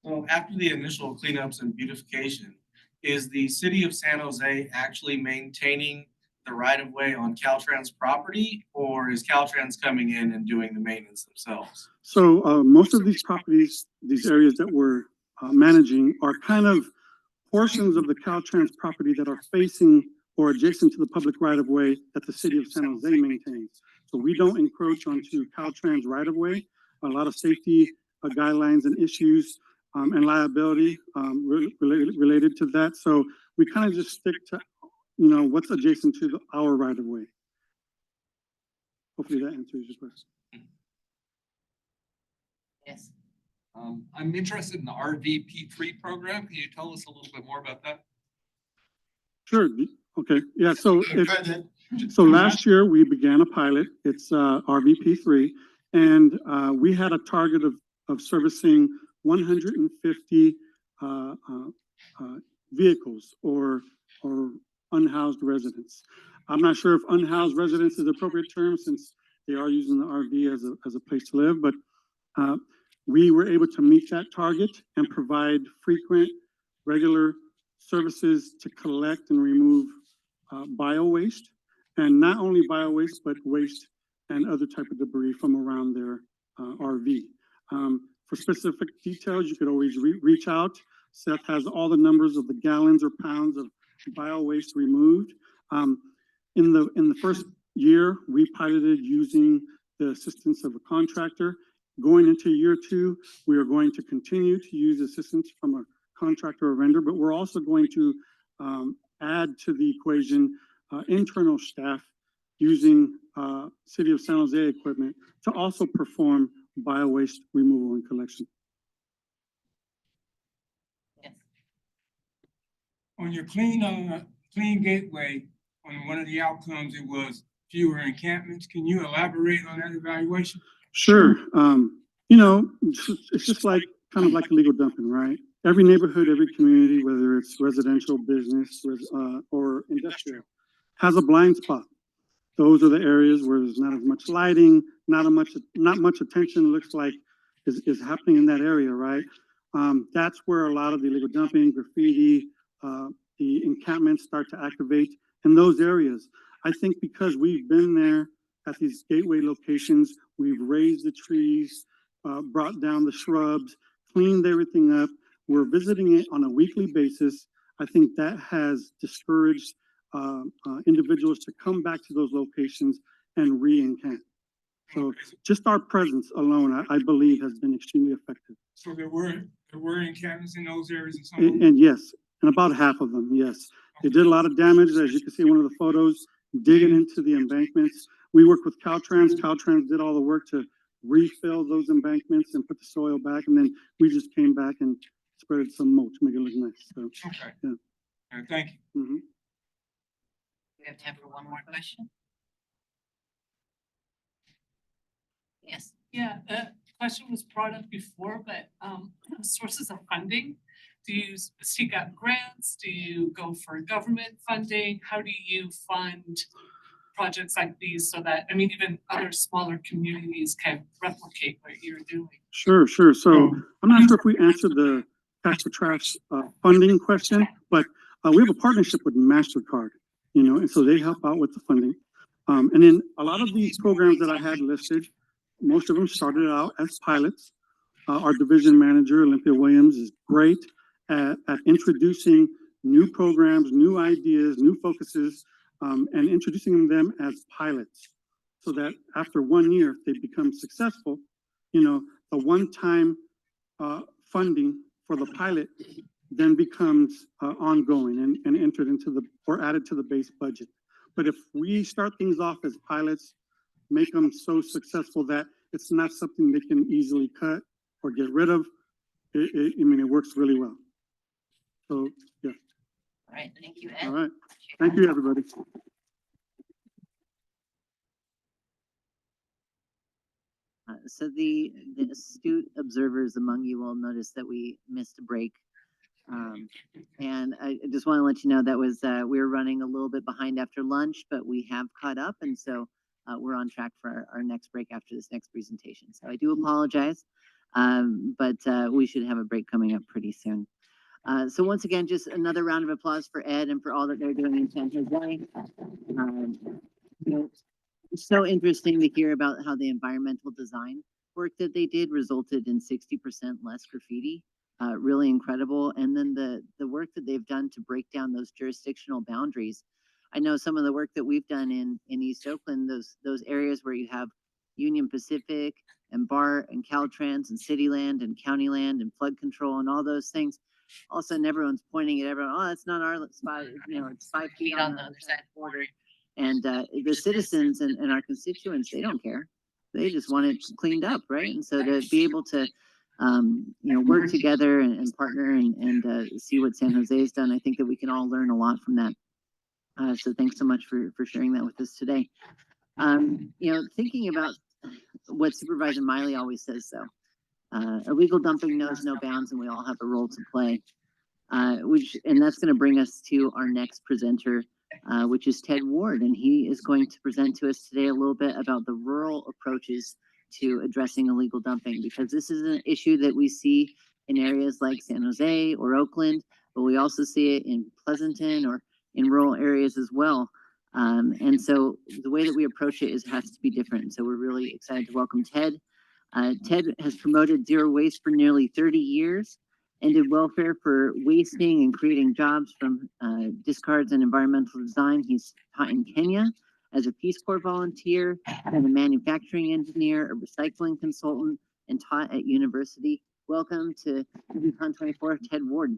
So after the initial cleanups and beautification, is the city of San Jose actually maintaining the right of way on Caltrans property, or is Caltrans coming in and doing the maintenance themselves? So most of these properties, these areas that we're managing are kind of portions of the Caltrans property that are facing or adjacent to the public right of way that the city of San Jose maintains. So we don't encroach onto Caltrans right of way. A lot of safety guidelines and issues and liability related to that. So we kind of just stick to, what's adjacent to our right of way. Hopefully that answers your question. Yes. I'm interested in the RVP3 program. Can you tell us a little bit more about that? Sure. Okay. Yeah. So last year we began a pilot. It's RVP3, and we had a target of servicing 150 vehicles or unhoused residents. I'm not sure if unhoused residents is the appropriate term since they are using the RV as a place to live, but we were able to meet that target and provide frequent, regular services to collect and remove bio waste, and not only bio waste, but waste and other type of debris from around their RV. For specific details, you could always reach out. Seth has all the numbers of the gallons or pounds of bio waste removed. In the first year, we piloted using the assistance of a contractor. Going into year 2, we are going to continue to use assistance from a contractor or vendor, but we're also going to add to the equation internal staff using City of San Jose equipment to also perform bio waste removal and collection. Yes. On your clean gateway, on one of the outcomes, it was fewer encampments. Can you elaborate on that evaluation? Sure. It's just like kind of like illegal dumping, right? Every neighborhood, every community, whether it's residential, business, or industrial, has a blind spot. Those are the areas where there's not as much lighting, not much attention looks like is happening in that area, right? That's where a lot of the illegal dumping, graffiti, the encampments start to activate in those areas. I think because we've been there at these gateway locations, we've raised the trees, brought down the shrubs, cleaned everything up. We're visiting it on a weekly basis. I think that has discouraged individuals to come back to those locations and re-encamp. So just our presence alone, I believe, has been extremely effective. So there were encampments in those areas and some. And yes, and about half of them, yes. They did a lot of damage, as you can see in one of the photos, digging into the embankments. We worked with Caltrans. Caltrans did all the work to refill those embankments and put the soil back, and then we just came back and spread some mulch, make it look nice. So, okay. Yeah. Thank you. Mm-hmm. We have time for one more question. Yes. Yeah, the question was brought up before, but sources of funding. Do you seek out grants? Do you go for government funding? How do you fund projects like these so that, even other smaller communities can replicate what you're doing? Sure. So I'm not sure if we answered the Cash for Trash funding question, but we have a partnership with MasterCard. you know, and so they help out with the funding. And then a lot of these programs that I had listed, most of them started out as pilots. Our division manager, Olympia Williams, is great at introducing new programs, new ideas, new focuses, and introducing them as pilots so that after 1 year, if they become successful, you know, the one-time funding for the pilot then becomes ongoing and entered into the, or added to the base budget. But if we start things off as pilots, make them so successful that it's not something they can easily cut or get rid of, I mean, it works really well. So, yeah. All right, thank you, Ed. All right. Thank you, everybody. So the astute observers among you will notice that we missed a break. And I just want to let you know that was, we were running a little bit behind after lunch, but we have caught up. And so we're on track for our next break after this next presentation. So I do apologize, but we should have a break coming up pretty soon. So once again, just another round of applause for Ed and for all that they're doing in San Jose. You know, it's so interesting to hear about how the environmental design work that they did resulted in 60% less graffiti. Really incredible. And then the work that they've done to break down those jurisdictional boundaries. I know some of the work that we've done in East Oakland, those areas where you have Union Pacific and BART and Caltrans and city land and county land and flood control and all those things. All of a sudden, everyone's pointing at everyone. Oh, that's not our spot. You know, it's 5 feet on the other side of the border. And the citizens and our constituents, they don't care. They just want it cleaned up, right? And so to be able to, you know, work together and partner and see what San Jose has done, I think that we can all learn a lot from that. So thanks so much for sharing that with us today. You know, thinking about what Supervisor Miley always says, though, illegal dumping knows no bounds, and we all have a role to play. And that's going to bring us to our next presenter, which is Ted Ward, and he is going to present to us today a little bit about the rural approaches to addressing illegal dumping, because this is an issue that we see in areas like San Jose or Oakland, but we also see it in Pleasanton or in rural areas as well. And so the way that we approach it has to be different. So we're really excited to welcome Ted. Ted has promoted zero waste for nearly 30 years and did welfare for wasting and creating jobs from discards and environmental design. He's taught in Kenya as a Peace Corps volunteer, as a manufacturing engineer, a recycling consultant, and taught at university. Welcome to IDCon24, Ted Ward.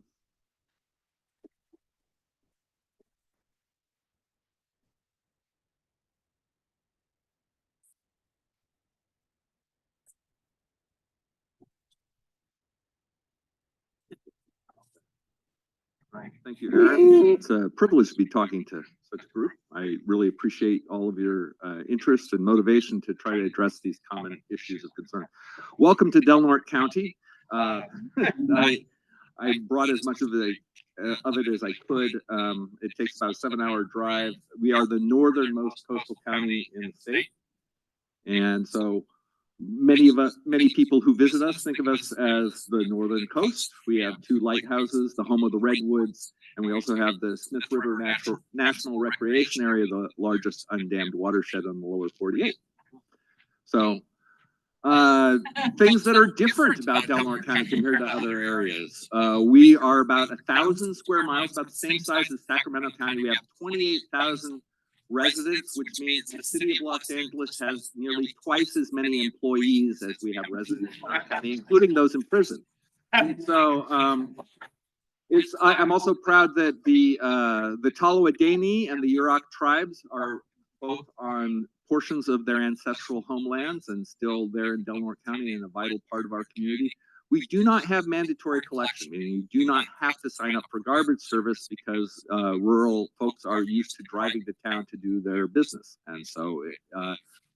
Right. Thank you, Aaron. It's a privilege to be talking to such a group. I really appreciate all of your interest and motivation to try to address these common issues of concern. Welcome to Del Norte County. I brought as much of it as I could. It takes about a 7-hour drive. We are the northernmost coastal county in the state. And so many people who visit us think of us as the northern coast. We have 2 lighthouses, the home of the redwoods, and we also have the Smith River National Recreation Area, the largest undammed watershed on the lower 48. So things that are different about Del Norte County compared to other areas. We are about 1,000 square miles, about the same size as Sacramento County. We have 28,000 residents, which means the city of Los Angeles has nearly twice as many employees as we have residents in our county, including those in prison. So I'm also proud that the Toloadeni and the Yurok tribes are both on portions of their ancestral homelands and still there in Del Norte County and a vital part of our community. We do not have mandatory collection, meaning you do not have to sign up for garbage service because rural folks are used to driving to town to do their business. And so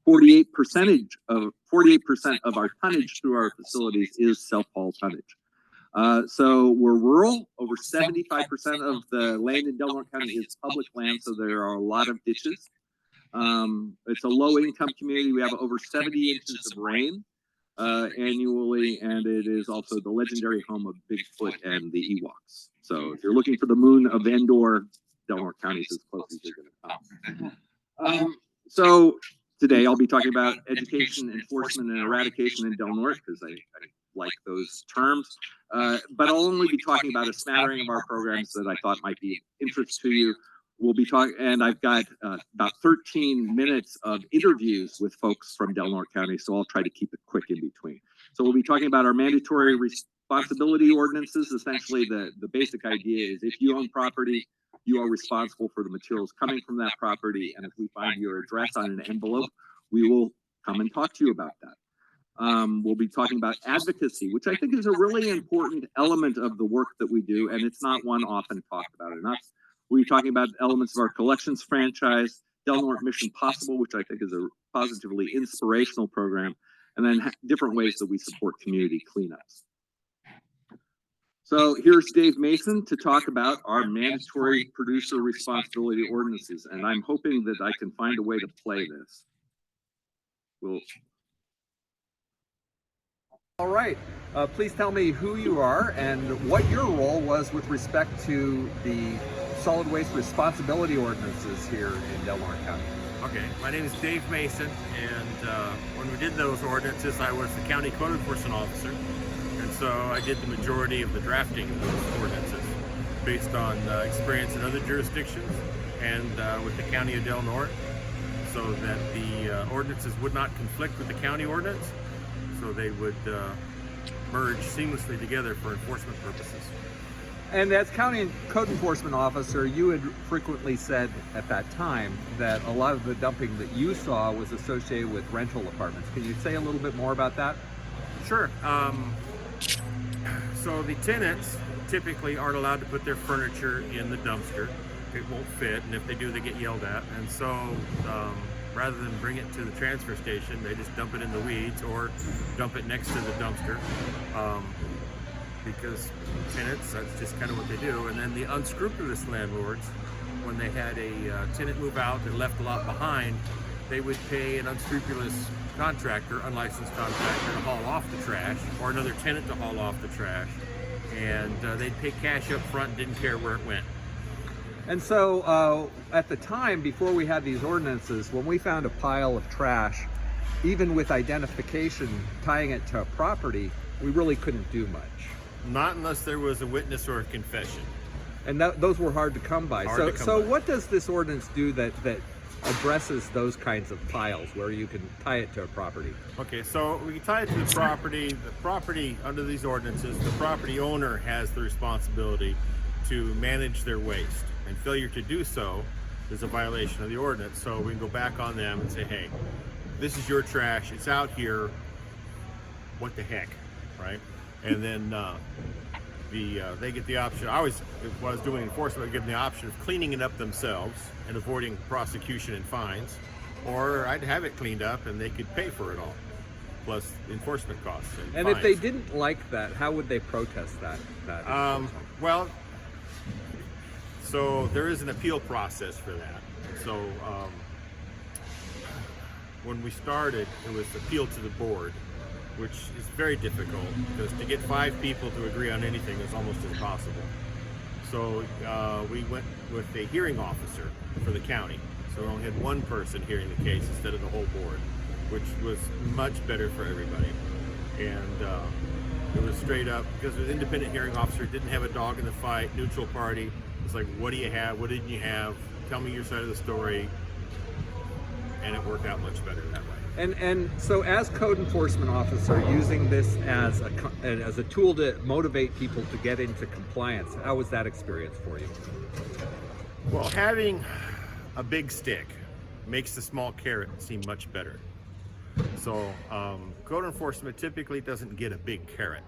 48% of our tonnage through our facilities is self-haul tonnage. So we're rural. Over 75% of the land in Del Norte County is public land, so there are a lot of ditches. It's a low-income community. We have over 70 inches of rain annually, and it is also the legendary home of Bigfoot and the Ewoks. So if you're looking for the moon of Endor, Del Norte County is as close as you're going to come. So today I'll be talking about education, enforcement, and eradication in Del Norte because I like those terms. But I'll only be talking about a smattering of our programs that I thought might be of interest to you. We'll be talking, and I've got about 13 minutes of interviews with folks from Del Norte County, so I'll try to keep it quick in between. So we'll be talking about our mandatory responsibility ordinances. Essentially, the basic idea is if you own property, you are responsible for the materials coming from that property, and if we find your address on an envelope, we will come and talk to you about that. We'll be talking about advocacy, which I think is a really important element of the work that we do, and it's not one often talked about enough. We'll be talking about elements of our collections franchise, Del Norte Mission Possible, which I think is a positively inspirational program, and then different ways that we support community cleanups. So here's Dave Mason to talk about our mandatory producer responsibility ordinances, and I'm hoping that I can find a way to play this. All right, please tell me who you are and what your role was with respect to the solid waste responsibility ordinances here in Del Norte County. Okay, my name is Dave Mason, and when we did those ordinances, I was the county code enforcement officer, and so I did the majority of the drafting of those ordinances based on experience in other jurisdictions and with the county of Del Norte, so that the ordinances would not conflict with the county ordinance, so they would merge seamlessly together for enforcement purposes. And as county code enforcement officer, you had frequently said at that time that a lot of the dumping that you saw was associated with rental apartments. Can you say a little bit more about that? Sure. So the tenants typically aren't allowed to put their furniture in the dumpster. It won't fit, and if they do, they get yelled at. And so rather than bring it to the transfer station, they just dump it in the weeds or dump it next to the dumpster. Because tenants, that's just kind of what they do. And then the unscrupulous landlords, when they had a tenant move out and left a lot behind, they would pay an unscrupulous contractor, unlicensed contractor, to haul off the trash, or another tenant to haul off the trash. And they'd pay cash up front and didn't care where it went. And so at the time, before we had these ordinances, when we found a pile of trash, even with identification tying it to a property, we really couldn't do much. Not unless there was a witness or a confession. And those were hard to come by. So what does this ordinance do that addresses those kinds of piles where you can tie it to a property? Okay, so we can tie it to the property under these ordinances, the property owner has the responsibility to manage their waste, and failure to do so is a violation of the ordinance. So we can go back on them and say, hey, this is your trash, it's out here, what the heck, right? And then they get the option. I was doing enforcement, I give them the option of cleaning it up themselves and avoiding prosecution and fines, or I'd have it cleaned up and they could pay for it all, plus enforcement costs and if they didn't like that, how would they protest that? Well, so there is an appeal process for that. So when we started, it was appeal to the board, which is very difficult because to get 5 people to agree on anything is almost impossible. So we went with a hearing officer for the county. So we only had one person hearing the case instead of the whole board, which was much better for everybody. And it was straight up, because the independent hearing officer didn't have a dog in the fight, neutral party. It's like, what do you have? What didn't you have? Tell me your side of the story. And it worked out much better that way. And so as code enforcement officer, using this as a tool to motivate people to get into compliance, how was that experience for you? Well, having a big stick makes the small carrot seem much better. So code enforcement typically doesn't get a big carrot.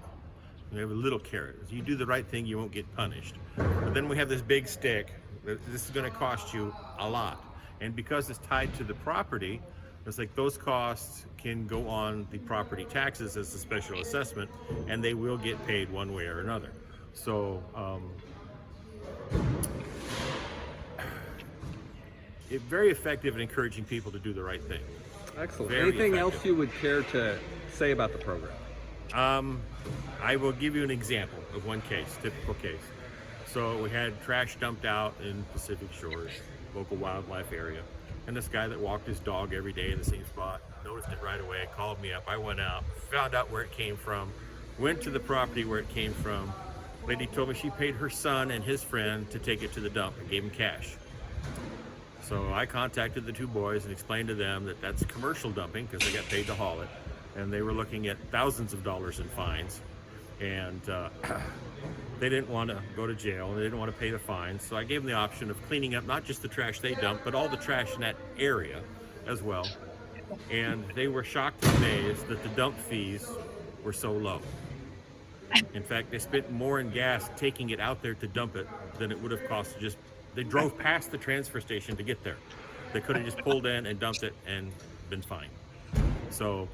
We have a little carrot. If you do the right thing, you won't get punished. But then we have this big stick. This is going to cost you a lot. And because it's tied to the property, it's like those costs can go on the property taxes as a special assessment, and they will get paid one way or another. So it's very effective in encouraging people to do the right thing. Excellent. Very Anything effective. else you would care to say about the program? I will give you an example of one case, typical case. So we had trash dumped out in Pacific Shores, local wildlife area. And this guy that walked his dog every day in the same spot noticed it right away, called me up. I went out, found out where it came from, went to the property where it came from. Lady told me she paid her son and his friend to take it to the dump and gave him cash. So I contacted the two boys and explained to them that that's commercial dumping because they got paid to haul it. And they were looking at thousands of dollars in fines. And they didn't want to go to jail and they didn't want to pay the fines. So I gave them the option of cleaning up not just the trash they dumped, but all the trash in that area as well. And they were shocked and amazed that the dump fees were so low. In fact, they spent more in gas taking it out there to dump it than it would have cost to just, they drove past the transfer station to get there. They could have just pulled in and dumped it and been fine. So,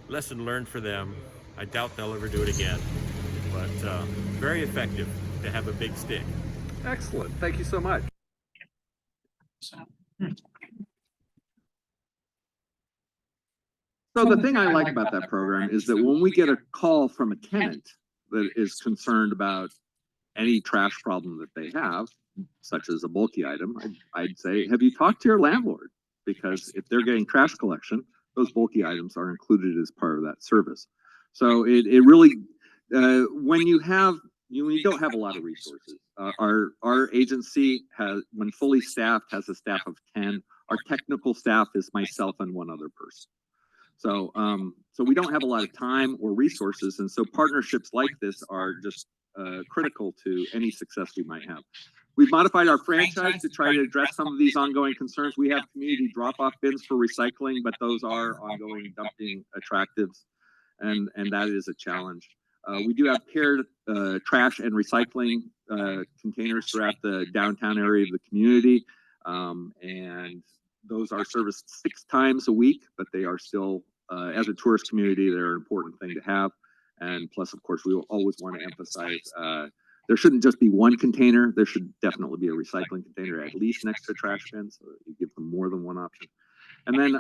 lesson learned for them. I doubt they'll ever do it again, but very effective to have a big stick. Excellent. Thank you so much. So the thing I like about that program is that when we get a call from a tenant that is concerned about any trash problem that they have, such as a bulky item, I'd say, have you talked to your landlord? Because if they're getting trash collection, those bulky items are included as part of that service. So it really, when you don't have a lot of resources, our agency has, when fully staffed, has a staff of 10. Our technical staff is myself and one other person. So, so we don't have a lot of time or resources, and so partnerships like this are just critical to any success we might have. We've modified our franchise to try to address some of these ongoing concerns. We have community drop-off bins for recycling, but those are ongoing dumping attractives, and that is a challenge. We do have paired trash and recycling containers throughout the downtown area of the community, and those are serviced 6 times a week, but they are still, as a tourist community, they're an important thing to have. And plus, of course, we will always want to emphasize there shouldn't just be one container. There should definitely be a recycling container at least next to trash bins, so that you give them more than one option. And then,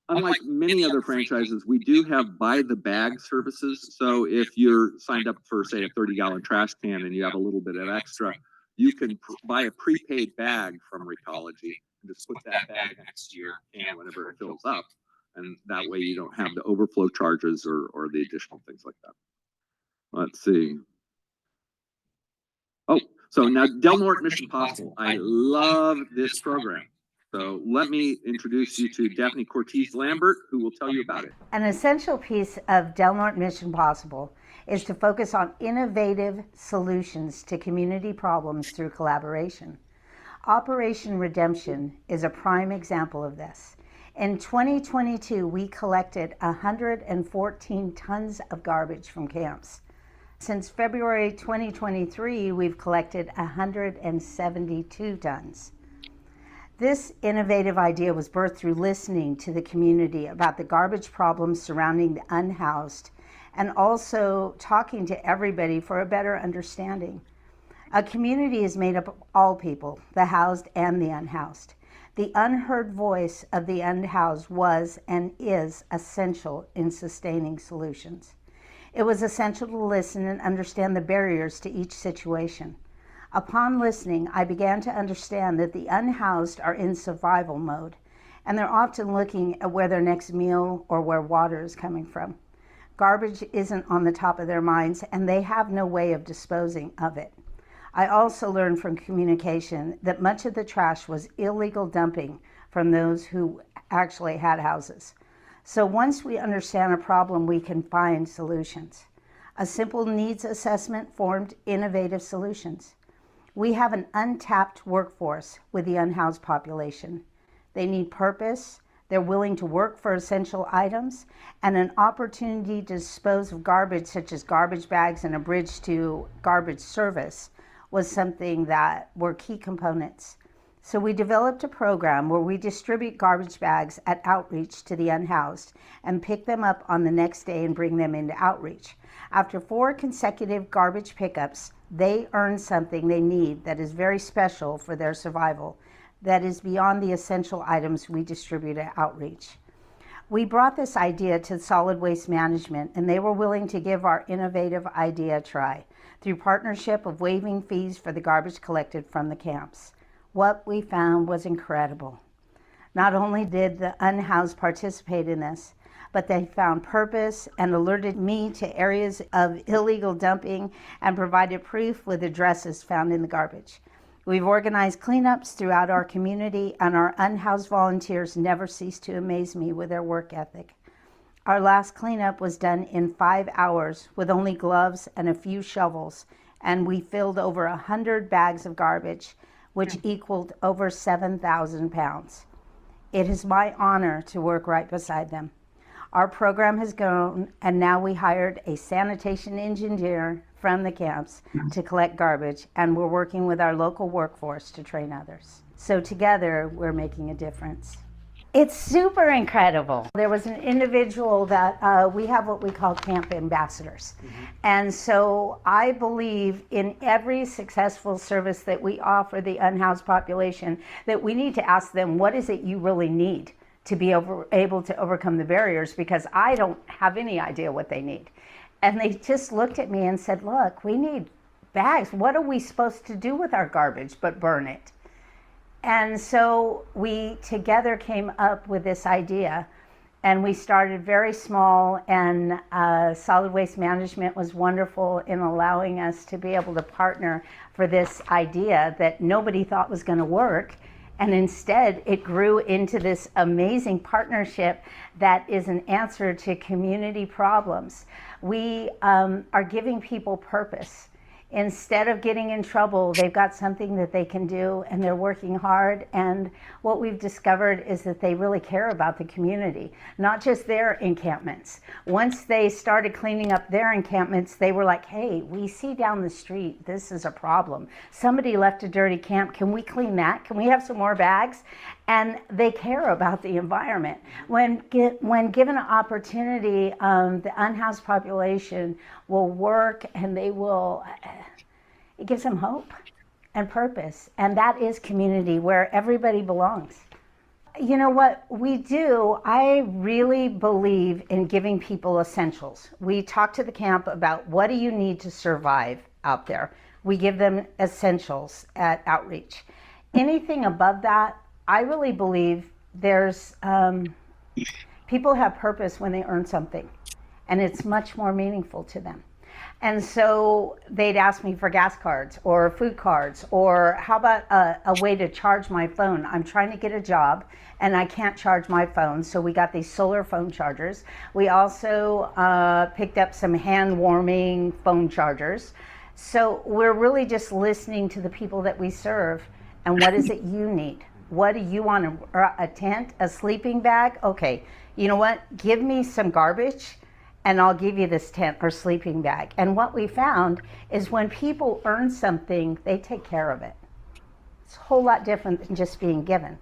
unlike many other franchises, we do have by the bag services. So if you're signed up for, say, a 30-gallon trash can and you have a little bit of extra, you can buy a prepaid bag from Recology and just put that bag next to your can whenever it fills up. And that way you don't have the overflow charges or the additional things like that. Let's see. Oh, so now Del Norte Mission Possible. I love this program. So let me introduce you to Daphne Cortez Lambert, who will tell you about it. An essential piece of Del Norte Mission Possible is to focus on innovative solutions to community problems through collaboration. Operation Redemption is a prime example of this. In 2022, we collected 114 tons of garbage from camps. Since February 2023, we've collected 172 tons. This innovative idea was birthed through listening to the community about the garbage problems surrounding the unhoused and also talking to everybody for a better understanding. A community is made up of all people, the housed and the unhoused. The unheard voice of the unhoused was and is essential in sustaining solutions. It was essential to listen and understand the barriers to each situation. Upon listening, I began to understand that the unhoused are in survival mode, and they're often looking at where their next meal or where water is coming from. Garbage isn't on the top of their minds, and they have no way of disposing of it. I also learned from communication that much of the trash was illegal dumping from those who actually had houses. So once we understand a problem, we can find solutions. A simple needs assessment formed innovative solutions. We have an untapped workforce with the unhoused population. They need purpose, they're willing to work for essential items, and an opportunity to dispose of garbage such as garbage bags and a bridge to garbage service was something that were key components. So we developed a program where we distribute garbage bags at outreach to the unhoused and pick them up on the next day and bring them into outreach. After 4 consecutive garbage pickups, they earn something they need that is very special for their survival, that is beyond the essential items we distribute at outreach. We brought this idea to solid waste management, and they were willing to give our innovative idea a try through partnership of waiving fees for the garbage collected from the camps. What we found was incredible. Not only did the unhoused participate in this, but they found purpose and alerted me to areas of illegal dumping and provided proof with addresses found in the garbage. We've organized cleanups throughout our community, and our unhoused volunteers never cease to amaze me with their work ethic. Our last cleanup was done in 5 hours with only gloves and a few shovels, and we filled over 100 bags of garbage, which equaled over 7,000 pounds. It is my honor to work right beside them. Our program has grown, and now we hired a sanitation engineer from the camps to collect garbage, and we're working with our local workforce to train others. So together, we're making a difference. It's super incredible. There was an individual that we have what we call camp ambassadors. And so I believe in every successful service that we offer the unhoused population, that we need to ask them, what is it you really need to be able to overcome the barriers? Because I don't have any idea what they need. And they just looked at me and said, look, we need bags. What are we supposed to do with our garbage but burn it? And so we together came up with this idea, and we started very small, and solid waste management was wonderful in allowing us to be able to partner for this idea that nobody thought was going to work. And instead, it grew into this amazing partnership that is an answer to community problems. We are giving people purpose. Instead of getting in trouble, they've got something that they can do, and they're working hard. And what we've discovered is that they really care about the community, not just their encampments. Once they started cleaning up their encampments, they were like, hey, we see down the street, this is a problem. Somebody left a dirty camp. Can we clean that? Can we have some more bags? And they care about the environment. When given an opportunity, the unhoused population will work, and they will, it gives them hope and purpose. And that is community where everybody belongs. You know what we do, I really believe in giving people essentials. We talk to the camp about what do you need to survive out there. We give them essentials at outreach. Anything above that, I really believe there's, people have purpose when they earn something, and it's much more meaningful to them. And so they'd ask me for gas cards or food cards, or how about a way to charge my phone? I'm trying to get a job and I can't charge my phone, so we got these solar phone chargers. We also picked up some hand warming phone chargers. So we're really just listening to the people that we serve, and what is it you need? What do you want? A tent, a sleeping bag? Okay, you know what? Give me some garbage and I'll give you this tent or sleeping bag. And what we found is when people earn something, they take care of it. It's a whole lot different than just being given.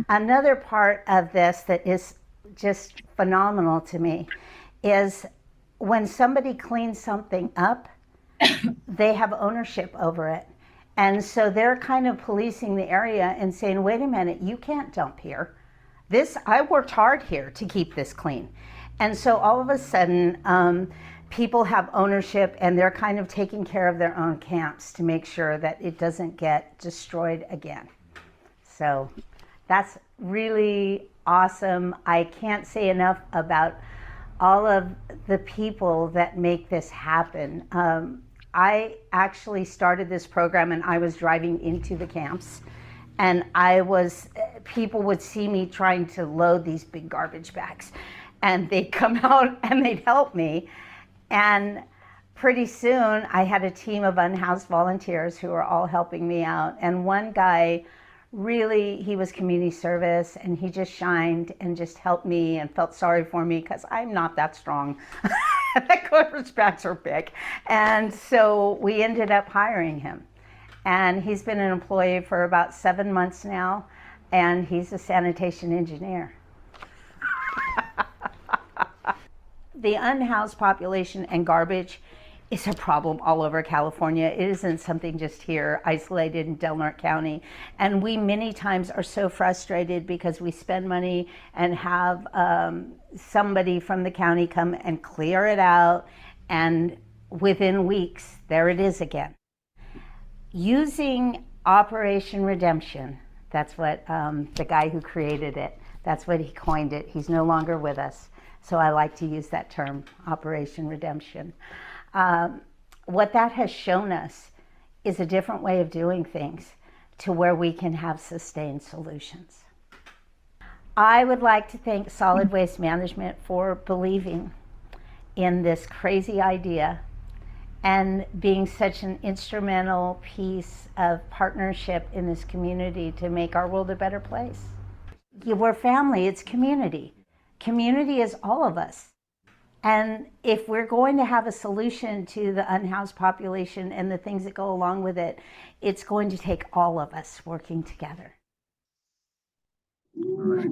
Another part of this that is just phenomenal to me is when somebody cleans something up, they have ownership over it. And so they're kind of policing the area and saying, wait a minute, you can't dump here. I worked hard here to keep this clean. And so all of a sudden, people have ownership, and they're kind of taking care of their own camps to make sure that it doesn't get destroyed again. So that's really awesome. I can't say enough about all of the people that make this happen. I actually started this program, and I was driving into the camps, and people would see me trying to load these big garbage bags, and they'd come out and they'd help me. And pretty soon I had a team of unhoused volunteers who were all helping me out. And one guy, really, he was community service, and he just shined and just helped me and felt sorry for me because I'm not that strong. That garbage bags are big. And so we ended up hiring him. And he's been an employee for about 7 months now, and he's a sanitation engineer. The unhoused population and garbage is a problem all over California. It isn't something just here, isolated in Del Norte County. And we many times are so frustrated because we spend money and have somebody from the county come and clear it out, and within weeks, there it is again. Using Operation Redemption, that's what the guy who created it, that's what he coined it. He's no longer with us, so I like to use that term, Operation Redemption. What that has shown us is a different way of doing things to where we can have sustained solutions. I would like to thank Solid Waste Management for believing in this crazy idea and being such an instrumental piece of partnership in this community to make our world a better place. We're family, it's community. Community is all of us. And if we're going to have a solution to the unhoused population and the things that go along with it, it's going to take all of us working together. All right.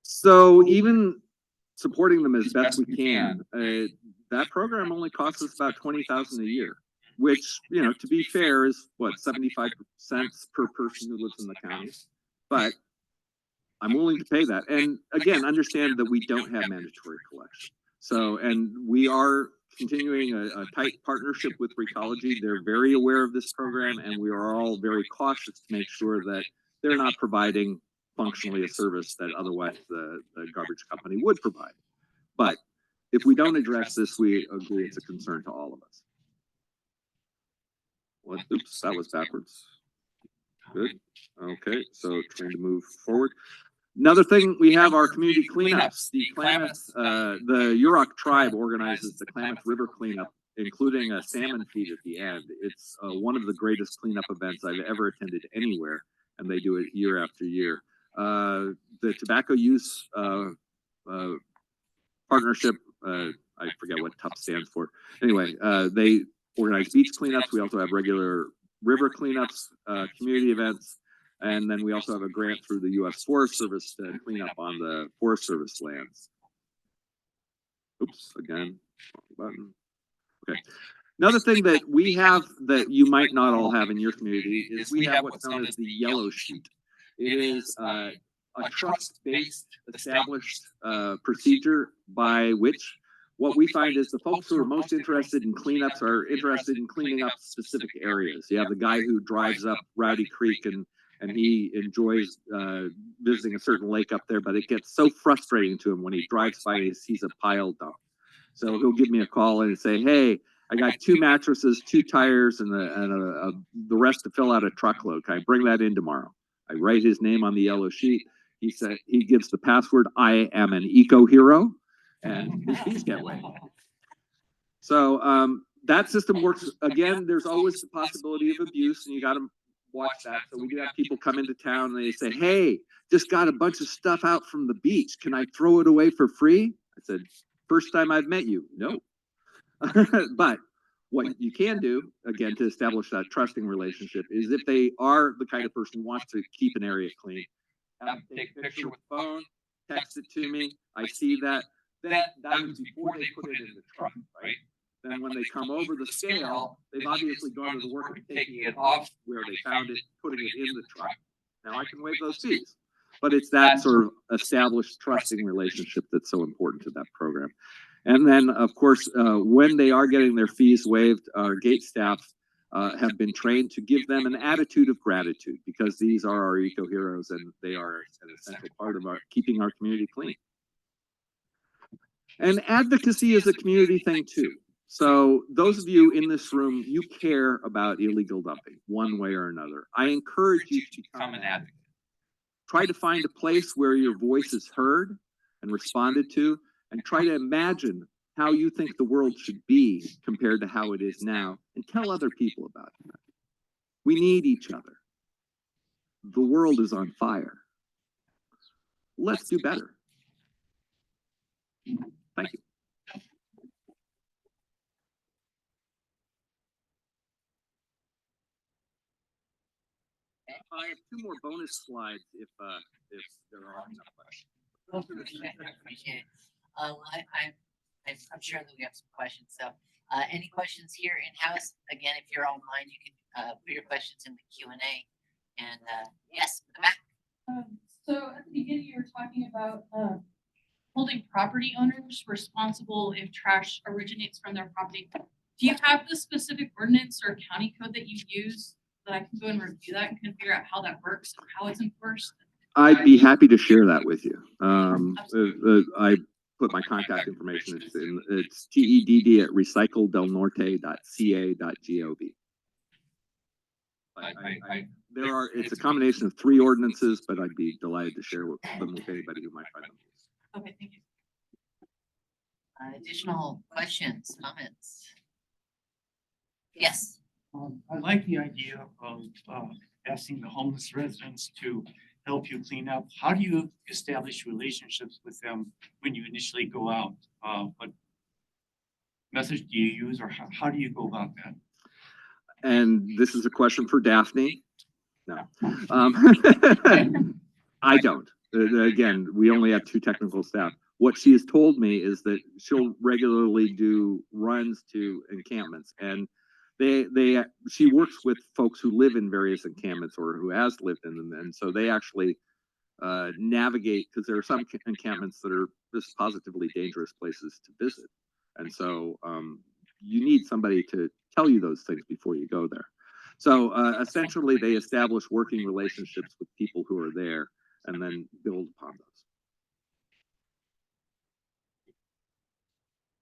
So even supporting them as best we can, that program only costs us about $20,000 a year, which, you know, to be fair, is what, 75 cents per person who lives in the county. But I'm willing to pay that. And again, understand that we don't have mandatory collection. So, and we are continuing a tight partnership with Recology. They're very aware of this program, and we are all very cautious to make sure that they're not providing functionally a service that otherwise the garbage company would provide. But if we don't address this, we agree it's a concern to all of us. Well, oops, that was backwards. Good. Okay, so trying to move forward. Another thing, we have our community cleanups. The Klamath, the Yurok tribe organizes the Klamath River cleanup, including a salmon feed at the end. It's one of the greatest cleanup events I've ever attended anywhere, and they do it year after year. The tobacco use partnership, I forget what TUP stands for. Anyway, they organize beach cleanups. We also have regular river cleanups, community events. And then we also have a grant through the U.S. Forest Service to clean up on the Forest Service lands. Oops, again, button. Okay. Another thing that we have that you might not all have in your community is we have what's known as the yellow sheet. It is a trust-based established procedure by which what we find is the folks who are most interested in cleanups are interested in cleaning up specific areas. You have the guy who drives up Rowdy Creek and he enjoys visiting a certain lake up there, but it gets so frustrating to him when he drives by and he sees a pile dump. So he'll give me a call and say, hey, I got 2 mattresses, 2 tires, and the rest to fill out a truckload. Can I bring that in tomorrow? I write his name on the yellow sheet. He said he gives the password, I am an eco hero, and his fees get waived. So that system works. Again, there's always the possibility of abuse, and you got to watch that. So we do have people come into town and they say, hey, just got a bunch of stuff out from the beach. Can I throw it away for free? I said, first time I've met you, no. But what you can do, again, to establish that trusting relationship is if they are the kind of person who wants to keep an area clean, have them take a picture with the phone, text it to me. I see that. That was before they put it in the truck, right? Then when they come over the scale, they've obviously gone to the work of taking it off where they found it, putting it in the truck. Now I can waive those fees. But it's that sort of established trusting relationship that's so important to that program. And then, of course, when they are getting their fees waived, our gate staff have been trained to give them an attitude of gratitude because these are our eco heroes and they are an essential part of our keeping our community clean. And advocacy is a community thing too. So those of you in this room, you care about illegal dumping one way or another. I encourage you to become an advocate. Try to find a place where your voice is heard and responded to, and try to imagine how you think the world should be compared to how it is now, and tell other people about it. We need each other. The world is on fire. Let's do better. Thank you. I have 2 more bonus slides if there are enough questions. Appreciate it. Well, I'm sure that we have some questions, so, any questions here in-house? Again, if you're online, you can, put your questions in the Q&A. And, yes, in the back. So at the beginning, you were talking about holding property owners responsible if trash originates from their property. Do you have the specific ordinance or county code that you use that I can go and review that and can figure out how that works and how it's enforced? I'd be happy to share that with you. I put my contact information. It's TEDD@recycledelnorte.ca.gov. It's a combination of 3 ordinances, but I'd be delighted to share them with anybody who might find them. Okay, thank you. Additional questions, comments? Yes. I like the idea of asking the homeless residents to help you clean up. How do you establish relationships with them when you initially go out? What methods do you use, or how do you go about that? And this is a question for Daphne. No. I don't. Again, we only have 2 technical staff. What she has told me is that she'll regularly do runs to encampments, and she works with folks who live in various encampments or who has lived in them, and so they actually navigate, because there are some encampments that are just positively dangerous places to visit, and so you need somebody to tell you those things before you go there. So essentially, they establish working relationships with people who are there, and then build upon those.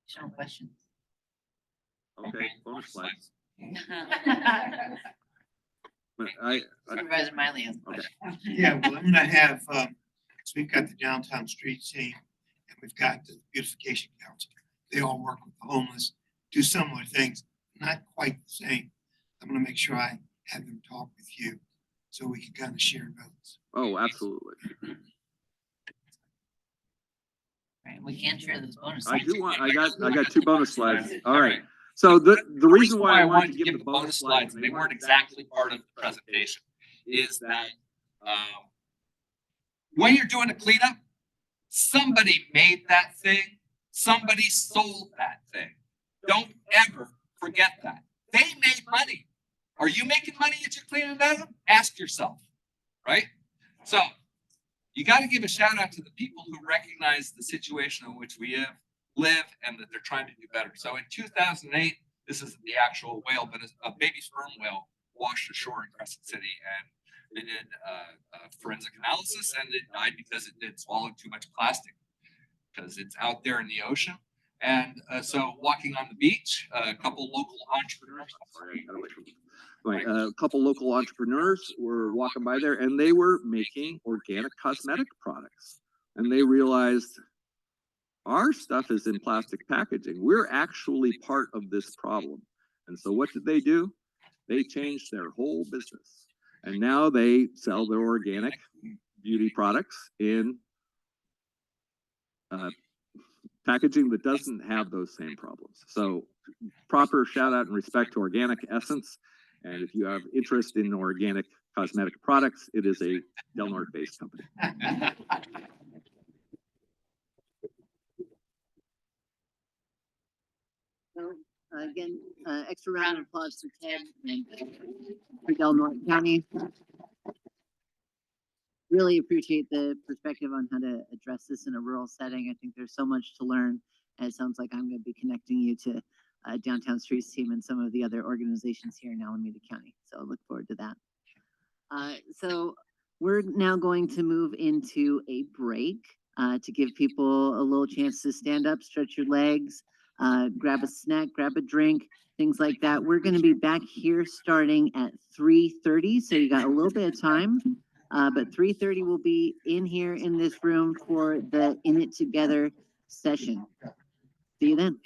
Additional questions? Okay, bonus slides. Supervisor Miley has a question. Yeah, well, I'm gonna have, so we've got the downtown street team and we've got the beautification council. They all work with the homeless, do similar things, not quite the same. I'm gonna make sure I have them talk with you so we can kind of share notes. Oh, absolutely. Right, we can't share those bonus I slides. do want, I got 2 bonus slides. All right. So the reason why I wanted to give the bonus slides, and they weren't exactly part of the presentation, is that when you're doing a cleanup, somebody made that thing, somebody sold that thing. Don't ever forget that. They made money. Are you making money as you're cleaning that up? Ask yourself, right? So you got to give a shout out to the people who recognize the situation in which we live and that they're trying to do better. So in 2008, this is the actual whale, but a baby sperm whale washed ashore in Crescent City, and they did a forensic analysis, and it died because it did swallow too much plastic because it's out there in the ocean. And so walking on the beach, a couple local entrepreneurs. A couple local entrepreneurs were walking by there, and they were making organic cosmetic products, and they realized our stuff is in plastic packaging. We're actually part of this problem. And so what did they do? They changed their whole business, and now they sell their organic beauty products in packaging that doesn't have those same problems. So proper shout out and respect to Organic Essence. And if you have interest in organic cosmetic products, it is a Del Norte based company. So, again, extra round of applause for Ted and for Del Norte County. Really appreciate the perspective on how to address this in a rural setting. I think there's so much to learn, and it sounds like I'm going to be connecting you to Downtown Streets team and some of the other organizations here in Alameda County. So I look forward to that. So we're now going to move into a break to give people a little chance to stand up, stretch your legs, grab a snack, grab a drink, things like that. We're going to be back here starting at 3:30. So you got a little bit of time. But 3:30 will be in here in this room for the In It Together session. See you then.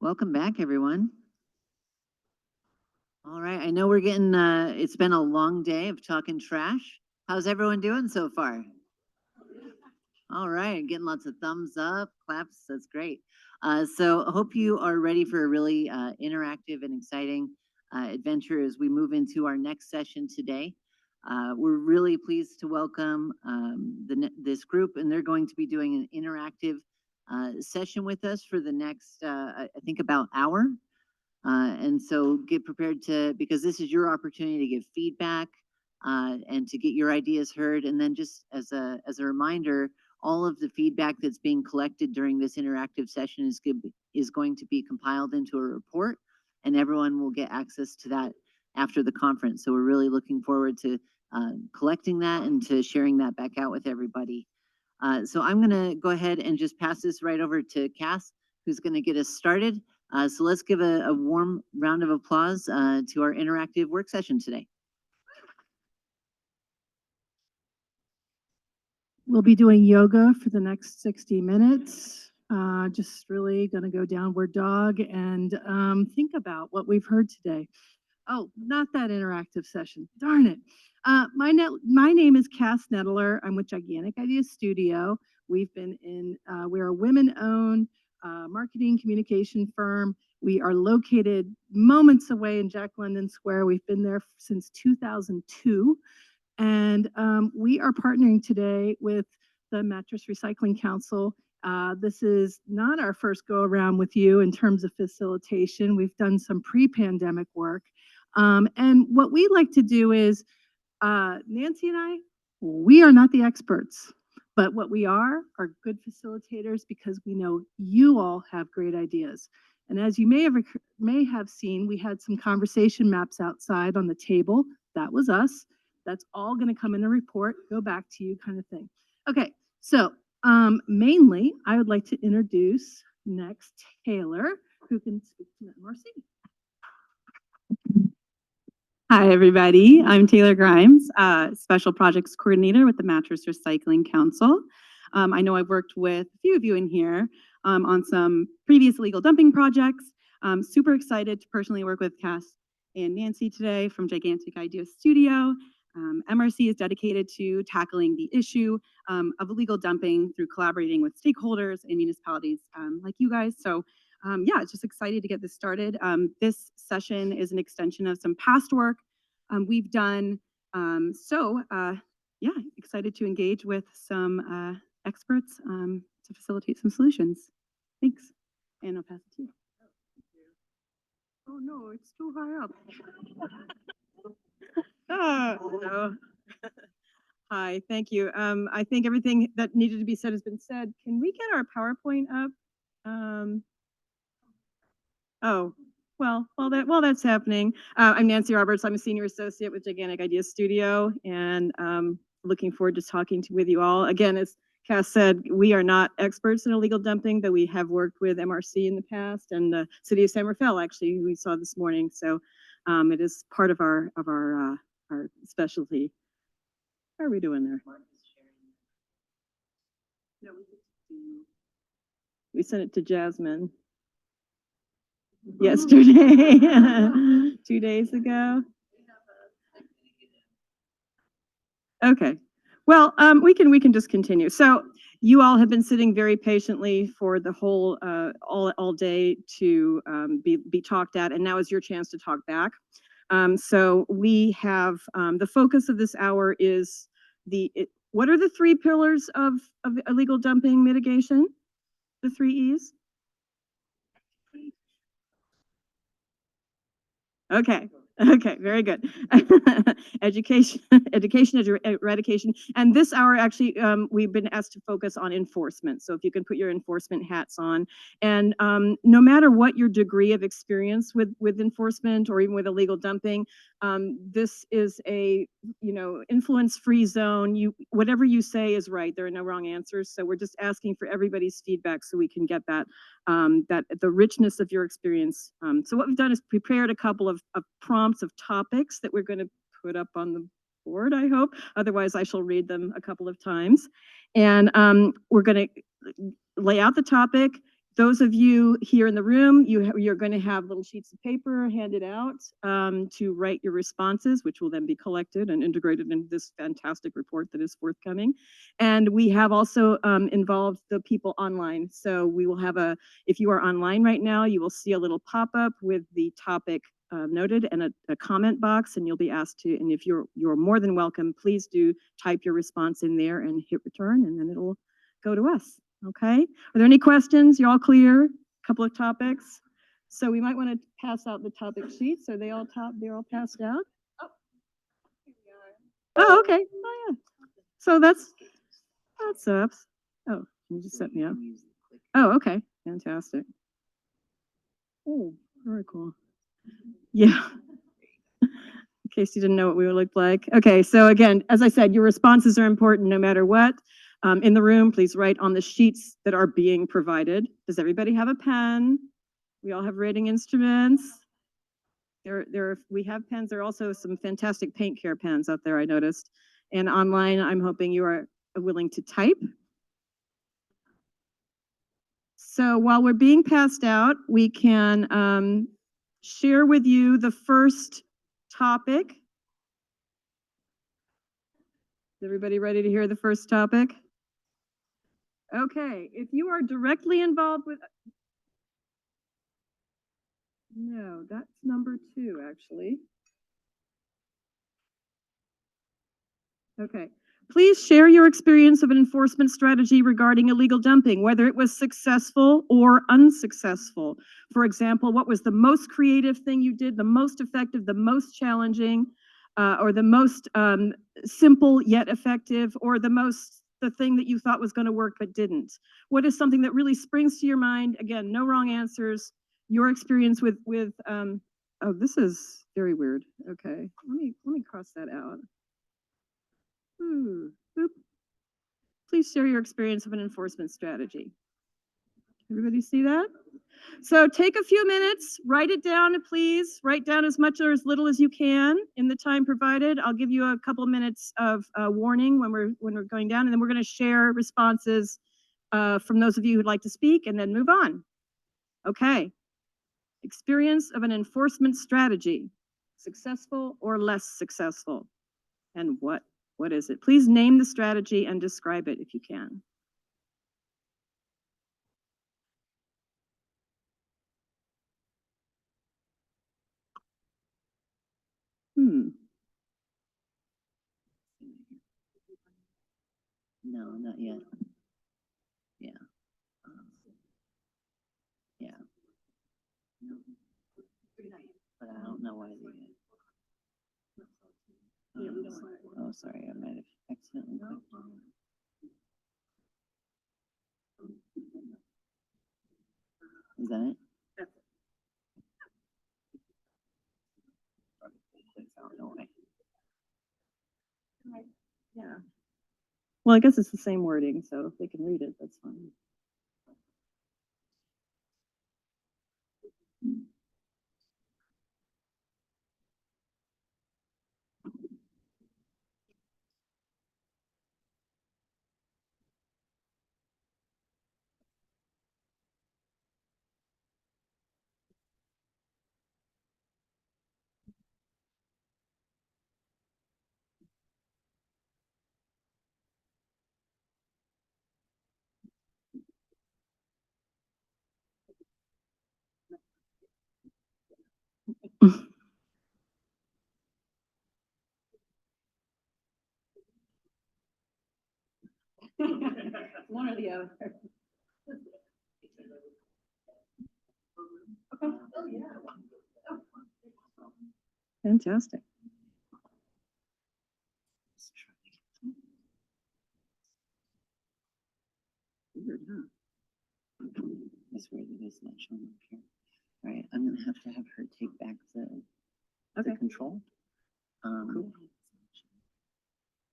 Welcome back, everyone. All right, I know we're getting, it's been a long day of talking trash. How's everyone doing so far? All right, getting lots of thumbs up, claps, that's great. So I hope you are ready for a really interactive and exciting adventure as we move into our next session today. We're really pleased to welcome this group, and they're going to be doing an interactive session with us for the next, I think about hour. And so get prepared because this is your opportunity to give feedback and to get your ideas heard. And then just as a reminder, all of the feedback that's being collected during this interactive session is going to be compiled into a report, and everyone will get access to that after the conference. So we're really looking forward to collecting that and to sharing that back out with everybody. So I'm going to go ahead and just pass this right over to Cass, who's going to get us started. So let's give a warm round of applause to our interactive work session today. We'll be doing yoga for the next 60 minutes. Just really going to go downward dog and think about what we've heard today. Oh, not that interactive session. Darn it. My name is Cass Nettler. I'm with Gigantic Idea Studio. We're a women-owned marketing communication firm. We are located moments away in Jack London Square. We've been there since 2002. And we are partnering today with the Mattress Recycling Council. This is not our first go around with you in terms of facilitation. We've done some pre-pandemic work. And what we like to do is, Nancy and I, we are not the experts, but what we are good facilitators because we know you all have great ideas. And as you may have seen, we had some conversation maps outside on the table. That was us. That's all going to come in a report, go back to you kind of thing. Okay, so mainly I would like to introduce next Taylor, who can speak to MRC. Hi, everybody. I'm Taylor Grimes, Special Projects Coordinator with the Mattress Recycling Council. I know I've worked with a few of you in here on some previous illegal dumping projects. I'm super excited to personally work with Cass and Nancy today from Gigantic Idea Studio. MRC is dedicated to tackling the issue of illegal dumping through collaborating with stakeholders and municipalities like you guys. So yeah, just excited to get this started. This session is an extension of some past work we've done. Yeah, excited to engage with some experts to facilitate some solutions. Thanks. And I'll pass it to you. Oh no, it's too high up. No. Hi, thank you. I think everything that needed to be said has been said. Can we get our PowerPoint up? Oh, while that's happening, I'm Nancy Roberts. I'm a senior associate with Gigantic Idea Studio, and looking forward to talking with you all. Again, as Cass said, we are not experts in illegal dumping, but we have worked with MRC in the past and the city of San Rafael, actually, who we saw this morning. So it is part of our specialty. How are we doing there? We sent it to Jasmine yesterday, 2 days ago. Okay. Well, we can just continue. So you all have been sitting very patiently for the whole all day to be talked at, and now is your chance to talk back. So we have the focus of this hour is what are the 3 pillars of illegal dumping mitigation? The 3 E's? Okay. Okay, very good. Education, eradication. And this hour, actually, we've been asked to focus on enforcement. So if you can put your enforcement hats on. And no matter what your degree of experience with enforcement or even with illegal dumping, this is a, influence-free zone. Whatever you say is right. There are no wrong answers. So we're just asking for everybody's feedback so we can get that, the richness of your experience. So what we've done is prepared a couple of prompts of topics that we're going to put up on the board, I hope. Otherwise, I shall read them a couple of times. And we're going to lay out the topic. Those of you here in the room, you're going to have little sheets of paper handed out to write your responses, which will then be collected and integrated into this fantastic report that is forthcoming. And we have also involved the people online. So we will have if you are online right now, you will see a little pop-up with the topic noted and a comment box, and you'll be asked to, and if you're more than welcome, please do type your response in there and hit return, and then it'll go to us. Okay, are there any questions? You all clear? A couple of topics. So we might want to pass out the topic sheets. Are they all they're all passed out? Oh, okay. Oh, yeah. So that's up. Oh, you just set me up. Oh, okay. Fantastic. Oh, very cool. Yeah. In case you didn't know what we would look like. Okay, so again, as I said, your responses are important no matter what. In the room, please write on the sheets that are being provided. Does everybody have a pen? We all have writing instruments. We have pens. There are also some fantastic paint care pens out there, I noticed. And online, I'm hoping you are willing to type. So while we're being passed out, we can share with you the first topic. Is everybody ready to hear the first topic? Okay, if you are directly involved with, no, that's number 2, actually. Okay, please share your experience of an enforcement strategy regarding illegal dumping, whether it was successful or unsuccessful. For example, what was the most creative thing you did, the most effective, the most challenging, or the most simple yet effective, or the thing that you thought was going to work but didn't? What is something that really springs to your mind? Again, no wrong answers. Your experience with oh, this is very weird. Okay, let me cross that out. Boop. Please share your experience of an enforcement strategy. Everybody see that? So take a few minutes, write it down, please. Write down as much or as little as you can in the time provided. I'll give you a couple minutes of warning when we're going down, and then we're going to share responses from those of you who'd like to speak, and then move on. Okay. Experience of an enforcement strategy, successful or less successful, and what is it? Please name the strategy and describe it if you can. No, not yet. Yeah. Yeah. But I don't know why they did. Oh, sorry, I might have accidentally clicked on it. Is that it? Yeah. Well, I guess it's the same wording, so if they can read it, that's fine. One or the other. Okay. Oh, yeah. Fantastic. Weird, huh? That's weird. It is not showing up here. All right, I'm gonna have to have her take back the control. Cool.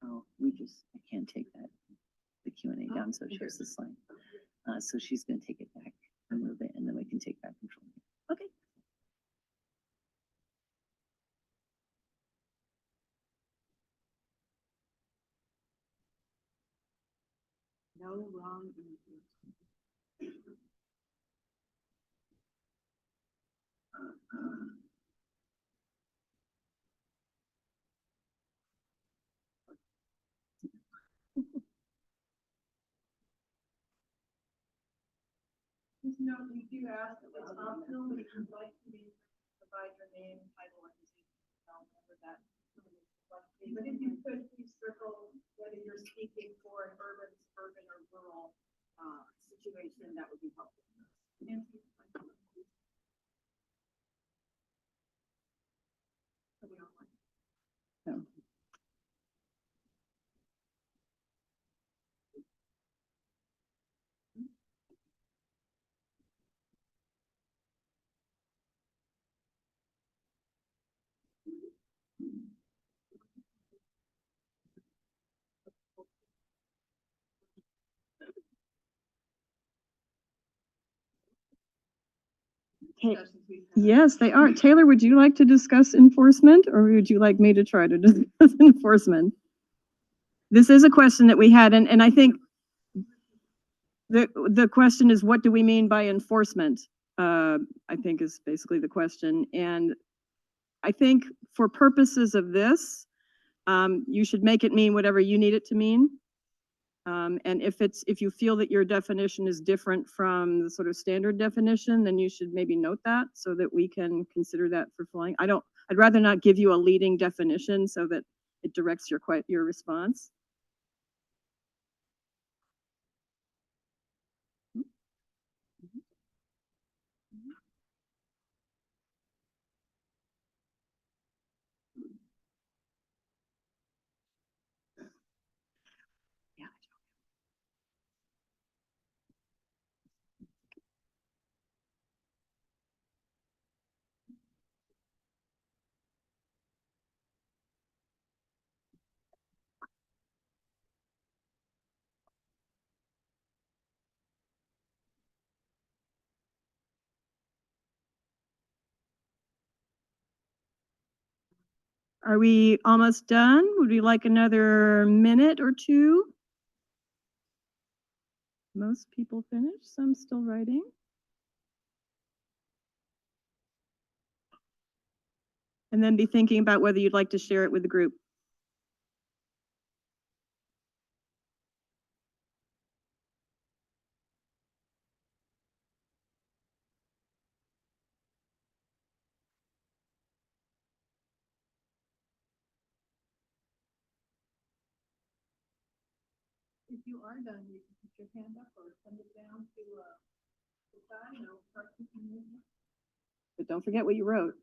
Oh, I can't take the Q&A down, so it shows the slide. So she's gonna take it back, remove it, and then we can take back control. Okay. No wrong answers. No, we do ask that it's optional, but if you'd like to provide your name, title, and whatever that. But if you could, please circle whether you're speaking for an urban, suburban, or rural, situation, that would be helpful. Nancy? No. Yes, they are. Taylor, would you like to discuss enforcement, or would you like me to try to discuss enforcement? This is a question that we had, and I think the question is, what do we mean by enforcement? I think is basically the question. And I think for purposes of this, you should make it mean whatever you need it to mean. And if you feel that your definition is different from the sort of standard definition, then you should maybe note that so that we can consider that for flying. I'd rather not give you a leading definition so that it directs your response. Are we almost done? Would we like another minute or two? Most people finished, some still writing. And then be thinking about whether you'd like to share it with the group. If you are done, you can put your hand up or send it down to the side and I'll start keeping it. But don't forget what you wrote.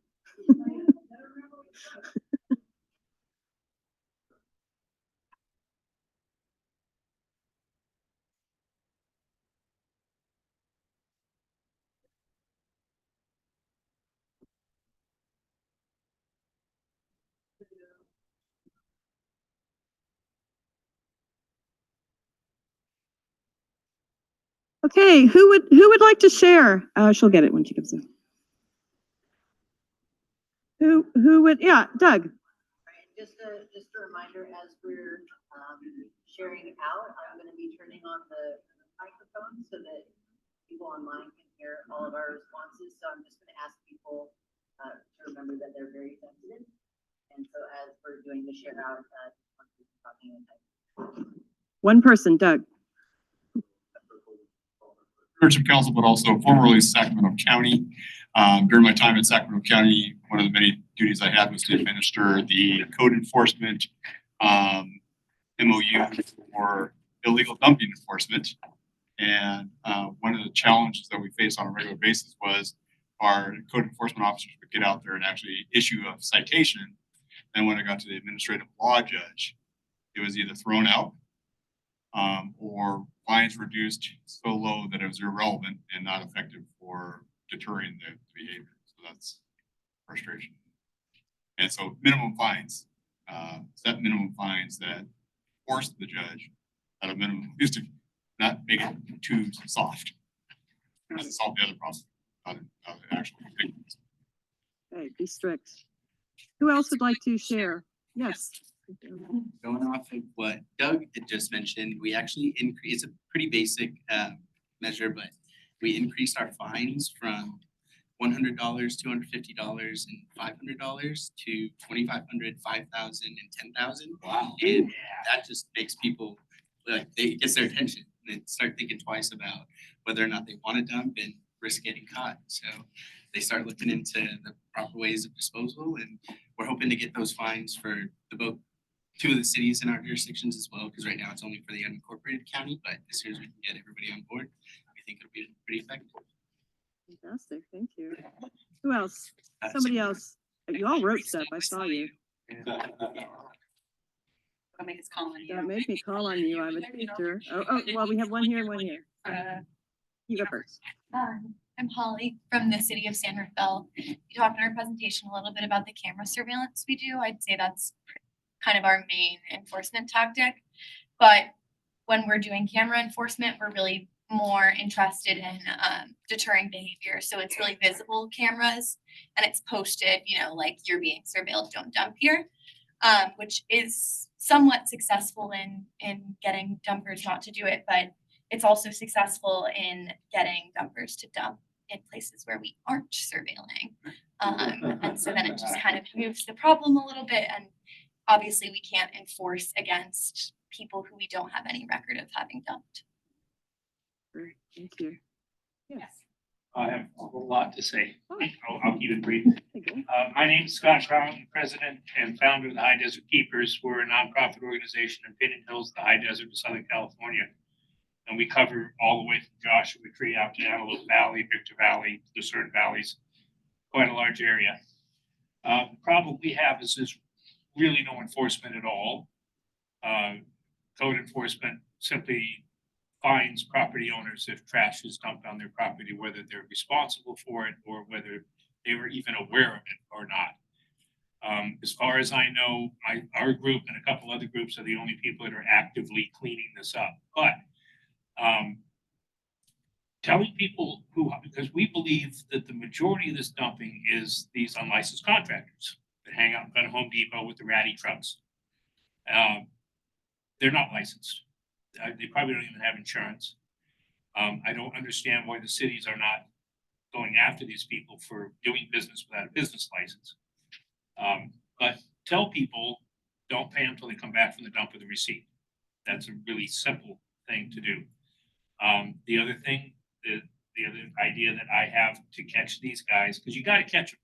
Okay, who would like to share? She'll get it when she comes in. Who would? Yeah, Doug. Just a reminder, as we're sharing out, I'm going to be turning on the microphone so that people online can hear all of our responses. So I'm just going to ask people to remember that they're very sensitive. And so as we're doing the share out, One person, Doug. Of council, but also formerly Sacramento County. During my time at Sacramento County, one of the many duties I had was to administer the code enforcement MOU for illegal dumping enforcement. And one of the challenges that we face on a regular basis was our code enforcement officers would get out there and actually issue a citation. And when it got to the administrative law judge, it was either thrown out or fines reduced so low that it was irrelevant and not effective for deterring the behavior. So that's frustration. And so minimum fines, set minimum fines that force the judge at a minimum, just to not make it too soft. Doesn't solve the other problem, not the actual convictions. Okay, be strict. Who else would like to share? Yes. Going off of what Doug had just mentioned, we actually increased, it's a pretty basic measure, but we increased our fines from $100, $250, and $500 to $2,500, $5,000, and $10,000. Wow! And that just makes people it gets their attention and they start thinking twice about whether or not they want to dump. And risk getting caught. So they start looking into the proper ways of disposal, and we're hoping to get those fines for two of the cities in our jurisdictions as well, because right now it's only for the unincorporated county, but as soon as we can get everybody on board, I think it'll be pretty effective. Fantastic, thank you. Who else? Somebody else. You all wrote stuff, I saw you. That made us call on you. That made me call on you, I'm a teacher. Oh, well, we have one here and one here. You go first. I'm Holly from the city of San Rafael. We talked in our presentation a little bit about the camera surveillance we do. I'd say that's kind of our main enforcement tactic. But when we're doing camera enforcement, we're really more interested in deterring behavior. So it's really visible cameras and it's posted, like you're being surveilled, don't dump here, which is somewhat successful in getting dumpers not to do it, but it's also successful in getting dumpers to dump in places where we aren't surveilling. And so then it just kind of moves the problem a little bit. And obviously we can't enforce against people who we don't have any record of having dumped. Great, thank you. Yes. I have a lot to say. I'll keep it brief. My name is Scott Brown, President and founder of the High Desert Keepers. We're a nonprofit organization in Pigeon Hills, the high desert of Southern California. And we cover all the way from Joshua Tree out to Antelope Valley, Victor Valley, Lucerne Valleys, quite a large area. The problem we have is there's really no enforcement at all. Code enforcement simply fines property owners if trash is dumped on their property, whether they're responsible for it or whether they were even aware of it or not. As far as I know, our group and a couple other groups are the only people that are actively cleaning this up. But telling people because we believe that the majority of this dumping is these unlicensed contractors that hang out in front of Home Depot with the ratty trucks. They're not licensed. They probably don't even have insurance. I don't understand why the cities are not going after these people for doing business without a business license. But tell people, don't pay until they come back from the dump with a receipt. That's a really simple thing to do. The other thing, the other idea that I have to catch these guys, because you got to catch them.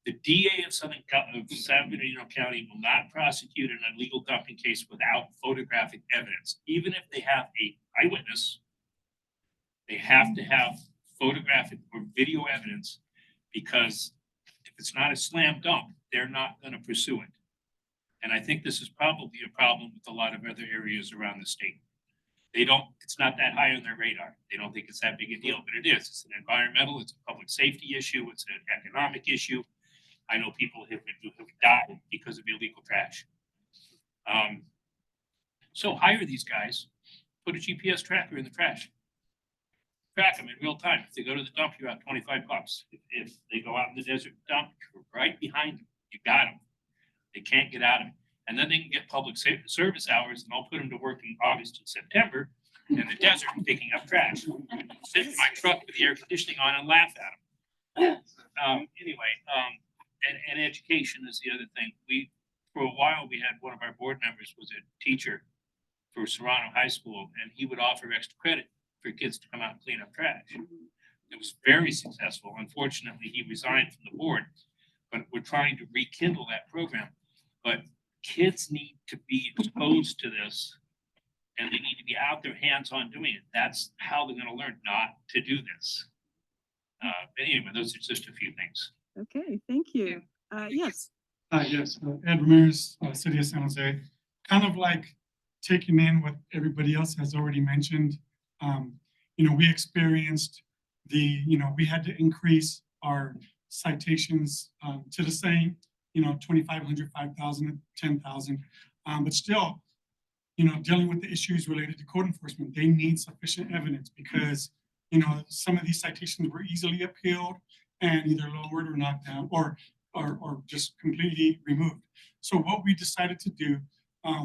The DA of San Bernardino County will not prosecute an illegal dumping case without photographic evidence. Even if they have an eyewitness, they have to have photographic or video evidence, because if it's not a slam dunk, they're not going to pursue it. And I think this is probably a problem with a lot of other areas around the state. It's not that high on their radar. They don't think it's that big a deal, but it is. It's an environmental, it's a public safety issue, it's an economic issue. I know people who have died because of illegal trash. So hire these guys, put a GPS tracker in the trash. Track them in real time. If they go to the dump, you're out $25. If they go out in the desert dump, you're right behind them. You got them. They can't get out of it. And then they can get public service hours, and I'll put them to work in August and September in the desert picking up trash. Sit in my truck with the air conditioning on and laugh at them. And education is the other thing. For a while, we had one of our board members was a teacher for Serrano High School, and he would offer extra credit for kids to come out and clean up trash. It was very successful. Unfortunately, he resigned from the board, but we're trying to rekindle that program. But kids need to be exposed to this, and they need to be out there hands-on doing it. That's how they're going to learn not to do this. But anyway, those are just a few things. Okay, thank you. Yes. Yes, Ed Ramirez, City of San Jose. Kind of like taking in what everybody else has already mentioned. We experienced we had to increase our citations to the same, 2,500, 5,000, 10,000. But still, dealing with the issues related to code enforcement, they need sufficient evidence because, some of these citations were easily appealed and either lowered or knocked down or just completely removed. So what we decided to do,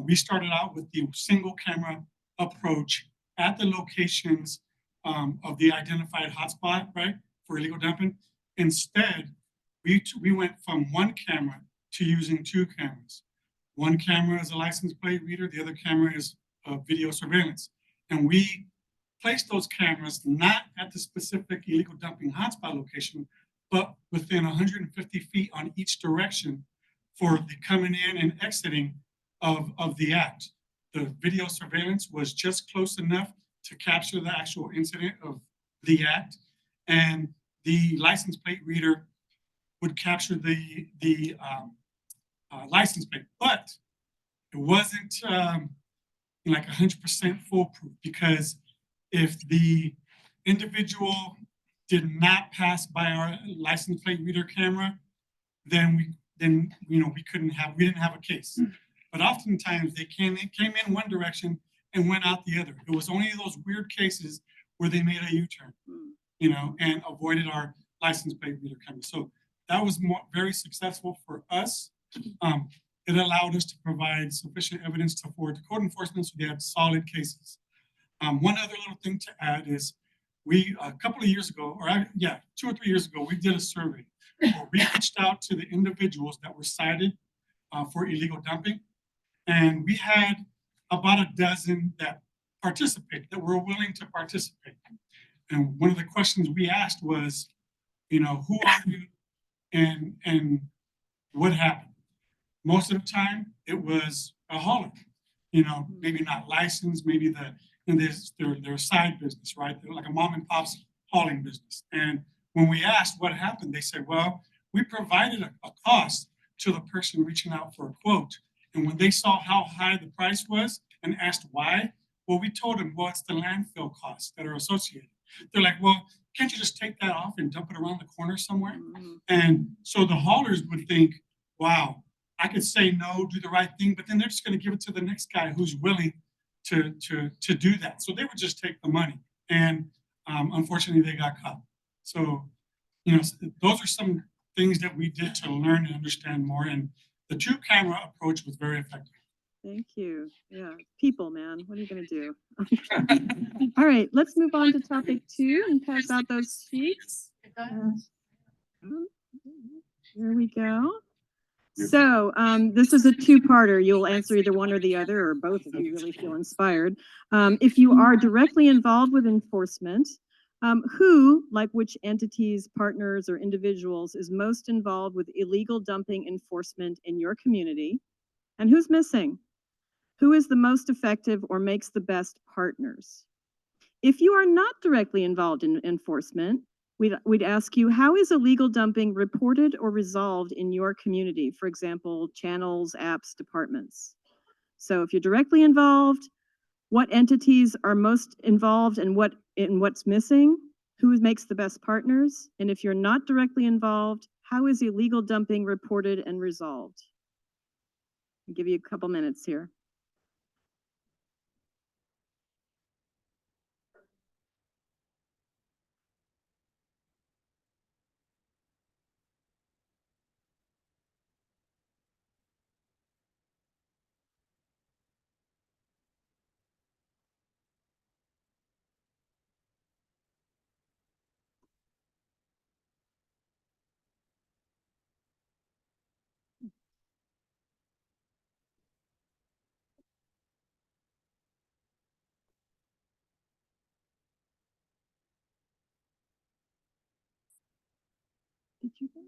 we started out with the single camera approach at the locations of the identified hotspot, right, for illegal dumping. Instead, we went from one camera to using two cameras. One camera is a license plate reader, the other camera is video surveillance. And we place those cameras not at the specific illegal dumping hotspot location, but within 150 feet on each direction for the coming in and exiting of the act. The video surveillance was just close enough to capture the actual incident of the act, and the license plate reader would capture the license plate, but it wasn't like 100% foolproof, because if the individual did not pass by our license plate reader camera, then we didn't have a case. But oftentimes they came in one direction and went out the other. It was only those weird cases where they made a U-turn, and avoided our license plate reader camera. So that was very successful for us. It allowed us to provide sufficient evidence to forward to code enforcement, so they had solid cases. One other little thing to add is a couple of years ago, 2 or 3 years ago, we did a survey where we reached out to the individuals that were cited for illegal dumping. And we had about a dozen that participated, that were willing to participate. And one of the questions we asked was, who are you and what happened? Most of the time, it was a hauler, maybe not licensed, maybe their side business, right? They're like a mom and pop's hauling business. And when we asked what happened, they said, well, we provided a cost to the person reaching out for a quote. And when they saw how high the price was and asked why, well, we told them, well, it's the landfill costs that are associated. They're like, well, can't you just take that off and dump it around the corner somewhere? And so the haulers would think, wow, I could say no, do the right thing, but then they're just going to give it to the next guy who's willing to do that. So they would just take the money. And unfortunately, they got caught. So, those are some things that we did to learn and understand more. And the 2-camera approach was very effective. Thank you. Yeah, people, man, what are you going to do? All right, let's move on to topic 2 and pass out those sheets. Here we go. So this is a 2-parter. You'll answer either one or the other, or both if you really feel inspired. If you are directly involved with enforcement, who, like which entities, partners, or individuals is most involved with illegal dumping enforcement in your community? And who's missing? Who is the most effective or makes the best partners? If you are not directly involved in enforcement, we'd ask you, how is illegal dumping reported or resolved in your community? For example, channels, apps, departments. So if you're directly involved, what entities are most involved and what's missing? Who makes the best partners? And if you're not directly involved, how is illegal dumping reported and resolved? I'll give you a couple minutes here. Did you go?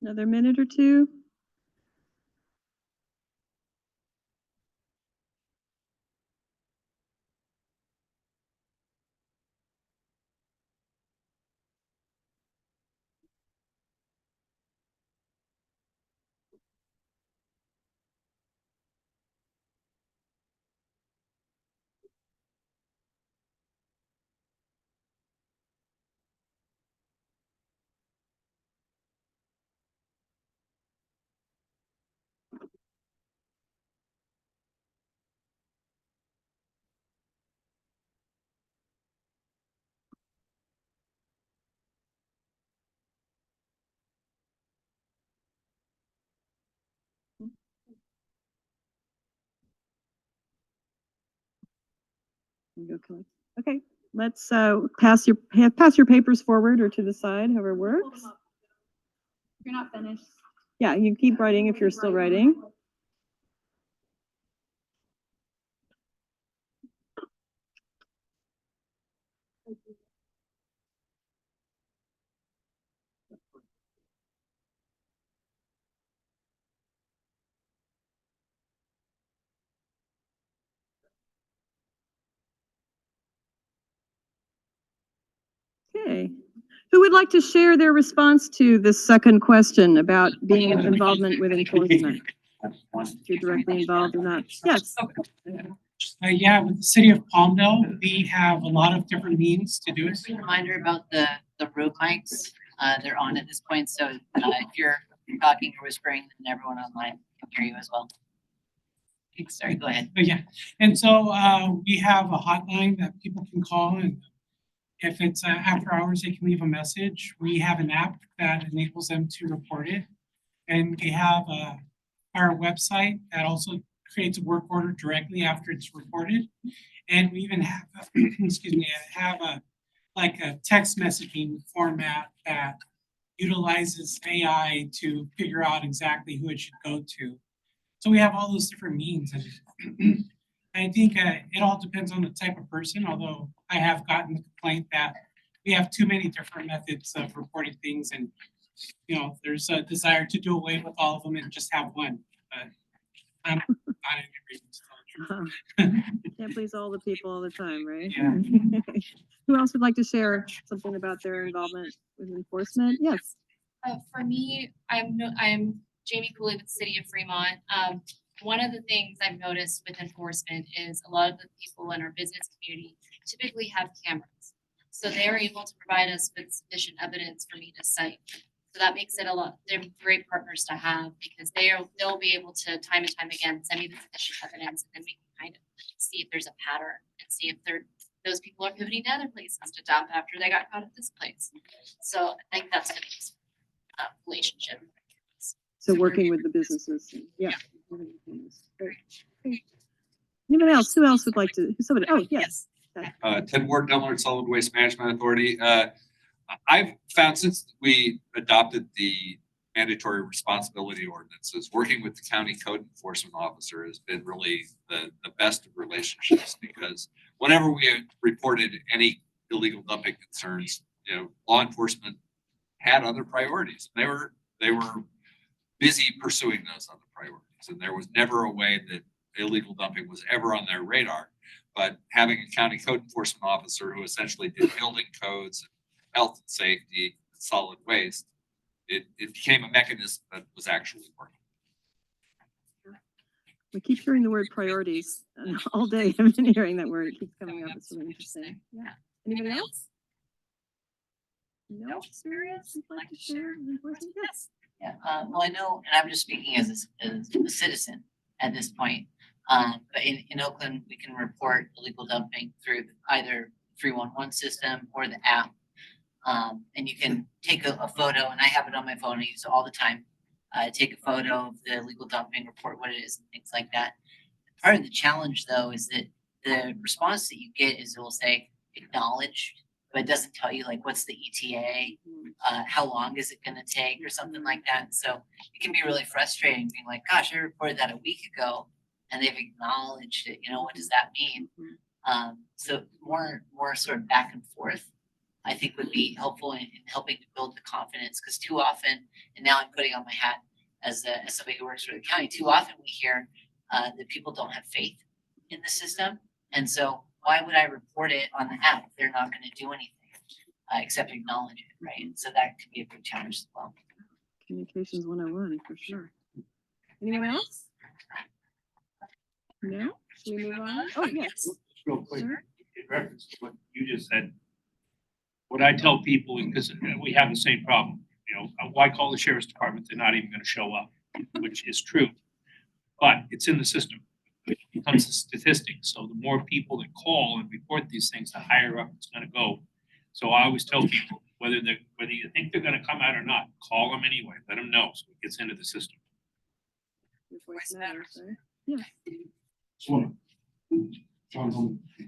Another minute or two. Okay, let's pass your papers forward or to the side, however it works. You're not finished. Yeah, you keep writing if you're still writing. Okay. Who would like to share their response to this second question about being involvement with enforcement? If you're directly involved or not. Yes. Yeah, with the city of Palmdale, we have a lot of different means to do it. Just a reminder about the room mics. They're on at this point, so if you're talking or whispering, then everyone online can hear you as well. Okay, sorry, go ahead. But yeah, and so we have a hotline that people can call, and if it's after hours, they can leave a message. We have an app that enables them to report it, and we have our website that also creates a work order directly after it's reported. And we even have, excuse me, have a text messaging format that utilizes AI to figure out exactly who it should go to. So we have all those different means. And I think it all depends on the type of person, although I have gotten the complaint that we have too many different methods of reporting things, and there's a desire to do away with all of them and just have one. But I'm not in agreement to tell the truth. Can't please all the people all the time, right? Yeah. Who else would like to share something about their involvement with enforcement? Yes. For me, I'm Jamie Cooley with the City of Fremont. One of the things I've noticed with enforcement is a lot of the people in our business community typically have cameras. So they are able to provide us with sufficient evidence for me to cite. So that makes it they're great partners to have, because they'll be able to time and time again send me the sufficient evidence, and then we can kind of see if there's a pattern and see if those people are pivoting to other places to dump after they got caught at this place. So I think that's a nice relationship. So working with the businesses. Yeah. Great. Anyone else? Who else would like to? Somebody. Oh, yes. Ted Ward, Delaware Solid Waste Management Authority. I've found since we adopted the mandatory responsibility ordinances, working with the county code enforcement officer has been really the best of relationships, because whenever we reported any illegal dumping concerns, law enforcement had other priorities. They were busy pursuing those other priorities, and there was never a way that illegal dumping was ever on their radar. But having a county code enforcement officer who essentially did building codes, health and safety, and solid waste, it became a mechanism that was actually working. We keep hearing the word priorities all day. I've been hearing that word. It keeps coming up. It's really interesting. Yeah. Anybody else? No experience you'd like to share? Yes. Yeah, well, I know, and I'm just speaking as a citizen at this point. But in Oakland, we can report illegal dumping through either 311 system or the app. And you can take a photo, and I have it on my phone. I use it all the time. Take a photo of the illegal dumping, report what it is, and things like that. Part of the challenge, though, is that the response that you get is it will say acknowledged, but it doesn't tell you like what's the ETA, how long is it going to take, or something like that. So it can be really frustrating, being like, "Gosh, I reported that a week ago, and they've acknowledged it. What does that mean?" So more sort of back and forth I think would be helpful in helping to build the confidence, because too often, and now I'm putting on my hat as somebody who works for the county, too often we hear that people don't have faith in the system. And so why would I report it on the app if they're not gonna do anything except acknowledge it, right? And so that could be a big challenge as well. Communications 101 for sure. Anyone else? No? Should we move on? Oh, yes. Just real quick, Sir? in reference to what you just said, what I tell people is, because we have the same problem, you know, why call the sheriff's department? They're not even gonna show up, which is true. But it's in the system. It becomes a statistic. So the more people that call and report these things, the higher up it's gonna go. So I always tell people, whether you think they're gonna come out or not, call them anyway, let them know, so it gets into the system. Your voice matters, right? Yeah. John on the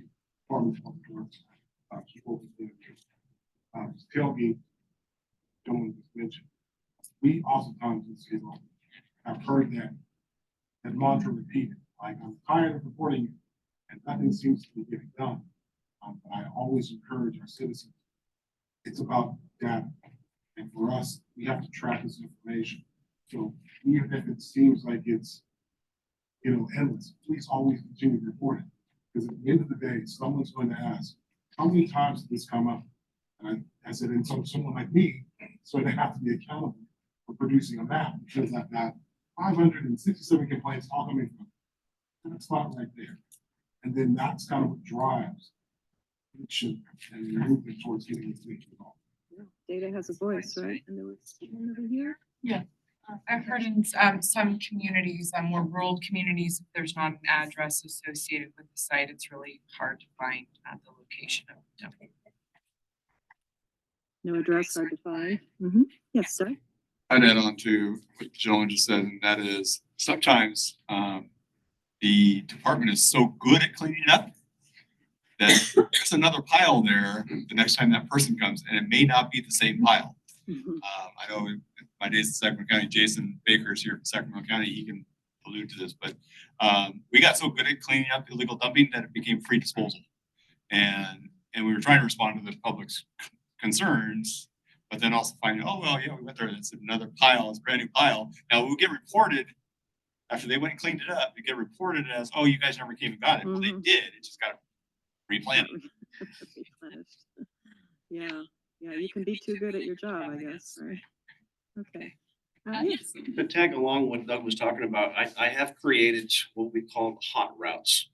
Department of Public Works, tailgate, don't mention. We oftentimes in city hall have heard that mantra repeated, like, I'm tired of reporting it, and nothing seems to be getting done. But I always encourage our citizens, it's about data. And for us, we have to track this information. So even if it seems like it's, endless, please always continue to report it. Because at the end of the day, someone's going to ask, how many times did this come up? And I said, and so someone like me, so they have to be accountable for producing a map, because I've got 567 complaints all coming from that spot right there. And then that's kind of what drives it should, and the movement towards getting it leaked involved. Data has a voice, right? And there was one over here. Yeah. I've heard in some communities, more rural communities, if there's not an address associated with the site, it's really hard to find the location of dumping. No address, hard to find. Yes, sir. I'd add on to what the gentleman just said, and that is sometimes the department is so good at cleaning up that there's another pile there the next time that person comes, and it may not be the same pile. I know in my days in Sacramento County, Jason Baker is here from Sacramento County, he can allude to this, but we got so good at cleaning up illegal dumping that it became free disposal. And we were trying to respond to the public's concerns, but then also finding, oh, well, yeah, we went there, it's another pile, it's a brand new pile. Now we'll get reported after they went and cleaned it up, you get reported as, oh, you guys never came and got it. Well, they did, it just got replanted. Replenished. Yeah, you can be too good at your job, I guess, right? Okay. Yes. To tag along what Doug was talking about, I have created what we call hot routes.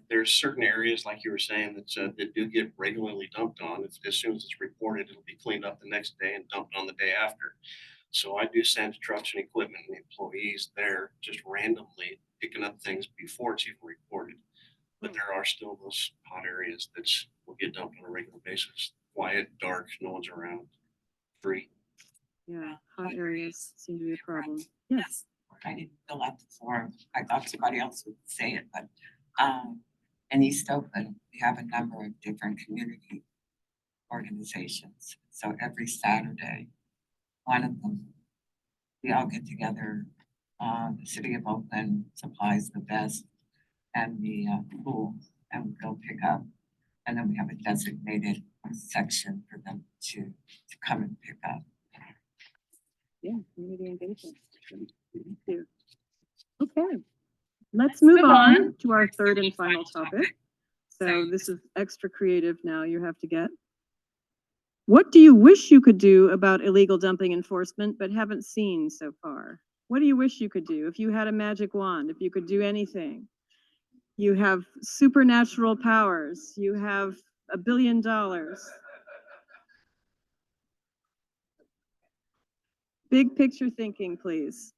There's certain areas, like you were saying, that do get regularly dumped on. As soon as it's reported, it'll be cleaned up the next day and dumped on the day after. So I do send trucks and equipment and employees there just randomly picking up things before it's even reported. But there are still those hot areas that will get dumped on a regular basis. Quiet, dark, no one's around, free. Yeah, hot areas seem to be a problem. Yes. I didn't fill out the form. I thought somebody else would say it, but in East Oakland, we have a number of different community organizations. So every Saturday, one of them, we all get together. The city of Oakland supplies the best and the pool, and we go pick up. And then we have a designated section for them to come and pick up. Yeah, community engagement. Thank you. Okay, let's move on to our third and final topic. So this is extra creative now you have to get. What do you wish you could do about illegal dumping enforcement but haven't seen so far? What do you wish you could do if you had a magic wand, if you could do anything? You have supernatural powers. You have $1 billion. Big picture thinking, please.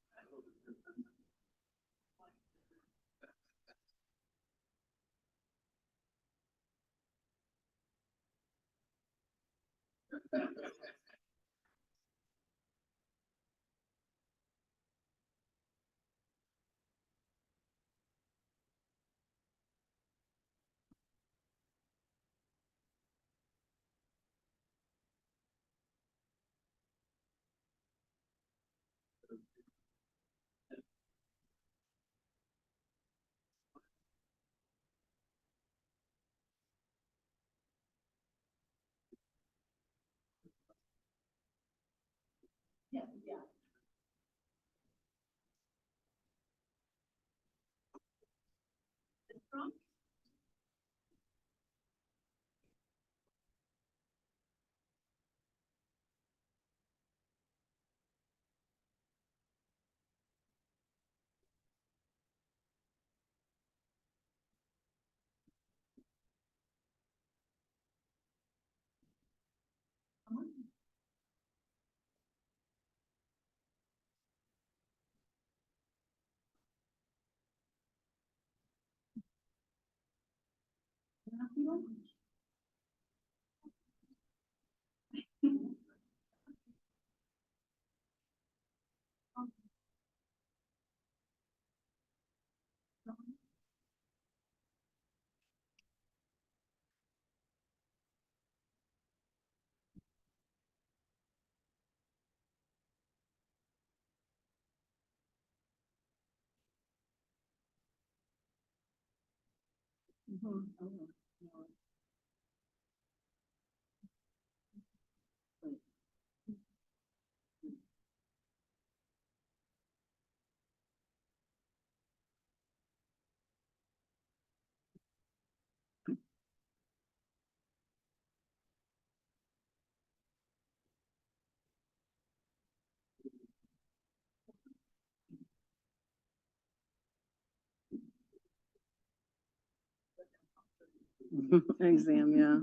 Exam, yeah.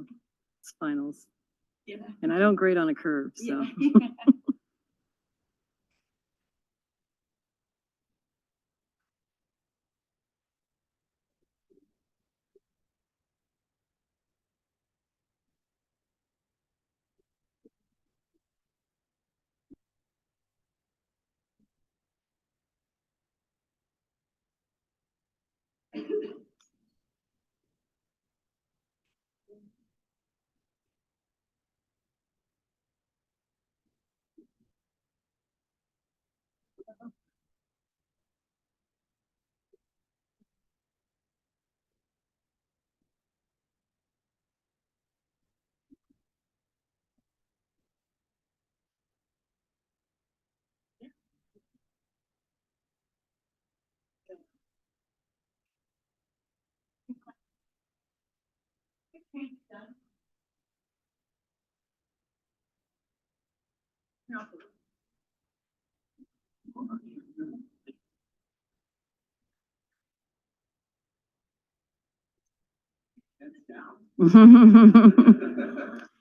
It's finals. Yeah. And I don't grade on a curve, so.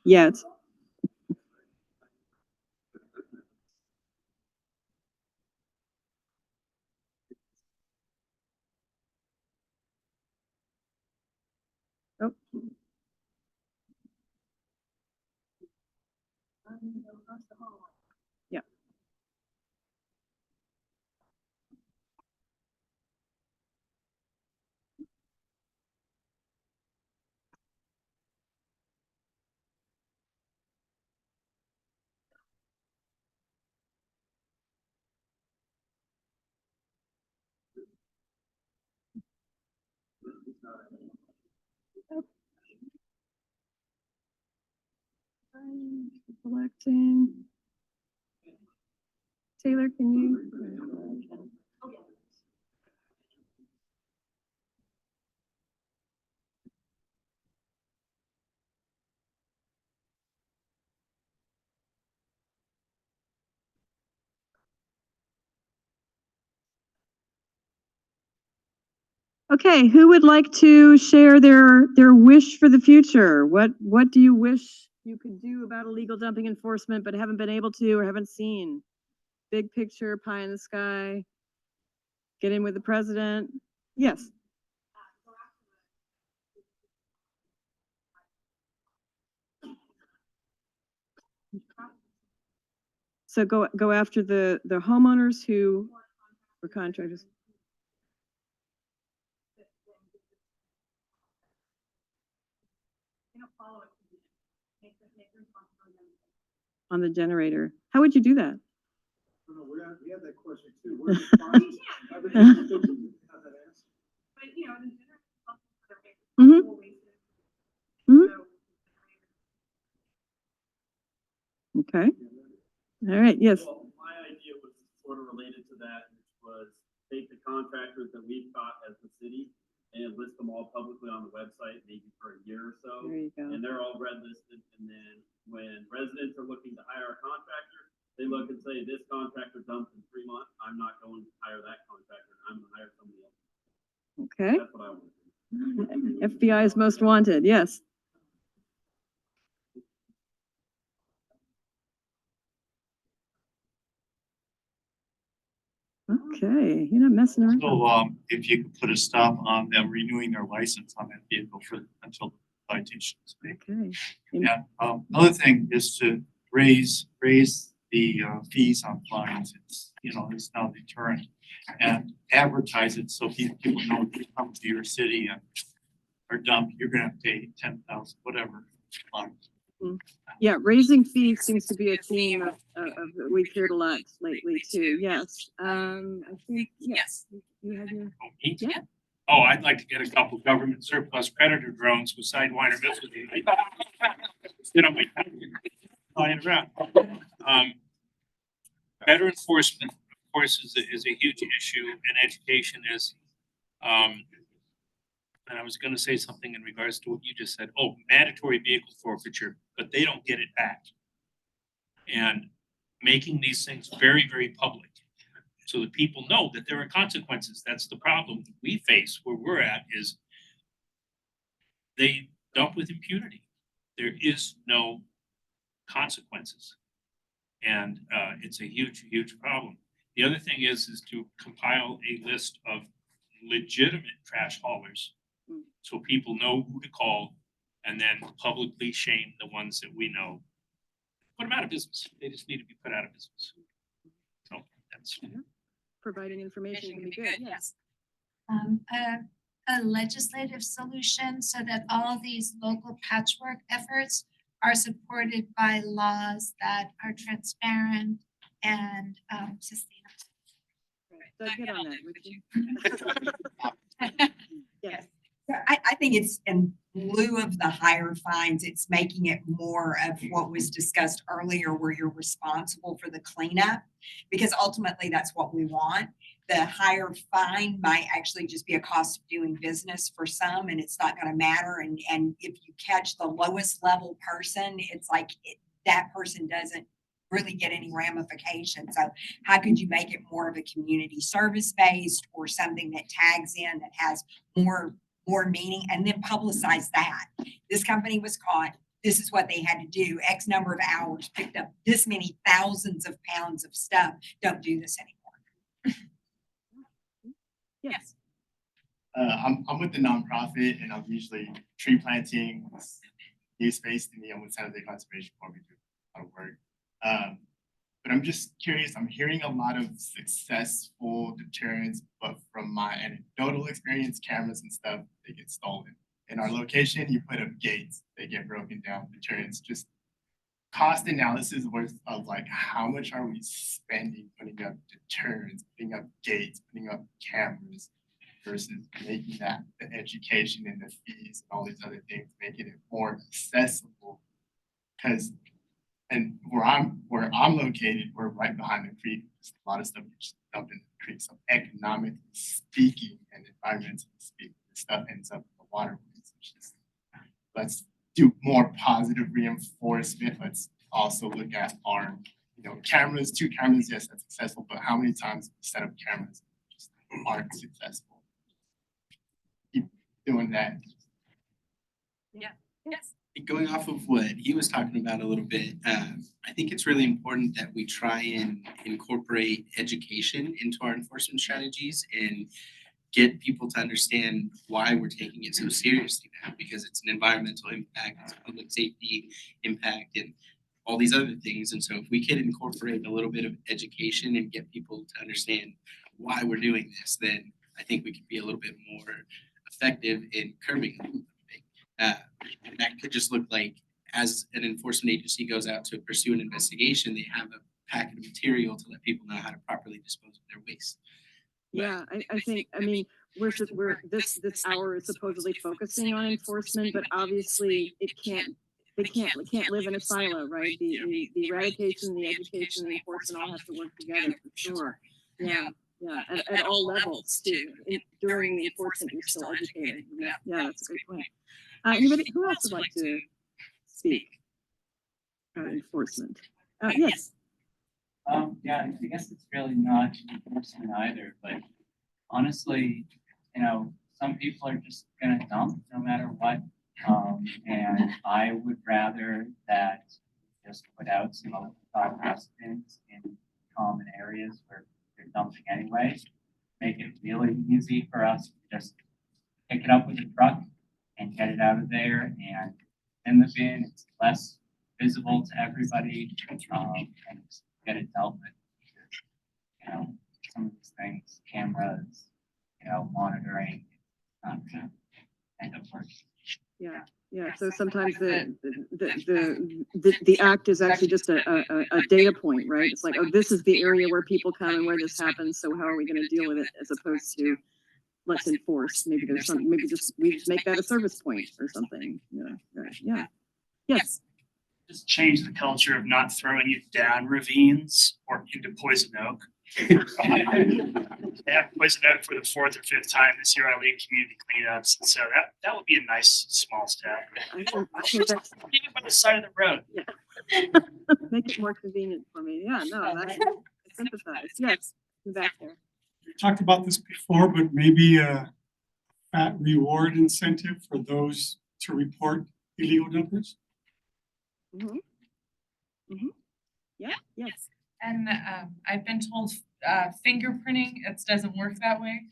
Yet. Oh. Yeah. Collecting. Taylor, can you? Okay, who would like to share their wish for the future? What do you wish you could do about illegal dumping enforcement but haven't been able to or haven't seen? Big picture, pie in the sky, get in with the president. Yes. So go after the homeowners who were contractors. On the generator. How would you do that? We had that question too. Okay. All right. Yes. Well, my idea was sort of related to that, which was take the contractors that we've got as the city and list them all publicly on the website, maybe for a year or so. There you go. And they're all red listed, and then when residents are looking to hire a contractor, they look and say, this contractor dumped in Fremont, I'm not going to hire that contractor, I'm gonna hire somebody else. Okay. That's what I want to do. FBI's most wanted, yes. Okay, you're not messing around. So, if you could put a stop on them renewing their license on that vehicle until the citation is made. Okay. And, another thing is to raise the, fees on fines. It's, it's now deterrent. And advertise it so people know if you come to your city and are dumped, you're gonna have to pay 10,000, whatever. Yeah, raising fees seems to be a theme of we've heard a lot lately too. Yes. I think, yes. You have your, yeah. Oh, I'd like to get a couple government surplus predator drones with Sidewinder missiles. Flying around. Better enforcement, of course, is a huge issue, and education is. And I was going to say something in regards to what you just said. Oh, mandatory vehicle forfeiture, but they don't get it back. And making these things very, very public so that people know that there are consequences. That's the problem that we face where we're at is they dump with impunity. There is no consequences. And it's a huge, huge problem. The other thing is to compile a list of legitimate trash haulers so people know who to call and then publicly shame the ones that we know. Put them out of business. They just need to be put out of business. So that's Providing information can be good, yes. A legislative solution so that all these local patchwork efforts are supported by laws that are transparent and sustainable. So get on that, would you? Yes. I think it's in lieu of the higher fines, it's making it more of what was discussed earlier where you're responsible for the cleanup. Because ultimately that's what we want. The higher fine might actually just be a cost of doing business for some and it's not gonna matter. And if you catch the lowest level person, it's like that person doesn't really get any ramifications. So how could you make it more of a community service based or something that tags in that has more meaning and then publicize that. This company was caught. This is what they had to do. X number of hours, picked up this many thousands of pounds of stuff. Don't do this anymore. Yes. I'm with the nonprofit and I'm usually tree planting, new space to me. I'm with San Jose Conservation Corps. We do a lot of work. But I'm just curious, I'm hearing a lot of successful deterrents, but from my anecdotal experience, cameras and stuff, they get stolen. In our location, you put up gates, they get broken down, deterrents, just cost analysis of like how much are we spending putting up deterrents, putting up gates, putting up cameras versus making that the education and the fees and all these other things, making it more accessible. Because and where I'm located, we're right behind the creek. There's a lot of stuff just dumped in the creek. So economically speaking and environmentally speaking, stuff ends up in the waterways. Let's do more positive reinforcement. Let's also look at our, cameras, 2 cameras, yes, that's successful, but how many times we set up cameras just aren't successful? Keep doing that. Yeah. Yes. Going off of what he was talking about a little bit, I think it's really important that we try and incorporate education into our enforcement strategies and get people to understand why we're taking it so seriously now, because it's an environmental impact, it's a public safety impact, and all these other things. And so if we could incorporate a little bit of education and get people to understand why we're doing this, then I think we could be a little bit more effective in curbing it. And that could just look like as an enforcement agency goes out to pursue an investigation, they have a packet of material to let people know how to properly dispose of their waste. Yeah, I think, we're this hour is supposedly focusing on enforcement, but obviously it can't live in a silo, right? The eradication, the education, the enforcement all have to work together for sure. Yeah. Yeah, at all levels too. During the enforcement, you're still educating. Yeah, that's a great point. Anybody, who else would like to speak about enforcement? Yes. Yeah, I guess it's really not enforcement either, but honestly, you know, some people are just gonna dump no matter what. And I would rather that just put out some overcrowded dustbins in common areas where they're dumping anyway. Make it really easy for us to just pick it up with a truck and get it out of there and in the bin. It's less visible to everybody, and just get it dealt with. You know, some of these things, cameras, you know, monitoring, not gonna end up working. Yeah, yeah. So sometimes the act is actually just a data point, right? It's like, oh, this is the area where people come and where this happens. So how are we going to deal with it, as opposed to let's enforce? Maybe there's some. Maybe we just make that a service point or something. Yeah, right. Yeah. Yes. Just change the culture of not throwing it down ravines or into poison oak. They have poison oak for the 4th or 5th time this year. I lead community cleanups, and so that would be a nice small step. Keep it by the side of the road. Yeah. Make it more convenient for me. Yeah, no, I sympathize. Yes, back there. We talked about this before, but maybe a fat reward incentive for those to report illegal dumpers. Yeah, yes. And I've been told fingerprinting, it doesn't work that way.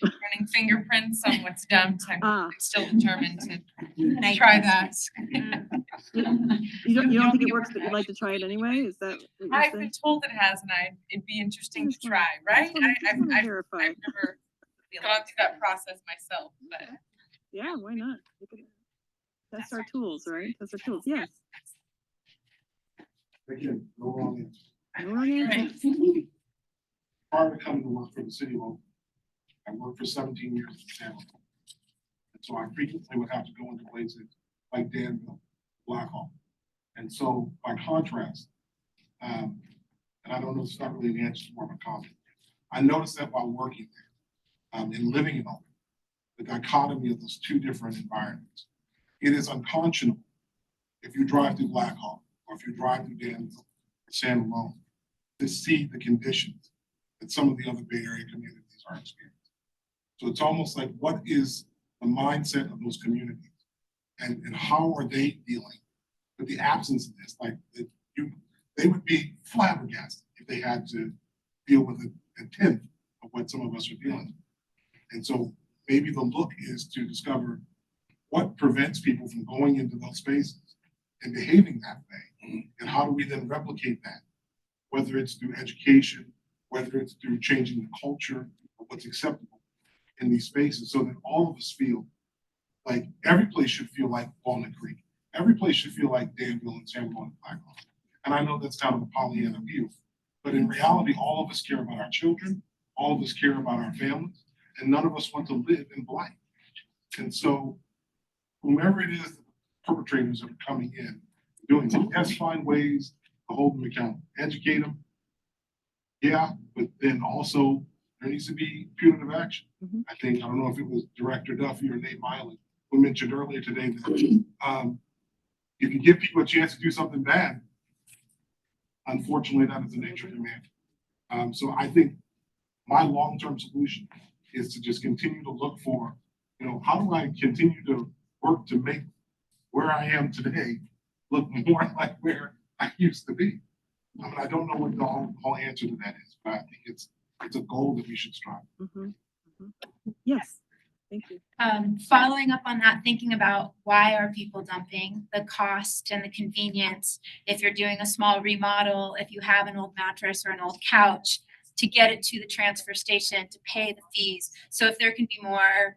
Running fingerprints on what's dumped, I'm still determined to try that. You don't think it works, but you'd like to try it anyway? Is that what you're I've saying? been told it has, and it'd be interesting to try, right? I've never gone through that process myself, but. Yeah, why not? Test our tools, right? Test our tools. Yes. Again, no wrong answer. No wrong answer. Prior to coming to work for the city of Oakland, I worked for 17 years in San Jose. And so I frequently would have to go into places like Danville, Blackhawk. And so by contrast, and I don't know, it's not really an answer, it's more of a comment. I noticed that while working there and living in Oakland, the dichotomy of those two different environments. It is unconscionable if you drive through Blackhawk or if you drive through Danville or San Ramon to see the conditions that some of the other Bay Area communities are experiencing. So it's almost like, what is the mindset of those communities, and how are they dealing with the absence of this? Like they would be flabbergasted if they had to deal with a tenth of what some of us are dealing with. And so maybe the look is to discover what prevents people from going into those spaces and behaving that way, and how do we then replicate that, whether it's through education, whether it's through changing the culture of what's acceptable in these spaces, so that all of us feel like every place should feel like Walnut Creek. Every place should feel like Danville and San Juan and Blackhawk. And I know that's kind of a Pollyanna view, but in reality, all of us care about our children, all of us care about our families, and none of us want to live in blight. And so whomever it is, the perpetrators that are coming in, doing it, let's find ways to hold them accountable, educate them. Yeah, but then also there needs to be punitive action. I think, I don't know if it was Director Duffy or Nate Miley who mentioned earlier today that if you give people a chance to do something bad, unfortunately, that is the nature of humanity. So I think my long-term solution is to just continue to look for, how do I continue to work to make where I am today look more like where I used to be? I mean, I don't know what the whole answer to that is, but I think it's a goal that we should strive. Yes, thank you. Following up on that, thinking about why are people dumping, the cost and the convenience. If you're doing a small remodel, if you have an old mattress or an old couch, to get it to the transfer station, to pay the fees. So if there can be more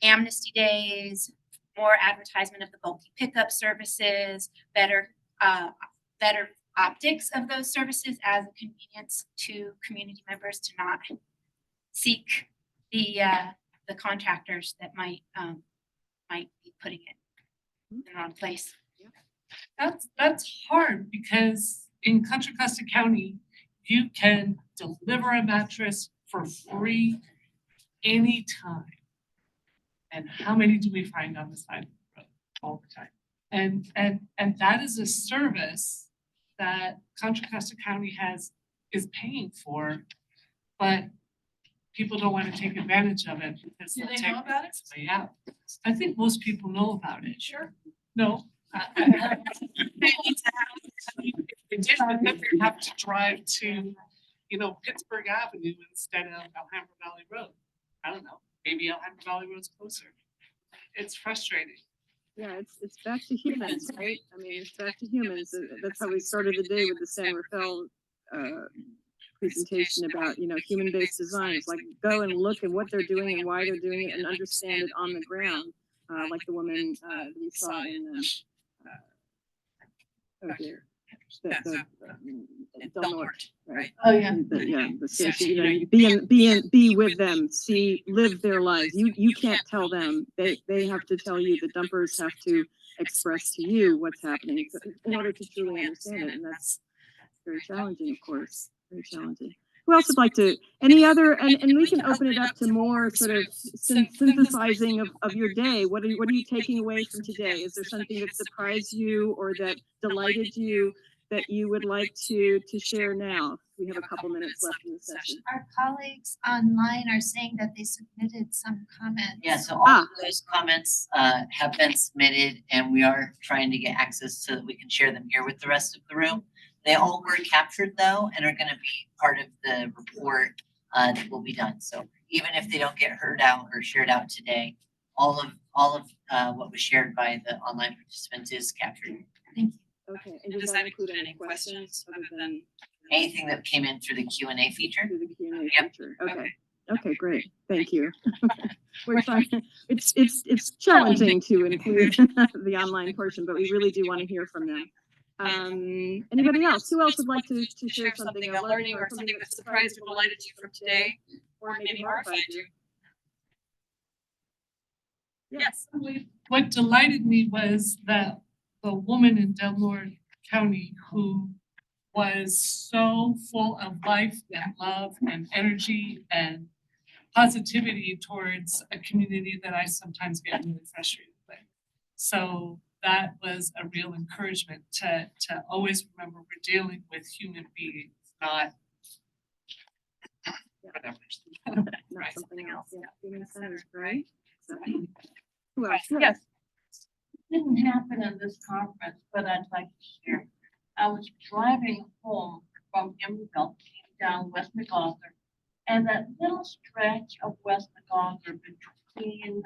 amnesty days, more advertisement of the bulky pickup services, better optics of those services as a convenience to community members to not seek the contractors that might be putting it in the wrong place. That's hard, because in Contra Costa County, You can deliver a mattress for free anytime. And how many do we find on the side of the road all the time? And that is a service that Contra Costa County is paying for, but people don't want to take advantage of it because Do they'll they take know about it? way out. I think most people know about it. Sure. No. They need to have, They did, but then they have to drive to, Pittsburgh Avenue instead of Alhambra Valley Road. I don't know, maybe Alhambra Valley Road's closer. It's frustrating. Yeah, it's back to humans, right? I mean, it's back to humans. That's how we started the day with the San Rafael presentation about, human-based design. It's like go and look at what they're doing and why they're doing it and understand it on the ground. Like the woman that we saw in oh dear. Right. Oh, yeah. The station, be with them, live their lives. You can't tell them. They have to tell you. The dumpers have to express to you what's happening in order to truly understand it. And that's very challenging, of course, very challenging. Who else would like to, any other, and we can open it up to more sort of synthesizing of your day. What are you taking away from today? Is there something that surprised you or that delighted you that you would like to share now? We have a couple minutes left in the session. Our colleagues online are saying that they submitted some comments. Yeah, so all of those comments have been submitted and we are trying to get access so that we can share them here with the rest of the room. They all were captured though and are gonna be part of the report that will be done. So even if they don't get heard out or shared out today, all of what was shared by the online participants is captured. Thank you. Okay, and does that include any questions other than anything that came in through the Q&A feature? through the Q&A feature? Okay. Okay, great. Thank you. We're trying, it's challenging to include the online portion, but we really do want to hear from them. Anybody else? Who else would like to share something about learning or something that surprised or delighted you from today? Or maybe horrified you? Yes. What delighted me was that the woman in Delaware County who was so full of life and love and energy and positivity towards a community that I sometimes get really frustrated with. So that was a real encouragement to always remember we're dealing with human beings, not whatever. Not something else. Yeah, human centered, right? So, who else? Yes. Didn't happen in this conference, but I'd like to share. I was driving home from Emerald, came down West McArthur, and that little stretch of West McArthur between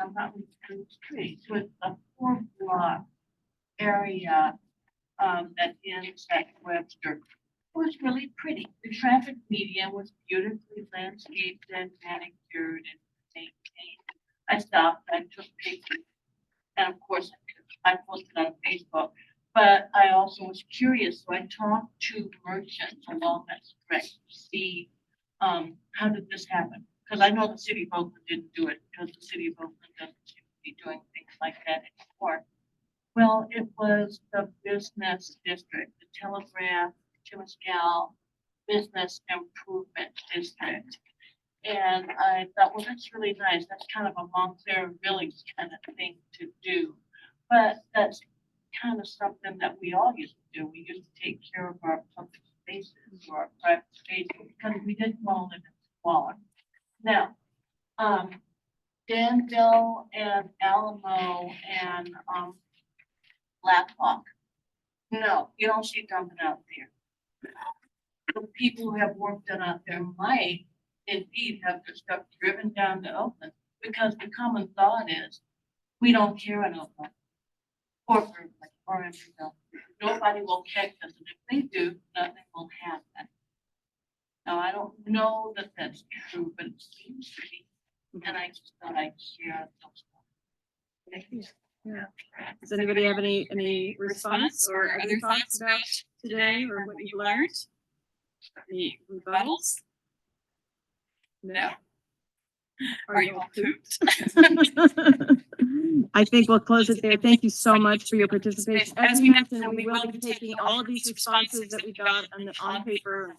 I'm not with the streets, with a 4-block area that ends at Webster was really pretty. The traffic median was beautifully landscaped and manicured and maintained. I stopped, I took pictures, and of course I posted on Facebook, but I also was curious, so I talked to merchants along that stretch to see how did this happen? Because I know the city of Oakland didn't do it because the city of Oakland doesn't seem to be doing things like that anymore. Well, it was the business district, the Telegraph, Temescal Business Improvement District. And I thought, well, that's really nice. That's kind of a Montclair Village kind of thing to do. But that's kind of something that we all used to do. We used to take care of our public spaces or our private spaces because we didn't want to live in squalor. Now, Danville and Alamo and Blackhawk. No, you don't see dumping out there. The people who have work done out there might indeed have their stuff driven down to Oakland because the common thought is we don't care in Oakland or Berkeley or Emerald. Nobody will catch us, and if they do, nothing will happen. Now, I don't know that that's true, but it seems to be, and I just thought I'd share those. Thank you. Yeah. Does anybody have any response or other thoughts about today or what you've learned? Any rebuttals? No. Are you all pooped? I think we'll close it there. Thank you so much for your participation. As we mentioned, we will be taking all of these responses that we got on paper.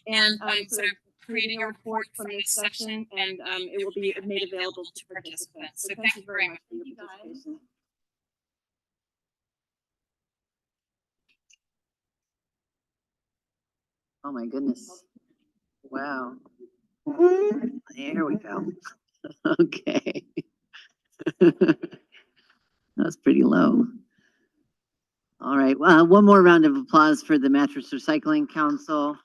And sort of creating a report from this session, and it will be made available to participants. So thank you very much for your participation. Oh my goodness. Wow. There we go. Okay. That's pretty low. All right, one more round of applause for the Mattress Recycling Council,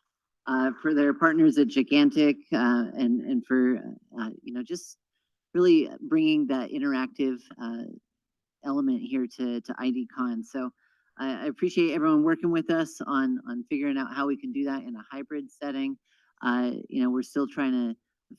for their partners at Gigantic, and for, just really bringing that interactive element here to IDCon. So I appreciate everyone working with us on figuring out how we can do that in a hybrid setting. We're still trying to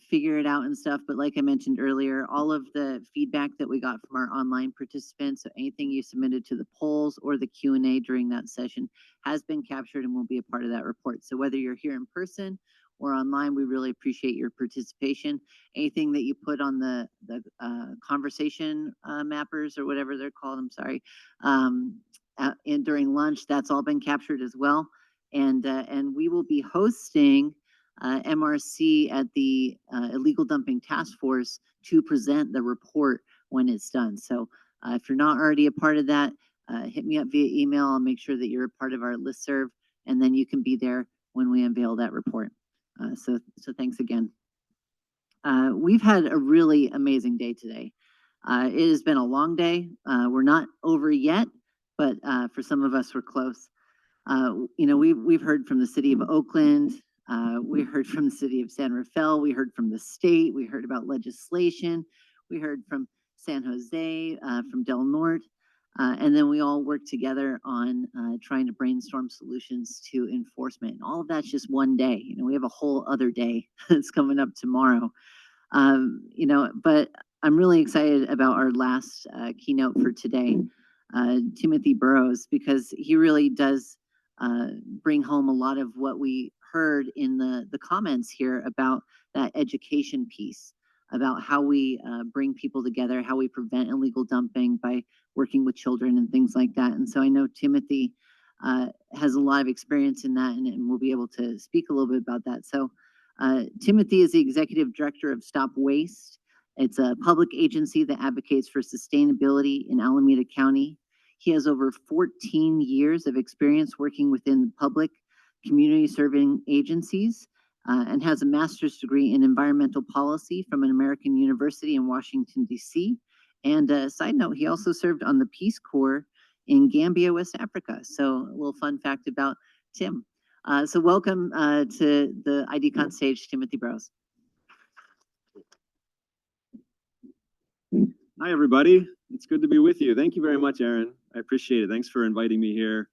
figure it out and stuff, but like I mentioned earlier, all of the feedback that we got from our online participants, so anything you submitted to the polls or the Q&A during that session has been captured and will be a part of that report. So whether you're here in person or online, we really appreciate your participation. Anything that you put on the conversation mappers or whatever they're called, I'm sorry, and during lunch, that's all been captured as well. And we will be hosting MRC at the Illegal Dumping Task Force to present the report when it's done. So if you're not already a part of that, hit me up via email. I'll make sure that you're a part of our listserv, and then you can be there when we unveil that report. So thanks again. We've had a really amazing day today. It has been a long day. We're not over yet, but for some of us, we're close. We've heard from the city of Oakland. We heard from the city of San Rafael. We heard from the state. We heard about legislation. We heard from San Jose, from Del Norte. And then we all worked together on trying to brainstorm solutions to enforcement. And all of that's just one day. We have a whole other day that's coming up tomorrow. But I'm really excited about our last keynote for today, Timothy Burrows, because he really does bring home a lot of what we heard in the comments here about that education piece, about how we bring people together, how we prevent illegal dumping by working with children and things like that. And so I know Timothy has a lot of experience in that, and we'll be able to speak a little bit about that. So Timothy is the executive director of Stop Waste. It's a public agency that advocates for sustainability in Alameda County. He has over 14 years of experience working within public community serving agencies, and has a master's degree in environmental policy from an American university in Washington, D.C. And a side note, he also served on the Peace Corps in Gambia, West Africa. So a little fun fact about Tim. So welcome to the IDCon stage, Timothy Burrows. Hi, everybody. It's good to be with you. Thank you very much, Aaron. I appreciate it. Thanks for inviting me here.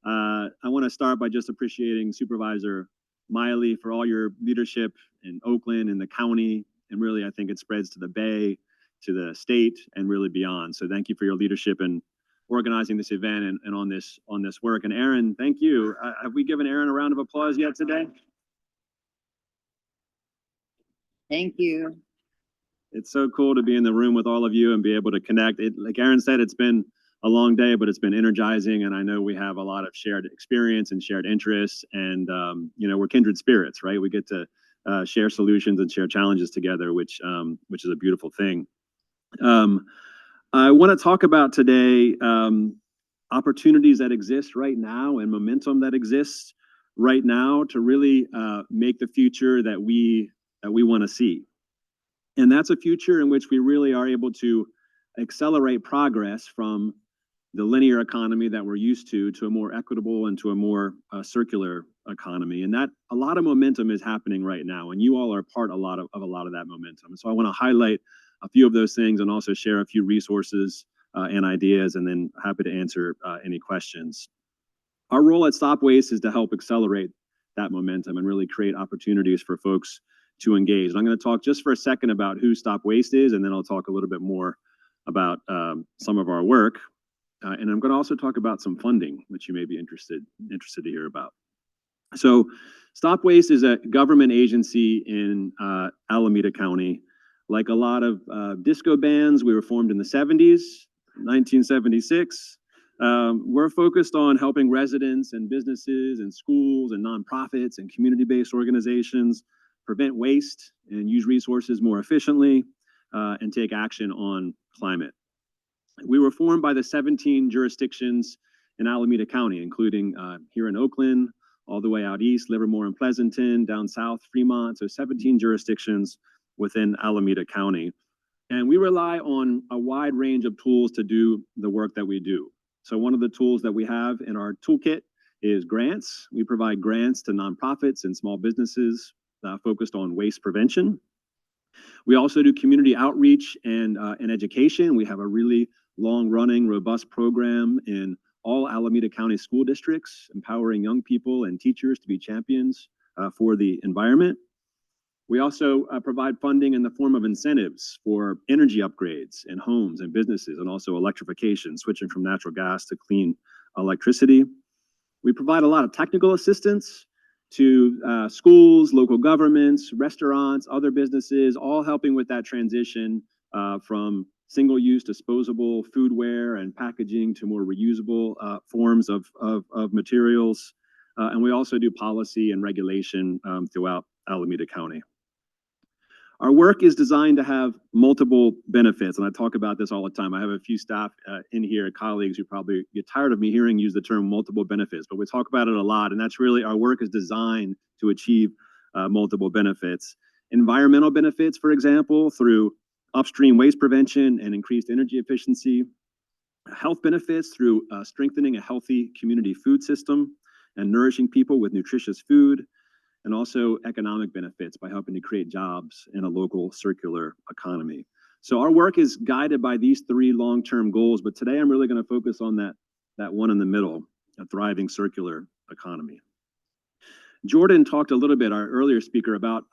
I want to start by just appreciating Supervisor Miley for all your leadership in Oakland and the county. And really, I think it spreads to the Bay, to the state, and really beyond. So thank you for your leadership in organizing this event and on this work. And Aaron, thank you. Have we given Aaron a round of applause yet today? Thank you. It's so cool to be in the room with all of you and be able to connect. Like Aaron said, it's been a long day, but it's been energizing. And I know we have a lot of shared experience and shared interests. And, we're kindred spirits, right? We get to share solutions and share challenges together, which is a beautiful thing. I want to talk about today opportunities that exist right now and momentum that exists right now to really make the future that we want to see. And that's a future in which we really are able to accelerate progress from the linear economy that we're used to a more equitable and to a more circular economy. And that a lot of momentum is happening right now, and you all are part of a lot of that momentum. So I want to highlight a few of those things and also share a few resources and ideas, and then happy to answer any questions. Our role at Stop Waste is to help accelerate that momentum and really create opportunities for folks to engage. And I'm going to talk just for a second about who Stop Waste is, and then I'll talk a little bit more about some of our work. And I'm going to also talk about some funding, which you may be interested to hear about. So Stop Waste is a government agency in Alameda County. Like a lot of disco bands, we were formed in the 70s, 1976. We're focused on helping residents and businesses and schools and nonprofits and community-based organizations prevent waste and use resources more efficiently and take action on climate. We were formed by the 17 jurisdictions in Alameda County, including here in Oakland, all the way out east, Livermore and Pleasanton, down south, Fremont, so 17 jurisdictions within Alameda County. And we rely on a wide range of tools to do the work that we do. So one of the tools that we have in our toolkit is grants. We provide grants to nonprofits and small businesses focused on waste prevention. We also do community outreach and education. We have a really long-running, robust program in all Alameda County school districts, empowering young people and teachers to be champions for the environment. We also provide funding in the form of incentives for energy upgrades in homes and businesses, and also electrification, switching from natural gas to clean electricity. We provide a lot of technical assistance to schools, local governments, restaurants, other businesses, all helping with that transition from single-use disposable foodware and packaging to more reusable forms of materials. And we also do policy and regulation throughout Alameda County. Our work is designed to have multiple benefits, and I talk about this all the time. I have a few staff in here, colleagues who probably get tired of me hearing use the term multiple benefits, but we talk about it a lot, and that's really our work is designed to achieve multiple benefits. Environmental benefits, for example, through upstream waste prevention and increased energy efficiency. Health benefits through strengthening a healthy community food system and nourishing people with nutritious food. And also economic benefits by helping to create jobs in a local circular economy. So our work is guided by these three long-term goals, but today I'm really going to focus on that one in the middle, a thriving circular economy. Jordan talked a little bit, our earlier speaker, about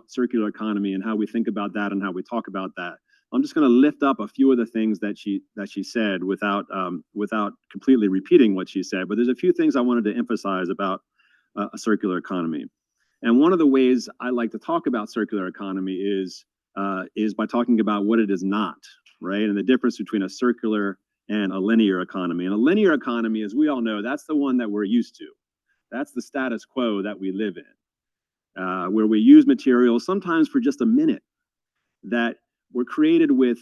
circular economy and how we think about that and how we talk about that. I'm just going to lift up a few of the things that she said without completely repeating what she said, but there's a few things I wanted to emphasize about a circular economy. And one of the ways I like to talk about circular economy is by talking about what it is not, right? And the difference between a circular and a linear economy. And a linear economy, as we all know, that's the one that we're used to. That's the status quo that we live in, where we use materials sometimes for just a minute that were created with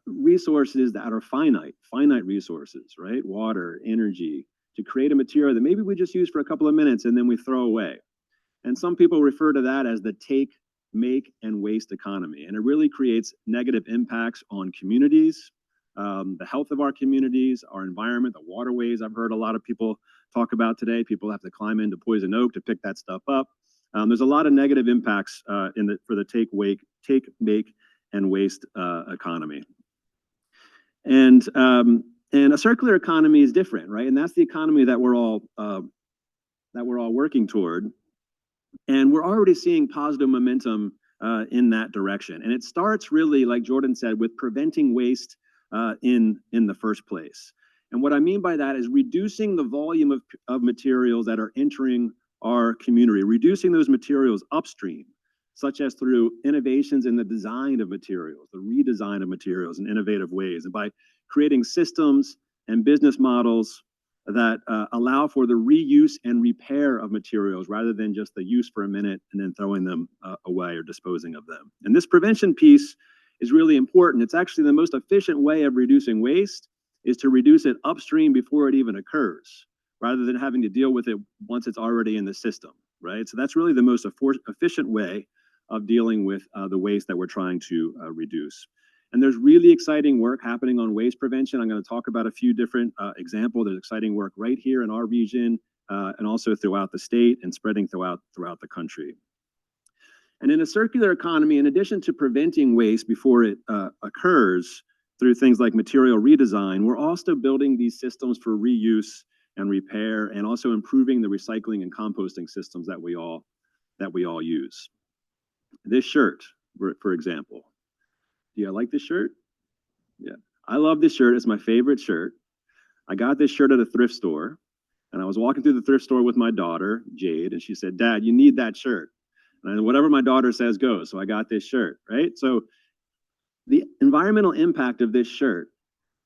resources that are finite resources, right? Water, energy, to create a material that maybe we just use for a couple of minutes and then we throw away. And some people refer to that as the take, make, and waste economy. And it really creates negative impacts on communities, the health of our communities, our environment, the waterways. I've heard a lot of people talk about today. People have to climb into Poison Oak to pick that stuff up. There's a lot of negative impacts for the take, make, and waste economy. And a circular economy is different, right? And that's the economy that we're all working toward. And we're already seeing positive momentum in that direction. And it starts really, like Jordan said, with preventing waste in the first place. And what I mean by that is reducing the volume of materials that are entering our community, reducing those materials upstream, such as through innovations in the design of materials, the redesign of materials in innovative ways, and by creating systems and business models that allow for the reuse and repair of materials rather than just the use for a minute and then throwing them away or disposing of them. And this prevention piece is really important. It's actually the most efficient way of reducing waste is to reduce it upstream before it even occurs, rather than having to deal with it once it's already in the system, right? So that's really the most efficient way of dealing with the waste that we're trying to reduce. And there's really exciting work happening on waste prevention. I'm going to talk about a few different examples. There's exciting work right here in our region and also throughout the state and spreading throughout the country. And in a circular economy, in addition to preventing waste before it occurs through things like material redesign, we're also building these systems for reuse and repair, and also improving the recycling and composting systems that we all use. This shirt, for example. Do you like this shirt? Yeah, I love this shirt. It's my favorite shirt. I got this shirt at a thrift store. And I was walking through the thrift store with my daughter, Jade, and she said, "Dad, you need that shirt." And whatever my daughter says goes. So I got this shirt, right? So the environmental impact of this shirt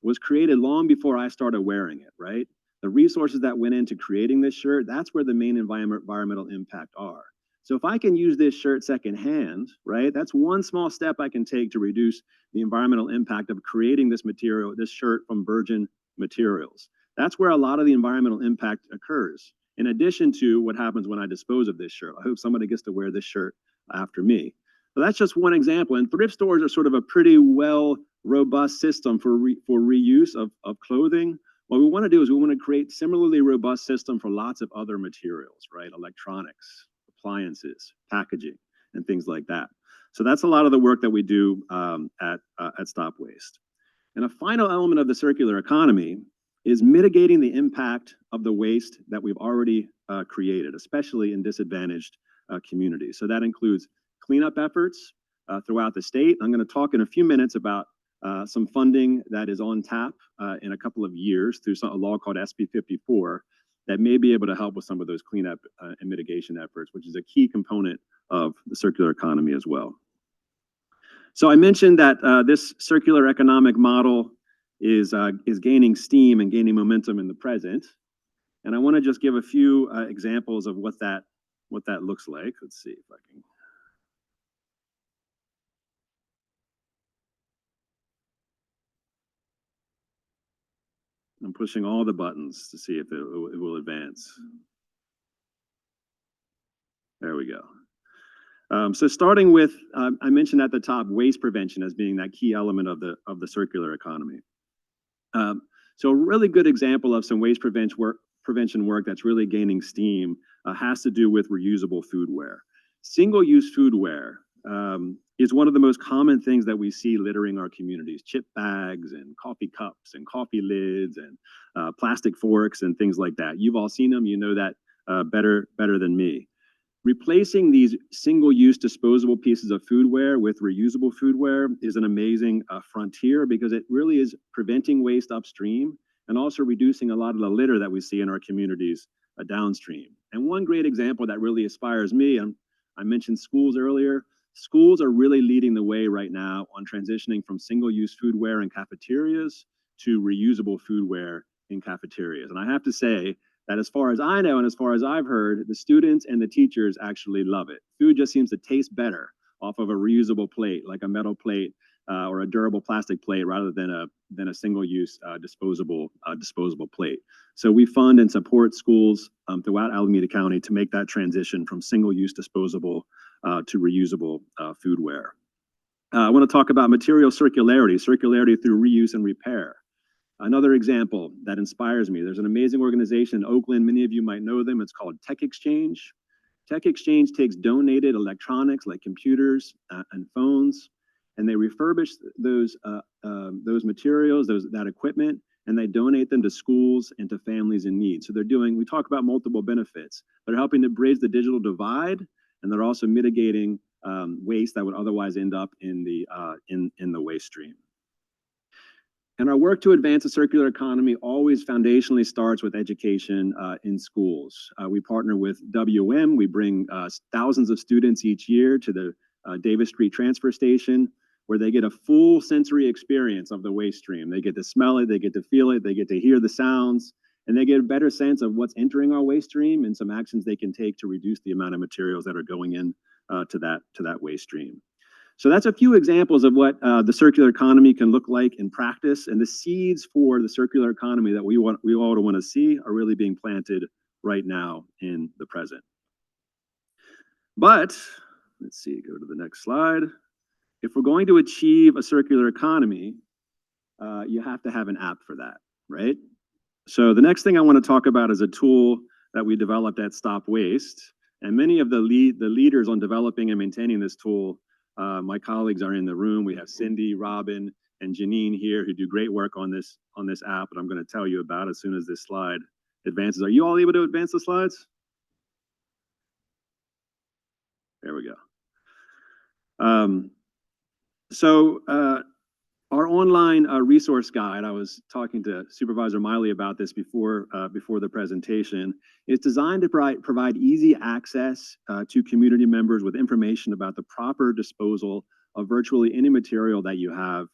was created long before I started wearing it, right? The resources that went into creating this shirt, that's where the main environmental impact are. So if I can use this shirt secondhand, right, that's one small step I can take to reduce the environmental impact of creating this material, this shirt from virgin materials. That's where a lot of the environmental impact occurs, in addition to what happens when I dispose of this shirt. I hope somebody gets to wear this shirt after me. So that's just one example. And thrift stores are sort of a pretty robust system for reuse of clothing. What we want to do is we want to create similarly robust system for lots of other materials, right? Electronics, appliances, packaging, and things like that. So that's a lot of the work that we do at Stop Waste. And a final element of the circular economy is mitigating the impact of the waste that we've already created, especially in disadvantaged communities. So that includes cleanup efforts throughout the state. I'm going to talk in a few minutes about some funding that is on tap in a couple of years through a law called SB 54 that may be able to help with some of those cleanup and mitigation efforts, which is a key component of the circular economy as well. So I mentioned that this circular economic model is gaining steam and gaining momentum in the present. And I want to just give a few examples of what that looks like. Let's see if I can. I'm pushing all the buttons to see if it will advance. There we go. So starting with, I mentioned at the top, waste prevention as being that key element of the circular economy. So a really good example of some waste prevention work that's really gaining steam has to do with reusable foodware. Single-use foodware is one of the most common things that we see littering our communities. Chip bags and coffee cups and coffee lids and plastic forks and things like that. You've all seen them, you know that better than me. Replacing these single-use disposable pieces of foodware with reusable foodware is an amazing frontier because it really is preventing waste upstream and also reducing a lot of the litter that we see in our communities downstream. And one great example that really inspires me, I mentioned schools earlier. Schools are really leading the way right now on transitioning from single-use foodware in cafeterias to reusable foodware in cafeterias. And I have to say that as far as I know and as far as I've heard, the students and the teachers actually love it. Food just seems to taste better off of a reusable plate, like a metal plate or a durable plastic plate, rather than a single-use disposable plate. So we fund and support schools throughout Alameda County to make that transition from single-use disposable to reusable foodware. I want to talk about material circularity through reuse and repair. Another example that inspires me, there's an amazing organization in Oakland, many of you might know them, it's called Tech Exchange. Tech Exchange takes donated electronics like computers and phones, and they refurbish those materials, that equipment, and they donate them to schools and to families in need. So we talk about multiple benefits. They're helping to bridge the digital divide, and they're also mitigating waste that would otherwise end up in the waste stream. And our work to advance the circular economy always foundationally starts with education in schools. We partner with WM. We bring thousands of students each year to the Davis Street Transfer Station, where they get a full sensory experience of the waste stream. They get to smell it, they get to feel it, they get to hear the sounds, and they get a better sense of what's entering our waste stream and some actions they can take to reduce the amount of materials that are going in to that waste stream. So that's a few examples of what the circular economy can look like in practice, and the seeds for the circular economy that we all want to see are really being planted right now in the present. But let's see, go to the next slide. If we're going to achieve a circular economy, you have to have an app for that, right? So the next thing I want to talk about is a tool that we developed at Stop Waste, and many of the leaders on developing and maintaining this tool, my colleagues are in the room. We have Cindy, Robin, and Janine here who do great work on this app, and I'm going to tell you about as soon as this slide advances. Are you all able to advance the slides? There we go. Our online resource guide, I was talking to Supervisor Miley about this before the presentation, is designed to provide easy access to community members with information about the proper disposal of virtually any material that you have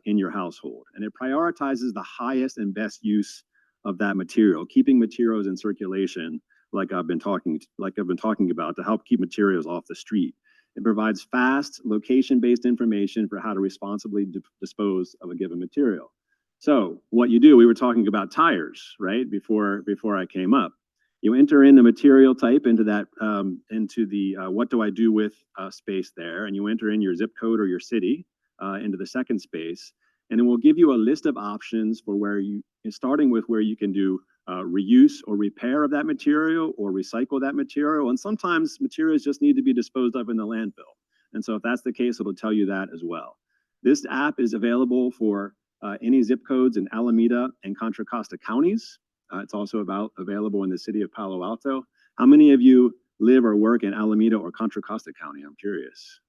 in your household. And it prioritizes the highest and best use of that material, keeping materials in circulation, like I've been talking about, to help keep materials off the street. It provides fast, location-based information for how to responsibly dispose of a given material. So what you do, we were talking about tires, right? Before I came up. You enter in the material type into that, into the what do I do with space there, and you enter in your zip code or your city into the second space, and it will give you a list of options for where you, starting with where you can do reuse or repair of that material or recycle that material. And sometimes materials just need to be disposed of in the landfill. And so if that's the case, it'll tell you that as well. This app is available for any zip codes in Alameda and Contra Costa counties. It's also available in the city of Palo Alto. How many of you live or work in Alameda or Contra Costa County? I'm curious.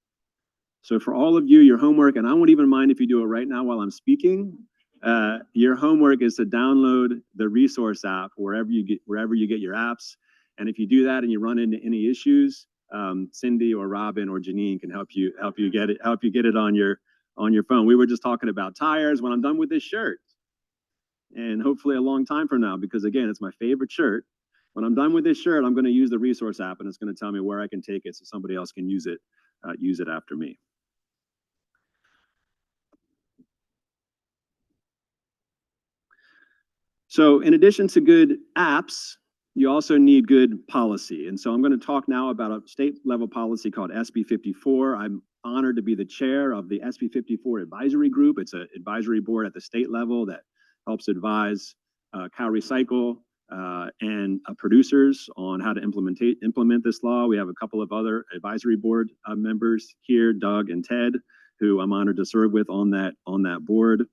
So for all of you, your homework, and I won't even mind if you do it right now while I'm speaking, your homework is to download the resource app wherever you get your apps. And if you do that and you run into any issues, Cindy or Robin or Janine can help you get it on your phone. We were just talking about tires when I'm done with this shirt, and hopefully a long time from now, because again, it's my favorite shirt. When I'm done with this shirt, I'm going to use the resource app, and it's going to tell me where I can take it so somebody else can use it after me. So in addition to good apps, you also need good policy. And so I'm going to talk now about a state level policy called SB 54. I'm honored to be the chair of the SB 54 advisory group. It's an advisory board at the state level that helps advise Cal Recycle and producers on how to implement this law. We have a couple of other advisory board members here, Doug and Ted, who I'm honored to serve with on that board.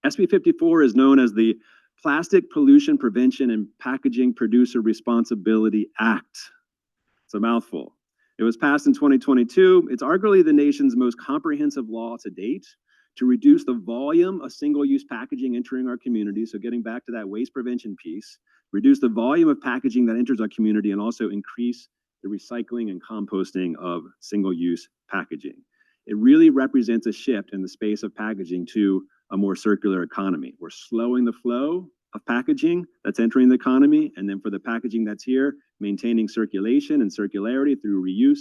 SB 54 is known as the Plastic Pollution Prevention and Packaging Producer Responsibility Act. It's a mouthful. It was passed in 2022. It's arguably the nation's most comprehensive law to date to reduce the volume of single-use packaging entering our community. So getting back to that waste prevention piece, reduce the volume of packaging that enters our community and also increase the recycling and composting of single-use packaging. It really represents a shift in the space of packaging to a more circular economy. We're slowing the flow of packaging that's entering the economy, and then for the packaging that's here, maintaining circulation and circularity through reuse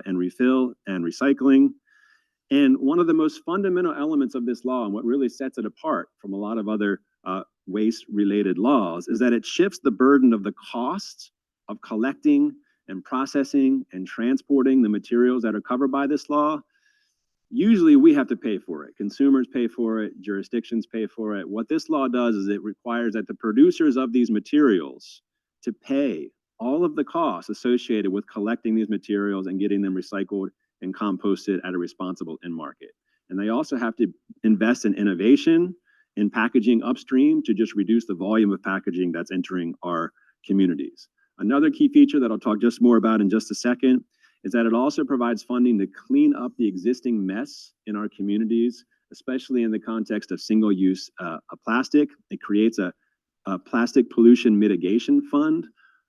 and refill and recycling. And one of the most fundamental elements of this law, and what really sets it apart from a lot of other waste-related laws, is that it shifts the burden of the costs of collecting and processing and transporting the materials that are covered by this law. Usually we have to pay for it. Consumers pay for it, jurisdictions pay for it. What this law does is it requires that the producers of these materials to pay all of the costs associated with collecting these materials and getting them recycled and composted at a responsible end market. And they also have to invest in innovation in packaging upstream to just reduce the volume of packaging that's entering our communities. Another key feature that I'll talk just more about in just a second is that it also provides funding to clean up the existing mess in our communities, especially in the context of single-use plastic. It creates a plastic pollution mitigation fund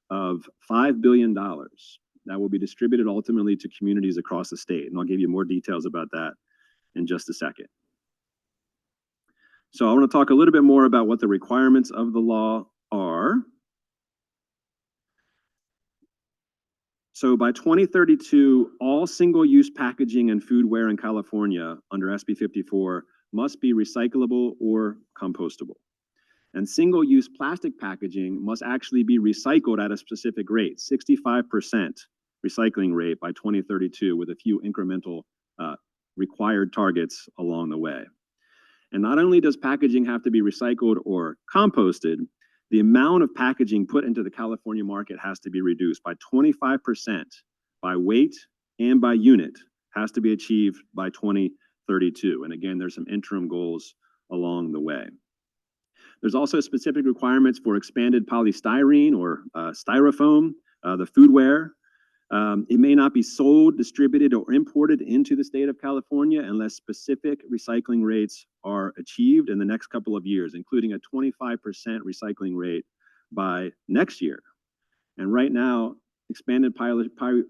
of $5 billion that will be distributed ultimately to communities across the state. And I'll give you more details about that in just a second. So I want to talk a little bit more about what the requirements of the law are. So by 2032, all single-use packaging and foodware in California under SB 54 must be recyclable or compostable. And single-use plastic packaging must actually be recycled at a specific rate, 65% recycling rate by 2032, with a few incremental required targets along the way. And not only does packaging have to be recycled or composted, the amount of packaging put into the California market has to be reduced by 25% by weight and by unit, has to be achieved by 2032. And again, there's some interim goals along the way. There's also specific requirements for expanded polystyrene or styrofoam, the foodware. It may not be sold, distributed, or imported into the state of California unless specific recycling rates are achieved in the next couple of years, including a 25% recycling rate by next year. And right now, expanded styrofoam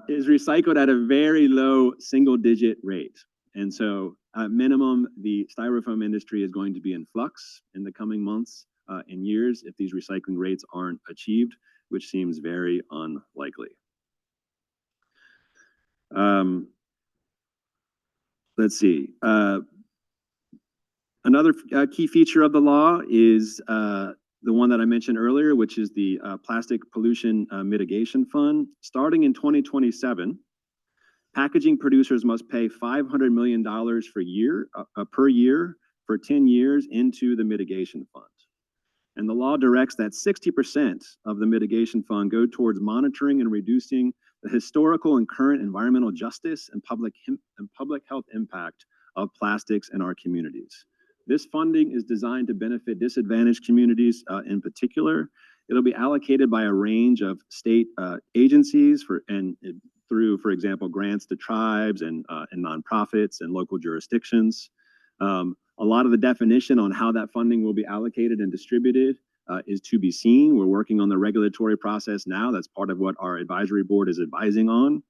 is recycled at a very low single-digit rate. And so at minimum, the styrofoam industry is going to be in flux in the coming months and years if these recycling rates aren't achieved, which seems very unlikely. Let's see. Another key feature of the law is the one that I mentioned earlier, which is the Plastic Pollution Mitigation Fund. Starting in 2027, packaging producers must pay $500 million per year for 10 years into the mitigation fund. And the law directs that 60% of the mitigation fund go towards monitoring and reducing the historical and current environmental justice and public health impact of plastics in our communities. This funding is designed to benefit disadvantaged communities in particular. It'll be allocated by a range of state agencies through, for example, grants to tribes and nonprofits and local jurisdictions. A lot of the definition on how that funding will be allocated and distributed is to be seen. We're working on the regulatory process now. That's part of what our advisory board is advising on.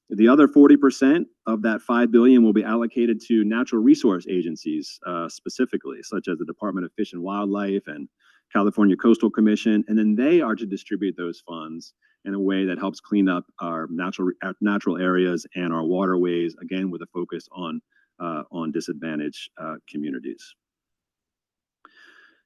The other 40% of that $5 billion will be allocated to natural resource agencies specifically, such as the Department of Fish and Wildlife and California Coastal Commission, and then they are to distribute those funds in a way that helps clean up our natural areas and our waterways, again, with a focus on disadvantaged communities.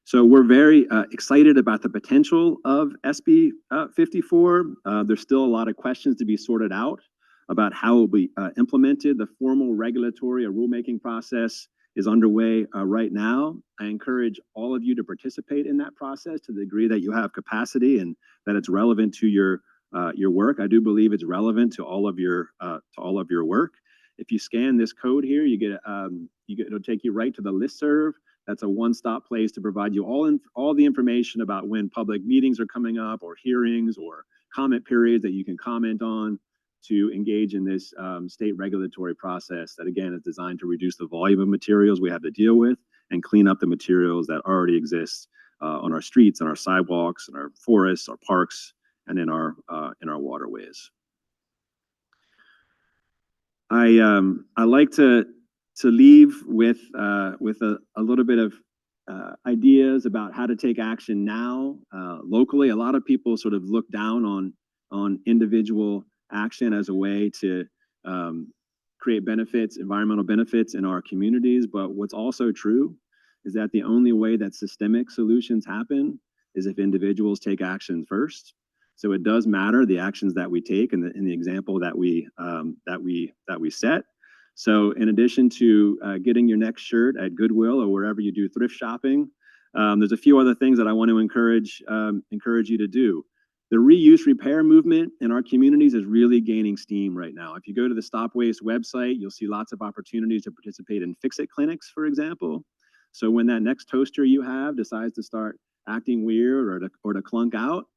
So we're very excited about the potential of SB 54. There's still a lot of questions to be sorted out about how it will be implemented. The formal regulatory or rulemaking process is underway right now. I encourage all of you to participate in that process to the degree that you have capacity and that it's relevant to your work. I do believe it's relevant to all of your work. If you scan this code here, it'll take you right to the listserv. That's a one-stop place to provide you all the information about when public meetings are coming up or hearings or comment periods that you can comment on to engage in this state regulatory process that, again, is designed to reduce the volume of materials we have to deal with and clean up the materials that already exist on our streets, on our sidewalks, in our forests, our parks, and in our waterways. I like to leave with a little bit of ideas about how to take action now locally. A lot of people sort of look down on individual action as a way to create benefits, environmental benefits in our communities. But what's also true is that the only way that systemic solutions happen is if individuals take action first. So it does matter the actions that we take in the example that we set. So in addition to getting your next shirt at Goodwill or wherever you do thrift shopping, there's a few other things that I want to encourage you to do. The reuse repair movement in our communities is really gaining steam right now. If you go to the Stop Waste website, you'll see lots of opportunities to participate in fix-it clinics, for example. So when that next toaster you have decides to start acting weird or to clunk out,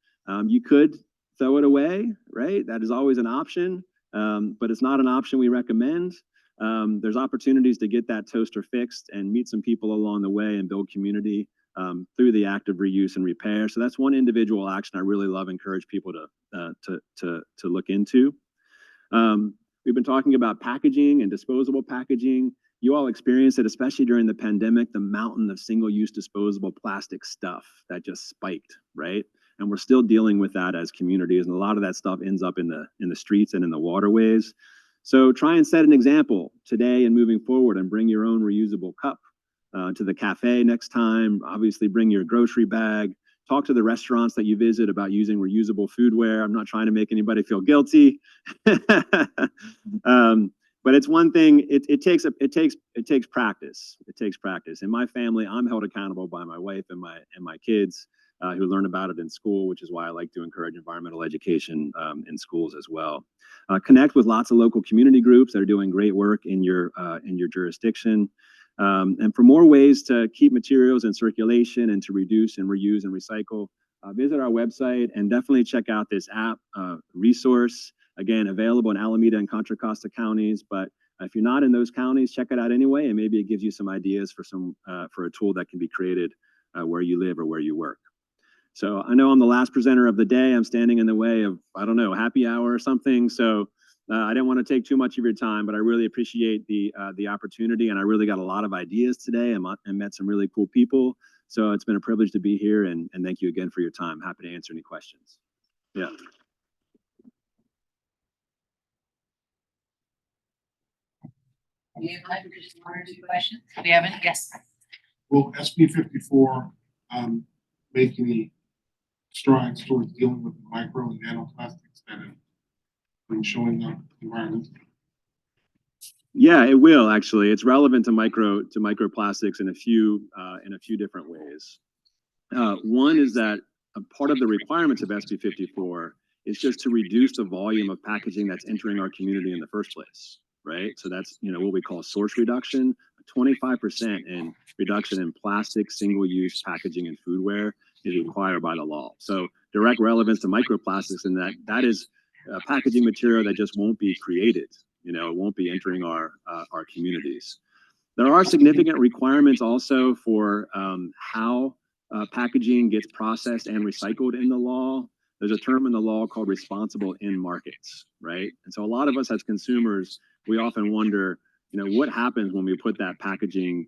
you could throw it away, right? That is always an option, but it's not an option we recommend. There's opportunities to get that toaster fixed and meet some people along the way and build community through the act of reuse and repair. So that's one individual action I really encourage people to look into. We've been talking about packaging and disposable packaging. You all experienced it, especially during the pandemic, the mountain of single-use disposable plastic stuff that just spiked, right? And we're still dealing with that as communities, and a lot of that stuff ends up in the streets and in the waterways. So try and set an example today and moving forward and bring your own reusable cup to the cafe next time. Obviously, bring your grocery bag. Talk to the restaurants that you visit about using reusable foodware. I'm not trying to make anybody feel guilty. But it's one thing. It takes practice. It takes practice. In my family, I'm held accountable by my wife and my kids who learn about it in school, which is why I like to encourage environmental education in schools as well. Connect with lots of local community groups that are doing great work in your jurisdiction. And for more ways to keep materials in circulation and to reduce and reuse and recycle, visit our website and definitely check out this app resource. Again, available in Alameda and Contra Costa counties, but if you're not in those counties, check it out anyway, and maybe it gives you some ideas for for a tool that can be created where you live or where you work. So I know I'm the last presenter of the day. I'm standing in the way of, I don't know, happy hour or something. So I didn't want to take too much of your time, but I really appreciate the opportunity, and I really got a lot of ideas today and met some really cool people. So it's been a privilege to be here, and thank you again for your time. Happy to answer any questions. Yeah. We have time for just one or two questions. We haven't? Yes. Will SB 54 make any strides towards dealing with micro and nanoplastics that have been showing up environmentally? Yeah, it will actually. It's relevant to microplastics in a few different ways. One is that a part of the requirements of SB 54 is just to reduce the volume of packaging that's entering our community in the first place, right? So that's what we call source reduction. 25% in reduction in plastic single-use packaging and foodware is required by the law. So direct relevance to microplastics in that is packaging material that just won't be created. It won't be entering our communities. There are significant requirements also for how packaging gets processed and recycled in the law. There's a term in the law called responsible in markets, right? And so a lot of us as consumers, we often wonder, what happens when we put that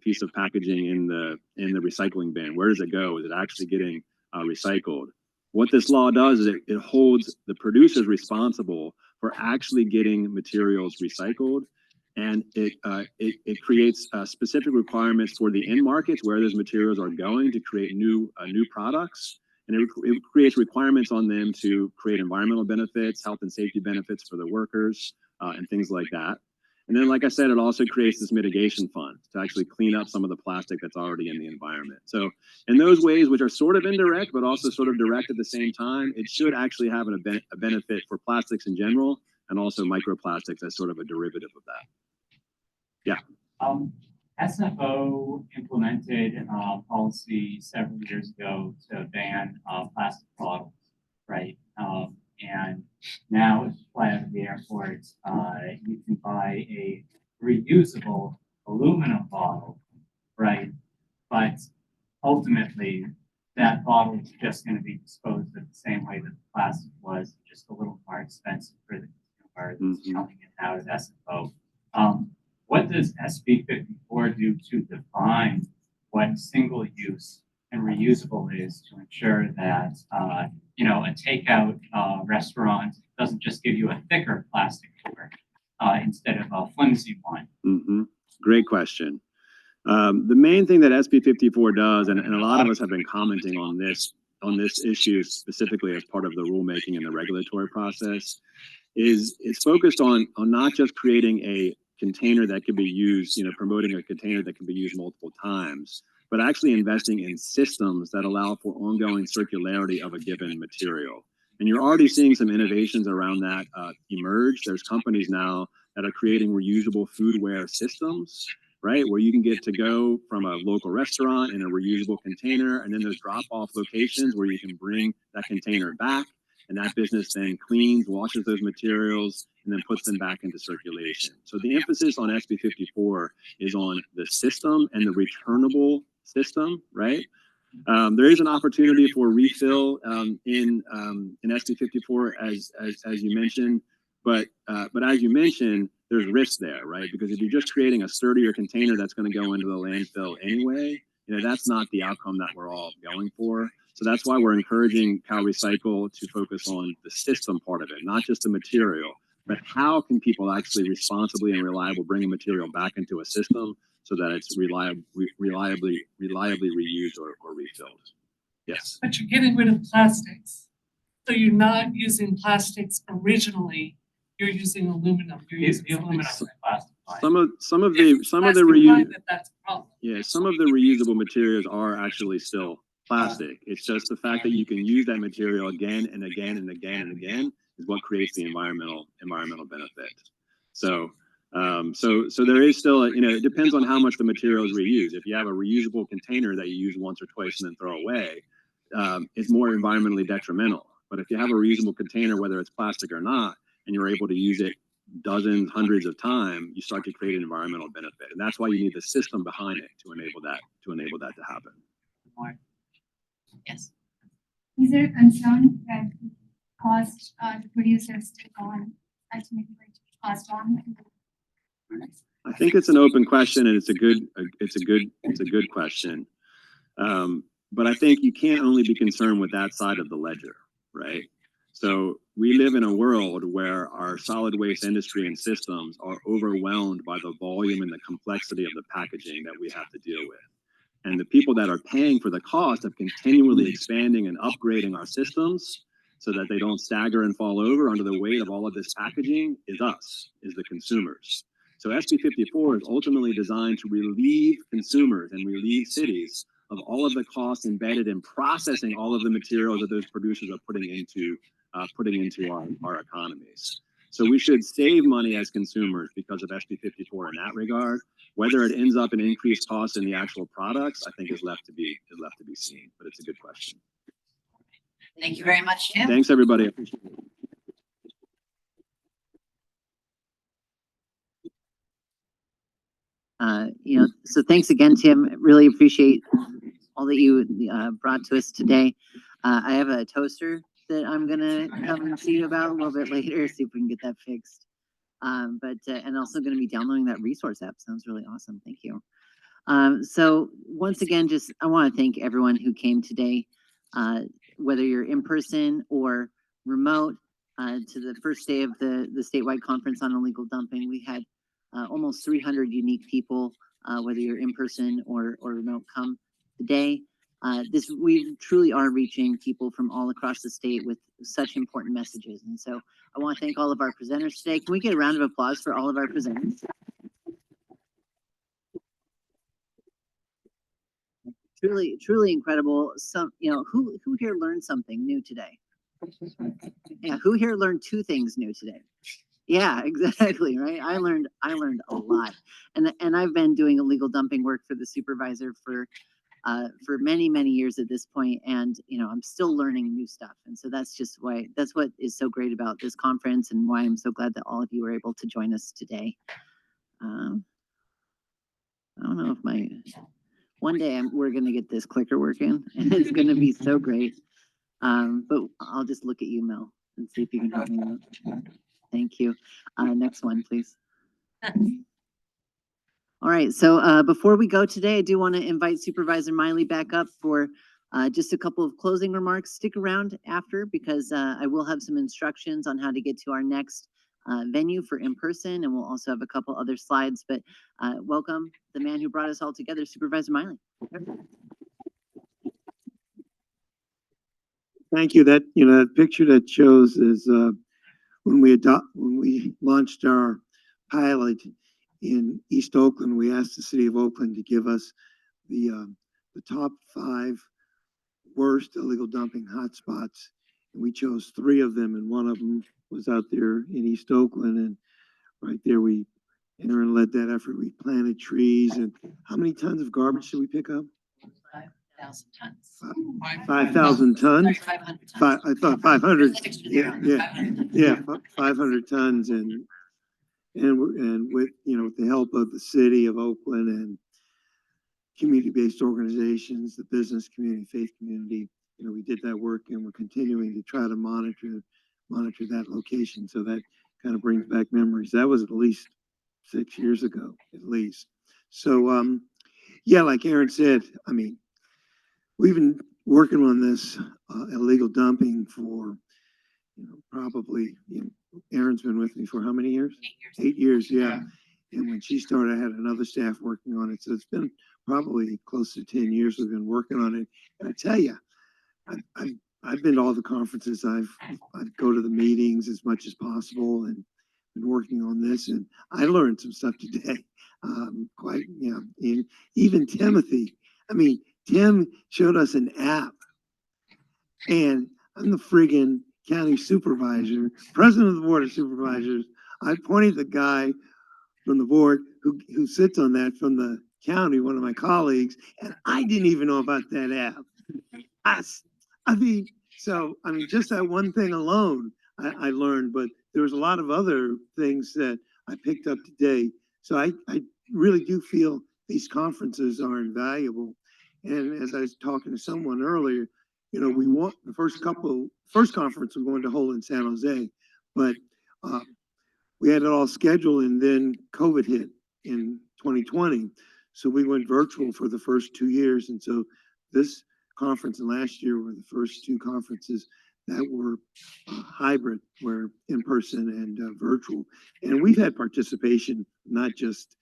piece of packaging in the recycling bin? Where does it go? Is it actually getting recycled? What this law does is it holds the producers responsible for actually getting materials recycled, and it creates specific requirements for the end markets where those materials are going to create new products, and it creates requirements on them to create environmental benefits, health and safety benefits for the workers, and things like that. And then, like I said, it also creates this mitigation fund to actually clean up some of the plastic that's already in the environment. So in those ways, which are sort of indirect, but also sort of direct at the same time, it should actually have a benefit for plastics in general, and also microplastics as sort of a derivative of that. Yeah. SFO implemented policy several years ago to ban plastic bottles, right? And now if you fly out of the airport, you can buy a reusable aluminum bottle, right? But ultimately, that bottle is just going to be disposed of the same way that the plastic was, just a little more expensive for the consumer that's coming in and out of SFO. What does SB 54 do to define what single use and reusable is to ensure that a takeout restaurant doesn't just give you a thicker plastic fork instead of a flimsy one? Great question. The main thing that SB 54 does, and a lot of us have been commenting on this issue specifically as part of the rulemaking and the regulatory process, is it's focused on not just creating a container that can be used, promoting a container that can be used multiple times, but actually investing in systems that allow for ongoing circularity of a given material. And you're already seeing some innovations around that emerge. There's companies now that are creating reusable foodware systems, right? Where you can get to go from a local restaurant in a reusable container, and then there's drop-off locations where you can bring that container back, and that business then cleans, washes those materials, and then puts them back into circulation. So the emphasis on SB 54 is on the system and the returnable system, right? There is an opportunity for refill in SB 54 as you mentioned, but as you mentioned, there's risk there, right? Because if you're just creating a sturdier container that's going to go into the landfill anyway, that's not the outcome that we're all going for. So that's why we're encouraging CalRecycle to focus on the system part of it, not just the material, but how can people actually responsibly and reliably bring a material back into a system so that it's reliably reused or refilled. Yes. But you're getting rid of plastics. So you're not using plastics originally, you're using aluminum. You're using aluminum plastic. Some of the reusable materials are actually still plastic. It's just the fact that you can use that material again and again and again and again is what creates the environmental benefit. So there is still it depends on how much the material is reused. If you have a reusable container that you use once or twice and then throw away, is more environmentally detrimental. But if you have a reusable container, whether it's plastic or not, and you're able to use it dozens, hundreds of times, you start to create an environmental benefit. And that's why you need the system behind it to enable that to happen. Yes. Is there a concern that cost the producers to go on ultimately going to be passed on? I think it's an open question, and it's a good question. But I think you can't only be concerned with that side of the ledger, right? So we live in a world where our solid waste industry and systems are overwhelmed by the volume and the complexity of the packaging that we have to deal with. And the people that are paying for the cost of continually expanding and upgrading our systems so that they don't stagger and fall over under the weight of all of this packaging is us, is the consumers. So SB 54 is ultimately designed to relieve consumers and relieve cities of all of the costs embedded in processing all of the materials that those producers are putting into our economies. So we should save money as consumers because of SB 54 in that regard. Whether it ends up in increased costs in the actual products, I think is left to be seen. But it's a good question. Thank you very much, Jim. Thanks, everybody. I appreciate it. So thanks again, Tim. Really appreciate all that you brought to us today. I have a toaster that I'm gonna come and see you about a little bit later, see if we can get that fixed. And also gonna be downloading that resource app. Sounds really awesome. Thank you. So once again, I wanna thank everyone who came today, whether you're in person or remote, to the first day of the statewide conference on illegal dumping. We had almost 300 unique people, whether you're in person or remote, come today. We truly are reaching people from all across the state with such important messages. And so I want to thank all of our presenters today. Can we get a round of applause for all of our presenters? Truly, truly incredible. Who here learned something new today? Yeah, who here learned 2 things new today? Yeah, exactly, right? I learned a lot. And I've been doing illegal dumping work for the supervisor for many, many years at this point. And, I'm still learning new stuff. And so that's what is so great about this conference and why I'm so glad that all of you were able to join us today. I don't know if one day we're going to get this clicker working and it's going to be so great. But I'll just look at you, Mel, and see if you can help me out. Thank you. Next one, please. All right, so before we go today, I do want to invite Supervisor Miley back up for just a couple of closing remarks. Stick around after because I will have some instructions on how to get to our next venue for in-person, and we'll also have a couple other slides, but welcome the man who brought us all together, Supervisor Miley. Thank you. That picture that shows is when we launched our pilot in East Oakland. We asked the city of Oakland to give us the top 5 worst illegal dumping hotspots, and we chose 3 of them, and one of them was out there in East Oakland. And right there, Aaron led that effort. We planted trees. And how many tons of garbage did we pick up? 5,000 tons. 5,000 tons? 500 tons. I thought 500. Yeah, 500 tons. And with, with the help of the city of Oakland and community-based organizations, the business community, faith community, we did that work, and we're continuing to try to monitor that location. So that kind of brings back memories. That was at least 6 years ago, at least. So, yeah, like Aaron said, we've been working on this illegal dumping for, probably, Aaron's been with me for how many years? 8 years, yeah. And when she started, I had another staff working on it. So it's been probably close to 10 years we've been working on it. And I tell you, I've been to all the conferences. I go to the meetings as much as possible and been working on this. And I learned some stuff today. Even Timothy. Tim showed us an app, and I'm the friggin' county supervisor, president of the board of supervisors. I pointed the guy from the board who sits on that from the county, one of my colleagues, and I didn't even know about that app. I mean, just that one thing alone, I learned, but there was a lot of other things that I picked up today. So I really do feel these conferences are invaluable. And as I was talking to someone earlier, we want the first conference we're going to hold in San Jose, but we had it all scheduled and then COVID hit in 2020. So we went virtual for the first 2 years. And so this conference and last year were the first two conferences that were hybrid, were in person and virtual. And we've had participation, not just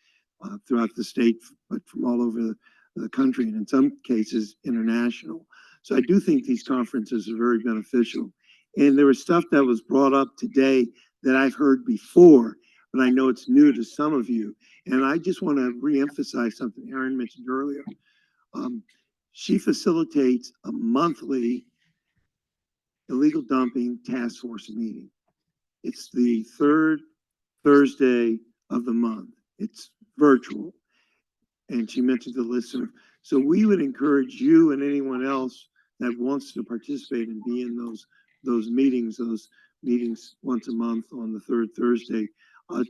throughout the state, but from all over the country, and in some cases international. So I do think these conferences are very beneficial. And there was stuff that was brought up today that I've heard before, but I know it's new to some of you. And I just want to reemphasize something Erin mentioned earlier. She facilitates a monthly illegal dumping task force meeting. It's the third Thursday of the month. It's virtual. And she mentioned the listserv. So we would encourage you and anyone else that wants to participate and be in those meetings once a month on the third Thursday,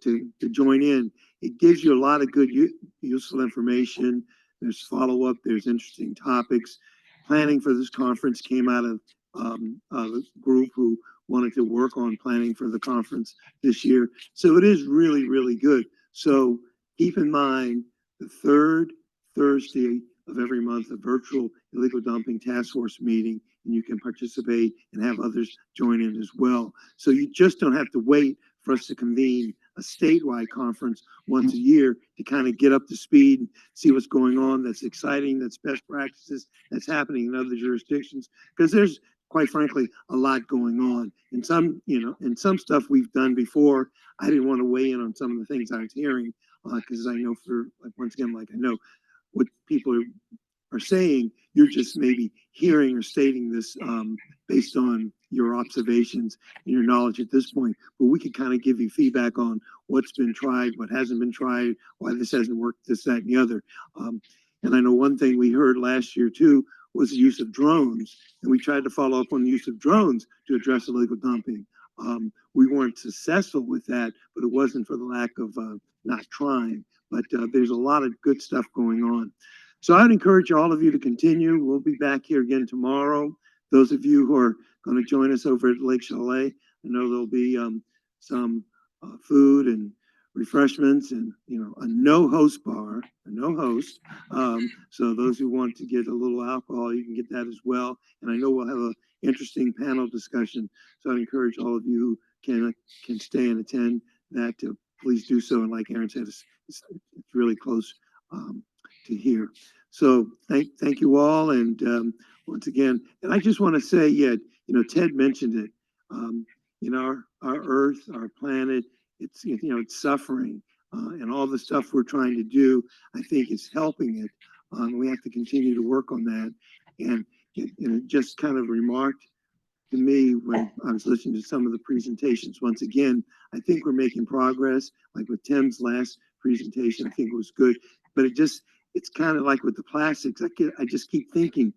to join in. It gives you a lot of good, useful information. There's follow-up, there's interesting topics. Planning for this conference came out of a group who wanted to work on planning for the conference this year. So it is really, really good. So keep in mind the third Thursday of every month, a virtual illegal dumping task force meeting, and you can participate and have others join in as well. So you just don't have to wait for us to convene a statewide conference once a year to kind of get up to speed and see what's going on that's exciting, that's best practices, that's happening in other jurisdictions. Because there's, quite frankly, a lot going on. And some stuff we've done before. I didn't want to weigh in on some of the things I was hearing, because I know I know what people are saying. You're just maybe hearing or stating this based on your observations and your knowledge at this point. But we could kind of give you feedback on what's been tried, what hasn't been tried, why this hasn't worked, this, that, and the other. And I know one thing we heard last year too was the use of drones, and we tried to follow up on the use of drones to address illegal dumping. We weren't successful with that, but it wasn't for the lack of not trying. But there's a lot of good stuff going on. So I'd encourage all of you to continue. We'll be back here again tomorrow. Those of you who are going to join us over at Lake Chalet, I know there'll be some food and refreshments and a no host bar, a no host. So those who want to get a little alcohol, you can get that as well. And I know we'll have an interesting panel discussion. So I encourage all of you who can stay and attend that to please do so. And like Erin said, it's really close to here. So thank you all. And once again, and I just want to say, Ted mentioned it. Our Earth, our planet, it's suffering, and all the stuff we're trying to do, I think, is helping it. We have to continue to work on that. And it just kind of remarked to me when I was listening to some of the presentations. Once again, I think we're making progress. Like with Tim's last presentation, I think it was good. But it's kind of like with the plastics. I just keep thinking,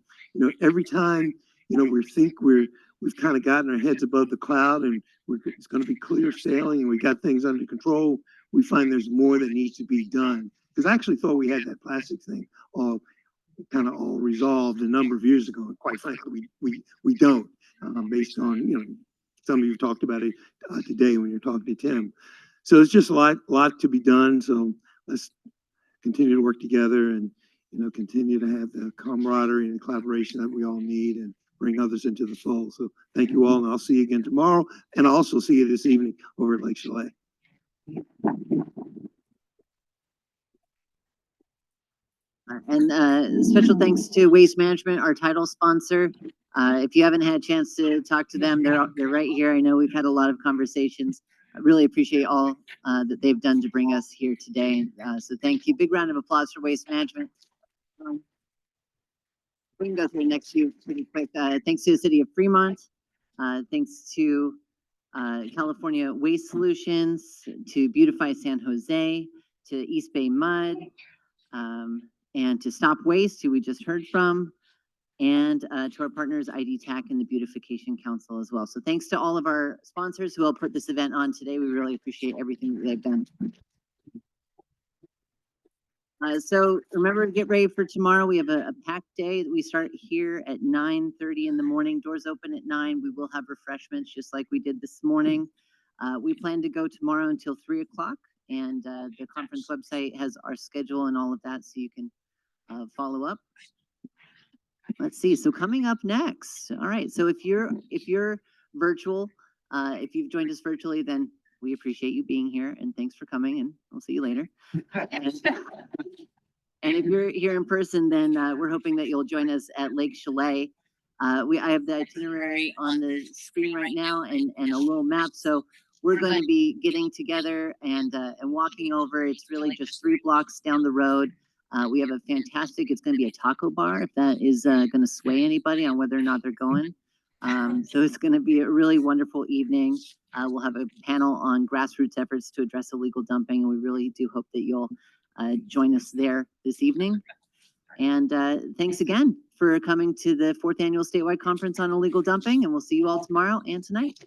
every time, we've kind of gotten our heads above the cloud and it's going to be clear sailing and we got things under control, we find there's more that needs to be done. Because I actually thought we had that plastic thing all resolved a number of years ago. And quite frankly, we don't, based on, some of you talked about it today when you're talking to Tim. So it's just a lot to be done. So let's continue to work together and, continue to have the camaraderie and collaboration that we all need and bring others into the fold. So thank you all, and I'll see you again tomorrow. And I'll also see you this evening over at Lake Chalet. And special thanks to Waste Management, our title sponsor. If you haven't had a chance to talk to them, they're right here. I know we've had a lot of conversations. I really appreciate all that they've done to bring us here today. So thank you. Big round of applause for Waste Management. We can go through the next few pretty quick. Thanks to the City of Fremont. Thanks to California Waste Solutions, to Beautify San Jose, to East Bay Mud, and to Stop Waste, who we just heard from. and to our partners, IDTAC and the Beautification Council as well. So thanks to all of our sponsors who helped put this event on today. We really appreciate everything that they've done. So remember to get ready for tomorrow. We have a packed day. We start here at 9:30 in the morning. Doors open at 9. We will have refreshments just like we did this morning. We plan to go tomorrow until 3 o'clock, and the conference website has our schedule and all of that, so you can follow up. Let's see. So coming up next. All right. So if you're virtual, if you've joined us virtually, then we appreciate you being here and thanks for coming, and we'll see you later. And if you're here in person, then we're hoping that you'll join us at Lake Chalet. I have the itinerary on the screen right now and a little map. So we're going to be getting together and walking over. It's really just 3 blocks down the road. We have a fantastic, it's going to be a taco bar, if that is going to sway anybody on whether or not they're going. So it's going to be a really wonderful evening. We'll have a panel on grassroots efforts to address illegal dumping, and we really do hope that you'll join us there this evening. And thanks again for coming to the 4th Annual Statewide Conference on Illegal Dumping, and we'll see you all tomorrow and tonight.